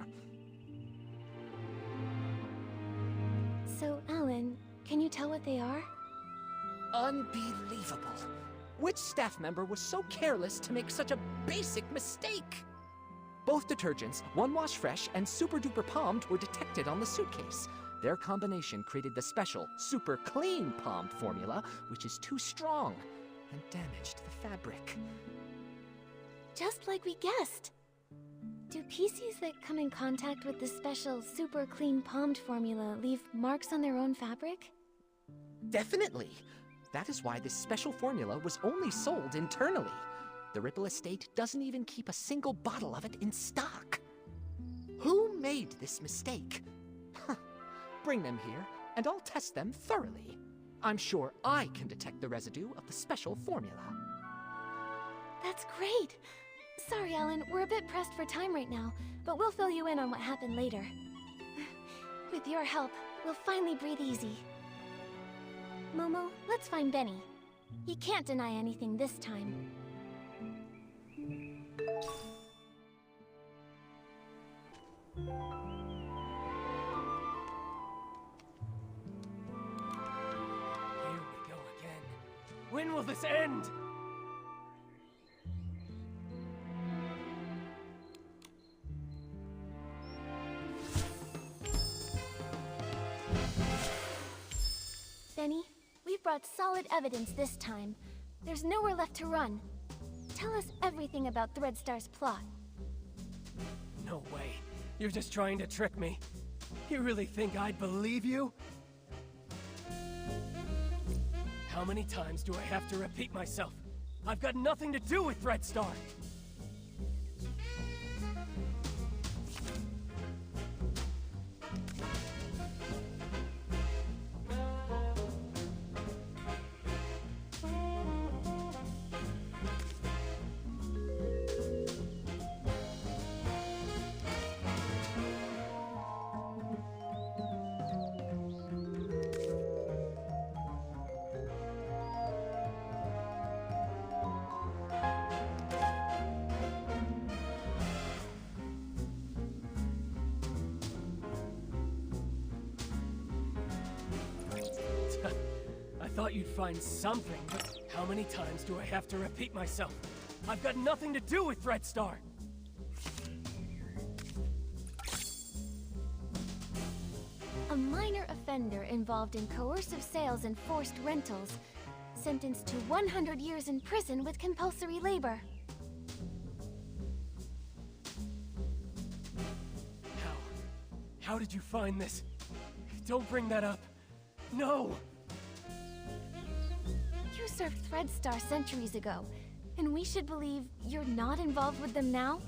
So, Alan, can you tell what they are? Unbelievable. Which staff member was so careless to make such a basic mistake? Both detergents, One Wash Fresh and Super Duper Palmed, were detected on the suitcase. Their combination created the special Super Clean Palmed formula, which is too strong and damaged the fabric. Just like we guessed. Do PCs that come in contact with the special Super Clean Palmed formula leave marks on their own fabric? Definitely. That is why this special formula was only sold internally. The Ripple Estate doesn't even keep a single bottle of it in stock. Who made this mistake? Bring them here, and I'll test them thoroughly. I'm sure I can detect the residue of the special formula. That's great! Sorry, Alan, we're a bit pressed for time right now, but we'll fill you in on what happened later. With your help, we'll finally breathe easy. Momo, let's find Benny. He can't deny anything this time. Here we go again. When will this end? Benny, we've brought solid evidence this time. There's nowhere left to run. Tell us everything about Threadstar's plot. No way. You're just trying to trick me. You really think I'd believe you? How many times do I have to repeat myself? I've got nothing to do with Threadstar! I thought you'd find something, but how many times do I have to repeat myself? I've got nothing to do with Threadstar! A minor offender involved in coercive sales and forced rentals, sentenced to 100 years in prison with compulsory labor. How did you find this? Don't bring that up. No! You served Threadstar centuries ago, and we should believe you're not involved with them now?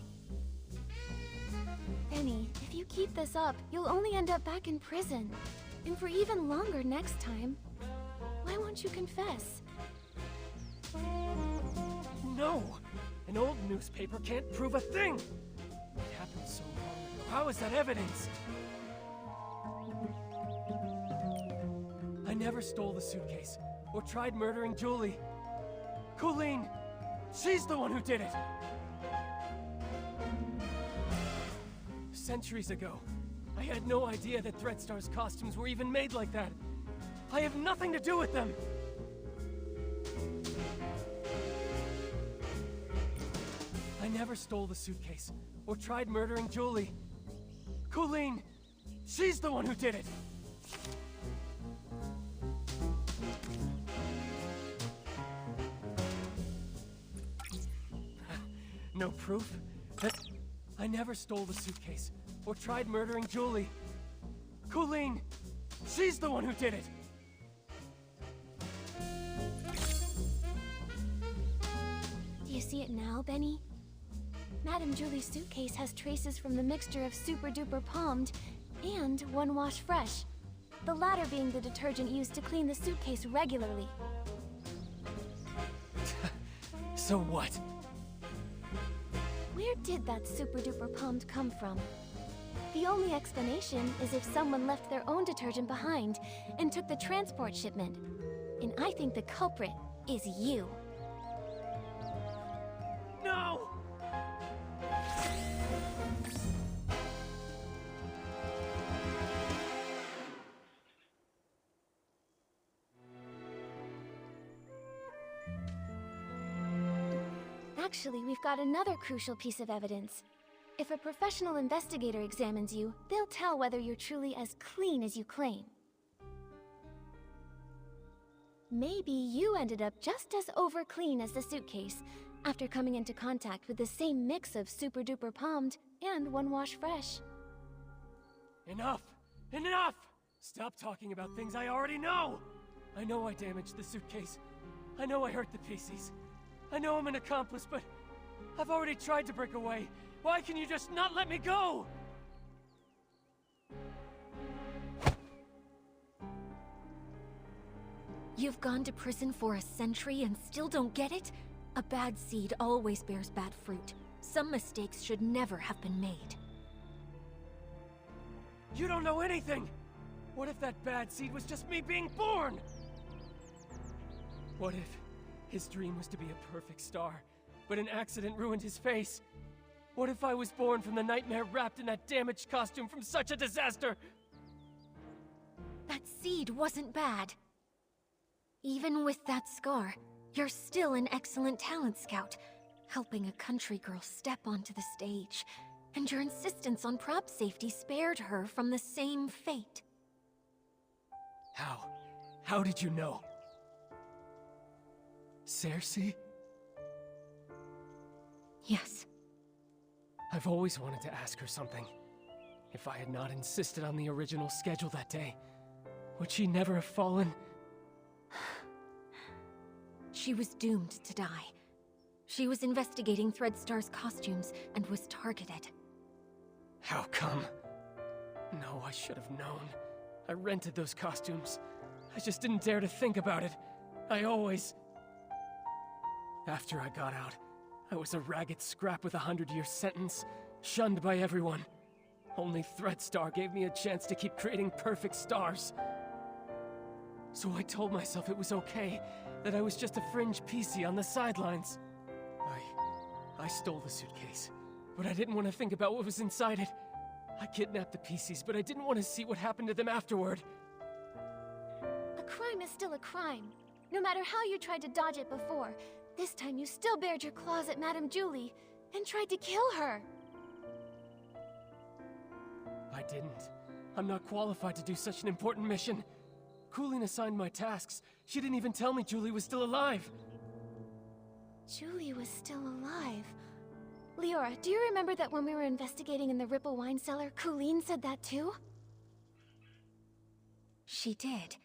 Benny, if you keep this up, you'll only end up back in prison. And for even longer next time. Why won't you confess? No! An old newspaper can't prove a thing! It happened so long ago. How is that evidence? I never stole the suitcase, or tried murdering Julie. Colleen! She's the one who did it! Centuries ago, I had no idea that Threadstar's costumes were even made like that. I have nothing to do with them! I never stole the suitcase, or tried murdering Julie. Colleen! She's the one who did it! No proof that I never stole the suitcase, or tried murdering Julie. Colleen! She's the one who did it! Do you see it now, Benny? Madame Julie's suitcase has traces from the mixture of Super Duper Palmed and One Wash Fresh, the latter being the detergent used to clean the suitcase regularly. So what? Where did that Super Duper Palmed come from? The only explanation is if someone left their own detergent behind and took the transport shipment. And I think the culprit is you. No! Actually, we've got another crucial piece of evidence. If a professional investigator examines you, they'll tell whether you're truly as clean as you claim. Maybe you ended up just as over-clean as the suitcase, after coming into contact with the same mix of super-duper palmed and one-wash fresh. Enough! Enough! Stop talking about things I already know! I know I damaged the suitcase. I know I hurt the PCs. I know I'm an accomplice, but I've already tried to break away. Why can you just not let me go? You've gone to prison for a century and still don't get it? A bad seed always bears bad fruit. Some mistakes should never have been made. You don't know anything! What if that bad seed was just me being born? What if his dream was to be a perfect star, but an accident ruined his face? What if I was born from the nightmare wrapped in that damaged costume from such a disaster? That seed wasn't bad. Even with that scar, you're still an excellent talent scout, helping a country girl step onto the stage. And your insistence on prop safety spared her from the same fate. How? How did you know? Cersei? Yes. I've always wanted to ask her something. If I had not insisted on the original schedule that day, would she never have fallen? She was doomed to die. She was investigating Threadstar's costumes and was targeted. How come? No, I should have known. I rented those costumes. I just didn't dare to think about it. I always... After I got out, I was a ragged scrap with a 100-year sentence, shunned by everyone. Only Threadstar gave me a chance to keep creating perfect stars. So I told myself it was okay, that I was just a fringe PC on the sidelines. I stole the suitcase, but I didn't want to think about what was inside it. I kidnapped the PCs, but I didn't want to see what happened to them afterward. A crime is still a crime. No matter how you tried to dodge it before, this time you still bared your claws at Madame Julie and tried to kill her. I didn't. I'm not qualified to do such an important mission. Coolin assigned my tasks. She didn't even tell me Julie was still alive. Julie was still alive. Leora, do you remember that when we were investigating in the Ripple wine cellar, Coolin said that too? She did.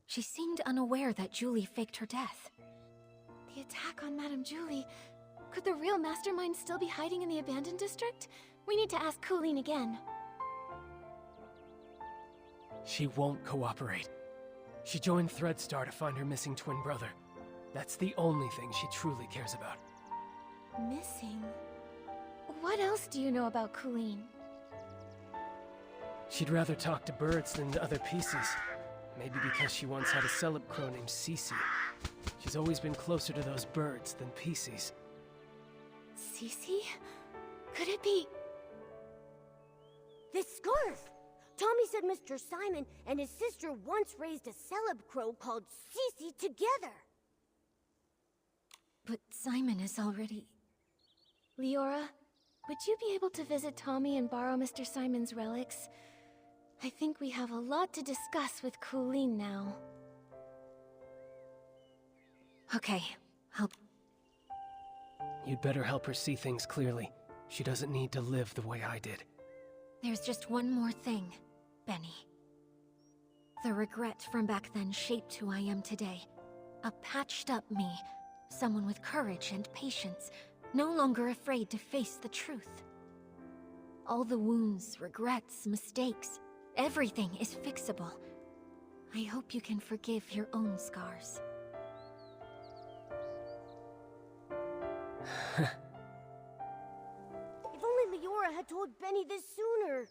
She seemed unaware that Julie faked her death. The attack on Madame Julie... Could the real mastermind still be hiding in the abandoned district? We need to ask Coolin again. She won't cooperate. She joined Threadstar to find her missing twin brother. That's the only thing she truly cares about. Missing? What else do you know about Coolin? She'd rather talk to birds than to other PCs. Maybe because she once had a celeb crow named Cece. She's always been closer to those birds than PCs. Cece? Could it be... This scarf! Tommy said Mr. Simon and his sister once raised a celeb crow called Cece together. But Simon is already... Leora, would you be able to visit Tommy and borrow Mr. Simon's relics? I think we have a lot to discuss with Coolin now. Okay, I'll... You'd better help her see things clearly. She doesn't need to live the way I did. There's just one more thing, Benny. The regret from back then shaped who I am today. A patched-up me. Someone with courage and patience, no longer afraid to face the truth. All the wounds, regrets, mistakes, everything is fixable. I hope you can forgive your own scars. If only Leora had told Benny this sooner.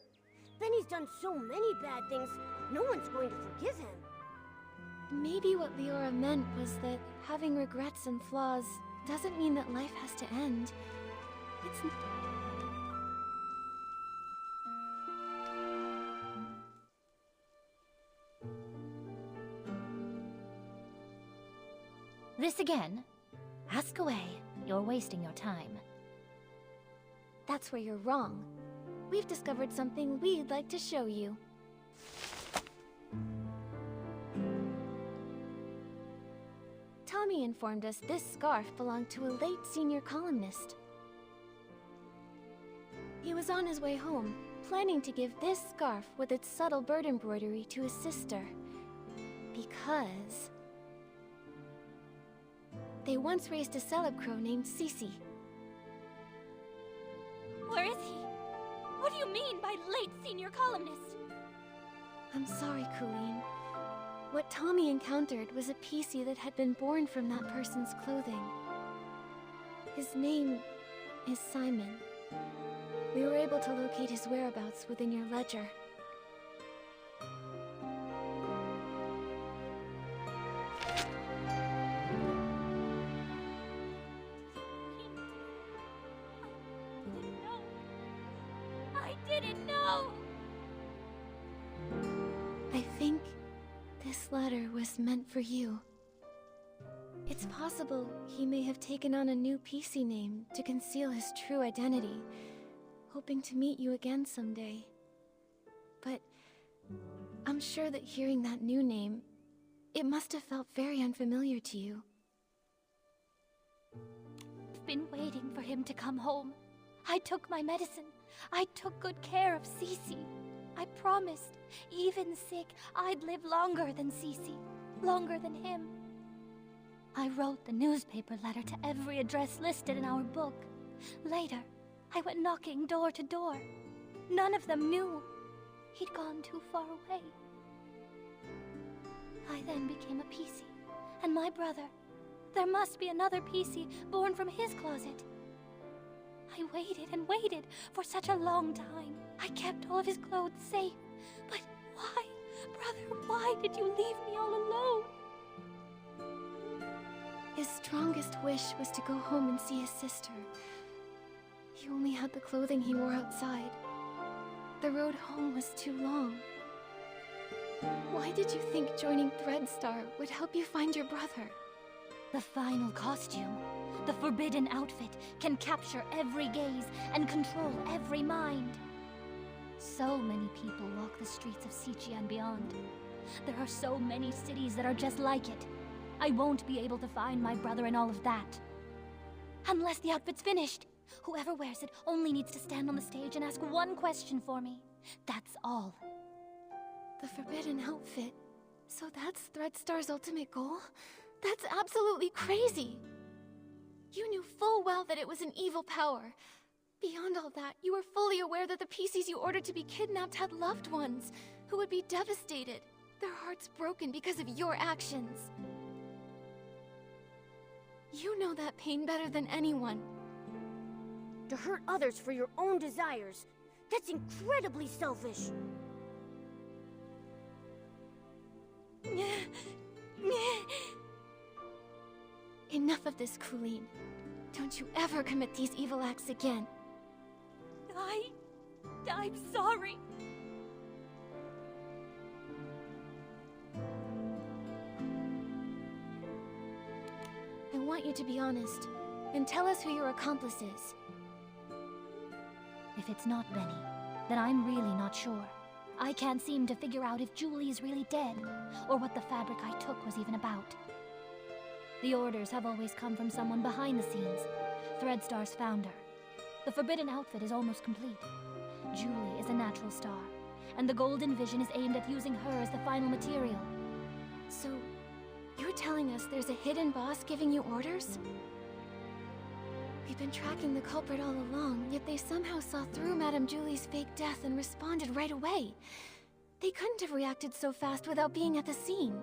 Benny's done so many bad things, no one's going to forgive him. Maybe what Leora meant was that having regrets and flaws doesn't mean that life has to end. It's... This again? Ask away. You're wasting your time. that's where you're wrong. We've discovered something we'd like to show you. Tommy informed us this scarf belonged to a late senior columnist. He was on his way home, planning to give this scarf with its subtle bird embroidery to his sister. Because they once raised a celeb crow named Cece. Where is he? What do you mean by late senior columnist? I'm sorry, Colleen. What Tommy encountered was a PC that had been born from that person's clothing. His name is Simon. We were able to locate his whereabouts within your ledger. I didn't know! I think this letter was meant for you. It's possible he may have taken on a new PC name to conceal his true identity, hoping to meet you again someday. But I'm sure that hearing that new name, it must have felt very unfamiliar to you. I've been waiting for him to come home. I took my medicine. I took good care of Cece. I promised, even sick, I'd live longer than Cece, longer than him. I wrote the newspaper letter to every address listed in our book. Later, I went knocking door to door. None of them knew. He'd gone too far away. I then became a PC, and my brother. There must be another PC born from his closet. I waited and waited for such a long time. I kept all of his clothes safe. But why, brother, why did you leave me all alone? His strongest wish was to go home and see his sister. He only had the clothing he wore outside. The road home was too long. Why did you think joining Threadstar would help you find your brother? The final costume, the forbidden outfit, can capture every gaze and control every mind. So many people walk the streets of Sichi and beyond. There are so many cities that are just like it. I won't be able to find my brother in all of that. Unless the outfit's finished. Whoever wears it only needs to stand on the stage and ask one question for me. That's all. The forbidden outfit. So that's Threadstar's ultimate goal? That's absolutely crazy! You knew full well that it was an evil power. Beyond all that, you were fully aware that the PCs you ordered to be kidnapped had loved ones who would be devastated, their hearts broken because of your actions. You know that pain better than anyone. To hurt others for your own desires, that's incredibly selfish. Enough of this, Colleen. Don't you ever commit these evil acts again. I'm sorry. I want you to be honest, and tell us who your accomplice is. If it's not Benny, then I'm really not sure. I can't seem to figure out if Julie is really dead, or what the fabric I took was even about. The orders have always come from someone behind the scenes, Threadstar's founder. The forbidden outfit is almost complete. Julie is a natural star, and the Golden Vision is aimed at using her as the final material. So, you're telling us there's a hidden boss giving you orders? We've been tracking the culprit all along, yet they somehow saw through Madame Julie's fake death and responded right away. They couldn't have reacted so fast without being at the scene.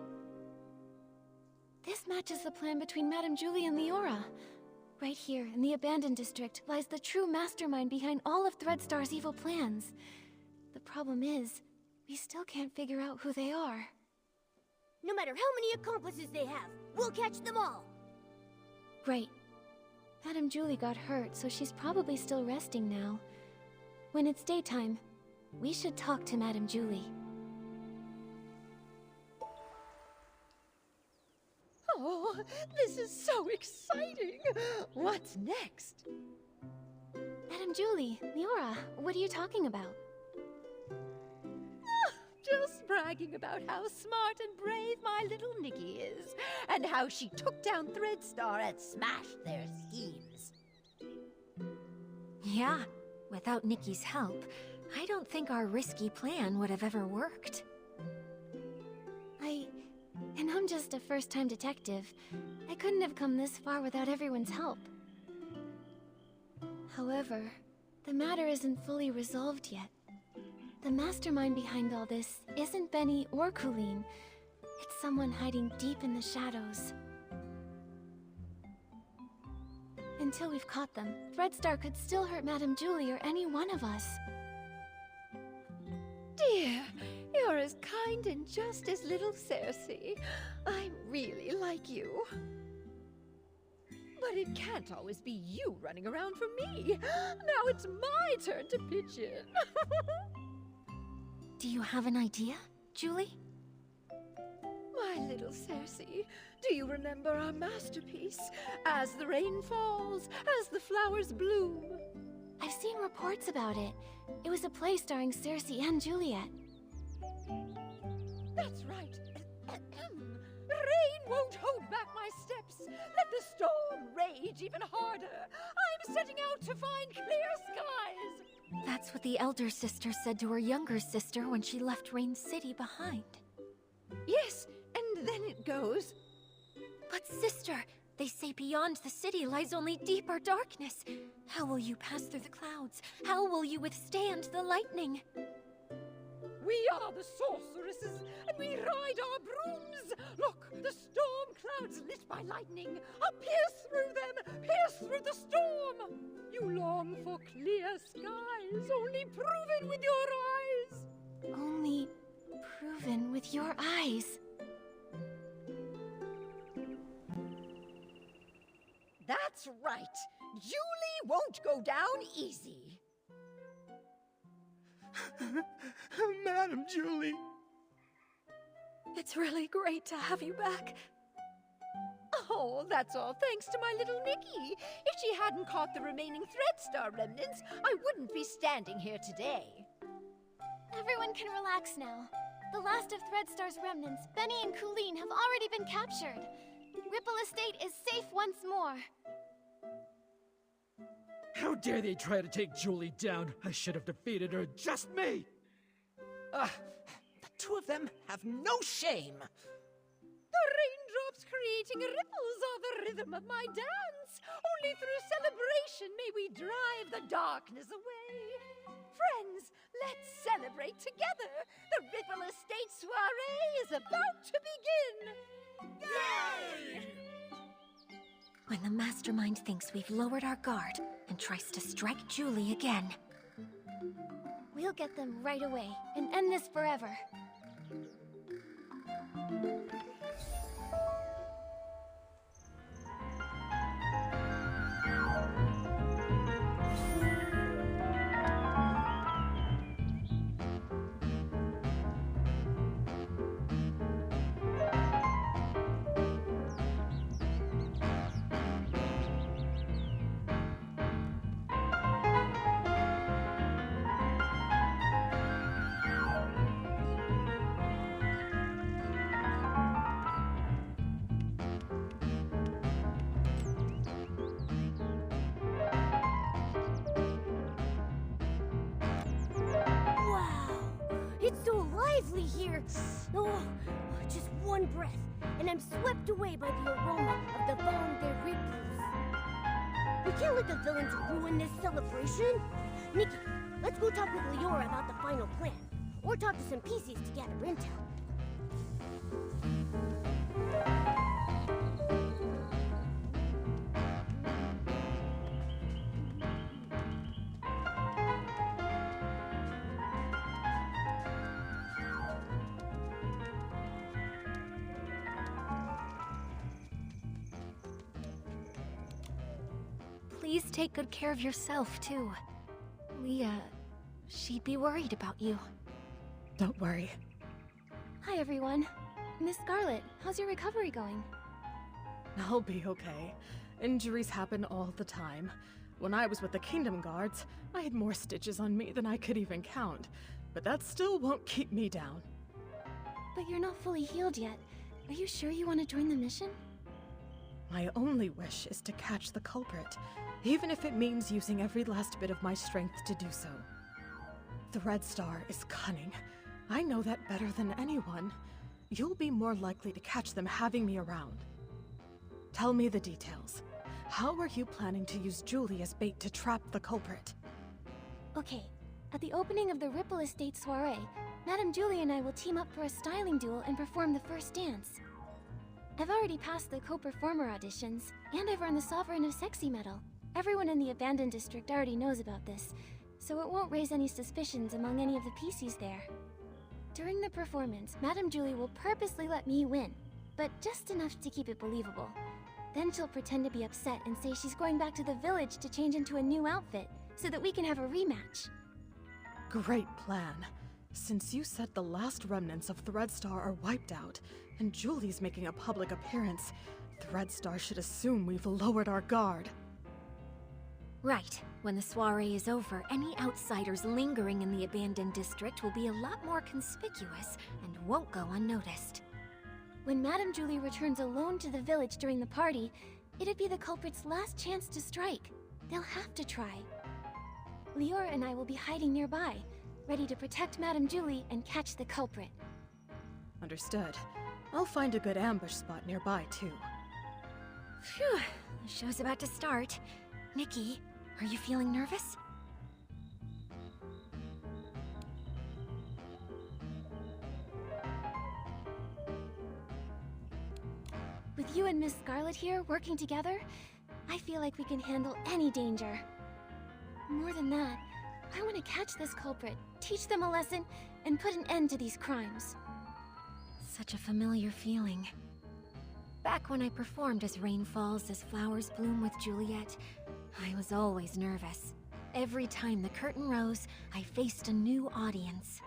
This matches the plan between Madame Julie and Leora. Right here, in the abandoned district, lies the true mastermind behind all of Threadstar's evil plans. The problem is, we still can't figure out who they are. No matter how many accomplices they have, we'll catch them all! Right. Madame Julie got hurt, so she's probably still resting now. When it's daytime, we should talk to Madame Julie. Oh, this is so exciting! What's next? Madame Madame Julie, Leora, what are you talking about? Just bragging about how smart and brave my little Nikki is, and how she took down Threadstar and smashed their schemes. Yeah, without Nikki's help, I don't think our risky plan would have ever worked. And I'm just a first-time detective. I couldn't have come this far without everyone's help. However, the matter isn't fully resolved yet. The mastermind behind all this isn't Benny or Colleen. It's someone hiding deep in the shadows. Until we've caught them, Threadstar could still hurt Madame Julie or any one of us. Dear, you're as kind and just as little Cersei. I really like you. But it can't always be you running around for me. Now it's my turn to pitch in. Do you have an idea, Julie? My little Cersei, do you remember our masterpiece? As the rain falls, as the flowers bloom. I've seen reports about it. It was a play starring Cersei and Juliet. That's right. Rain won't hold back my steps. Let the storm rage even harder. I'm setting out to find clear skies. That's what the elder sister said to her younger sister when she left Rain City behind. Yes, and then it goes... But sister, they say beyond the city lies only deeper darkness. How will you pass through the clouds? How will you withstand the lightning? We are the sorceresses, and we ride our brooms! Look, the storm clouds lit by lightning! I'll pierce through them! Pierce through the storm! You long for clear skies, only proven with your eyes! Only proven with your eyes. That's right! Julie won't go down easy! Madam Julie! It's really great to have you back. Oh, that's all thanks to my little Nikki. If she hadn't caught the remaining Threadstar remnants, I wouldn't be standing here today. Everyone can relax now. The last of Threadstar's remnants, Benny and Colleen, have already been captured. Ripple Estate is safe once more. How dare they try to take Julie down? I should have defeated her, just me! The two of them have no shame. The raindrops creating ripples are the rhythm of my dance. Only through celebration may we drive the darkness away. Friends, let's celebrate together. The Ripple Estate soiree is about to begin. Yay! When the mastermind thinks we've lowered our guard and tries to strike Julie again, we'll get them right away and end this forever. It's so lively here. Oh, just one breath, and I'm swept away by the aroma of the Vin de Ripples. We can't let the villains ruin this celebration. Nikki, let's go talk with Leora about the final plan. Or talk to some PCs to gather intel. please take good care of yourself, too. She'd be worried about you. Don't worry. Hi, everyone. Miss Scarlet, how's your recovery going? I'll be okay. Injuries happen all the time. When I was with the Kingdom Guards, I had more stitches on me than I could even count. But that still won't keep me down. But you're not fully healed yet. Are you sure you want to join the mission? My only wish is to catch the culprit, even if it means using every last bit of my strength to do so. Threadstar is cunning. I know that better than anyone. You'll be more likely to catch them having me around. Tell me the details. How are you planning to use Julie as bait to trap the culprit? Okay, at the opening of the Ripple Estate soiree, Madame Julie and I will team up for a styling duel and perform the first dance. I've already passed the co-performer auditions, and I've earned the Sovereign of Sexy medal. Everyone in the Abandoned District already knows about this, so it won't raise any suspicions among any of the PCs there. During the performance, Madame Julie will purposely let me win, but just enough to keep it believable. Then she'll pretend to be upset and say she's going back to the village to change into a new outfit, so that we can have a rematch. Great plan. Since you said the last remnants of Threadstar are wiped out, and Julie's making a public appearance, Threadstar should assume we've lowered our guard. Right. When the soiree is over, any outsiders lingering in the Abandoned District will be a lot more conspicuous and won't go unnoticed. When Madame Julie returns alone to the village during the party, it'd be the culprit's last chance to strike. They'll have to try. Lior and I will be hiding nearby, ready to protect Madame Julie and catch the culprit. Understood. I'll find a good ambush spot nearby, too. Phew, the show's about to start. Nikki, are you feeling nervous? With you and Miss Scarlet here working together, I feel like we can handle any danger. More than that, I want to catch this culprit, teach them a lesson, and put an end to these crimes. Such a familiar feeling. Back when I performed as Rain Falls as Flowers Bloom with Juliet, I was always nervous. Every time the curtain rose, I faced a new audience.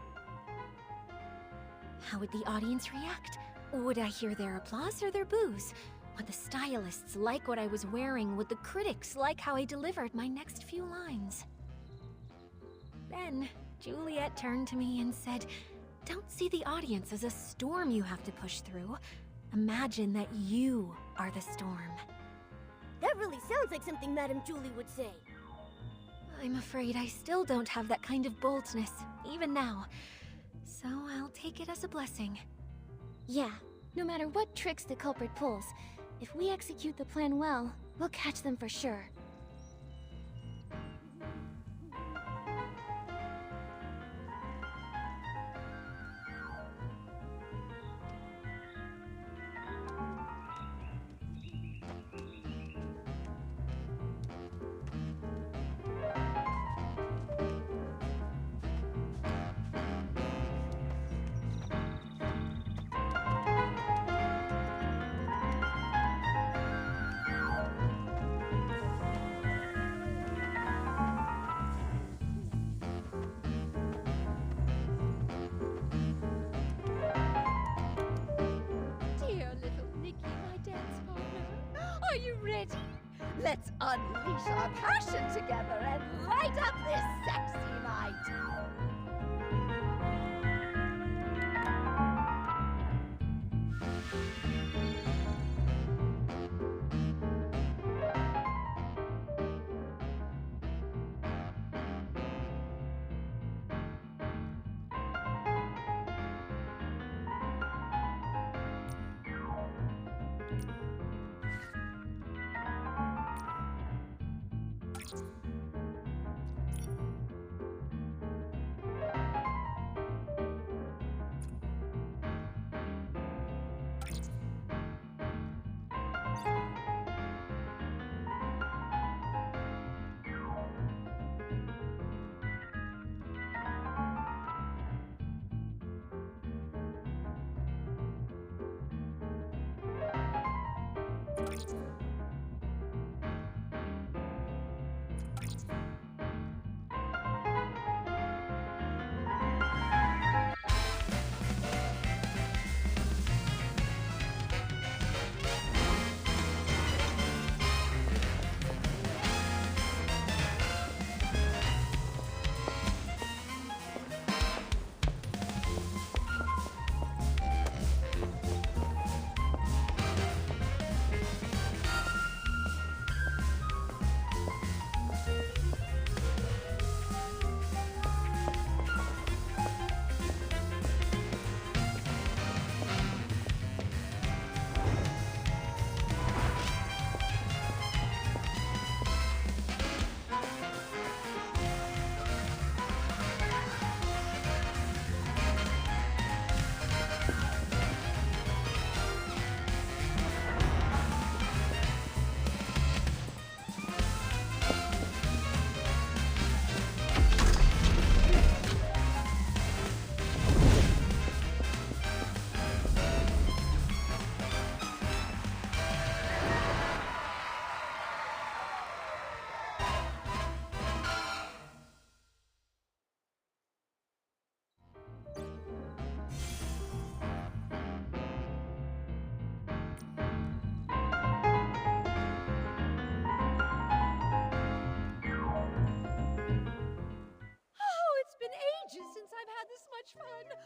How would the audience react? Would I hear their applause or their boos? Would the stylists like what I was wearing? Would the critics like how I delivered my next few lines? Then, Juliet turned to me and said, "Don't see the audience as a storm you have to push through. Imagine that you are the storm." That really sounds like something Madame Julie would say. I'm afraid I still don't have that kind of boldness, even now. So I'll take it as a blessing. Yeah, no matter what tricks the culprit pulls, if we execute the plan well, we'll catch them for sure. Dear little Nikki, my dance partner, are you ready? Let's unleash our passion together and light up this sexy night.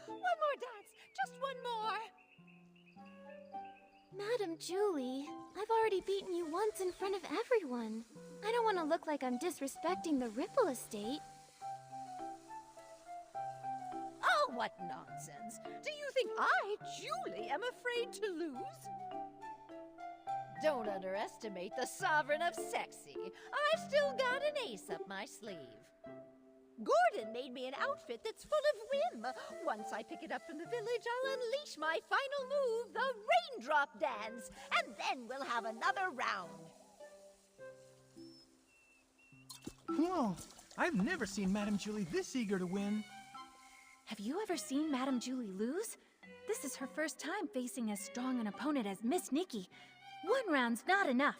One more dance! Just one more! Madam Julie, I've already beaten you once in front of everyone. I don't want to look like I'm disrespecting the Ripple Estate. Oh, what nonsense! Do you think I, Julie, am afraid to lose? Don't underestimate the Sovereign of Sexy. I've still got an ace up my sleeve. Gordon made me an outfit that's full of whim. Once I pick it up from the village, I'll unleash my final move, the raindrop dance, and then we'll have another round. Whoa! I've never seen Madame Julie this eager to win. Have you ever seen Madame Julie lose? This is her first time facing as strong an opponent as Miss Nikki. One round's not enough.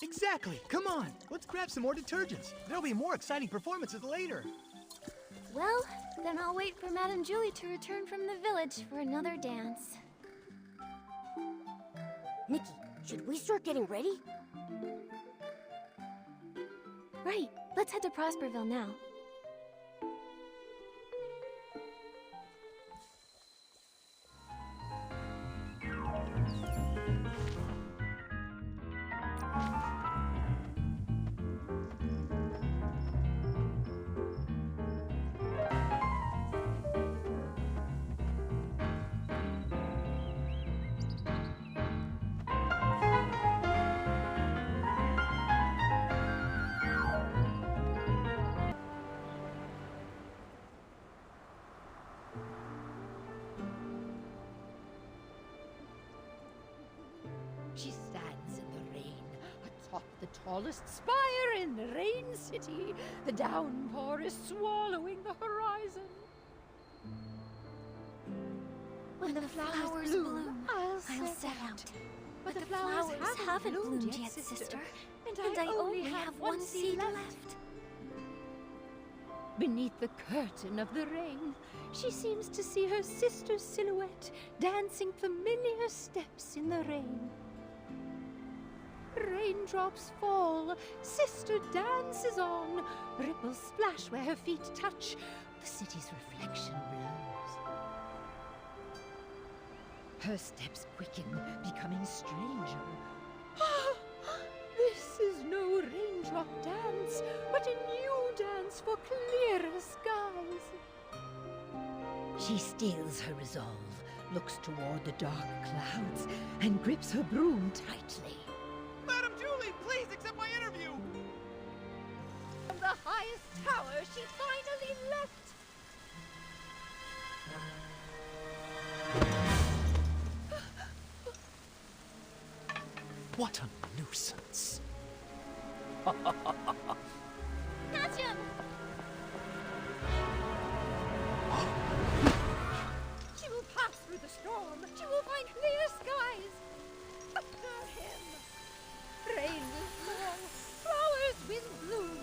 Exactly! Come on, let's grab some more detergents. There'll be more exciting performances later. Well, then I'll wait for Madame Julie to return from the village for another dance. Nikki, should we start getting ready? Right, let's head to Prosperville now. She stands in the rain, atop the tallest spire in the Rain City. The downpour is swallowing the horizon. When the flowers bloom, I'll set out. But the flowers haven't bloomed yet, sister. And I only have one seed left. Beneath the curtain of the rain, she seems to see her sister's silhouette dancing familiar steps in the rain. Raindrops fall, sister dances on. Ripples splash where her feet touch. The city's reflection blows. Her steps quicken, becoming stranger. This is no raindrop dance, but a new dance for clearer skies. She steels her resolve, looks toward the dark clouds, and grips her broom tightly. Madam Julie, please accept my interview! From the highest tower, she finally left. What a nuisance. Catch him! She will pass through the storm. She will find clear skies. After him. Rain will fall. Flowers will bloom.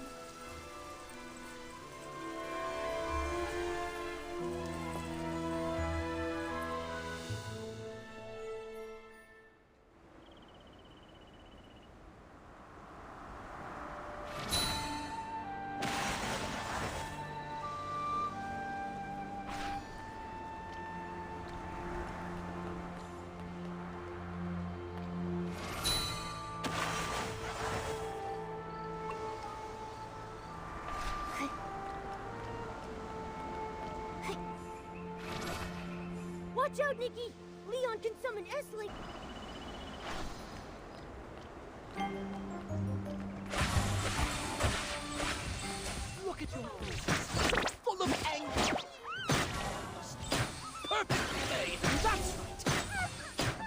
Watch out, Nikki! Leon can summon S-Link! Look at your face, full of anger. Perfectly made, that's right.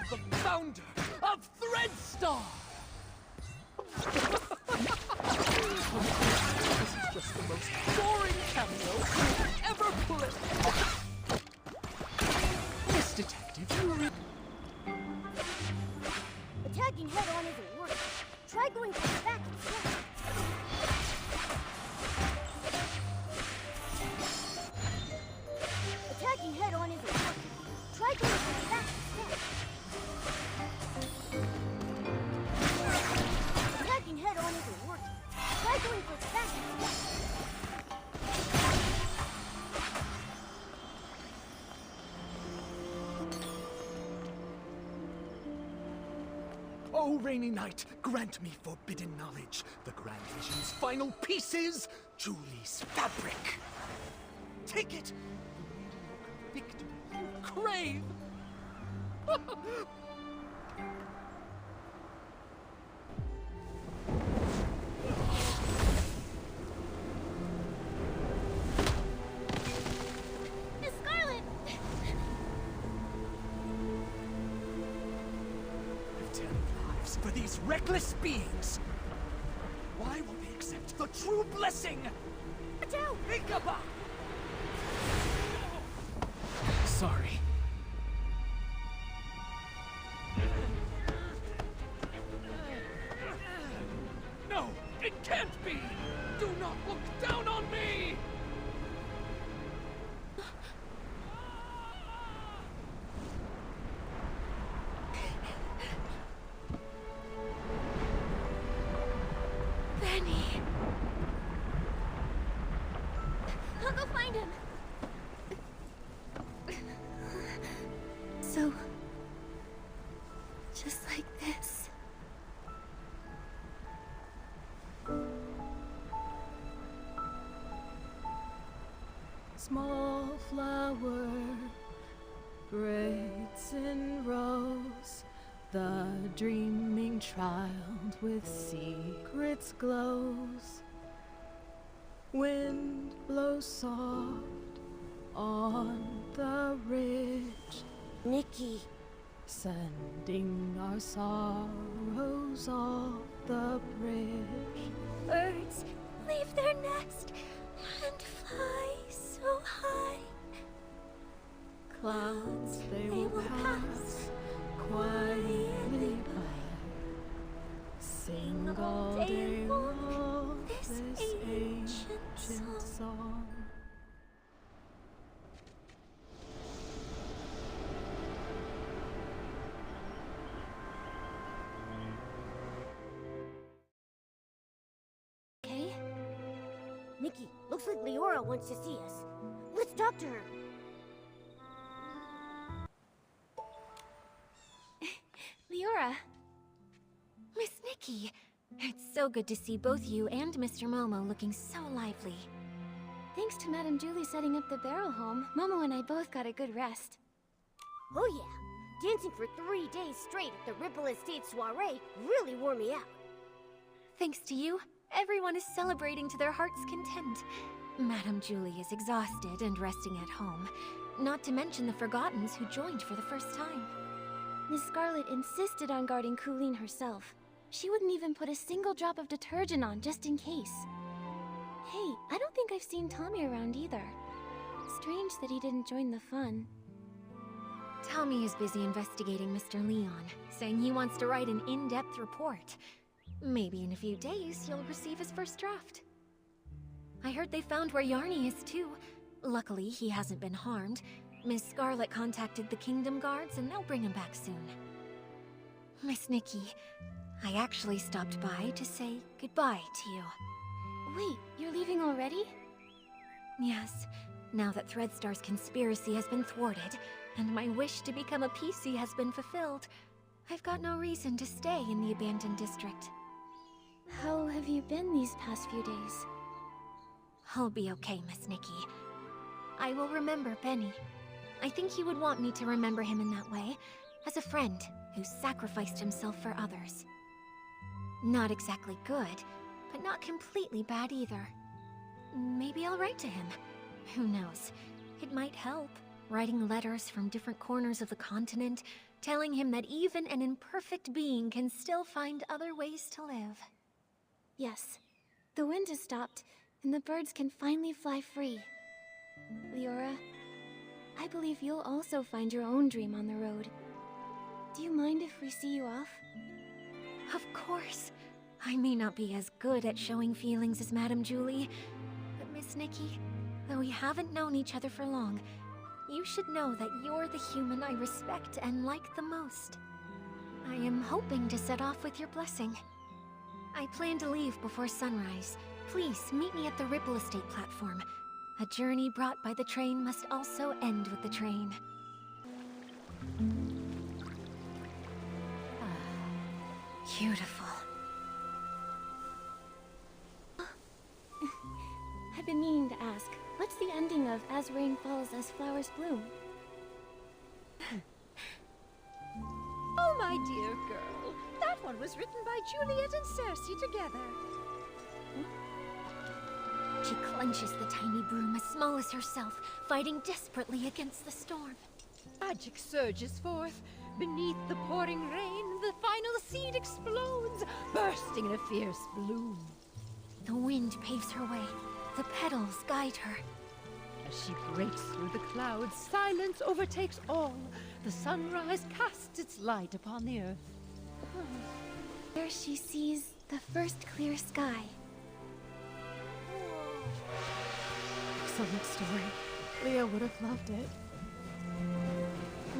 The founder of Threadstar. This is just the most boring cameo ever played. Miss Detective, you Attacking head-on isn't working. Try going to the back instead. Attacking head-on isn't working. Try going to the back instead. Attacking head-on isn't working. Try going for the back instead. O rainy night, grant me forbidden knowledge. The Grand Vision's final piece is Julie's fabric. Take it! The victory you crave! Miss Scarlet! I've 10 lives for these reckless beings. Why won't they accept the true blessing? NIKKI! Sorry. No, it can't be! Do not look down on me! Benny! I'll go find him! So... just like this. Small flower braids in rows, the dreaming child with secrets glows. Wind blows soft on the ridge. NIKKI. Sending our sorrows off the bridge. Birds leave their nest and fly so high. Clouds they will pass quietly by. Sing all day long this ancient song. Okay? NIKKI, looks like Leora wants to see us. Let's talk to her. Leora! Miss NIKKI! It's so good to see both you and Mr. Momo looking so lively. Thanks to Madame Julie setting up the barrel home, Momo and I both got a good rest. Oh yeah, dancing for 3 days straight at the Ripple Estate soiree really wore me out. Thanks to you, everyone is celebrating to their heart's content. Madame Julie is exhausted and resting at home, not to mention the Forgottens who joined for the first time. Miss Scarlet insisted on guarding Colleen herself. She wouldn't even put a single drop of detergent on just in case. Hey, I don't think I've seen Tommy around either. Strange that he didn't join the fun. Tommy is busy investigating Mr. Leon, saying he wants to write an in-depth report. Maybe in a few days you'll receive his first draft. I heard they found where Yarny is too. Luckily, he hasn't been harmed. Miss Scarlet contacted the Kingdom Guards and they'll bring him back soon. Miss NIKKI, I actually stopped by to say goodbye to you. Wait, you're leaving already? Yes, now that Threadstar's conspiracy has been thwarted, and my wish to become a PC has been fulfilled, I've got no reason to stay in the abandoned district. How have you been these past few days? I'll be okay, Miss NIKKI. I will remember Benny. I think he would want me to remember him in that way, as a friend who sacrificed himself for others. Not exactly good, but not completely bad either. Maybe I'll write to him. Who knows? It might help, writing letters from different corners of the continent, telling him that even an imperfect being can still find other ways to live. Yes. The wind has stopped, and the birds can finally fly free. Leora, I believe you'll also find your own dream on the road. Do you mind if we see you off? Of course. I may not be as good at showing feelings as Madame Julie, but Miss NIKKI, though we haven't known each other for long, you should know that you're the human I respect and like the most. I am hoping to set off with your blessing. I plan to leave before sunrise. Please meet me at the Ripple Estate platform. A journey brought by the train must also end with the train. Beautiful. I've been meaning to ask, what's the ending of As Rain Falls, As Flowers Bloom? Oh, my dear girl. That one was written by Juliet and Cersei together. She clenches the tiny broom as small as herself, fighting desperately against the storm. Magic surges forth. Beneath the pouring rain, the final seed explodes, bursting in a fierce bloom. The wind paves her way. The petals guide her. As she breaks through the clouds, silence overtakes all. The sunrise casts its light upon the earth. There she sees the first clear sky. Excellent story. Leah would have loved it.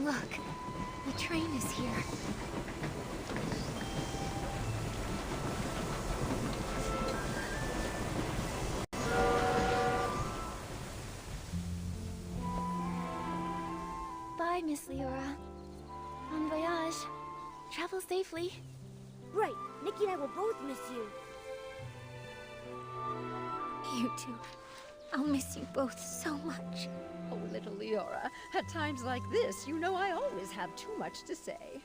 Look, the train is here. Bye, Miss Leora. Bon voyage. Travel safely. Right. Nikki and I will both miss you. You too. I'll miss you both so much. Oh, little Leora, at times like this, you know I always have too much to say.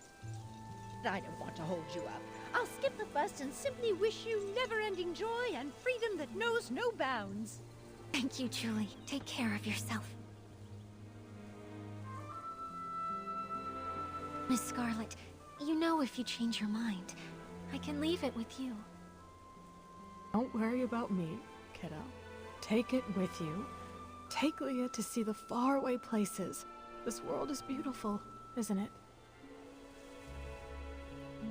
I don't want to hold you up. I'll skip the fuss and simply wish you never-ending joy and freedom that knows no bounds. Thank you, Julie. Take care of yourself. Miss Scarlet, you know if you change your mind, I can leave it with you. Don't worry about me, kiddo. Take it with you. Take Leah to see the faraway places. This world is beautiful, isn't it?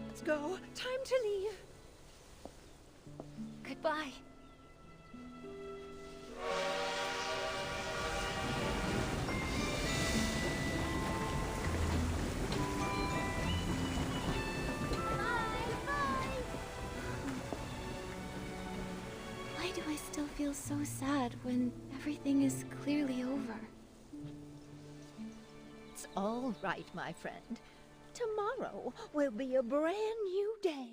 Let's go. Time to leave. Goodbye. Why do I still feel so sad when everything is clearly over? It's all right, my friend. Tomorrow will be a brand new day.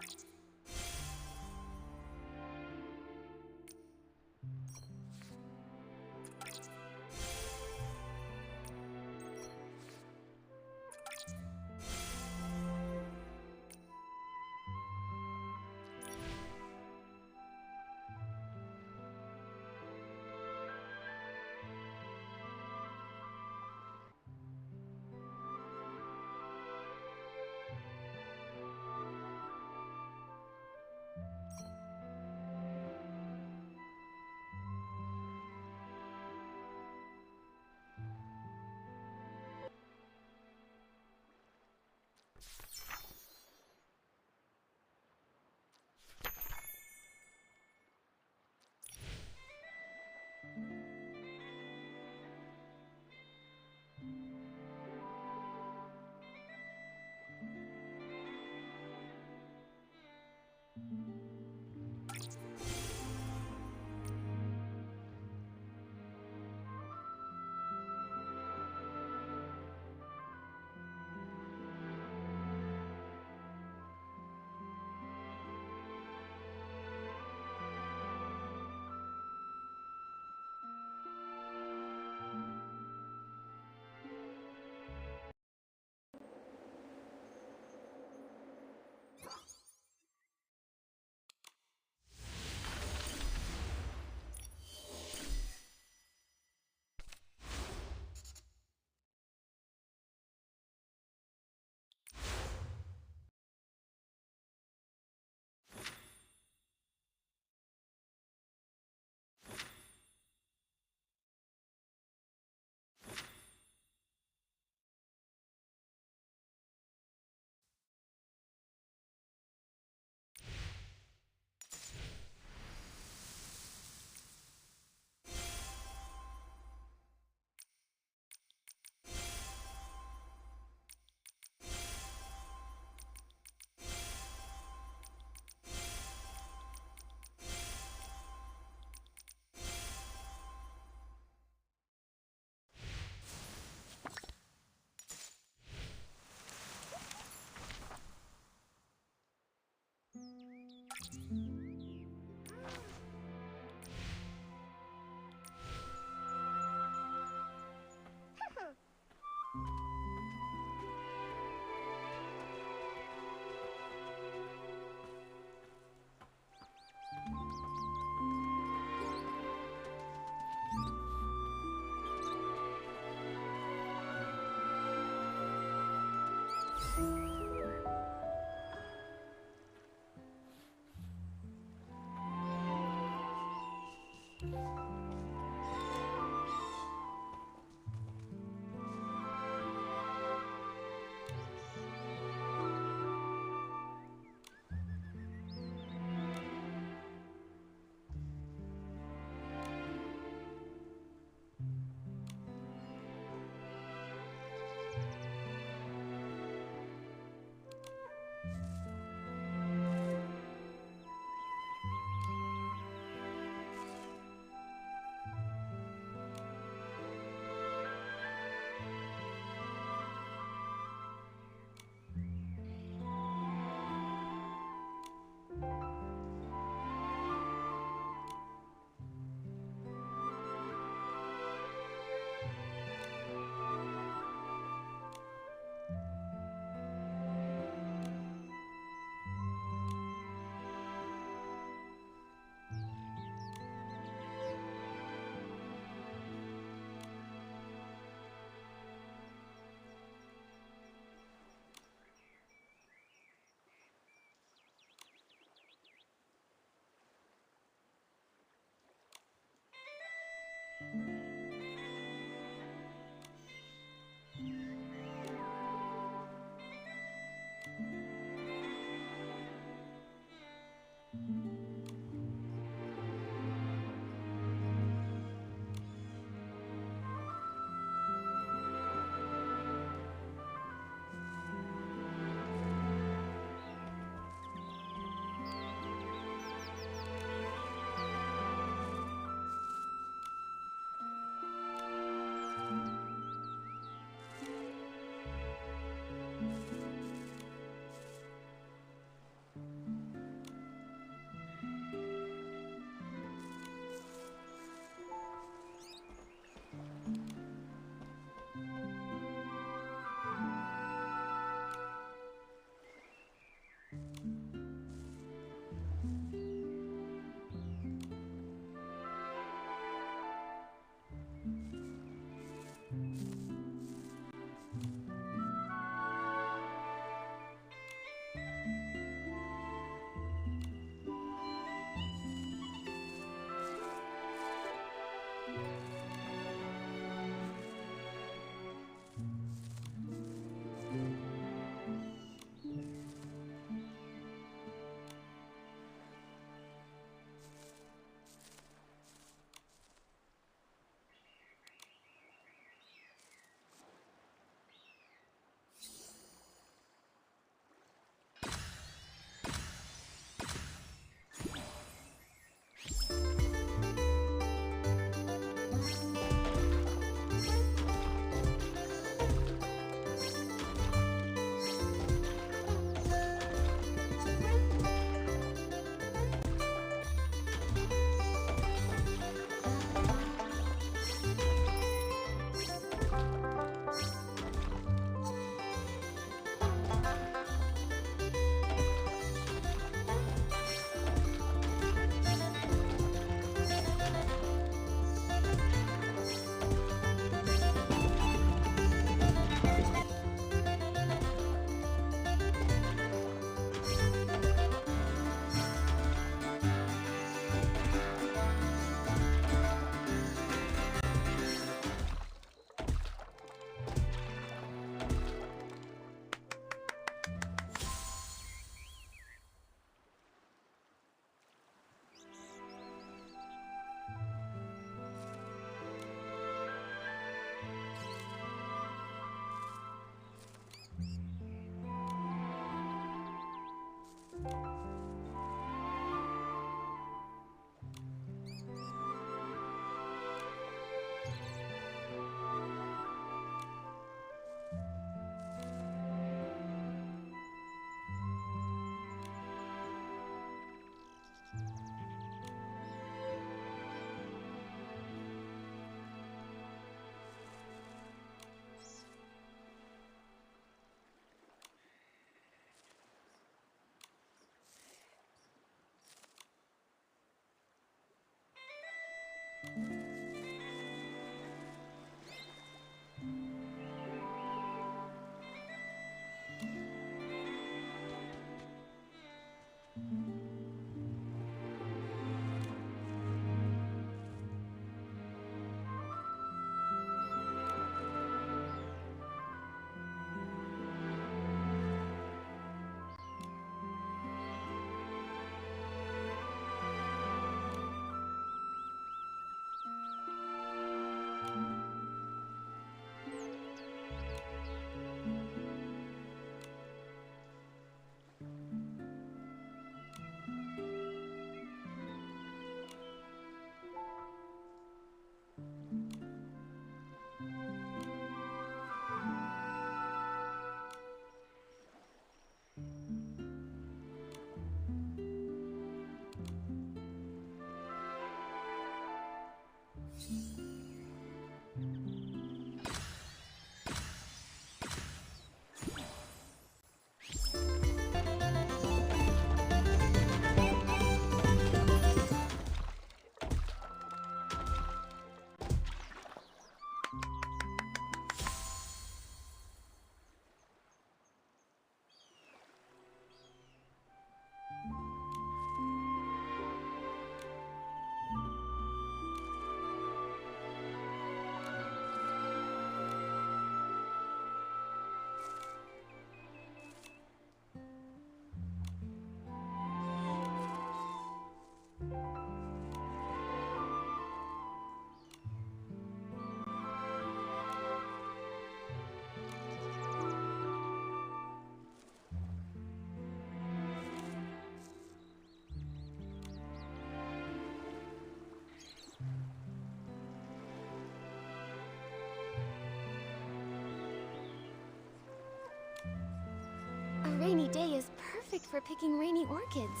A rainy day is perfect for picking rainy orchids.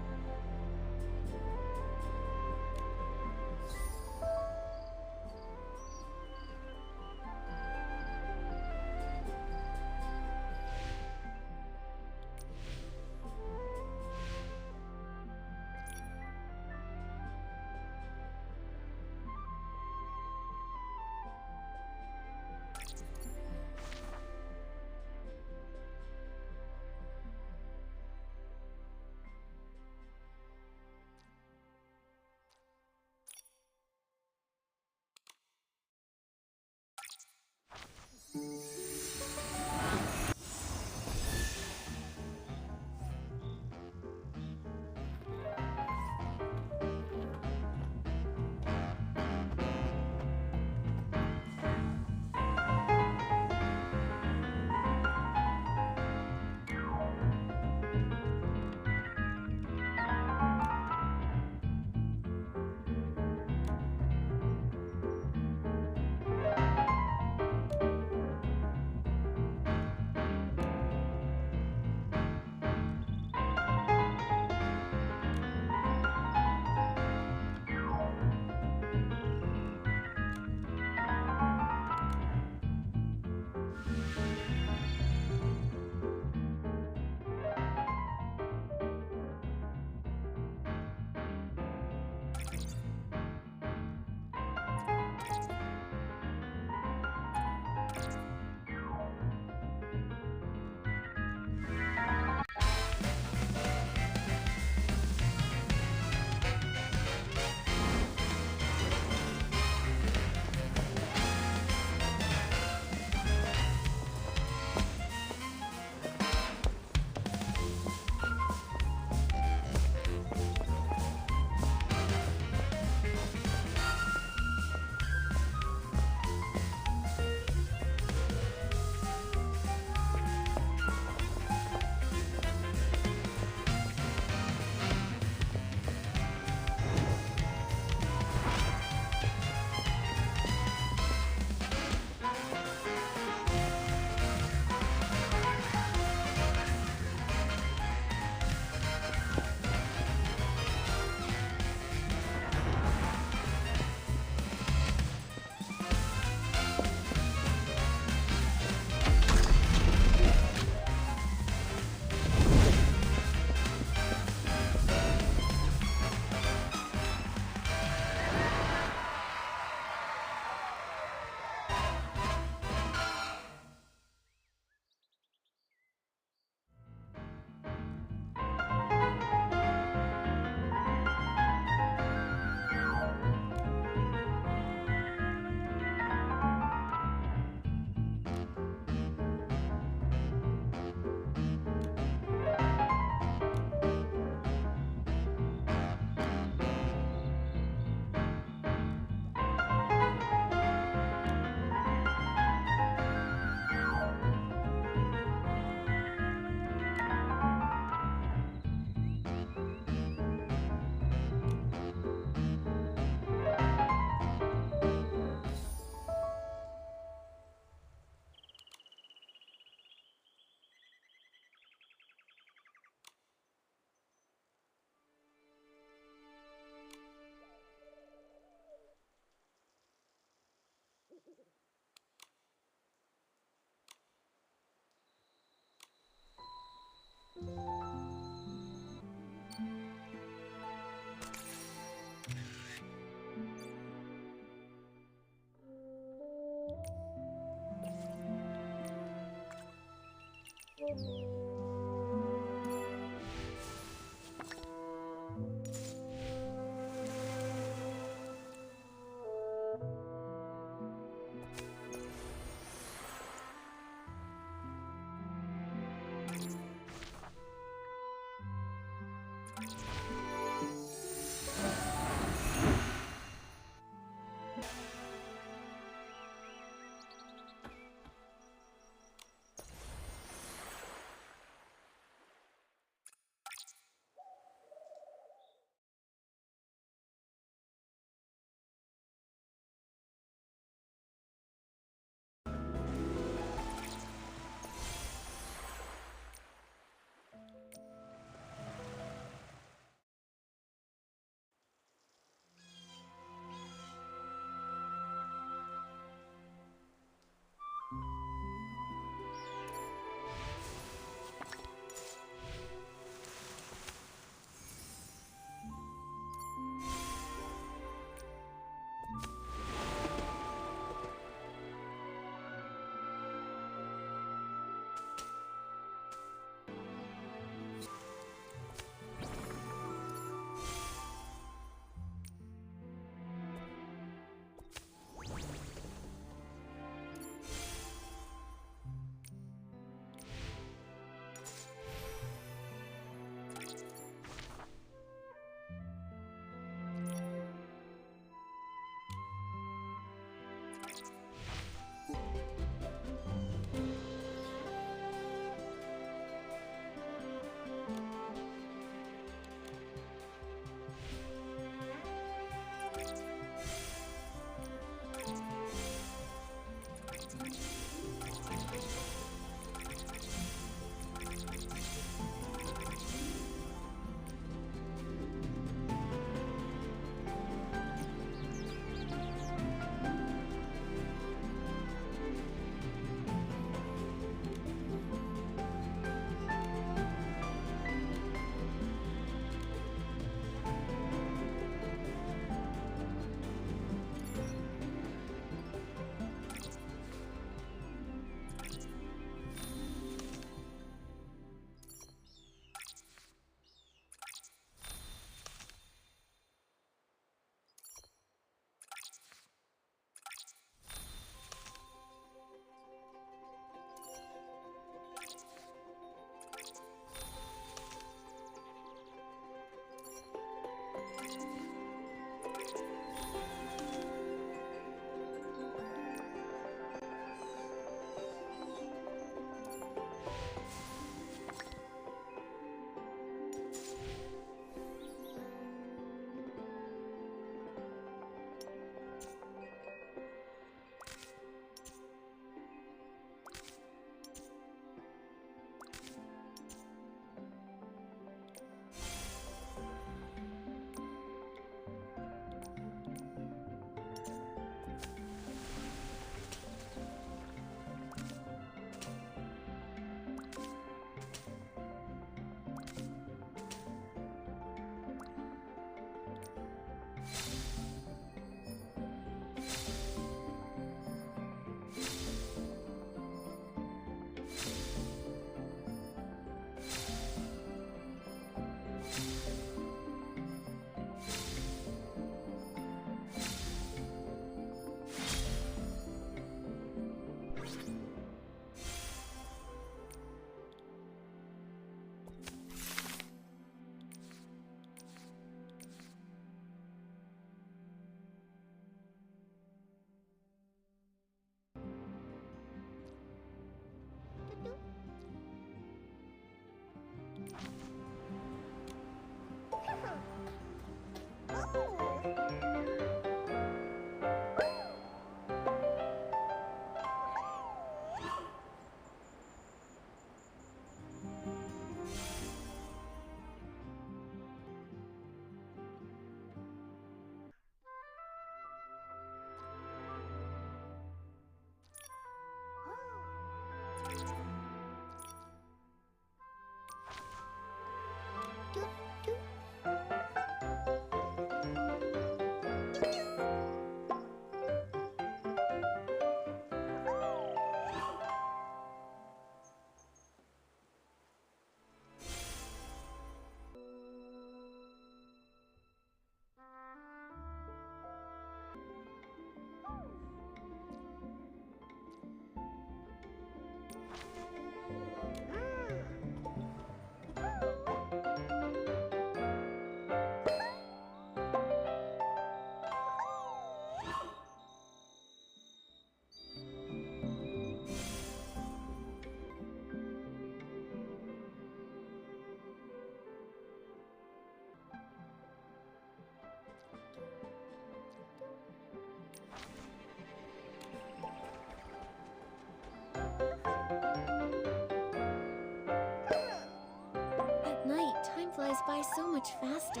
goes by so much faster.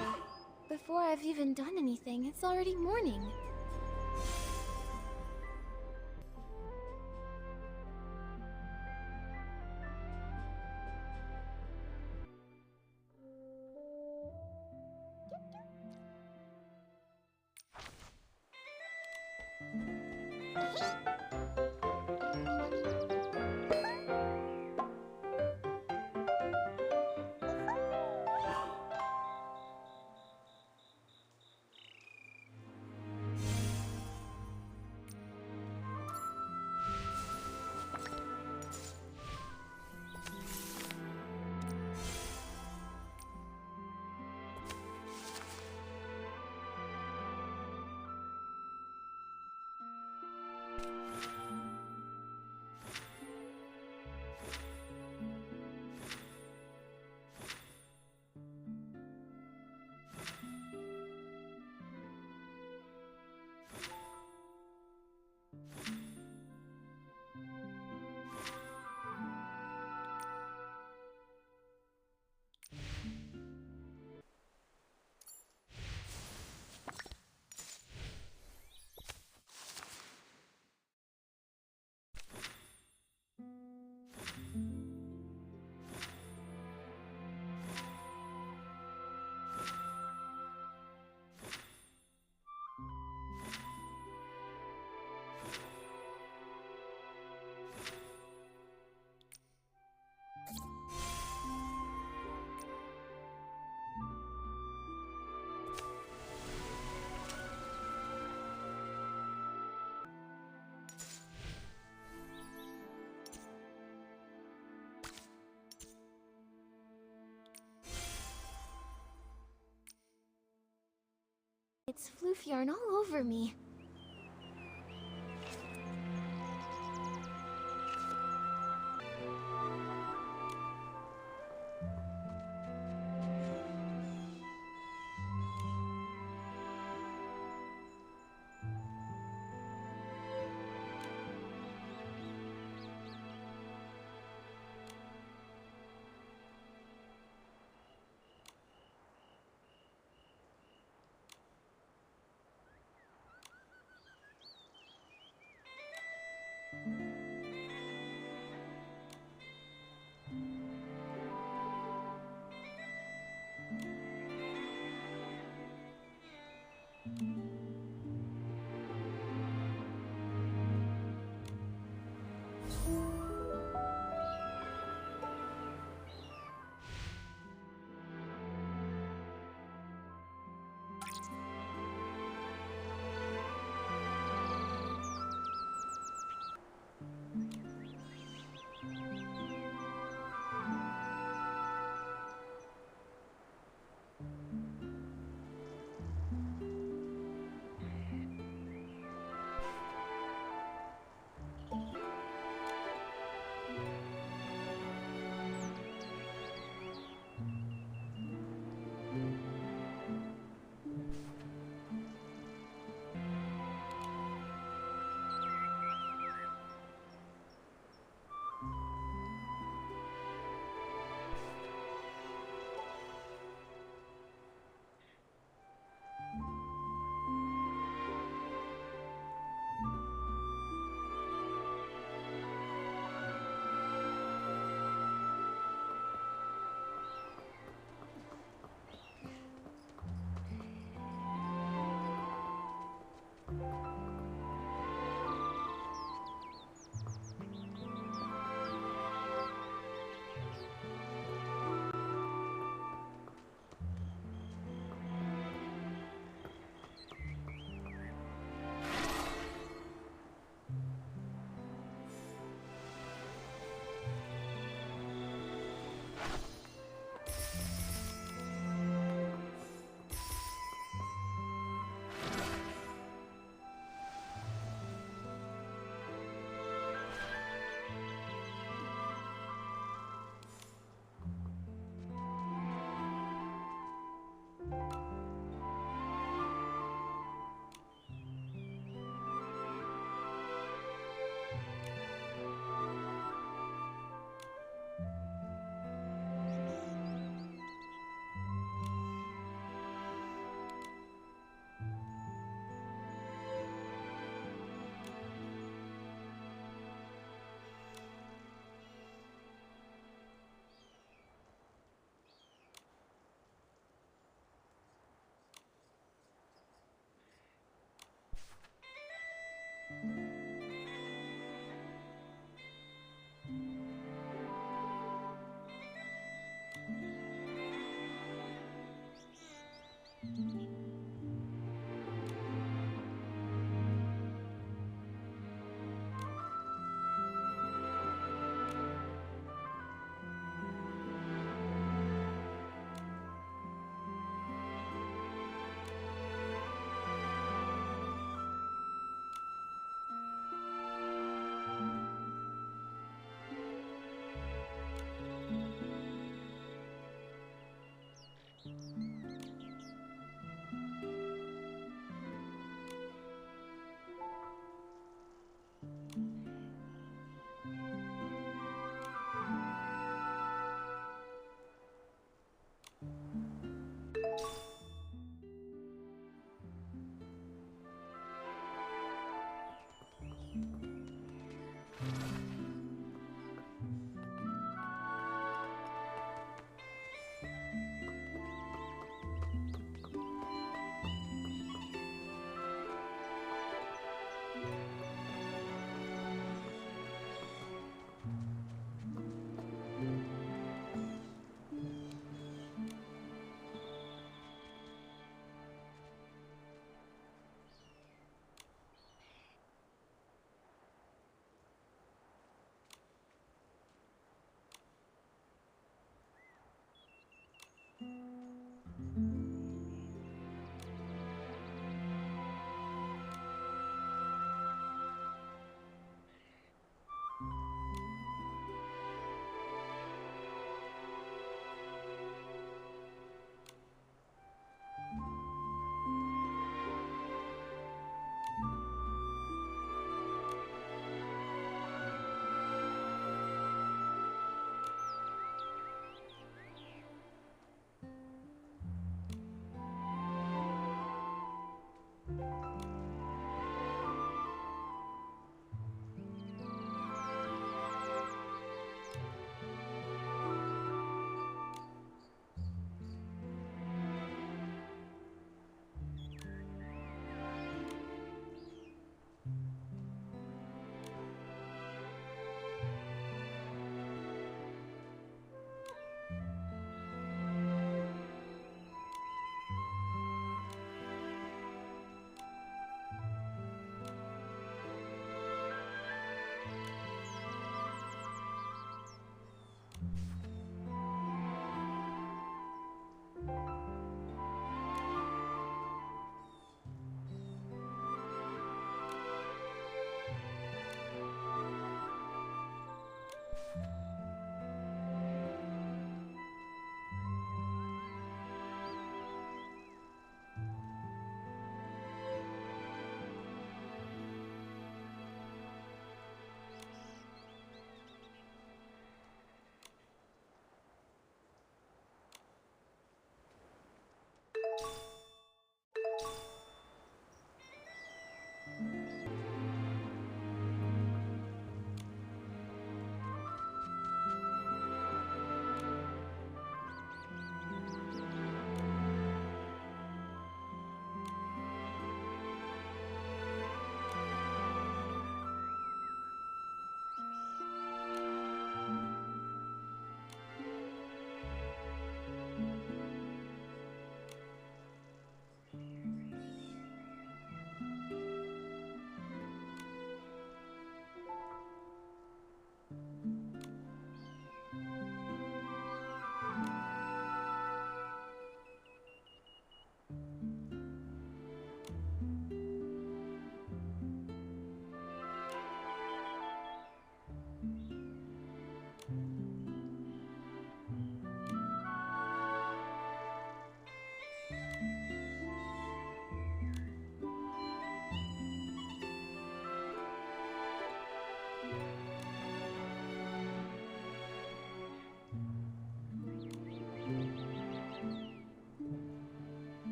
Before I've even done anything, it's already morning. It's floof yarn all over me.